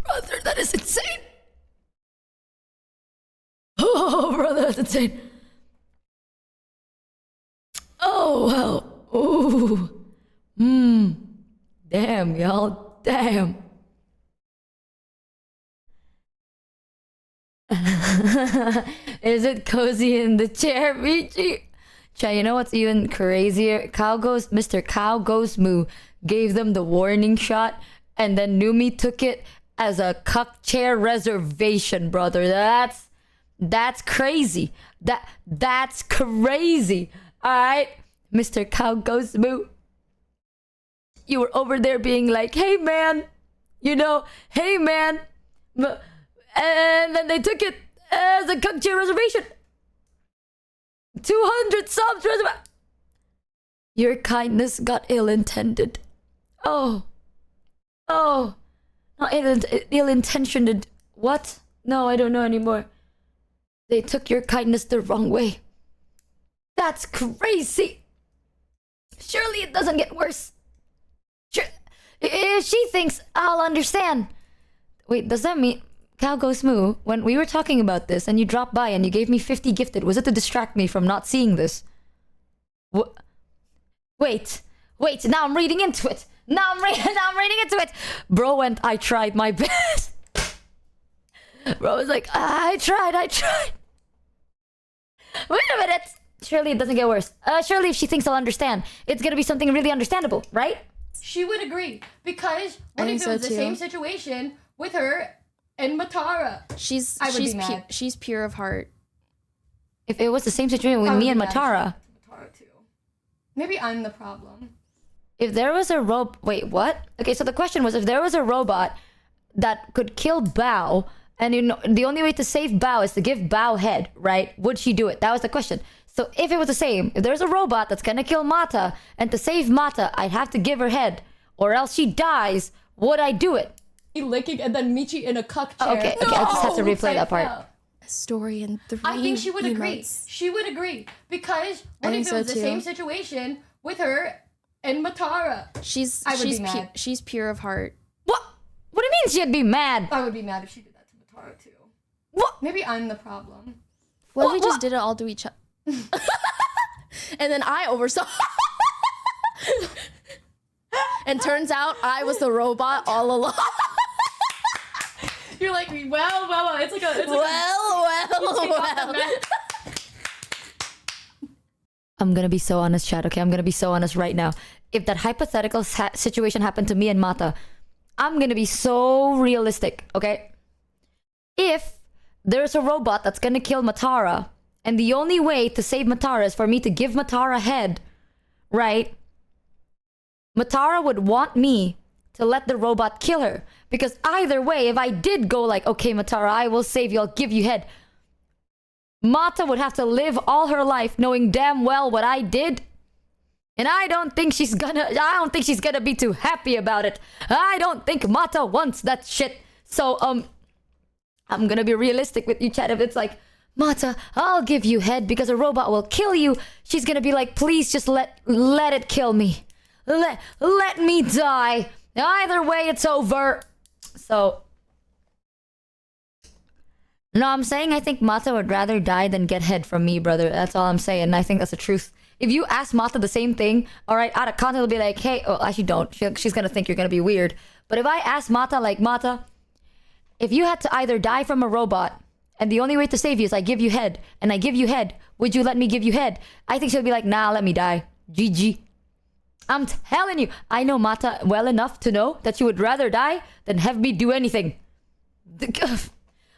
Speaker 8: Brother, that is insane. Oh, brother, that's insane. Oh, wow. Ooh. Damn, y'all. Damn. Is it cozy in the chair, Michi? Chay, you know what's even crazier? Mr. Cow Goes Moo gave them the warning shot, and then Numi took it as a cuck chair reservation, brother. That's crazy. That's crazy. All right, Mr. Cow Goes Moo. You were over there being like, hey man, hey man. And then they took it as a cuck chair reservation. 200 subs reservation. Your kindness got ill-intended. Oh. Not ill-intentioned. What? No, I don't know anymore. They took your kindness the wrong way. That's crazy. Surely it doesn't get worse. If she thinks I'll understand. Wait, does that mean Cow Goes Moo, when we were talking about this and you dropped by and you gave me 50 gifted, was it to distract me from not seeing this? Wait, now I'm reading into it. Now I'm reading into it. Bro went, I tried my best. Bro was like, I tried. Wait a minute. surely it doesn't get worse. Surely if she thinks I'll understand, it's gonna be something really understandable, right?
Speaker 18: She would agree because what
Speaker 16: I
Speaker 18: if
Speaker 16: think
Speaker 18: it was
Speaker 16: so,
Speaker 18: the
Speaker 16: too.
Speaker 18: same situation with her and Matara? I would be mad.
Speaker 16: She's pure of heart.
Speaker 8: If it was the same situation with
Speaker 18: I would
Speaker 8: me and
Speaker 18: be mad.
Speaker 8: Matara.
Speaker 18: Matara too. Maybe I'm the problem.
Speaker 8: If there was a wait, what? Okay, so the question was if there was a robot that could kill Bao, and you know the only way to save Bao is to give Bao head, right? Would she do it? That was the question. So if it was the same, if there's a robot that's gonna kill Mata, and to save Mata, I'd have to give her head, or else she dies, would I do it?
Speaker 18: Licking and then Michi in a cuck chair.
Speaker 8: Okay, I just have to replay that part.
Speaker 16: A story in 3
Speaker 18: I think she would agree.
Speaker 16: emotes.
Speaker 18: She would agree because
Speaker 16: I
Speaker 18: what
Speaker 16: think
Speaker 18: if it
Speaker 16: so,
Speaker 18: was the
Speaker 16: too.
Speaker 18: same situation with her and Matara?
Speaker 16: I would
Speaker 18: be
Speaker 16: be
Speaker 18: mad.
Speaker 16: She's pure of heart.
Speaker 8: What do you mean she'd be mad?
Speaker 18: I would be mad if she did that to Matara too. What? Maybe I'm the problem.
Speaker 16: What if we just did it all to each other? And then I oversaw. And turns out I was the robot all along.
Speaker 18: You're like, well, it's like a
Speaker 16: well.
Speaker 8: I'm gonna be so honest, chat, okay? I'm gonna be so honest right now. If that hypothetical situation happened to me and Mata, I'm gonna be so realistic, okay? If there's a robot that's gonna kill Matara, and the only way to save Matara is for me to give Matara head, right? Matara would want me to let the robot kill her. Because either way, if I did go like, okay, Matara, I will save you, I'll give you head, Mata would have to live all her life knowing damn well what I did. And I don't think she's gonna be too happy about it. I don't think Mata wants that shit. So, I'm gonna be realistic with you, chat. If it's like, Mata, I'll give you head because a robot will kill you, she's gonna be like, please just let it kill me. Let me die. Either way, it's over. So, no, I'm saying I think Mata would rather die than get head from me, brother. That's all I'm saying. And I think that's the truth. If you ask Mata the same thing, all right, out of context, it'll be like, hey, well, actually don't. She's gonna think you're gonna be weird. But if I ask Mata, like, Mata, if you had to either die from a robot, and the only way to save you is I give you head, and I give you head, would you let me give you head? I think she'll be like, nah, let me die. GG. I'm telling you, I know Mata well enough to know that she would rather die than have me do anything.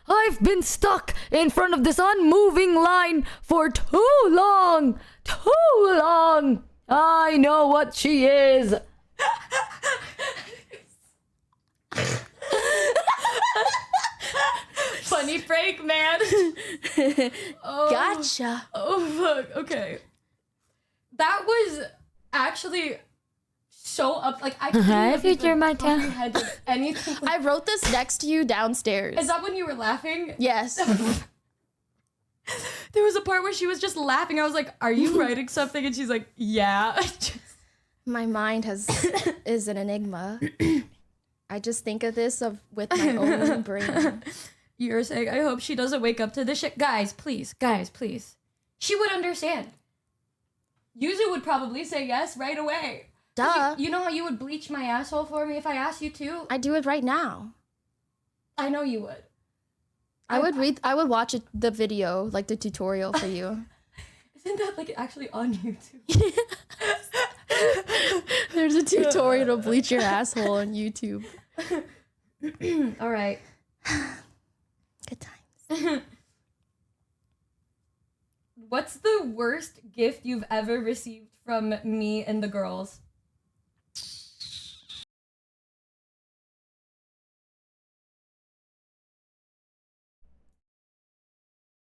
Speaker 8: I've been stuck in front of this unmoving line for too long. Too long. I know what she is.
Speaker 18: Funny break, man. Oh,
Speaker 16: Gotcha.
Speaker 18: Oh, fuck. Okay. That was actually so up. Like, I couldn't even comprehend anything.
Speaker 16: I wrote this next to you downstairs.
Speaker 18: Is that when you were laughing?
Speaker 16: Yes.
Speaker 18: There was a part where she was just laughing. I was like, are you writing something? And she's like, yeah.
Speaker 16: My mind is an enigma. I just think of this with my own brain.
Speaker 18: You're saying, I hope she doesn't wake up to this shit. Guys, please. She would understand. Yuzu would probably say yes right away.
Speaker 16: Duh.
Speaker 18: You know how you would bleach my asshole for me if I asked you to?
Speaker 16: I do it right now.
Speaker 18: I know you would.
Speaker 16: I would watch the video, like the tutorial for you.
Speaker 18: Isn't that like actually on YouTube?
Speaker 16: There's a tutorial to bleach your asshole on YouTube.
Speaker 18: All right.
Speaker 16: Good times.
Speaker 18: What's the worst gift you've ever received from me and the girls?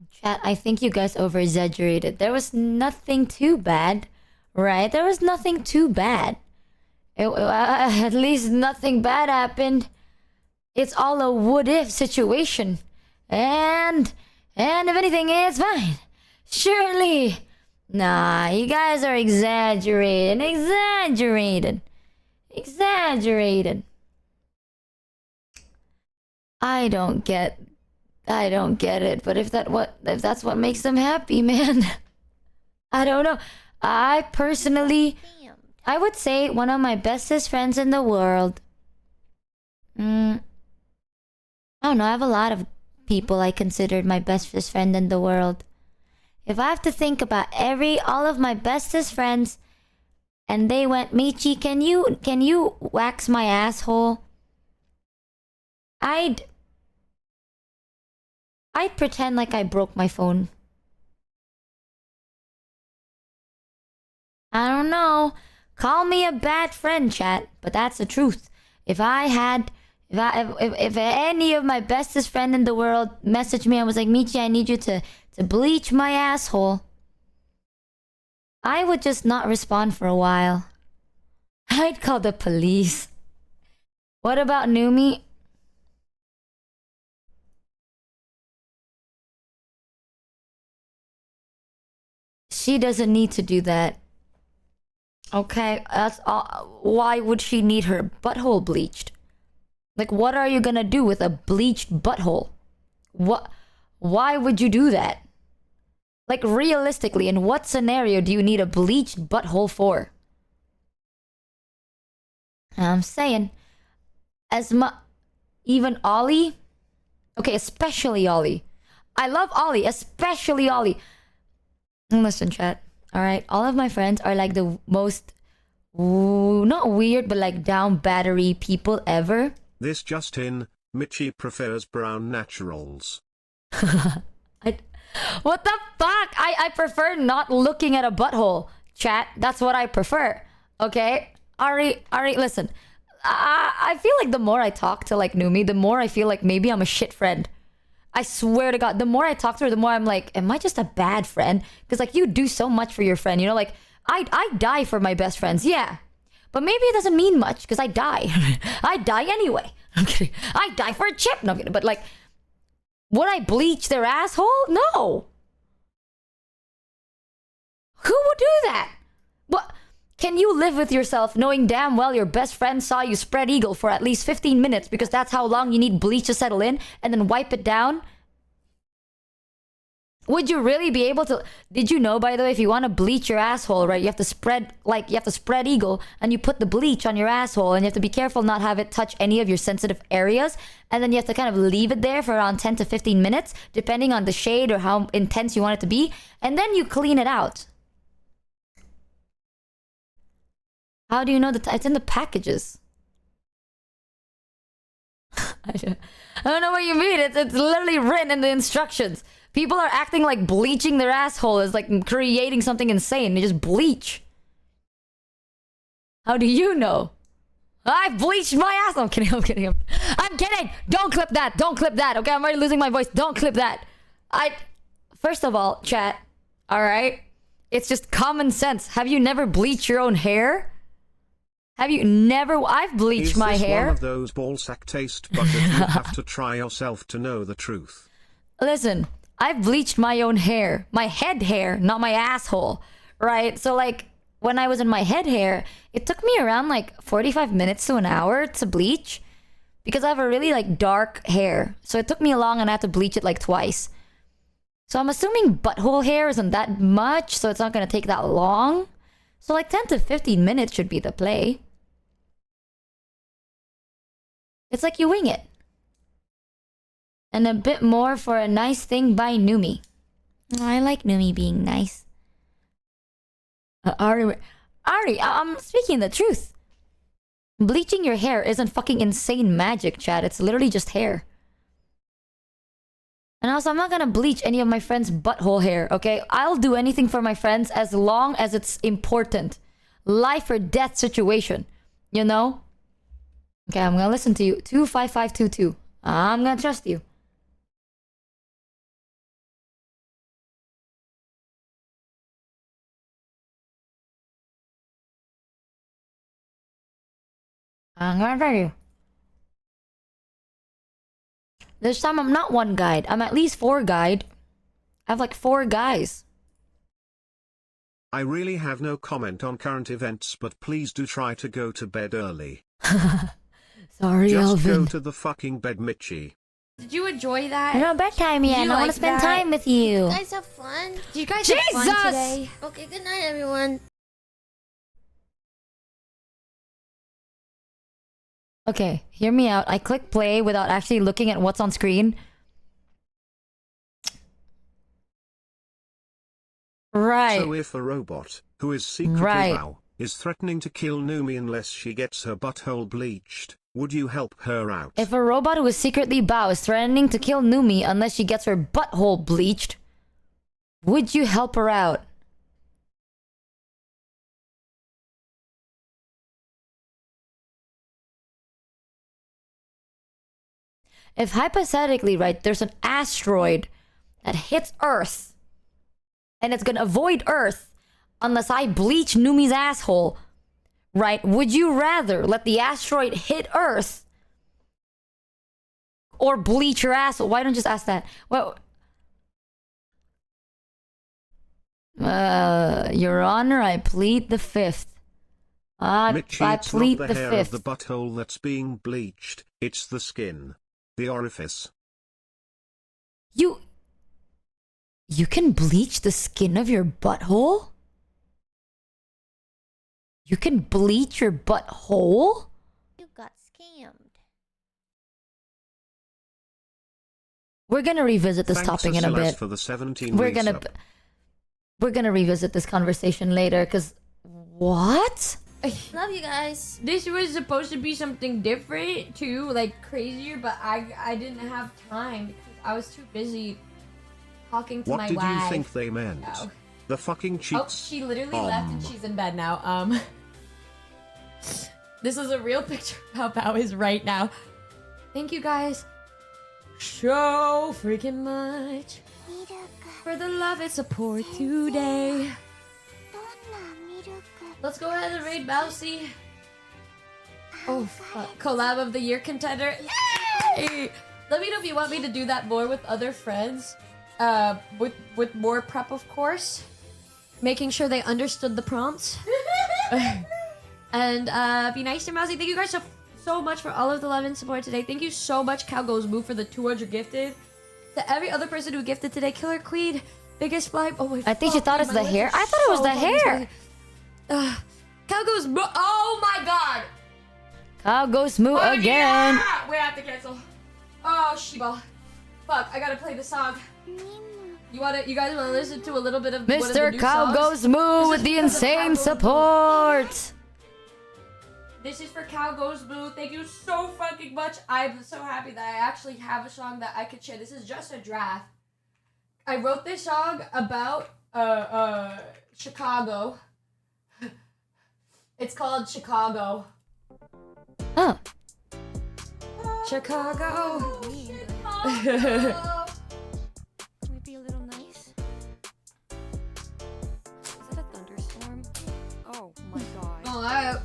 Speaker 8: Chat, I think you guys over-exaggerated. There was nothing too bad, right? There was nothing too bad. At least nothing bad happened. It's all a what-if situation. And if anything, it's fine. Surely. Nah, you guys are exaggerating. I don't get it, but if that's what makes them happy, man. I don't know. I personally, I would say one of my bestest friends in the world. I don't know, I have a lot of people I considered my bestest friend in the world. If I have to think about all of my bestest friends, and they went, Michi, can you wax my asshole? I'd pretend like I broke my phone. I don't know. Call me a bad friend, chat, but that's the truth. If any of my bestest friend in the world messaged me and was like, Michi, I need you to bleach my asshole, I would just not respond for a while. I'd call the police. What about Numi? She doesn't need to do that. Okay, that's all. Why would she need her butthole bleached? Like, what are you gonna do with a bleached butthole? Why would you do that? Like, realistically, in what scenario do you need a bleached butthole for? I'm saying, even Ollie? Okay, especially Ollie. I love Ollie, especially Ollie. Listen, chat. Alright, all of my friends are like the most, not weird, but like down battery people ever.
Speaker 6: This just in, Michi prefers brown naturals.
Speaker 8: What the fuck? I prefer not looking at a butthole, chat. That's what I prefer. Okay? Ari, listen. I feel like the more I talk to like Numi, the more I feel like maybe I'm a shit friend. I swear to God, the more I talk to her, the more I'm like, am I just a bad friend? Because like you do so much for your friend, you know, like I die for my best friends, yeah. But maybe it doesn't mean much because I die. I die anyway. I'm kidding. I die for a chip. No, I'm kidding. But like, would I bleach their asshole? No. Who would do that? What? Can you live with yourself knowing damn well your best friend saw you spread eagle for at least 15 minutes because that's how long you need bleach to settle in and then wipe it down? Would you really be able to? Did you know, by the way, if you want to bleach your asshole, right, you have to spread eagle and you put the bleach on your asshole and you have to be careful not have it touch any of your sensitive areas, and then you have to kind of leave it there for around 10 to 15 minutes depending on the shade or how intense you want it to be, and then you clean it out. How do you know that it's in the packages? I don't know what you mean. It's literally written in the instructions. People are acting like bleaching their asshole is like creating something insane. They just bleach. How do you know? I bleached my ass. I'm kidding. I'm kidding. I'm kidding. Don't clip that. Don't clip that. Okay, I'm already losing my voice. Don't clip that. First of all, chat. All right, it's just common sense. Have you never bleached your own hair? Have you never? I've bleached my hair.
Speaker 6: Is this one of those ballsack taste bucket you have to try yourself to know the truth?
Speaker 8: Listen, I've bleached my own hair. My head hair, not my asshole. Right? So like, when I was in my head hair, it took me around like 45 minutes to an hour to bleach. Because I have a really like dark hair. So it took me long and I had to bleach it like twice. So I'm assuming butthole hair isn't that much, so it's not going to take that long. So like 10 to 15 minutes should be the play. It's like you wing it. And a bit more for a nice thing by Numi. I like Numi being nice. Ari, I'm speaking the truth. Bleaching your hair isn't fucking insane magic, chat. It's literally just hair. And also, I'm not gonna bleach any of my friends' butthole hair, okay? I'll do anything for my friends as long as it's important. Life or death situation, you know? Okay, I'm gonna listen to you. 25522. I'm gonna trust you. I'm gonna tell you. This time I'm not one guide. I'm at least 4 guide. I have like 4 guys.
Speaker 6: I really have no comment on current events, but please do try to go to bed early.
Speaker 8: Sorry,
Speaker 6: Just
Speaker 8: Alvin.
Speaker 6: go to the fucking bed, Michi.
Speaker 18: Did you enjoy that?
Speaker 8: I don't bedtime yet.
Speaker 18: Did you
Speaker 8: I want to
Speaker 18: like
Speaker 8: spend
Speaker 18: that?
Speaker 8: time with you.
Speaker 16: You guys have fun?
Speaker 18: Did you guys have fun
Speaker 8: Jesus!
Speaker 18: today?
Speaker 16: Okay, good night, everyone.
Speaker 8: Okay, hear me out. I click play without actually looking at what's on screen. Right.
Speaker 6: So if a robot, who is secretly
Speaker 8: Right.
Speaker 6: Bao, is threatening to kill Numi unless she gets her butthole bleached, would you help her out?
Speaker 8: If a robot who is secretly Bao is threatening to kill Numi unless she gets her butthole bleached, would you help her out? If hypothetically, right, there's an asteroid that hits Earth and it's gonna avoid Earth unless I bleach Numi's asshole, right? Would you rather let the asteroid hit Earth or bleach your asshole? Why don't you just ask that? Well, Your Honor, I plead the fifth.
Speaker 6: Mitchie,
Speaker 8: I
Speaker 6: it's
Speaker 8: plead
Speaker 6: not the
Speaker 8: the
Speaker 6: hair
Speaker 8: fifth.
Speaker 6: of the butthole that's being bleached, it's the skin. The orifice.
Speaker 8: You can bleach the skin of your butthole? You can bleach your butthole?
Speaker 3: You got scammed.
Speaker 8: We're gonna revisit this
Speaker 6: Thanks
Speaker 8: topic
Speaker 6: to
Speaker 8: in a
Speaker 6: Celeste
Speaker 8: bit.
Speaker 6: for the 17
Speaker 8: We're gonna revisit this conversation later, because what?
Speaker 16: Love you guys.
Speaker 18: This was supposed to be something different too, like crazier, but I didn't have time because I was too busy talking to
Speaker 6: What
Speaker 18: my
Speaker 6: did
Speaker 18: wife.
Speaker 6: you think they meant?
Speaker 18: Oh.
Speaker 6: The fucking cheats.
Speaker 18: Oh, she literally left and she's in bed now. This is a real picture of how Bao is right now. Thank you guys so freaking much for the love and support today. Let's go ahead and raid Bousy. Oh fuck. Collab of the year contender. Yay! Let me know if you want me to do that more with other friends. With more prep, of course. Making sure they understood the prompts. And be nice to Mousy. Thank you guys so much for all of the love and support today. Thank you so much, Cow Goes Move, for the 200 gifted. To every other person who gifted today, Killer Queen, Biggest Fly. Oh my!
Speaker 8: I think she thought
Speaker 18: fuck,
Speaker 8: it's
Speaker 18: my
Speaker 8: the
Speaker 18: lips
Speaker 8: hair.
Speaker 18: are
Speaker 8: I thought it was
Speaker 18: so
Speaker 8: the
Speaker 18: fucking
Speaker 8: hair.
Speaker 18: spicy. Cow Goes Moo. Oh my god!
Speaker 8: Cow goes moo again.
Speaker 18: Yeah! We have to cancel. Oh Shiba. Fuck! I gotta play the song. You guys wanna listen to a little bit of one of the
Speaker 8: Mr.
Speaker 18: new
Speaker 8: Cow
Speaker 18: songs?
Speaker 8: goes moo
Speaker 18: This
Speaker 8: with
Speaker 18: is
Speaker 8: the
Speaker 18: because of Cow
Speaker 8: insane
Speaker 18: Goes Moo.
Speaker 8: support.
Speaker 18: This is for Cow Goes Blue. Thank you so fucking much. I'm so happy that I actually have a song that I could share. This is just a draft. I wrote this song about Chicago. It's called Chicago.
Speaker 8: Oh.
Speaker 18: Chicago.
Speaker 3: Can we be a little nice? Is that a thunderstorm? Oh my god.
Speaker 18: Oh, I...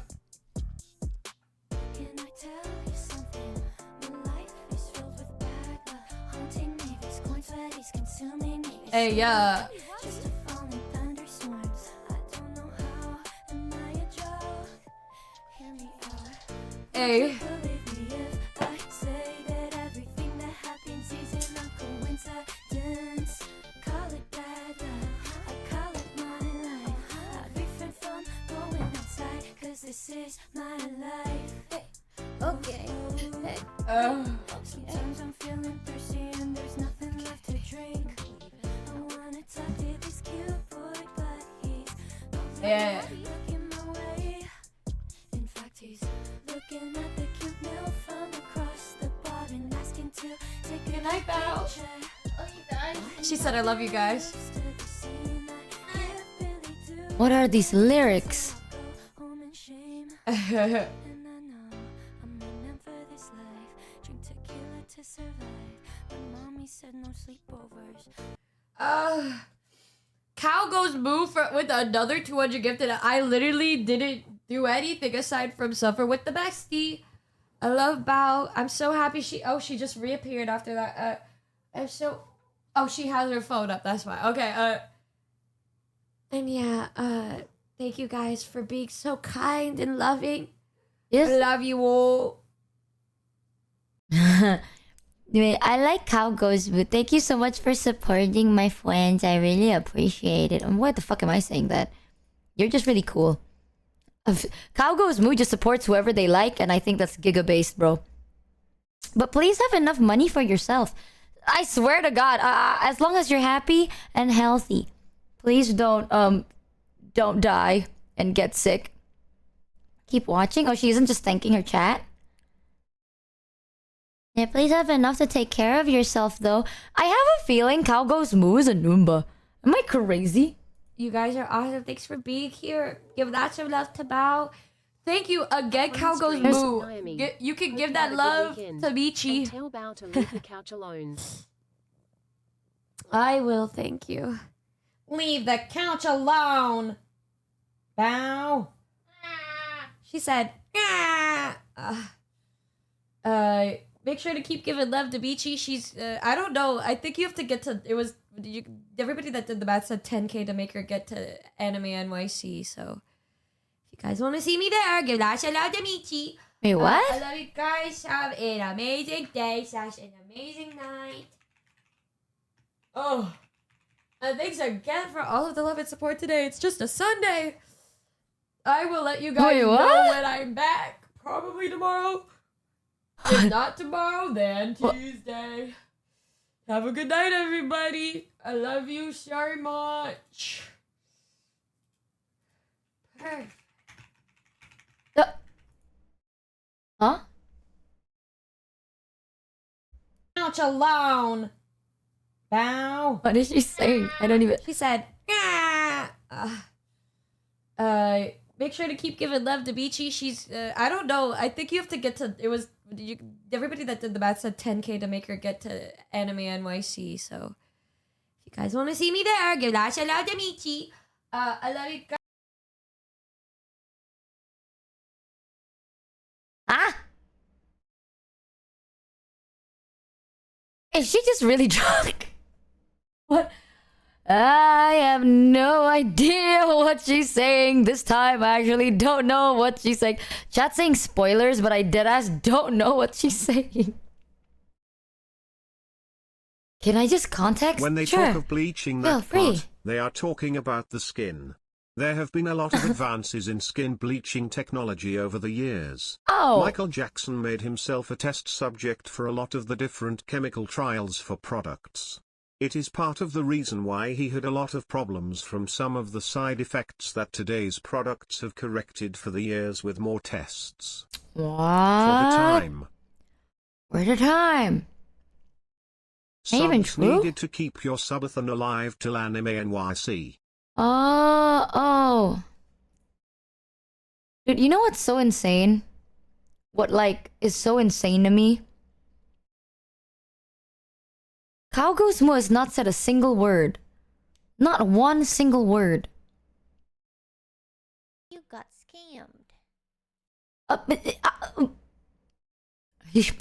Speaker 3: Can I tell you something? My life is filled with bad luck. Haunting me, this coin sweat is consuming me.
Speaker 18: Hey, yeah.
Speaker 3: Just a falling thunderstorms. I don't know how. Am I a joke? Hear me out.
Speaker 18: Hey.
Speaker 3: Believe me if I say that everything that happens isn't a coincidence. Call it bad luck. I call it my life. I refrain from going outside, 'cause this is my life. Hey. Okay. Hey. Sometimes I'm feeling thirsty and there's nothing left to drink. I wanna talk to this cute boy, but he's
Speaker 18: Yeah.
Speaker 3: looking my way. In fact, he's looking at the cute milf from across the bar and asking to take
Speaker 18: Good night, Bao.
Speaker 3: Love you guys.
Speaker 18: She said I love you guys.
Speaker 8: What are these lyrics?
Speaker 3: Home in shame. And I know I'm not meant for this life. Drink tequila to survive. My mommy said no sleepovers.
Speaker 18: Cow Goes Moo with another 200 gifted. I literally didn't do anything aside from suffer with the bestie. I love Bao. I'm so happy she just reappeared after that. She has her phone up. That's why. Okay. And yeah. Thank you guys for being so kind and loving.
Speaker 8: Yes.
Speaker 18: I love you all.
Speaker 8: Anyway, I like Cow Goes Moo. Thank you so much for supporting my friends. I really appreciate it. What the fuck am I saying that? You're just really cool. Cow Goes Moo just supports whoever they like, and I think that's giga-based, bro. But please have enough money for yourself. I swear to God, as long as you're happy and healthy. Please don't die and get sick. Keep watching. Oh, she isn't just thanking her chat. Yeah, please have enough to take care of yourself, though. I have a feeling Cow Goes Moo is a Noomba. Am I crazy?
Speaker 18: You guys are awesome. Thanks for being here. Give lots of love to Bao. Thank you again, Cow Goes Moo. You can give that love to Michi.
Speaker 19: Tell Bao to leave the couch alone.
Speaker 18: I will, thank you. Leave the couch alone. Bao. She said, make sure to keep giving love to Michi. She's, I don't know. I think you have to get to, everybody that did the math said 10K to make her get to Anime NYC. So if you guys want to see me there, give lots of love to Michi.
Speaker 8: Wait, what?
Speaker 18: I love you guys. Have an amazing day / an amazing night. Oh, and thanks again for all of the love and support today. It's just a Sunday. I will let you guys know when I'm back. Probably tomorrow. If not tomorrow, then Tuesday. Have a good night, everybody. I love you so much. Perfect.
Speaker 8: Huh?
Speaker 18: Couch alone. Bow.
Speaker 8: What is she saying? I don't even.
Speaker 18: She said, make sure to keep giving love to Michi. She's, I don't know. I think you have to get to, everybody that did the math said 10K to make her get to Anime NYC. So if you guys want to see me there, give lots of love to Michi. I love you guys.
Speaker 8: Is she just really drunk? What? I have no idea what she's saying this time. I actually don't know what she's saying. Chat's saying spoilers, but I deadass don't know what she's saying. Can I just context?
Speaker 6: When they talk of bleaching that part, they are talking about the skin. There have been a lot of advances in skin bleaching technology over the years.
Speaker 8: Oh.
Speaker 6: Michael Jackson made himself a test subject for a lot of the different chemical trials for products. It is part of the reason why he had a lot of problems from some of the side effects that today's products have corrected for the years with more tests.
Speaker 8: What?
Speaker 6: For the time.
Speaker 8: For the time.
Speaker 6: Subs needed to keep your subathon alive till Anime NYC.
Speaker 8: Oh. Dude, you know what's so insane? What, is so insane to me? Cow Goes Moo has not said a single word. Not one single word.
Speaker 17: You got scammed.
Speaker 8: It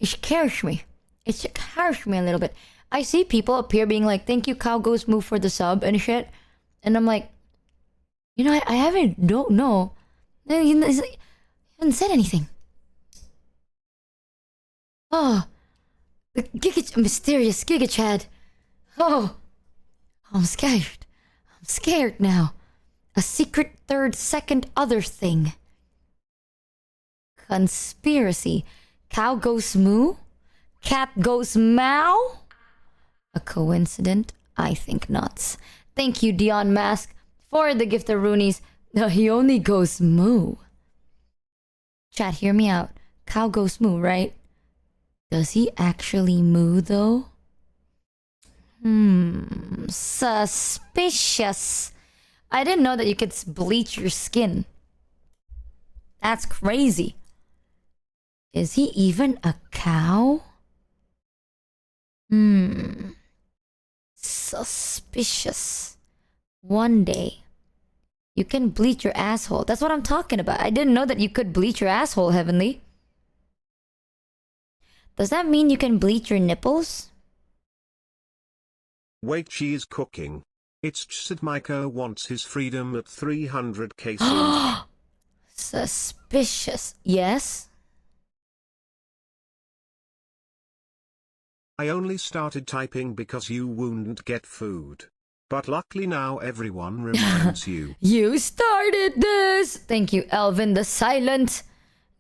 Speaker 8: scares me. It scares me a little bit. I see people up here being like, thank you, Cow Goes Moo, for the sub and shit. And I'm like, I don't know. He hasn't said anything. Oh, the mysterious Giga Chad. Oh, I'm scared. I'm scared now. A secret third, second, other thing. Conspiracy. Cow goes moo? Cat goes meow? A coincidence? I think not. Thank you, Dion Mask, for the gift of Roonies. No, he only goes moo. Chat, hear me out. Cow goes moo, right? Does he actually moo, though? Suspicious. I didn't know that you could bleach your skin. That's crazy. Is he even a cow? Suspicious. One day, you can bleach your asshole. That's what I'm talking about. I didn't know that you could bleach your asshole, Heavenly. Does that mean you can bleach your nipples?
Speaker 6: Wait, she is cooking. It's just that Micah wants his freedom at 300k soon.
Speaker 8: Suspicious. Yes?
Speaker 6: I only started typing because you wouldn't get food. But luckily now everyone reminds you.
Speaker 8: You started this! Thank you, Elvin the Silent.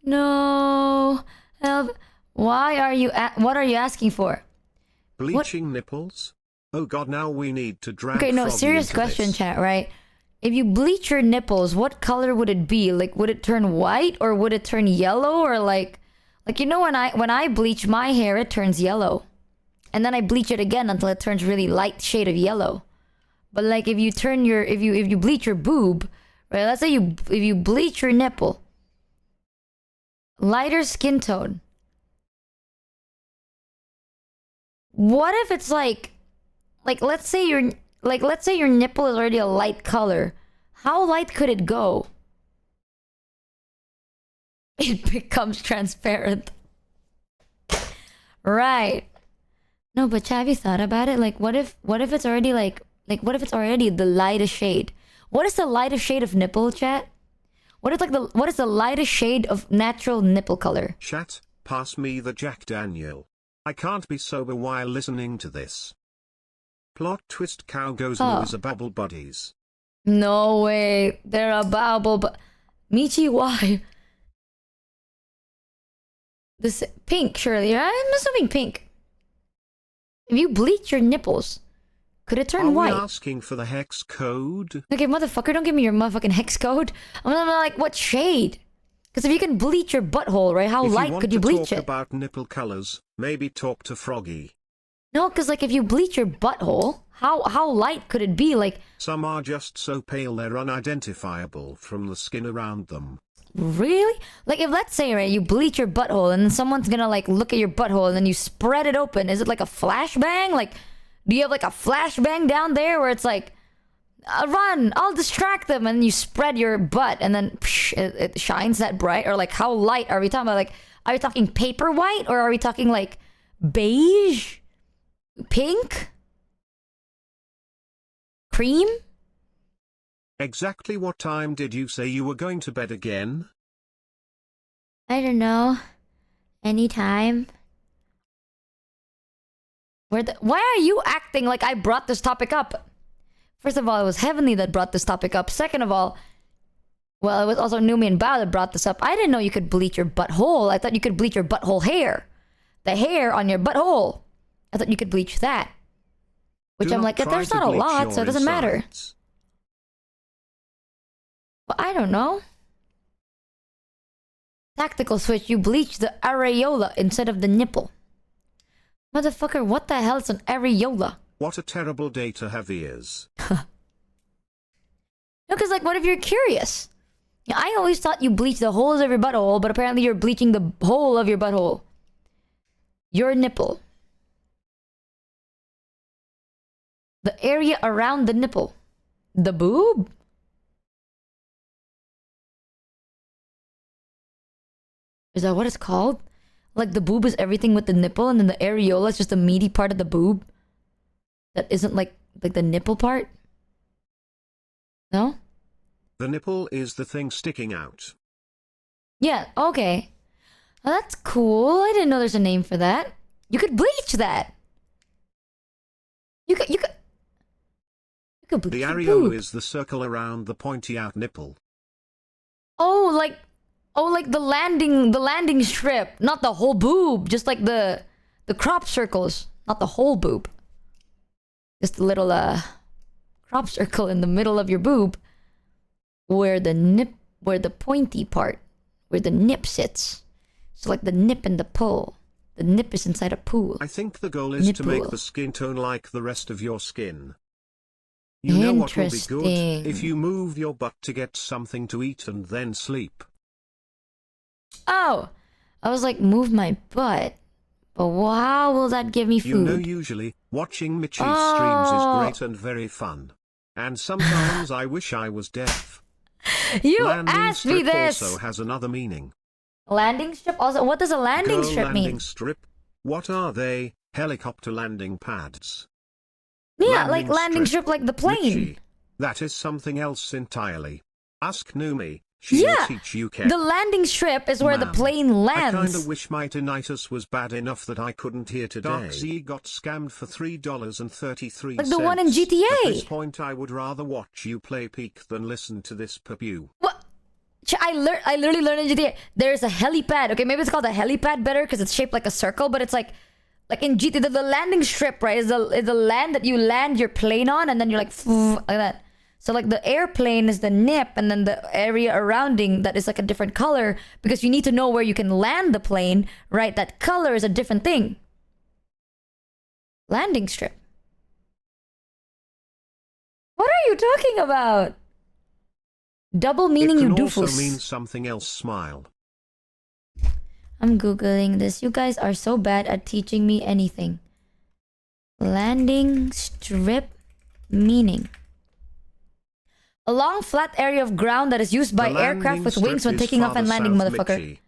Speaker 8: No. Elvin, what are you asking for?
Speaker 6: Bleaching nipples? Oh god, now we need to drag
Speaker 8: Okay, no,
Speaker 6: Froggy
Speaker 8: serious
Speaker 6: into
Speaker 8: question,
Speaker 6: this.
Speaker 8: chat, right? If you bleach your nipples, what color would it be? Like, would it turn white or would it turn yellow or like you know when I bleach my hair, it turns yellow, and then I bleach it again until it turns really light shade of yellow. But like if you bleach your boob, right? Let's say if you bleach your nipple, lighter skin tone. What if it's like let's say your nipple is already a light color. How light could it go? It becomes transparent. Right. No, but have you thought about it? Like what if it's already what if it's already the lightest shade? What is the lightest shade of nipple, chat? What is the lightest shade of natural nipple color?
Speaker 6: Chat, pass me the Jack Daniel. I can't be sober while listening to this. Plot twist, cow goes moo is a bubble buddies.
Speaker 8: No way. They're a bubble but Michi, why? This pink, surely, right? I'm assuming pink. If you bleach your nipples, could it turn white?
Speaker 6: Are we asking for the hex code?
Speaker 8: Okay, motherfucker, don't give me your motherfucking hex code. I'm like, what shade? Because if you can bleach your butthole, right? How light could you bleach it?
Speaker 6: If you want to talk about nipple colors, maybe talk to Froggy.
Speaker 8: No, because like if you bleach your butthole, how light could it be? Like
Speaker 6: some are just so pale they're unidentifiable from the skin around them.
Speaker 8: Really? Like if let's say, right, you bleach your butthole and then someone's gonna like look at your butthole and then you spread it open. Is it like a flashbang? Like, do you have like a flashbang down there where it's like, run, I'll distract them, and you spread your butt and then it shines that bright? Or like how light are we talking about? Like, are we talking paper white or are we talking like beige? Pink? Cream?
Speaker 6: Exactly what time did you say you were going to bed again?
Speaker 8: I don't know. Anytime. Why are you acting like I brought this topic up? First of all, it was Heavenly that brought this topic up. Second of all, well, it was also Numi and Bao that brought this up. I didn't know you could bleach your butthole. I thought you could bleach your butthole hair. The hair on your butthole. I thought you could bleach that. Which I'm like, there's not a lot, so it doesn't matter. But I don't know. Tactical switch, you bleach the areola instead of the nipple. Motherfucker, what the hell is an areola?
Speaker 6: What a terrible day to have ears.
Speaker 8: No, because like, what if you're curious? I always thought you bleach the holes of your butthole, but apparently you're bleaching the whole of your butthole. Your nipple. The area around the nipple. The boob? Is that what it's called? Like the boob is everything with the nipple and then the areola is just the meaty part of the boob? That isn't like the nipple part? No?
Speaker 6: The nipple is the thing sticking out.
Speaker 8: Yeah, okay. Well, that's cool. I didn't know there's a name for that. You could bleach that. You could bleach
Speaker 6: the
Speaker 8: your
Speaker 6: areola
Speaker 8: boob.
Speaker 6: is the circle around the pointy out nipple.
Speaker 8: Oh, like the landing strip, not the whole boob, just like the crop circles, not the whole boob. Just a little crop circle in the middle of your boob where the pointy part, where the nip sits. So like the nip and the pull. The nip is inside a pool.
Speaker 6: I think the goal is to make the skin tone like the rest of your skin. You know what will be good? If you move your butt to get something to eat and then sleep.
Speaker 8: Oh, I was like, move my butt. But how will that give me food?
Speaker 6: You know, usually, watching Mitchie's streams is great and very fun. And sometimes I wish I was deaf.
Speaker 8: You
Speaker 6: landing
Speaker 8: asked me
Speaker 6: strip
Speaker 8: this!
Speaker 6: also has another meaning.
Speaker 8: Landing strip also? What does a landing
Speaker 6: Go
Speaker 8: strip
Speaker 6: landing
Speaker 8: mean?
Speaker 6: strip? What are they? Helicopter landing pads.
Speaker 8: Yeah, like landing strip like the plane.
Speaker 6: Mitchie, that is something else entirely. Ask Numi. She will teach you
Speaker 8: the landing strip is where the plane
Speaker 6: I
Speaker 8: lands.
Speaker 6: kinda wish my tinnitus was bad enough that I couldn't hear today. Darkseid got scammed for $3.33.
Speaker 8: Like the one in GTA.
Speaker 6: At this point I would rather watch you play Peak than listen to this pew.
Speaker 8: What? I literally learned in GTA. There's a helipad. Okay, maybe it's called a helipad better because it's shaped like a circle, but it's like like in GT, the landing strip, right, is the land that you land your plane on, and then you're like that. So like the airplane is the nip, and then the area surrounding that is like a different color, because you need to know where you can land the plane, right? That color is a different thing. Landing strip. What are you talking about? Double meaning, you
Speaker 6: It can also
Speaker 8: doofus.
Speaker 6: mean something else. Smile.
Speaker 8: I'm googling this. You guys are so bad at teaching me anything. Landing strip meaning. A long flat area of ground that is used by
Speaker 6: The
Speaker 8: aircraft with
Speaker 6: landing
Speaker 8: wings when
Speaker 6: strip is
Speaker 8: taking off and
Speaker 6: farther
Speaker 8: landing,
Speaker 6: south,
Speaker 8: motherfucker.
Speaker 6: Mitchie.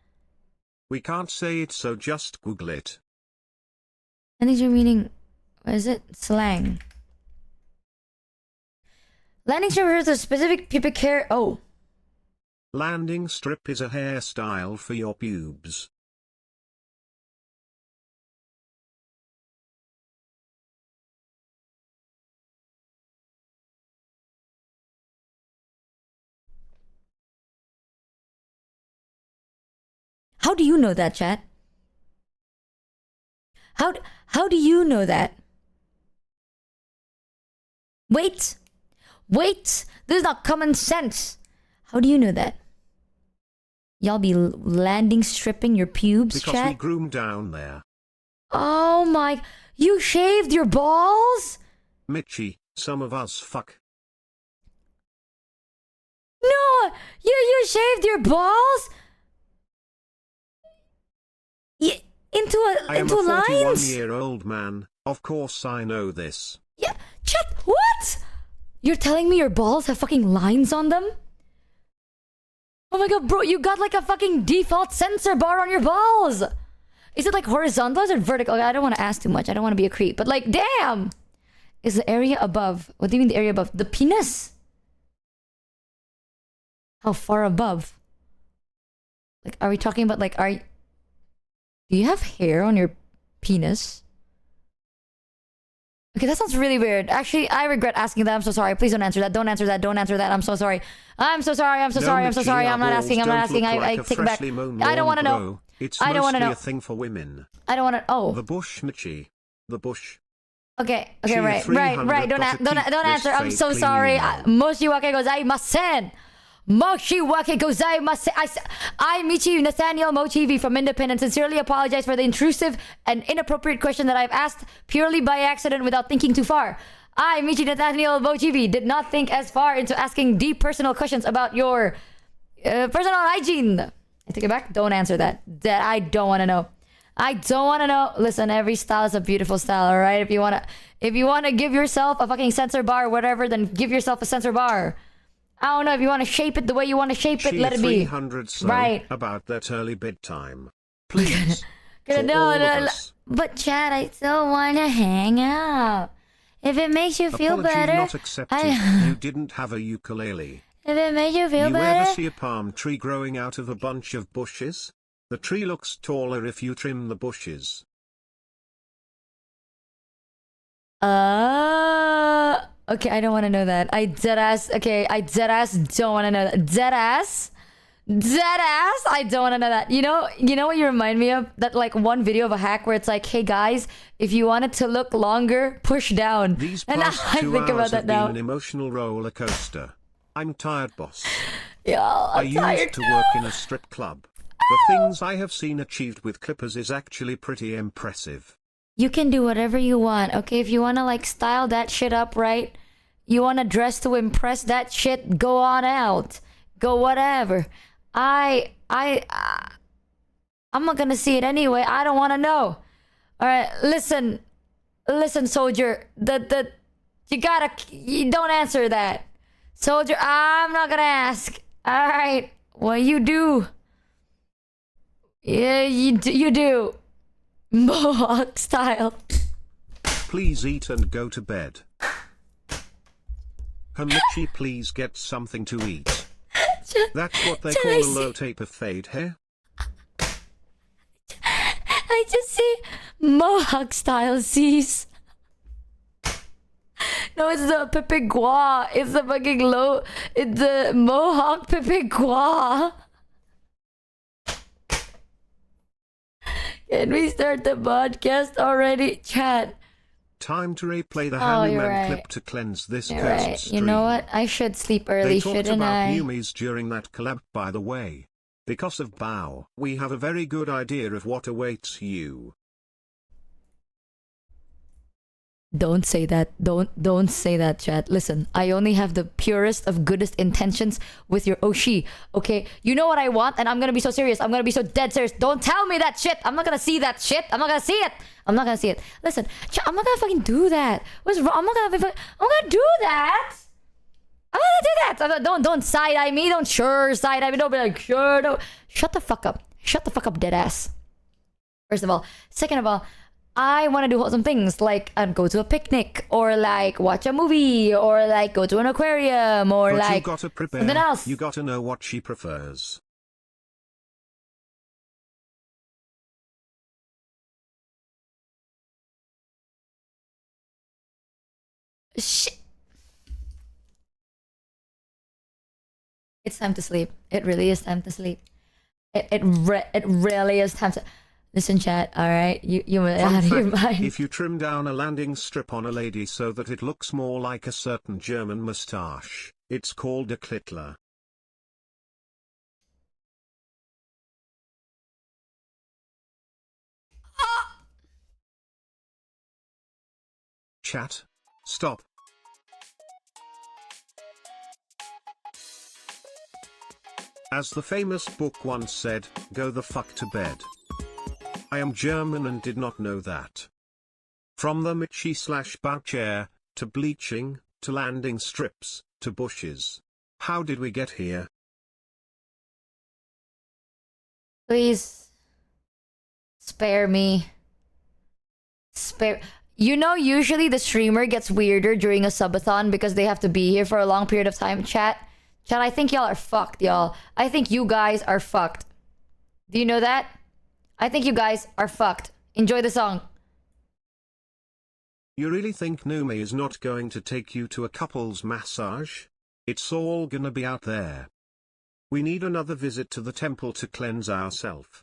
Speaker 6: We can't say it, so just Google it.
Speaker 8: Landing strip meaning, what is it? Slang. Landing strip refers to a specific pubic hair. Oh.
Speaker 6: Landing strip is a hairstyle for your pubes.
Speaker 8: How do you know that, chat? How do you know that? Wait. This is not common sense. How do you know that? Y'all be landing stripping your pubes,
Speaker 6: Because
Speaker 8: chat?
Speaker 6: we groom down there.
Speaker 8: Oh my... You shaved your balls?
Speaker 6: Mitchie, some of us fuck.
Speaker 8: No! You shaved your balls? Into
Speaker 6: I am a
Speaker 8: lines?
Speaker 6: 41-year-old man. Of course I know this.
Speaker 8: Yeah, chat, what? You're telling me your balls have fucking lines on them? Oh my god, bro, you got like a fucking default sensor bar on your balls. Is it like horizontal or is it vertical? Okay, I don't want to ask too much. I don't want to be a creep. But like, damn! Is the area above? What do you mean the area above? The penis? How far above? Like, are we talking about like, do you have hair on your penis? Okay, that sounds really weird. Actually, I regret asking that. I'm so sorry. Please don't answer that. Don't answer that. Don't answer that. I'm so sorry. I'm so sorry. I'm so sorry. I'm so sorry. I'm not asking. I'm not asking. I take it back. I don't want to know.
Speaker 6: It's
Speaker 8: I don't want to
Speaker 6: mostly
Speaker 8: know.
Speaker 6: a thing for women.
Speaker 8: I don't want to. Oh.
Speaker 6: The bush, Mitchie. The bush.
Speaker 8: Okay.
Speaker 6: Cheer
Speaker 8: Right.
Speaker 6: 300
Speaker 8: Don't
Speaker 6: got to keep
Speaker 8: don't answer.
Speaker 6: this
Speaker 8: I'm so
Speaker 6: fake
Speaker 8: sorry.
Speaker 6: clean
Speaker 8: Moshiwake gozaimasen. Moshiwake gozaimasen. I, Michi Nathaniel Mochievee from Independent, sincerely apologize for the intrusive and inappropriate question that I've asked purely by accident without thinking too far. I, Michi Nathaniel Mochievee, did not think as far into asking deep personal questions about your personal hygiene. I take it back. Don't answer that. That I don't want to know. I don't want to know. Listen, every style is a beautiful style, all right? If you wanna give yourself a fucking sensor bar or whatever, then give yourself a sensor bar. I don't know, if you want to shape it the way you want to shape it, let it be.
Speaker 6: 300 so
Speaker 8: right.
Speaker 6: About that early bedtime. Please.
Speaker 8: No. But Chad, I still want to hang out. If it makes you feel
Speaker 6: Apology
Speaker 8: better.
Speaker 6: not accepted. You didn't have a ukulele.
Speaker 8: If it makes you feel
Speaker 6: You
Speaker 8: better.
Speaker 6: ever see a palm tree growing out of a bunch of bushes? The tree looks taller if you trim the bushes.
Speaker 8: Okay, I don't want to know that. I deadass don't want to know that. Deadass, I don't want to know that. You know what you remind me of? That like one video of a hack where it's like, hey guys, if you want it to look longer, push down.
Speaker 6: These
Speaker 8: and
Speaker 6: past
Speaker 8: I
Speaker 6: 2
Speaker 8: think about
Speaker 6: hours
Speaker 8: that
Speaker 6: have
Speaker 8: now.
Speaker 6: been an emotional roller coaster. I'm tired, boss.
Speaker 8: Yeah,
Speaker 6: I
Speaker 8: I'm tired
Speaker 6: used to work in a strip club. The things I have seen achieved with clippers is actually pretty impressive.
Speaker 8: You can do whatever you want, okay? If you want to like style that shit up, right? You want to dress to impress that shit, go on out. Go whatever. I'm not gonna see it anyway. I don't want to know. All right, listen, soldier. You don't answer that, soldier. I'm not gonna ask. All right, what you do? Yeah, you do. Mohawk style.
Speaker 6: Please eat and go to bed. Can Mitchie please get something to eat? That's what they call a low taper fade hair.
Speaker 8: I just see Mohawk style C's. No, it's the Pepe Gua. It's the fucking low. It's the Mohawk Pepe Gua. Can we start the podcast already? Chat.
Speaker 6: Time to replay the
Speaker 8: Oh, you're
Speaker 6: Hanuman
Speaker 8: right.
Speaker 6: clip to cleanse this
Speaker 8: You're
Speaker 6: cursed
Speaker 8: right.
Speaker 6: stream.
Speaker 8: You know what? I should sleep
Speaker 6: They
Speaker 8: early,
Speaker 6: talked
Speaker 8: shouldn't
Speaker 6: about
Speaker 8: I?
Speaker 6: Numis during that collab, by the way. Because of Bao, we have a very good idea of what awaits you.
Speaker 8: Don't say that. Don't say that, chat. Listen, I only have the purest of goodest intentions with your Oshi. Okay, you know what I want, and I'm gonna be so serious. I'm gonna be so dead serious. Don't tell me that shit. I'm not gonna see that shit. I'm not gonna see it. I'm not gonna see it. Listen, chat, I'm not gonna fucking do that. What's wrong? I'm not gonna do that. I'm gonna do that. Don't side eye me. Don't side eye me. Don't be like sure. No. Shut the fuck up. Shut the fuck up, dead ass. First of all, second of all, I want to do wholesome things like go to a picnic or like watch a movie or like go to an aquarium or
Speaker 6: But
Speaker 8: like
Speaker 6: you gotta prepare.
Speaker 8: something else.
Speaker 6: You gotta know what she prefers.
Speaker 8: Shit. It's time to sleep. It really is time to sleep. It really is time to listen, chat. All right, you were
Speaker 6: Fun
Speaker 8: out of your
Speaker 6: fact,
Speaker 8: mind.
Speaker 6: if you trim down a landing strip on a lady so that it looks more like a certain German moustache, it's called a clitler. Chat. Stop. As the famous book once said, go the fuck to bed. I am German and did not know that. From the Michi/Bow chair, to bleaching, to landing strips, to bushes. How did we get here?
Speaker 8: Please spare me. You know, usually the streamer gets weirder during a subathon because they have to be here for a long period of time. Chat, I think y'all are fucked, y'all. I think you guys are fucked. Do you know that? I think you guys are fucked. Enjoy the song.
Speaker 6: You really think Numi is not going to take you to a couple's massage? It's all gonna be out there. We need another visit to the temple to cleanse ourselves.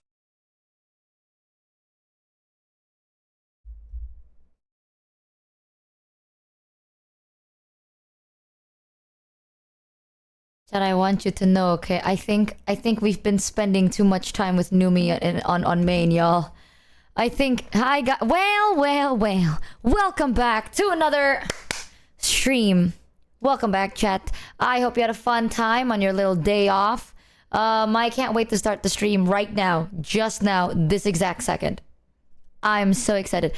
Speaker 8: That I want you to know, okay? I think we've been spending too much time with Numi on main, y'all. I think well. Welcome back to another stream. Welcome back, chat. I hope you had a fun time on your little day off. I can't wait to start the stream right now, just now, this exact second. I'm so excited.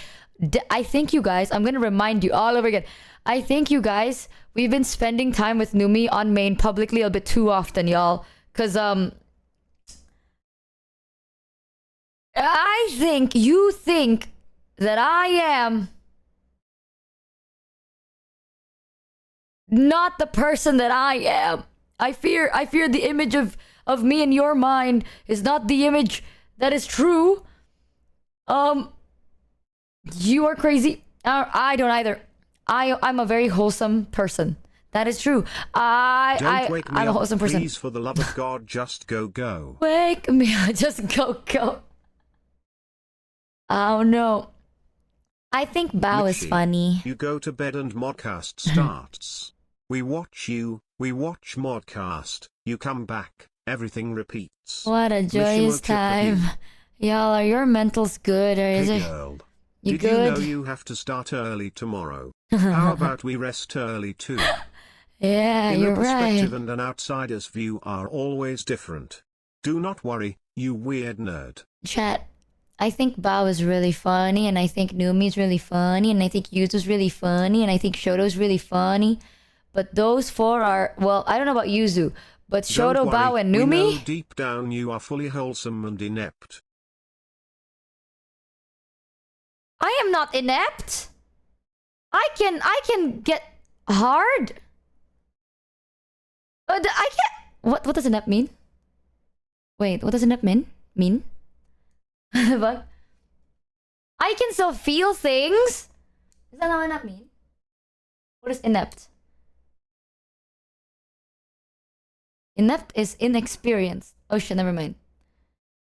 Speaker 8: I think you guys, I'm gonna remind you all over again. I think you guys, we've been spending time with Numi on main publicly a bit too often, y'all. Cause I think you think that I am not the person that I am. I fear the image of me in your mind is not the image that is true. You are crazy. I don't either. I'm a very wholesome person. That is true.
Speaker 6: Don't wake me
Speaker 8: I'm a
Speaker 6: up,
Speaker 8: wholesome person.
Speaker 6: please, for the love of God, just go.
Speaker 8: Wake me up, just go. Oh no. I think Bao is
Speaker 6: Michi,
Speaker 8: funny.
Speaker 6: You go to bed and modcast starts. We watch you, we watch modcast, you come back, everything repeats.
Speaker 8: What a joyous time. Y'all, are your mentals good or is
Speaker 6: Hey
Speaker 8: it?
Speaker 6: girl,
Speaker 8: You
Speaker 6: did
Speaker 8: good?
Speaker 6: you know you have to start early tomorrow? How about we rest early too?
Speaker 8: Yeah,
Speaker 6: In
Speaker 8: you're
Speaker 6: a perspective
Speaker 8: right.
Speaker 6: and an outsider's view are always different. Do not worry, you weird nerd.
Speaker 8: Chat, I think Bao is really funny, and I think Numi's really funny, and I think Yuzu's really funny, and I think Shoto's really funny. But those four are, well, I don't know about Yuzu, but Shoto,
Speaker 6: Don't worry,
Speaker 8: Bao, and
Speaker 6: we know
Speaker 8: Numi?
Speaker 6: deep down you are fully wholesome and inept.
Speaker 8: I am not inept. I can get hard. I can't. What does inept mean? Wait, what does inept mean? What? I can still feel things. Is that not what inept mean? What is inept? Inept is inexperienced. Oh shit, never mind.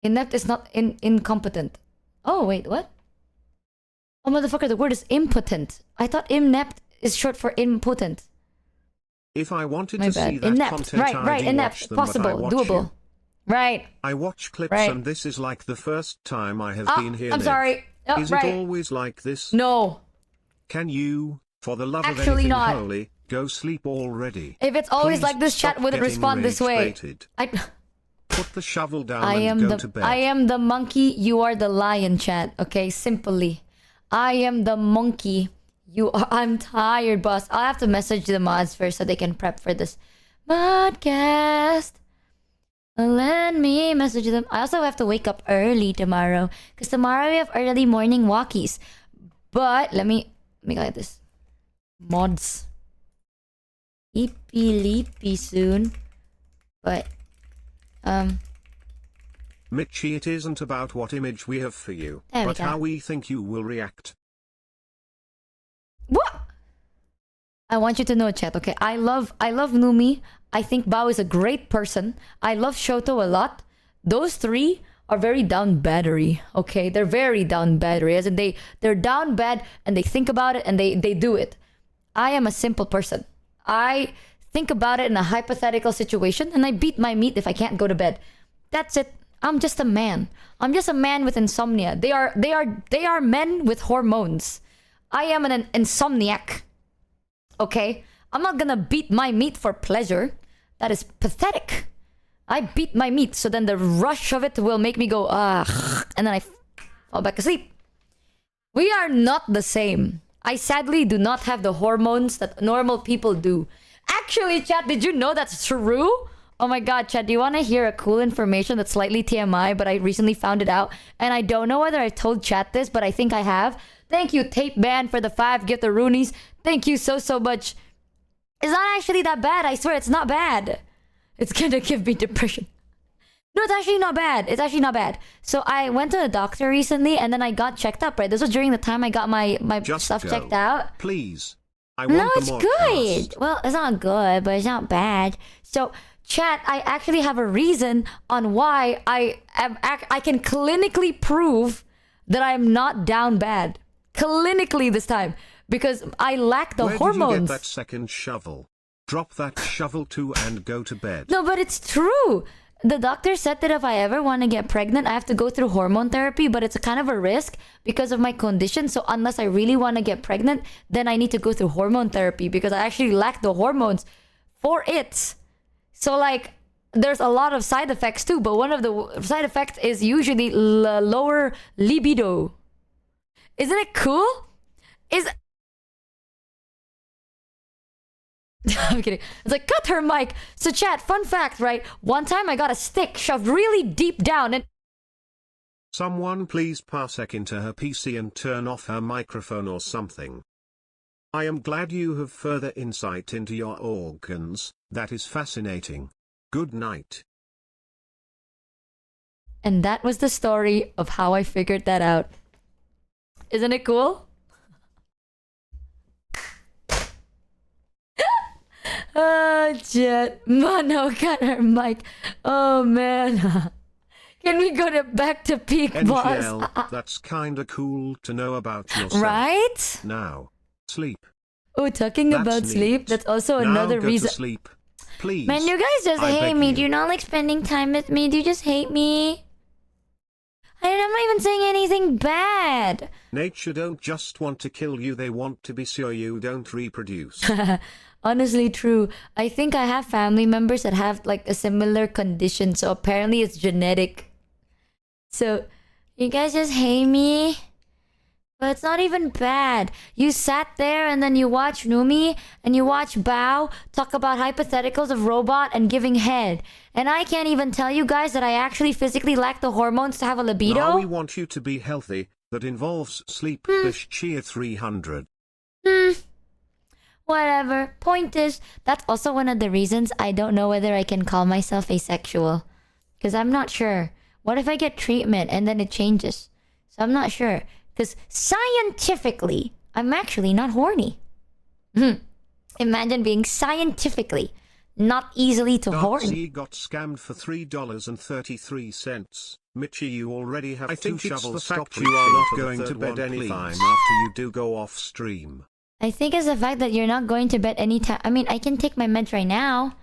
Speaker 8: Inept is not incompetent. Oh, wait, what? Oh, motherfucker, the word is impotent. I thought inept is short for impotent.
Speaker 6: If I wanted
Speaker 8: My
Speaker 6: to
Speaker 8: bad.
Speaker 6: see that
Speaker 8: Inept.
Speaker 6: content,
Speaker 8: Right,
Speaker 6: I'd
Speaker 8: right, inept.
Speaker 6: watch them, but I
Speaker 8: Possible.
Speaker 6: watch
Speaker 8: Doable.
Speaker 6: you.
Speaker 8: Right.
Speaker 6: I watch clips
Speaker 8: Right.
Speaker 6: and this is like the first time I have
Speaker 8: Ah,
Speaker 6: been here.
Speaker 8: I'm
Speaker 6: Liv.
Speaker 8: sorry. Oh,
Speaker 6: is
Speaker 8: right.
Speaker 6: it always like this?
Speaker 8: No.
Speaker 6: Can you, for the love of
Speaker 8: Actually
Speaker 6: anything
Speaker 8: not.
Speaker 6: holy, go sleep already?
Speaker 8: If it's always
Speaker 6: Please
Speaker 8: like this, chat
Speaker 6: stop
Speaker 8: would
Speaker 6: getting
Speaker 8: respond this way.
Speaker 6: rage-baited.
Speaker 8: I
Speaker 6: Put the shovel down
Speaker 8: I
Speaker 6: and
Speaker 8: am
Speaker 6: go
Speaker 8: the
Speaker 6: to bed.
Speaker 8: I am the monkey, you are the lion, chat. Okay, simply. I am the monkey. You are I'm tired, boss. I'll have to message the mods first so they can prep for this podcast. Let me message them. I also have to wake up early tomorrow. Because tomorrow we have early morning walkies. But let me get this. Mods. Leapy soon. But
Speaker 6: Mitchie, it isn't about what image we have for you,
Speaker 8: There we
Speaker 6: but
Speaker 8: go.
Speaker 6: how we think you will react.
Speaker 8: what? I want you to know, chat, okay? I love Numi. I think Bao is a great person. I love Shoto a lot. Those three are very down battery, okay? They're very down battery. As in they're down bad and they think about it and they do it. I am a simple person. I think about it in a hypothetical situation and I beat my meat if I can't go to bed. That's it. I'm just a man. I'm just a man with insomnia. They are men with hormones. I am an insomniac. Okay? I'm not gonna beat my meat for pleasure. That is pathetic. I beat my meat so then the rush of it will make me go, and then I fall back asleep. We are not the same. I sadly do not have the hormones that normal people do. Actually, chat, did you know that's true? Oh my god, chat, do you want to hear a cool information that's slightly TMI, but I recently found it out? And I don't know whether I told chat this, but I think I have. Thank you, Tape Man, for the 5 gift of Roonies. Thank you so much. It's not actually that bad. I swear, it's not bad. It's gonna give me depression. No, it's actually not bad. It's actually not bad. So I went to the doctor recently, and then I got checked up, right? This was during the time I got my
Speaker 6: Just
Speaker 8: stuff
Speaker 6: go.
Speaker 8: checked out.
Speaker 6: Please. I want
Speaker 8: No,
Speaker 6: the
Speaker 8: it's
Speaker 6: more
Speaker 8: good.
Speaker 6: cast.
Speaker 8: Well, it's not good, but it's not bad. So, chat, I actually have a reason on why I can clinically prove that I'm not down bad. Clinically this time. Because I lack the
Speaker 6: Where
Speaker 8: hormones.
Speaker 6: did you get that second shovel? Drop that shovel too and go to bed.
Speaker 8: No, but it's true. The doctor said that if I ever want to get pregnant, I have to go through hormone therapy, but it's a kind of a risk because of my condition. So unless I really want to get pregnant, then I need to go through hormone therapy because I actually lack the hormones for it. So like, there's a lot of side effects too, but one of the side effects is usually lower libido. Isn't it cool? I'm kidding. It's like, cut her mic. So chat, fun fact, right? One time I got a stick shoved really deep down and...
Speaker 6: Someone please parsec into her PC and turn off her microphone or something. I am glad you have further insight into your organs. That is fascinating. Good night.
Speaker 8: And that was the story of how I figured that out. Isn't it cool? Jet. Mano got her mic. Oh, man. Can we go back to peak, boss?
Speaker 6: NGL, that's kinda cool to know about yourself.
Speaker 8: Right?
Speaker 6: Now, sleep.
Speaker 8: Oh, talking
Speaker 6: That's
Speaker 8: about
Speaker 6: neat.
Speaker 8: sleep, that's also
Speaker 6: Now
Speaker 8: another
Speaker 6: go
Speaker 8: reason.
Speaker 6: to sleep. Please.
Speaker 8: Man, you guys just
Speaker 6: I
Speaker 8: hate
Speaker 6: beg
Speaker 8: me.
Speaker 6: you.
Speaker 8: Do you not like spending time with me? Do you just hate me? I'm not even saying anything bad.
Speaker 6: Nature don't just want to kill you, they want to be sure you don't reproduce.
Speaker 8: Honestly, true. I think I have family members that have like a similar condition, so apparently it's genetic. So, you guys just hate me? But it's not even bad. You sat there and then you watch Numi and you watch Bao talk about hypotheticals of robot and giving head. And I can't even tell you guys that I actually physically lack the hormones to have a libido.
Speaker 6: Now we want you to be healthy. That involves sleep. Bish cheer 300.
Speaker 8: Whatever. Point is, that's also one of the reasons I don't know whether I can call myself asexual. Because I'm not sure. What if I get treatment and then it changes? So I'm not sure. Because scientifically, I'm actually not horny. Imagine being scientifically not easily to horny.
Speaker 6: Darkseid got scammed for $3.33. Mitchie, you already have
Speaker 20: I
Speaker 6: two
Speaker 20: think it's
Speaker 6: shovels.
Speaker 20: the
Speaker 6: Stop
Speaker 20: fact you are
Speaker 6: reaching
Speaker 20: not
Speaker 6: for the
Speaker 20: going to
Speaker 6: third
Speaker 20: bed
Speaker 6: one,
Speaker 20: anytime
Speaker 6: please.
Speaker 20: after you do go off stream.
Speaker 8: I think it's the fact that you're not going to bed anytime. I mean, I can take my meds right now.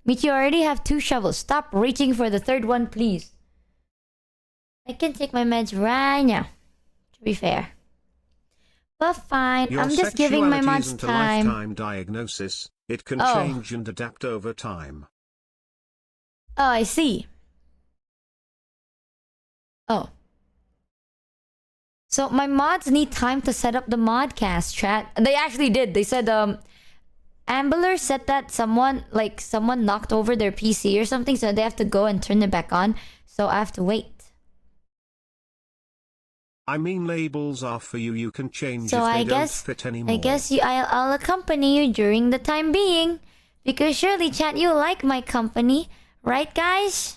Speaker 8: Mitch, you already have two shovels. Stop reaching for the third one, please. I can take my meds right now. To be fair. But fine,
Speaker 6: Your
Speaker 8: I'm just giving my
Speaker 6: sexuality
Speaker 8: mods
Speaker 6: isn't a
Speaker 8: time.
Speaker 6: lifetime diagnosis. It can
Speaker 8: Oh.
Speaker 6: change and adapt over time.
Speaker 8: Oh, I see. Oh. So my mods need time to set up the modcast chat. They actually did. They said Ambler said that someone knocked over their PC or something, so they have to go and turn it back on. So I have to wait.
Speaker 6: I mean, labels are for you. You can change
Speaker 8: So
Speaker 6: if they
Speaker 8: I
Speaker 6: don't
Speaker 8: guess
Speaker 6: fit anymore.
Speaker 8: I guess I'll accompany you during the time being, because surely chat you like my company, right guys?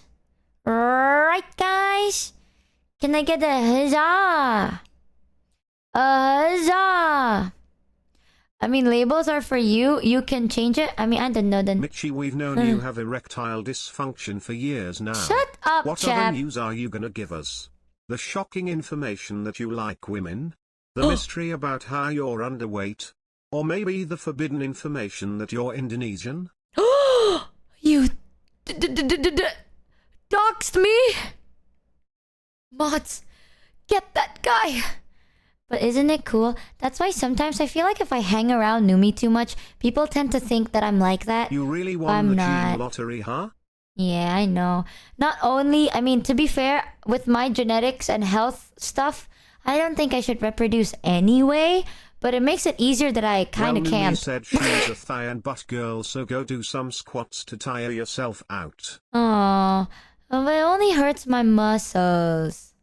Speaker 8: Right guys? Can I get a huzzah? A huzzah! I mean, labels are for you. You can change it. I mean, I don't know then.
Speaker 6: Mitchie, we've known you have erectile dysfunction for years now.
Speaker 8: Shut up,
Speaker 6: What
Speaker 8: chap.
Speaker 6: other news are you gonna give us? The shocking information that you like women? The mystery about how you're underweight? Or maybe the forbidden information that you're Indonesian?
Speaker 8: You doxed me? Mods, get that guy. But isn't it cool? That's why sometimes I feel like if I hang around Numi too much, people tend to think that I'm like that.
Speaker 6: You really
Speaker 8: but
Speaker 6: won
Speaker 8: I'm
Speaker 6: the
Speaker 8: not.
Speaker 6: gene lottery, huh?
Speaker 8: Yeah, I know. Not only, I mean, to be fair, with my genetics and health stuff, I don't think I should reproduce anyway, but it makes it easier that I kind of
Speaker 6: Well, Numi
Speaker 8: can't.
Speaker 6: said she's a thigh and butt girl, so go do some squats to tire yourself out.
Speaker 8: Aww, but it only hurts my muscles.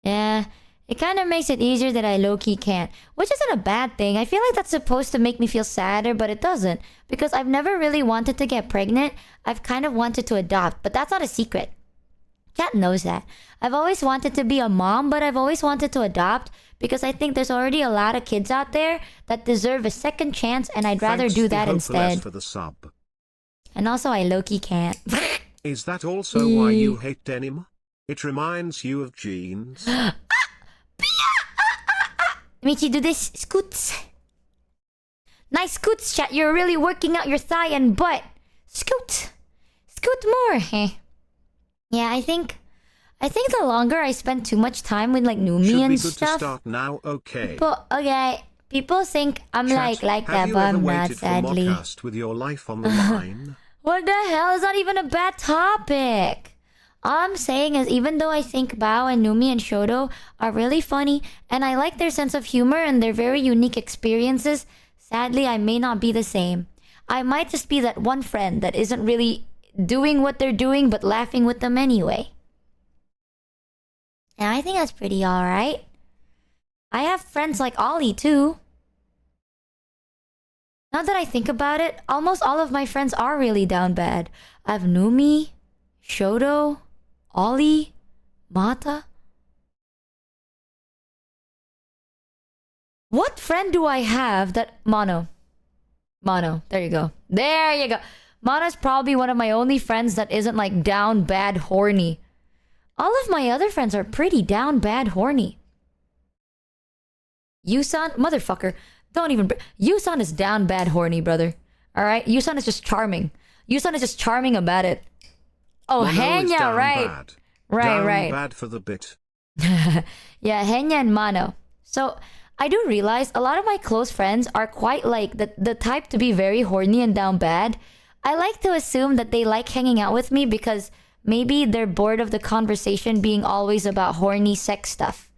Speaker 8: Yeah, it kind of makes it easier that I low-key can't, which isn't a bad thing. I feel like that's supposed to make me feel sadder, but it doesn't, because I've never really wanted to get pregnant. I've kind of wanted to adopt, but that's not a secret. Cat knows that. I've always wanted to be a mom, but I've always wanted to adopt because I think there's already a lot of kids out there that deserve a second chance, and I'd rather
Speaker 6: Thanks
Speaker 8: do
Speaker 6: to
Speaker 8: that
Speaker 6: Hopeless
Speaker 8: instead.
Speaker 6: for the sub.
Speaker 8: And also, I low-key can't.
Speaker 6: Is that also why you hate denim? It reminds you of jeans.
Speaker 8: Michi, do this. Scoots. Nice scoots, chat. You're really working out your thigh and butt. Scoot. Scoot more. Yeah, I think the longer I spend too much time with like Numi
Speaker 6: Should
Speaker 8: and
Speaker 6: be good
Speaker 8: stuff.
Speaker 6: to start now, okay.
Speaker 8: People, okay. People think I'm
Speaker 6: Chat,
Speaker 8: like
Speaker 6: have
Speaker 8: that,
Speaker 6: you
Speaker 8: but
Speaker 6: ever
Speaker 8: I'm not,
Speaker 6: waited for
Speaker 8: sadly.
Speaker 6: Modcast with your life on the line?
Speaker 8: What the hell? It's not even a bad topic. All I'm saying is, even though I think Bao and Numi and Shoto are really funny, and I like their sense of humor and their very unique experiences, sadly, I may not be the same. I might just be that one friend that isn't really doing what they're doing, but laughing with them anyway. And I think that's pretty alright. I have friends like Ollie, too. Now that I think about it, almost all of my friends are really down bad. I have Numi, Shoto, Ollie, Mata. What friend do I have that... Mono. There you go. There you go. Mono's probably one of my only friends that isn't like down bad horny. All of my other friends are pretty down bad horny. Yusan, motherfucker. Don't even... Yusan is down bad horny, brother. Alright? Yusan is just charming. Yusan is just charming about it. Oh,
Speaker 6: Mono is
Speaker 8: Henya,
Speaker 6: down
Speaker 8: right.
Speaker 6: bad.
Speaker 8: Right, right.
Speaker 6: Bad for the bit.
Speaker 8: Yeah, Henya and Mano. So, I do realize a lot of my close friends are quite like the type to be very horny and down bad. I like to assume that they like hanging out with me because maybe they're bored of the conversation being always about horny sex stuff.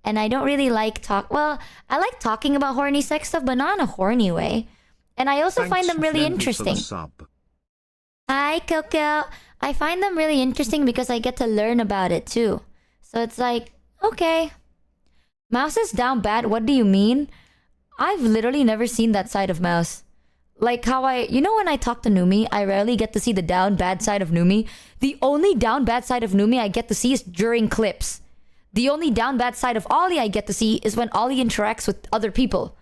Speaker 8: And I don't really like I like talking about horny sex stuff, but not in a horny way. And I also find them really interesting. Hi, Coco. I find them really interesting because I get to learn about it too. So it's like, okay. Mouse is down bad, what do you mean? I've literally never seen that side of Mouse. Like how you know when I talk to Numi, I rarely get to see the down bad side of Numi. The only down bad side of Numi I get to see is during clips. The only down bad side of Ollie I get to see is when Ollie interacts with other people.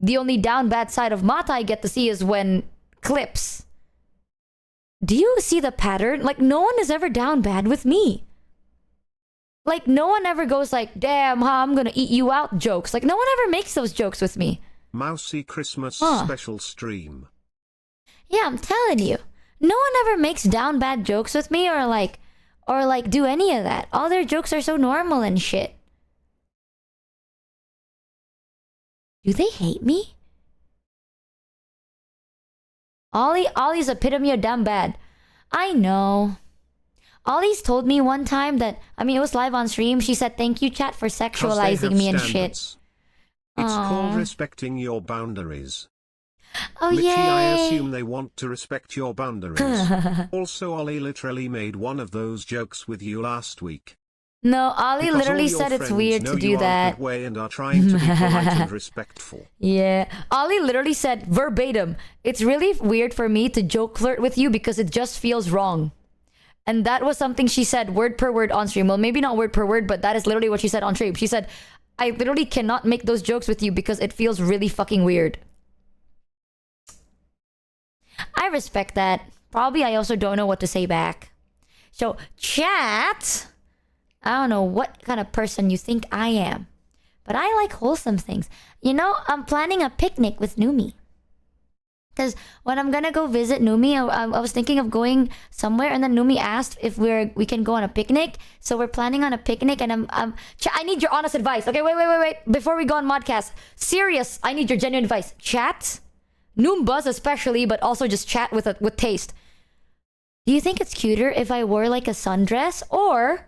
Speaker 8: The only down bad side of Mata I get to see is when clips. Do you see the pattern? Like, no one is ever down bad with me. Like, no one ever goes like, damn, I'm gonna eat you out jokes. Like, no one ever makes those jokes with me.
Speaker 6: Mousy Christmas special stream.
Speaker 8: Yeah, I'm telling you. No one ever makes down bad jokes with me or like do any of that. All their jokes are so normal and shit. Do they hate me? Ollie's epitome of damn bad. I know. Ollie's told me one time that, I mean, it was live on stream. She said, thank you, chat, for
Speaker 6: 'Cause they
Speaker 8: sexualizing
Speaker 6: have
Speaker 8: me and
Speaker 6: standards.
Speaker 8: shit.
Speaker 6: It's called
Speaker 8: Aw.
Speaker 6: respecting your boundaries.
Speaker 8: Oh,
Speaker 6: Richie, I
Speaker 8: yay.
Speaker 6: assume they want to respect your boundaries. Also, Ollie literally made one of those jokes with you last week.
Speaker 8: No, Ollie
Speaker 6: Because
Speaker 8: literally
Speaker 6: all your
Speaker 8: said it's
Speaker 6: friends
Speaker 8: weird
Speaker 6: know
Speaker 8: to do
Speaker 6: you are a
Speaker 8: that.
Speaker 6: good way and are trying to be polite and respectful.
Speaker 8: Yeah. Ollie literally said verbatim, it's really weird for me to joke flirt with you because it just feels wrong. And that was something she said word per word on stream. Well, maybe not word per word, but that is literally what she said on stream. She said, I literally cannot make those jokes with you because it feels really fucking weird. I respect that. Probably I also don't know what to say back. So, chat, I don't know what kind of person you think I am, but I like wholesome things. You know, I'm planning a picnic with Numi. Because when I'm gonna go visit Numi, I was thinking of going somewhere, and then Numi asked if we can go on a picnic. So we're planning on a picnic, and I need your honest advice. Okay, wait. Before we go on Modcast, serious, I need your genuine advice. Chat, Noombuzz especially, but also just chat with taste. Do you think it's cuter if I wore like a sundress, or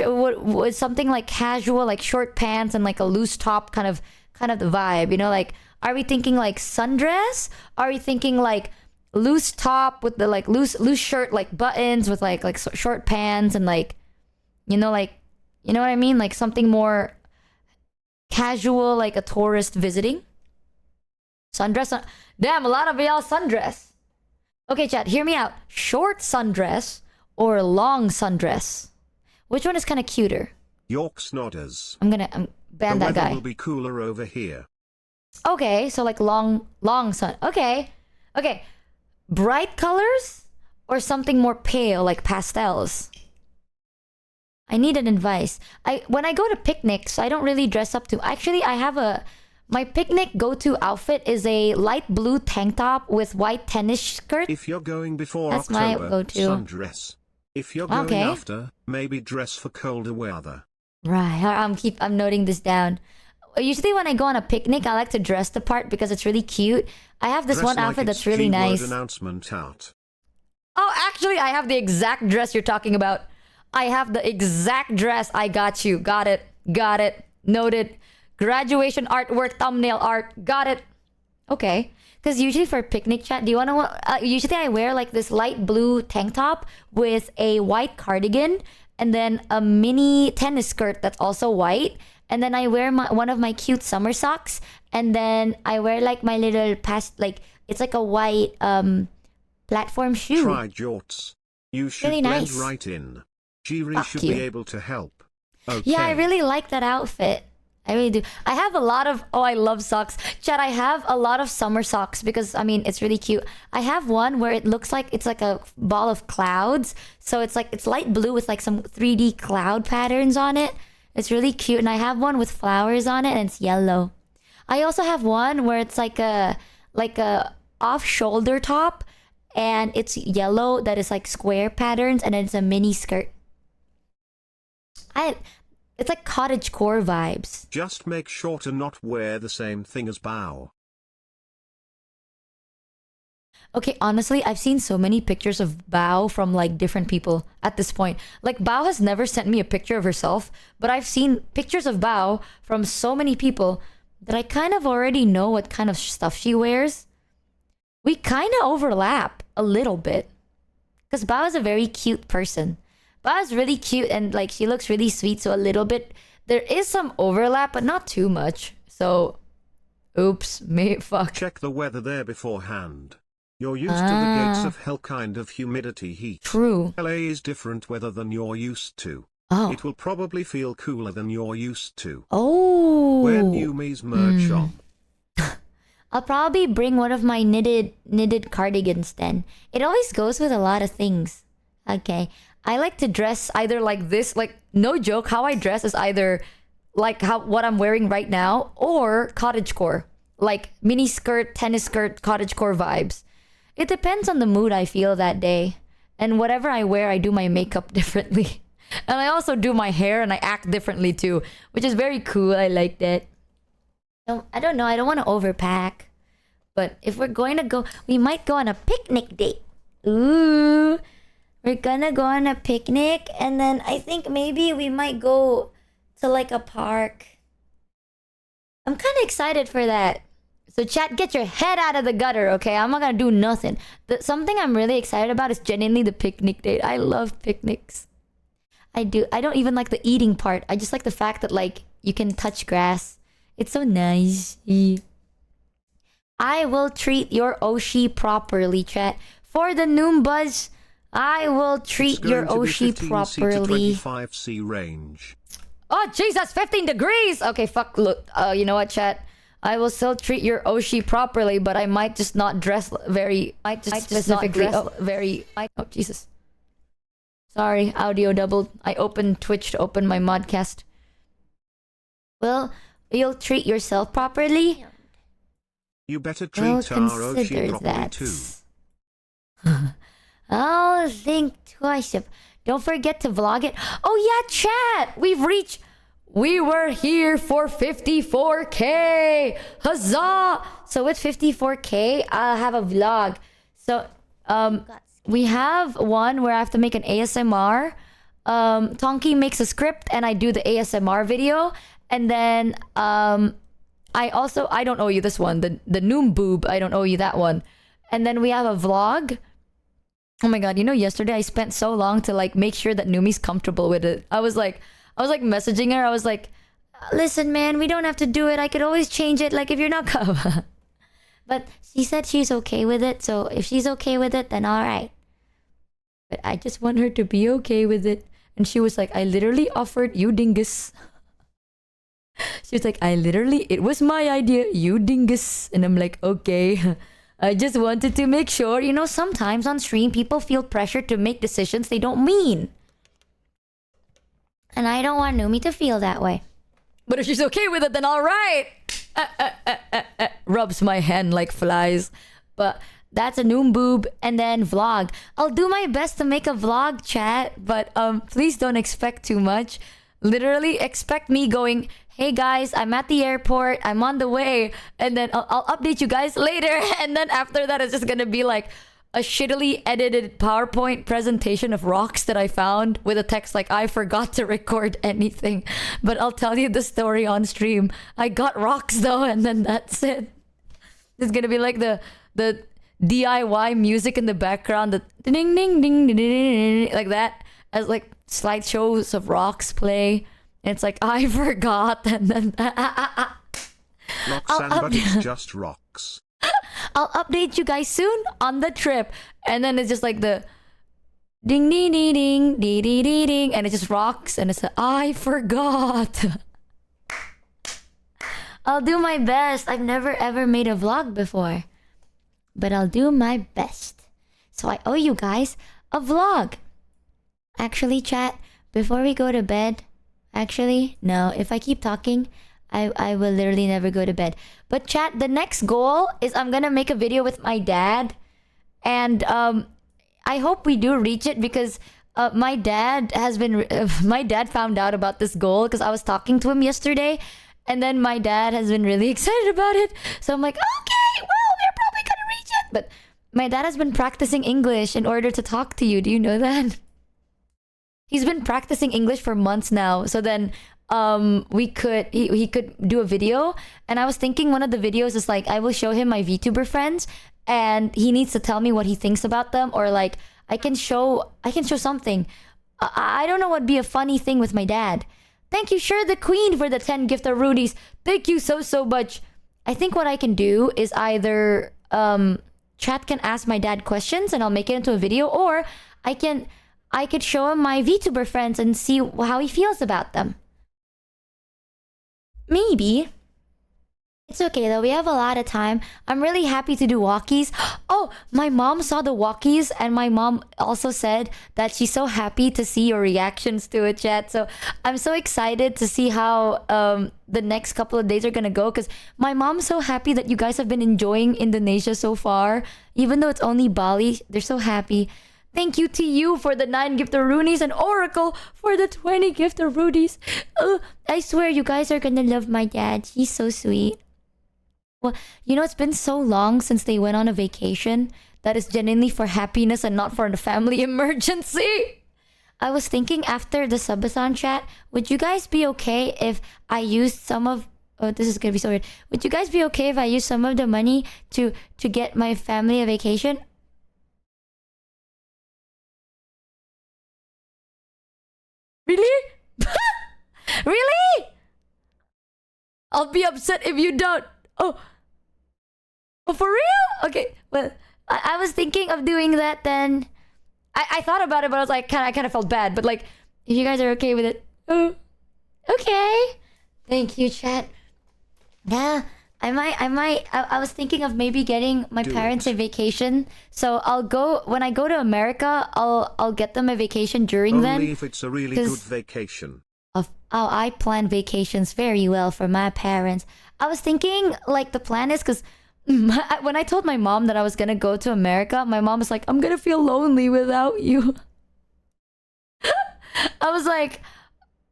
Speaker 8: would something like casual, like short pants and like a loose top kind of the vibe? You know, like, are we thinking like sundress? Are we thinking like loose top with the like loose shirt, like buttons with like short pants and like, you know what I mean? Like something more casual, like a tourist visiting. Sundress. Damn, a lot of y'all sundress. Okay, chat, hear me out. Short sundress or long sundress? Which one is kind of cuter?
Speaker 6: York Snodders.
Speaker 8: I'm ban that
Speaker 6: The weather
Speaker 8: guy.
Speaker 6: will be cooler over here.
Speaker 8: Okay, so like long sun. Okay. Bright colors or something more pale, like pastels? I need an advice. When I go to picnics, I don't really dress up to. Actually, my picnic go-to outfit is a light blue tank top with white tennis skirt.
Speaker 6: If you're going before
Speaker 8: That's
Speaker 6: October,
Speaker 8: my go-to.
Speaker 6: sundress. If you're going
Speaker 8: Okay.
Speaker 6: after, maybe dress for colder weather.
Speaker 8: Right. I'm noting this down. Usually when I go on a picnic, I like to dress the part because it's really cute. I have this
Speaker 6: Dress
Speaker 8: one
Speaker 6: like
Speaker 8: outfit
Speaker 6: it's
Speaker 8: that's really
Speaker 6: G-word
Speaker 8: nice.
Speaker 6: announcement out.
Speaker 8: Oh, actually, I have the exact dress you're talking about. I have the exact dress. I got you. Got it. Noted. Graduation artwork, thumbnail art. Got it. Okay. Because usually for picnic chat, do you want to... usually I wear like this light blue tank top with a white cardigan and then a mini tennis skirt that's also white. And then I wear one of my cute summer socks. And then I wear like my little it's like a white platform shoe.
Speaker 6: Try jorts. You should
Speaker 8: Really
Speaker 6: blend
Speaker 8: nice.
Speaker 6: right in. Jiri
Speaker 8: Fuck
Speaker 6: should
Speaker 8: you.
Speaker 6: be able to help. Okay.
Speaker 8: Yeah, I really like that outfit. I really do. I have a lot of... Oh, I love socks. Chad, I have a lot of summer socks because, I mean, it's really cute. I have one where it looks like it's like a ball of clouds. So it's light blue with like some 3D cloud patterns on it. It's really cute. And I have one with flowers on it and it's yellow. I also have one where it's like a off-shoulder top and it's yellow that is like square patterns and it's a mini skirt. It's like cottagecore vibes.
Speaker 6: Just make sure to not wear the same thing as Bao.
Speaker 8: Okay, honestly, I've seen so many pictures of Bao from like different people at this point. Like Bao has never sent me a picture of herself, but I've seen pictures of Bao from so many people that I kind of already know what kind of stuff she wears. We kind of overlap a little bit. Because Bao is a very cute person. Bao is really cute and like she looks really sweet, so a little bit there is some overlap, but not too much. So oops, fuck.
Speaker 6: Check the weather there beforehand. You're used to the gates of hell kind of humidity heat.
Speaker 8: True.
Speaker 6: LA is different weather than you're used to.
Speaker 8: Oh.
Speaker 6: It will probably feel cooler than you're used to.
Speaker 8: Oh.
Speaker 6: Wear Numi's merch on.
Speaker 8: I'll probably bring one of my knitted cardigans then. It always goes with a lot of things. Okay. I like to dress either like this, like no joke, how I dress is either like what I'm wearing right now or cottagecore. Like mini skirt, tennis skirt, cottagecore vibes. It depends on the mood I feel that day. And whatever I wear, I do my makeup differently. And I also do my hair and I act differently too, which is very cool. I like that. So, I don't know. I don't want to overpack. But if we're going to go, we might go on a picnic date. Ooh. We're gonna go on a picnic. And then I think maybe we might go to like a park. I'm kind of excited for that. So chat, get your head out of the gutter, okay? I'm not gonna do nothing. Something I'm really excited about is genuinely the picnic date. I love picnics. I do. I don't even like the eating part. I just like the fact that like you can touch grass. It's so nice. I will treat your Oshi properly, chat. For the Noombuzz, I will treat your Oshi properly.
Speaker 6: 25C range.
Speaker 8: Oh Jesus, 15 degrees. Okay, fuck. Look, you know what, chat? I will still treat your Oshi properly, but I might just not dress very. Might just specifically. Oh Jesus. Sorry, audio doubled. I opened Twitch to open my modcast. Well, you'll treat yourself properly.
Speaker 6: You better treat our Oshi properly
Speaker 8: that.
Speaker 6: too.
Speaker 8: I'll think twice. Don't forget to vlog it. Oh yeah, chat. We were here for 54K. Huzzah! So with 54K, I'll have a vlog. So we have one where I have to make an ASMR. Tonki makes a script and I do the ASMR video. And then I don't owe you this one. The Noom Boob, I don't owe you that one. And then we have a vlog. Oh my god, you know, yesterday I spent so long to like make sure that Numi's comfortable with it. I was like messaging her. I was like, listen, man, we don't have to do it. I could always change it. Like if you're not But she said she's okay with it. So if she's okay with it, then all right. But I just want her to be okay with it. And she was like, I literally offered you dingus. She was like, it was my idea, you dingus. And I'm like, okay. I just wanted to make sure, you know, sometimes on stream people feel pressure to make decisions they don't mean. And I don't want Numi to feel that way. But if she's okay with it, then all right. Rubs my hand like flies. But that's a Noom Boob. And then vlog. I'll do my best to make a vlog, chat. But please don't expect too much. Literally expect me going, hey guys, I'm at the airport. I'm on the way. And then I'll update you guys later. And then after that, it's just going to be like a shittily edited PowerPoint presentation of rocks that I found with a text like, I forgot to record anything. But I'll tell you the story on stream. I got rocks though, and then that's it. It's going to be like the DIY music in the background. The ding, ding, ding, ding, ding, like that. As like slideshows of rocks play. And it's like, I forgot. And then...
Speaker 6: Not sand, but it's just rocks.
Speaker 8: I'll update you guys soon on the trip. And then it's just like the ding ding ding ding ding ding ding ding, and it's just rocks and it's a, I forgot. I'll do my best. I've never ever made a vlog before. But I'll do my best. So I owe you guys a vlog. Actually, chat, before we go to bed, actually, no, if I keep talking, I will literally never go to bed. But chat, the next goal is I'm gonna make a video with my dad. And I hope we do reach it because my dad found out about this goal because I was talking to him yesterday. And then my dad has been really excited about it. So I'm like, okay, well, we're probably gonna reach it. But my dad has been practicing English in order to talk to you. Do you know that? He's been practicing English for months now. So then he could do a video. And I was thinking one of the videos is like, I will show him my VTuber friends and he needs to tell me what he thinks about them, or like I can show something. I don't know what'd be a funny thing with my dad. Thank you, Sure the Queen, for the 10 gift of Rudies. Thank you so much. I think what I can do is either chat can ask my dad questions and I'll make it into a video, or I could show him my VTuber friends and see how he feels about them. Maybe. It's okay though, we have a lot of time. I'm really happy to do walkies. Oh, my mom saw the walkies and my mom also said that she's so happy to see your reactions to it, chat. So I'm so excited to see how the next couple of days are gonna go, because my mom's so happy that you guys have been enjoying Indonesia so far. Even though it's only Bali, they're so happy. Thank you to you for the 9 giftaroonies and Oracle for the 20 giftaroonies. I swear you guys are gonna love my dad. He's so sweet. Well, you know, it's been so long since they went on a vacation that is genuinely for happiness and not for a family emergency. I was thinking after the subathon chat, would you guys be okay if I used some of... Oh, this is gonna be so weird. Would you guys be okay if I used some of the money to get my family a vacation? Really? Really? I'll be upset if you don't. Oh, for real? Okay, well, I was thinking of doing that then. I thought about it, but I was like, I kind of felt bad. But like, if you guys are okay with it, oh, okay. Thank you, chat. Yeah, I was thinking of maybe getting my parents a vacation. So I'll go, when I go to America, I'll get them a vacation during then.
Speaker 6: Only if it's a really good vacation.
Speaker 8: I plan vacations very well for my parents. I was thinking, like, the plan is because when I told my mom that I was gonna go to America, my mom was like, I'm gonna feel lonely without you. I was like,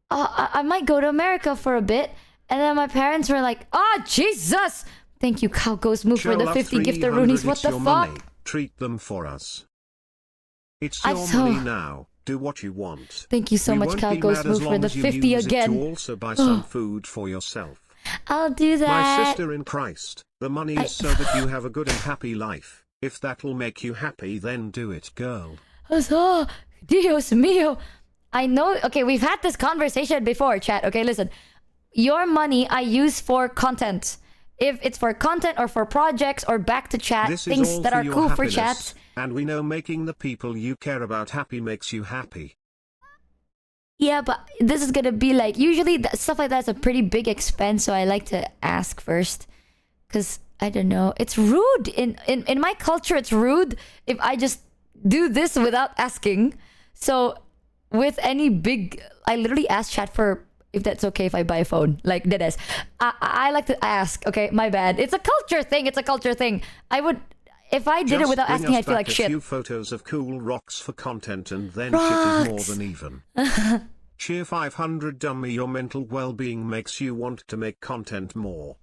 Speaker 8: I might go to America for a bit. And then my parents were like, oh, Jesus! Thank you, Cow Ghost Move, for the 50 giftaroonies. What the fuck?
Speaker 6: Money. Treat them for us. It's your money now. Do what you want.
Speaker 8: Thank you so much, Cow Ghost Move, for the 50 again.
Speaker 6: To also buy some food for yourself.
Speaker 8: I'll do that.
Speaker 6: My sister in Christ, the money is so that you have a good and happy life. If that'll make you happy, then do it, girl.
Speaker 8: Oh, Dios mío. I know. Okay, we've had this conversation before, chat. Okay, listen. Your money I use for content. If it's for content or for projects or back to chat,
Speaker 6: this
Speaker 8: things that are cool for chats.
Speaker 6: And we know making the people you care about happy makes you happy.
Speaker 8: Yeah, but this is gonna be like, usually stuff like that's a pretty big expense, so I like to ask first. Because, I don't know, it's rude. In my culture, it's rude if I just do this without asking. So, with any big... I literally ask chat for... if that's okay if I buy a phone. Like, that is. I like to ask, okay? My bad. It's a culture thing. It's a culture thing. I would... If I did it without asking, I'd feel like shit.
Speaker 6: A few photos of cool rocks for content and then shit is more than even. Cheer 500 dummy, your mental well-being makes you want to make content more.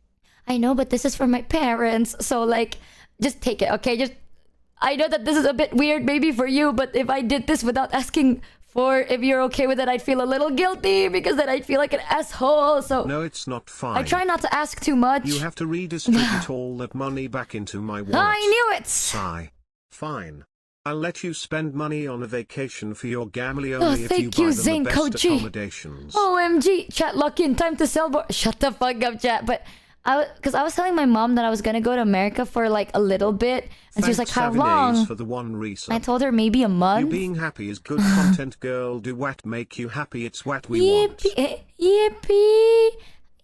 Speaker 8: I know, but this is for my parents. So, like, just take it, okay? Just... I know that this is a bit weird maybe for you, but if I did this without asking... if you're okay with it, I'd feel a little guilty because then I'd feel like an asshole. So
Speaker 6: no, it's not fine.
Speaker 8: I try not to ask too much.
Speaker 6: You have to redistribute all that money back into my wallet.
Speaker 8: I knew it.
Speaker 6: Sigh. Fine. I'll let you spend money on a vacation for your family only if you buy them
Speaker 8: Zane
Speaker 6: the best
Speaker 8: Koji.
Speaker 6: accommodations.
Speaker 8: OMG, chat, lock in, time to sell more. Shut the fuck up, chat. But because I was telling my mom that I was gonna go to America for like a little bit, and she was like, "How long?"
Speaker 6: For the one reason.
Speaker 8: I told her maybe a month.
Speaker 6: You being happy is good content, girl. Do what make you happy. It's what we want.
Speaker 8: Yippee!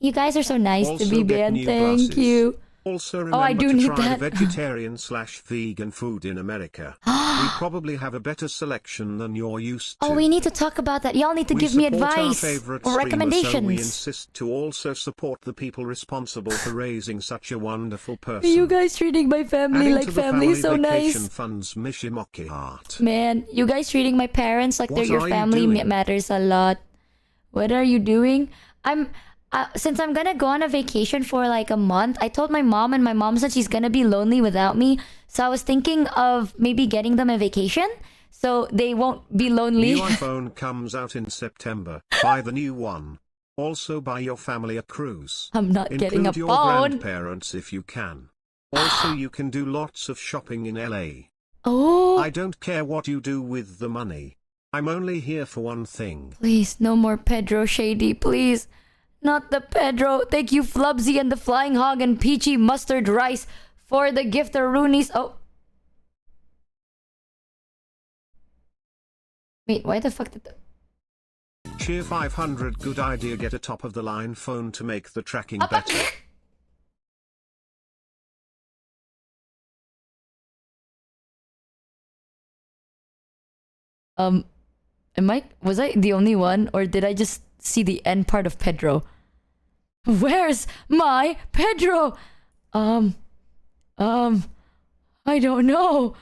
Speaker 8: You guys are so nice
Speaker 6: Also
Speaker 8: to me, man. Thank you.
Speaker 6: Also remember
Speaker 8: I do
Speaker 6: to
Speaker 8: need
Speaker 6: try
Speaker 8: that.
Speaker 6: vegetarian/vegan food in America. We probably have a better selection than you're used to.
Speaker 8: Oh, we need to talk about that. Y'all need to give me advice or recommendations.
Speaker 6: So we insist to also support the people responsible for raising such a wonderful person.
Speaker 8: You guys treating my family like family is so nice.
Speaker 6: Funds Michimochi heart.
Speaker 8: Man, you guys treating my parents like they're
Speaker 6: What
Speaker 8: your
Speaker 6: are you
Speaker 8: family
Speaker 6: doing?
Speaker 8: matters a lot. What are you doing? Since I'm gonna go on a vacation for like a month, I told my mom, and my mom said she's gonna be lonely without me. So I was thinking of maybe getting them a vacation so they won't be lonely.
Speaker 6: New iPhone comes out in September. Buy the new one. Also buy your family a cruise.
Speaker 8: I'm not getting a
Speaker 6: Include your
Speaker 8: phone.
Speaker 6: grandparents if you can. Also you can do lots of shopping in LA.
Speaker 8: Oh.
Speaker 6: I don't care what you do with the money. I'm only here for one thing.
Speaker 8: Please, no more Pedro Shady, please. Not the Pedro. Thank you, Flubsy and the Flying Hog and Peachy Mustard Rice for the giftaroonies. Oh. Wait, why the fuck did the...
Speaker 6: Cheer 500, good idea. Get a top of the line phone to make the tracking better.
Speaker 8: Am was I the only one, or did I just see the end part of Pedro? Where's my Pedro? I don't know.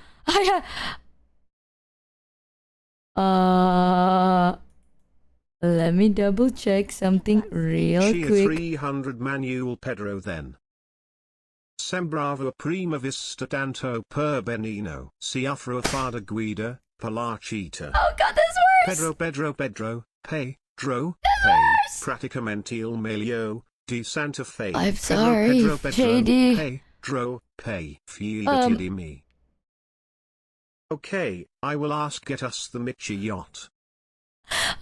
Speaker 8: Let me double check something real
Speaker 6: Chia
Speaker 8: quick.
Speaker 6: 300 Manuel Pedro then. Sembrava prima vista tanto per benino. Si offre fada guida, per la città.
Speaker 8: Oh god, this works!
Speaker 6: Pedro, Pedro, pay, praticamente il meglio, di Santa Fe.
Speaker 8: I'm sorry, Shady.
Speaker 6: Pedro, pay, fidati di me. Okay, I will ask get us the Michi yacht.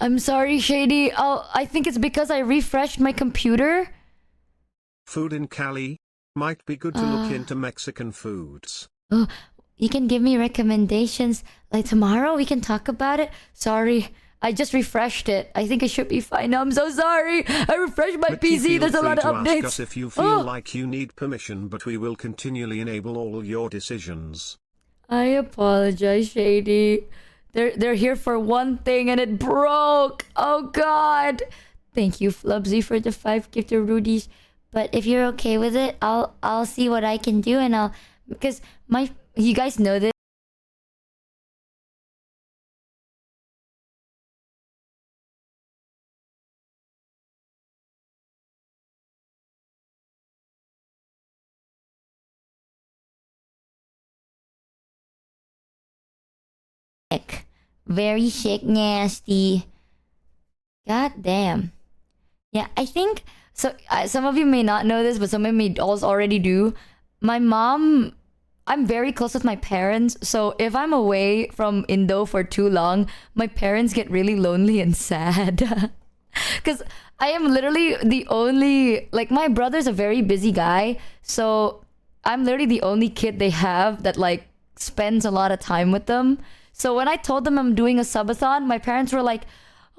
Speaker 8: I'm sorry, Shady. I think it's because I refreshed my computer.
Speaker 6: Food in Cali? Might be good to look into Mexican foods.
Speaker 8: Oh, you can give me recommendations. Like tomorrow, we can talk about it. Sorry, I just refreshed it. I think it should be fine. No, I'm so sorry. I refreshed my
Speaker 6: But
Speaker 8: PC.
Speaker 6: feel
Speaker 8: There's a
Speaker 6: free
Speaker 8: lot of
Speaker 6: to ask
Speaker 8: updates.
Speaker 6: us if you feel like you need permission, but we will continually enable all your decisions.
Speaker 8: I apologize, Shady. They're here for one thing and it broke. Oh god. Thank you, Flubsy, for the 5 gifted rudies. But if you're okay with it, I'll see what I can do, and because you guys know this. Very sick, nasty. God damn. Yeah, I think so. Some of you may not know this, but some of you also already do. My mom, I'm very close with my parents, so if I'm away from Indo for too long, my parents get really lonely and sad. Because I am literally the only, like, my brother's a very busy guy, so I'm literally the only kid they have that, like, spends a lot of time with them. So when I told them I'm doing a subathon, my parents were like,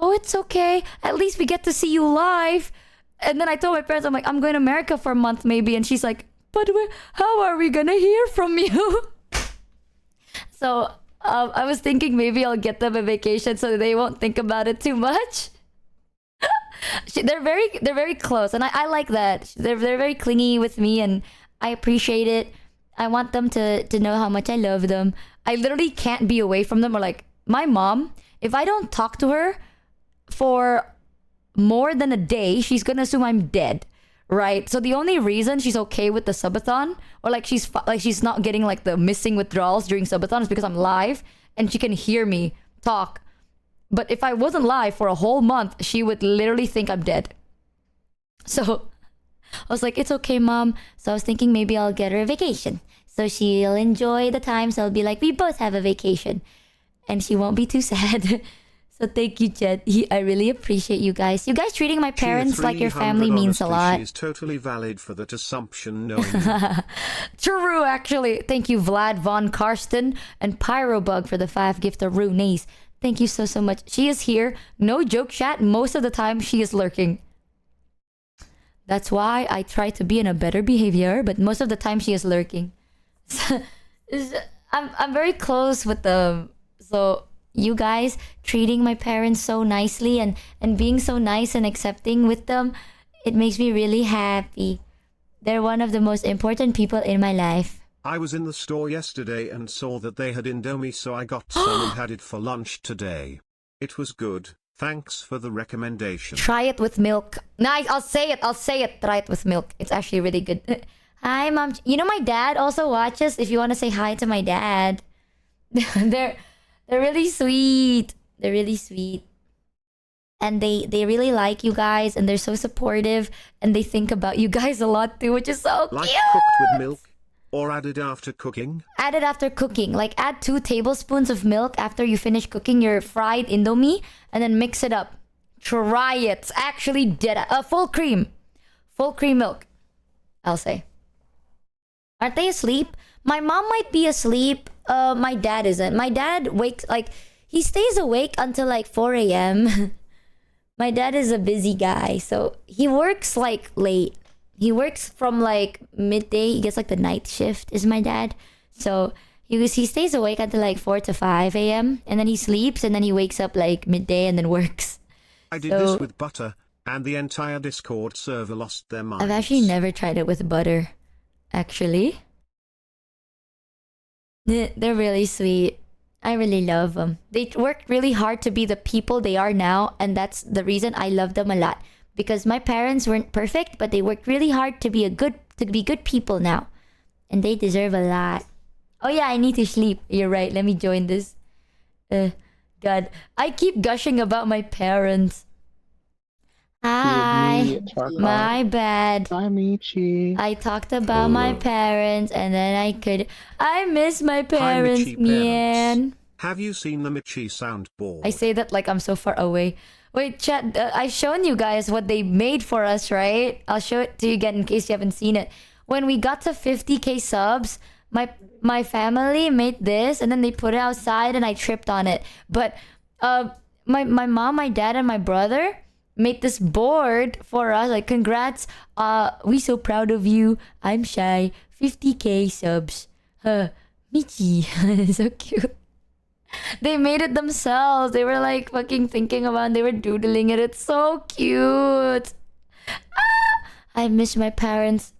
Speaker 8: oh, it's okay. At least we get to see you live. And then I told my parents, I'm like, I'm going to America for a month maybe. And she's like, but how are we going to hear from you? So I was thinking maybe I'll get them a vacation so they won't think about it too much. They're very close, and I like that. They're very clingy with me, and I appreciate it. I want them to know how much I love them. I literally can't be away from them. Or like my mom, if I don't talk to her for more than a day, she's gonna assume I'm dead, right? So the only reason she's okay with the subathon, or like she's not getting like the missing withdrawals during subathon, is because I'm live and she can hear me talk. But if I wasn't live for a whole month, she would literally think I'm dead. So I was like, it's okay, Mom. So I was thinking maybe I'll get her a vacation, so she'll enjoy the time. So I'll be like, we both have a vacation, and she won't be too sad. So thank you, Jed. I really appreciate you guys. You guys treating my parents like your family means a lot.
Speaker 6: She's totally valid for that assumption, knowing
Speaker 8: True, actually. Thank you, Vlad Von Karsten and Pyrobug for the 5 gift of Runes. Thank you so much. She is here. No joke, chat. Most of the time, she is lurking. That's why I try to be in a better behavior, but most of the time, she is lurking. I'm very close with them. So you guys treating my parents so nicely and being so nice and accepting with them, it makes me really happy. They're one of the most important people in my life.
Speaker 6: I was in the store yesterday and saw that they had Indomie, so I got some and had it for lunch today. It was good. Thanks for the recommendation.
Speaker 8: Try it with milk. Nice, I'll say it. Try it with milk. It's actually really good. Hi, Mom. You know my dad also watches. If you want to say hi to my dad. They're really sweet. They're really sweet. And they really like you guys, and they're so supportive, and they think about you guys a lot too, which is so
Speaker 6: like
Speaker 8: cute.
Speaker 6: Cooked with milk? Or added after cooking?
Speaker 8: Add it after cooking. Like add 2 tablespoons of milk after you finish cooking your fried Indomie, and then mix it up. Try it. It's actually dead. Full cream milk, I'll say. Aren't they asleep? My mom might be asleep. My dad isn't. My dad wakes, like, he stays awake until like 4 a.m. My dad is a busy guy, so he works like late. He works from like midday. He gets like the night shift, is my dad. So he stays awake until like 4 to 5 a.m. and then he sleeps and then he wakes up like midday and then works.
Speaker 6: I did
Speaker 8: So-
Speaker 6: this with butter, and the entire Discord server lost their minds.
Speaker 8: I've actually never tried it with butter, actually. They're really sweet. I really love them. They worked really hard to be the people they are now, and that's the reason I love them a lot. Because my parents weren't perfect, but they worked really hard to be good people now, and they deserve a lot. Oh yeah, I need to sleep. You're right. Let me join this. God, I keep gushing about my parents. Hi. My bad.
Speaker 12: Hi, Michi.
Speaker 8: I talked about my parents and then I miss my parents,
Speaker 6: Michi
Speaker 8: man.
Speaker 6: Have you seen the Michi soundboard?
Speaker 8: I say that like I'm so far away. Wait, chat, I've shown you guys what they made for us, right? I'll show it to you again in case you haven't seen it. When we got to 50k subs, my family made this and then they put it outside and I tripped on it. But my mom, my dad, and my brother made this board for us. Like, congrats. We so proud of you. I'm shy. 50k subs. Michi. So cute. They made it themselves. They were like fucking thinking about it. They were doodling it. It's so cute. I miss my parents.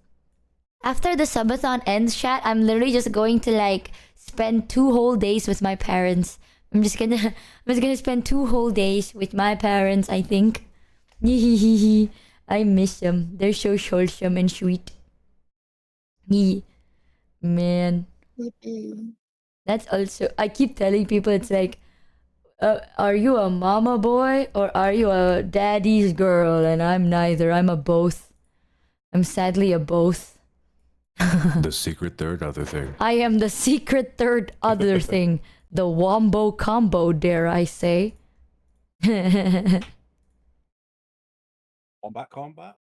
Speaker 8: After the subathon ends, chat, I'm literally just going to like spend 2 whole days with my parents. I'm just gonna spend 2 whole days with my parents, I think. I miss them. They're so wholesome and sweet. Man. That's also, I keep telling people, it's like, are you a mama boy or are you a daddy's girl? And I'm neither. I'm a both. I'm sadly a both.
Speaker 5: The secret third other thing.
Speaker 8: I am the secret third other thing. The wombo combo, dare I say.
Speaker 13: Combat.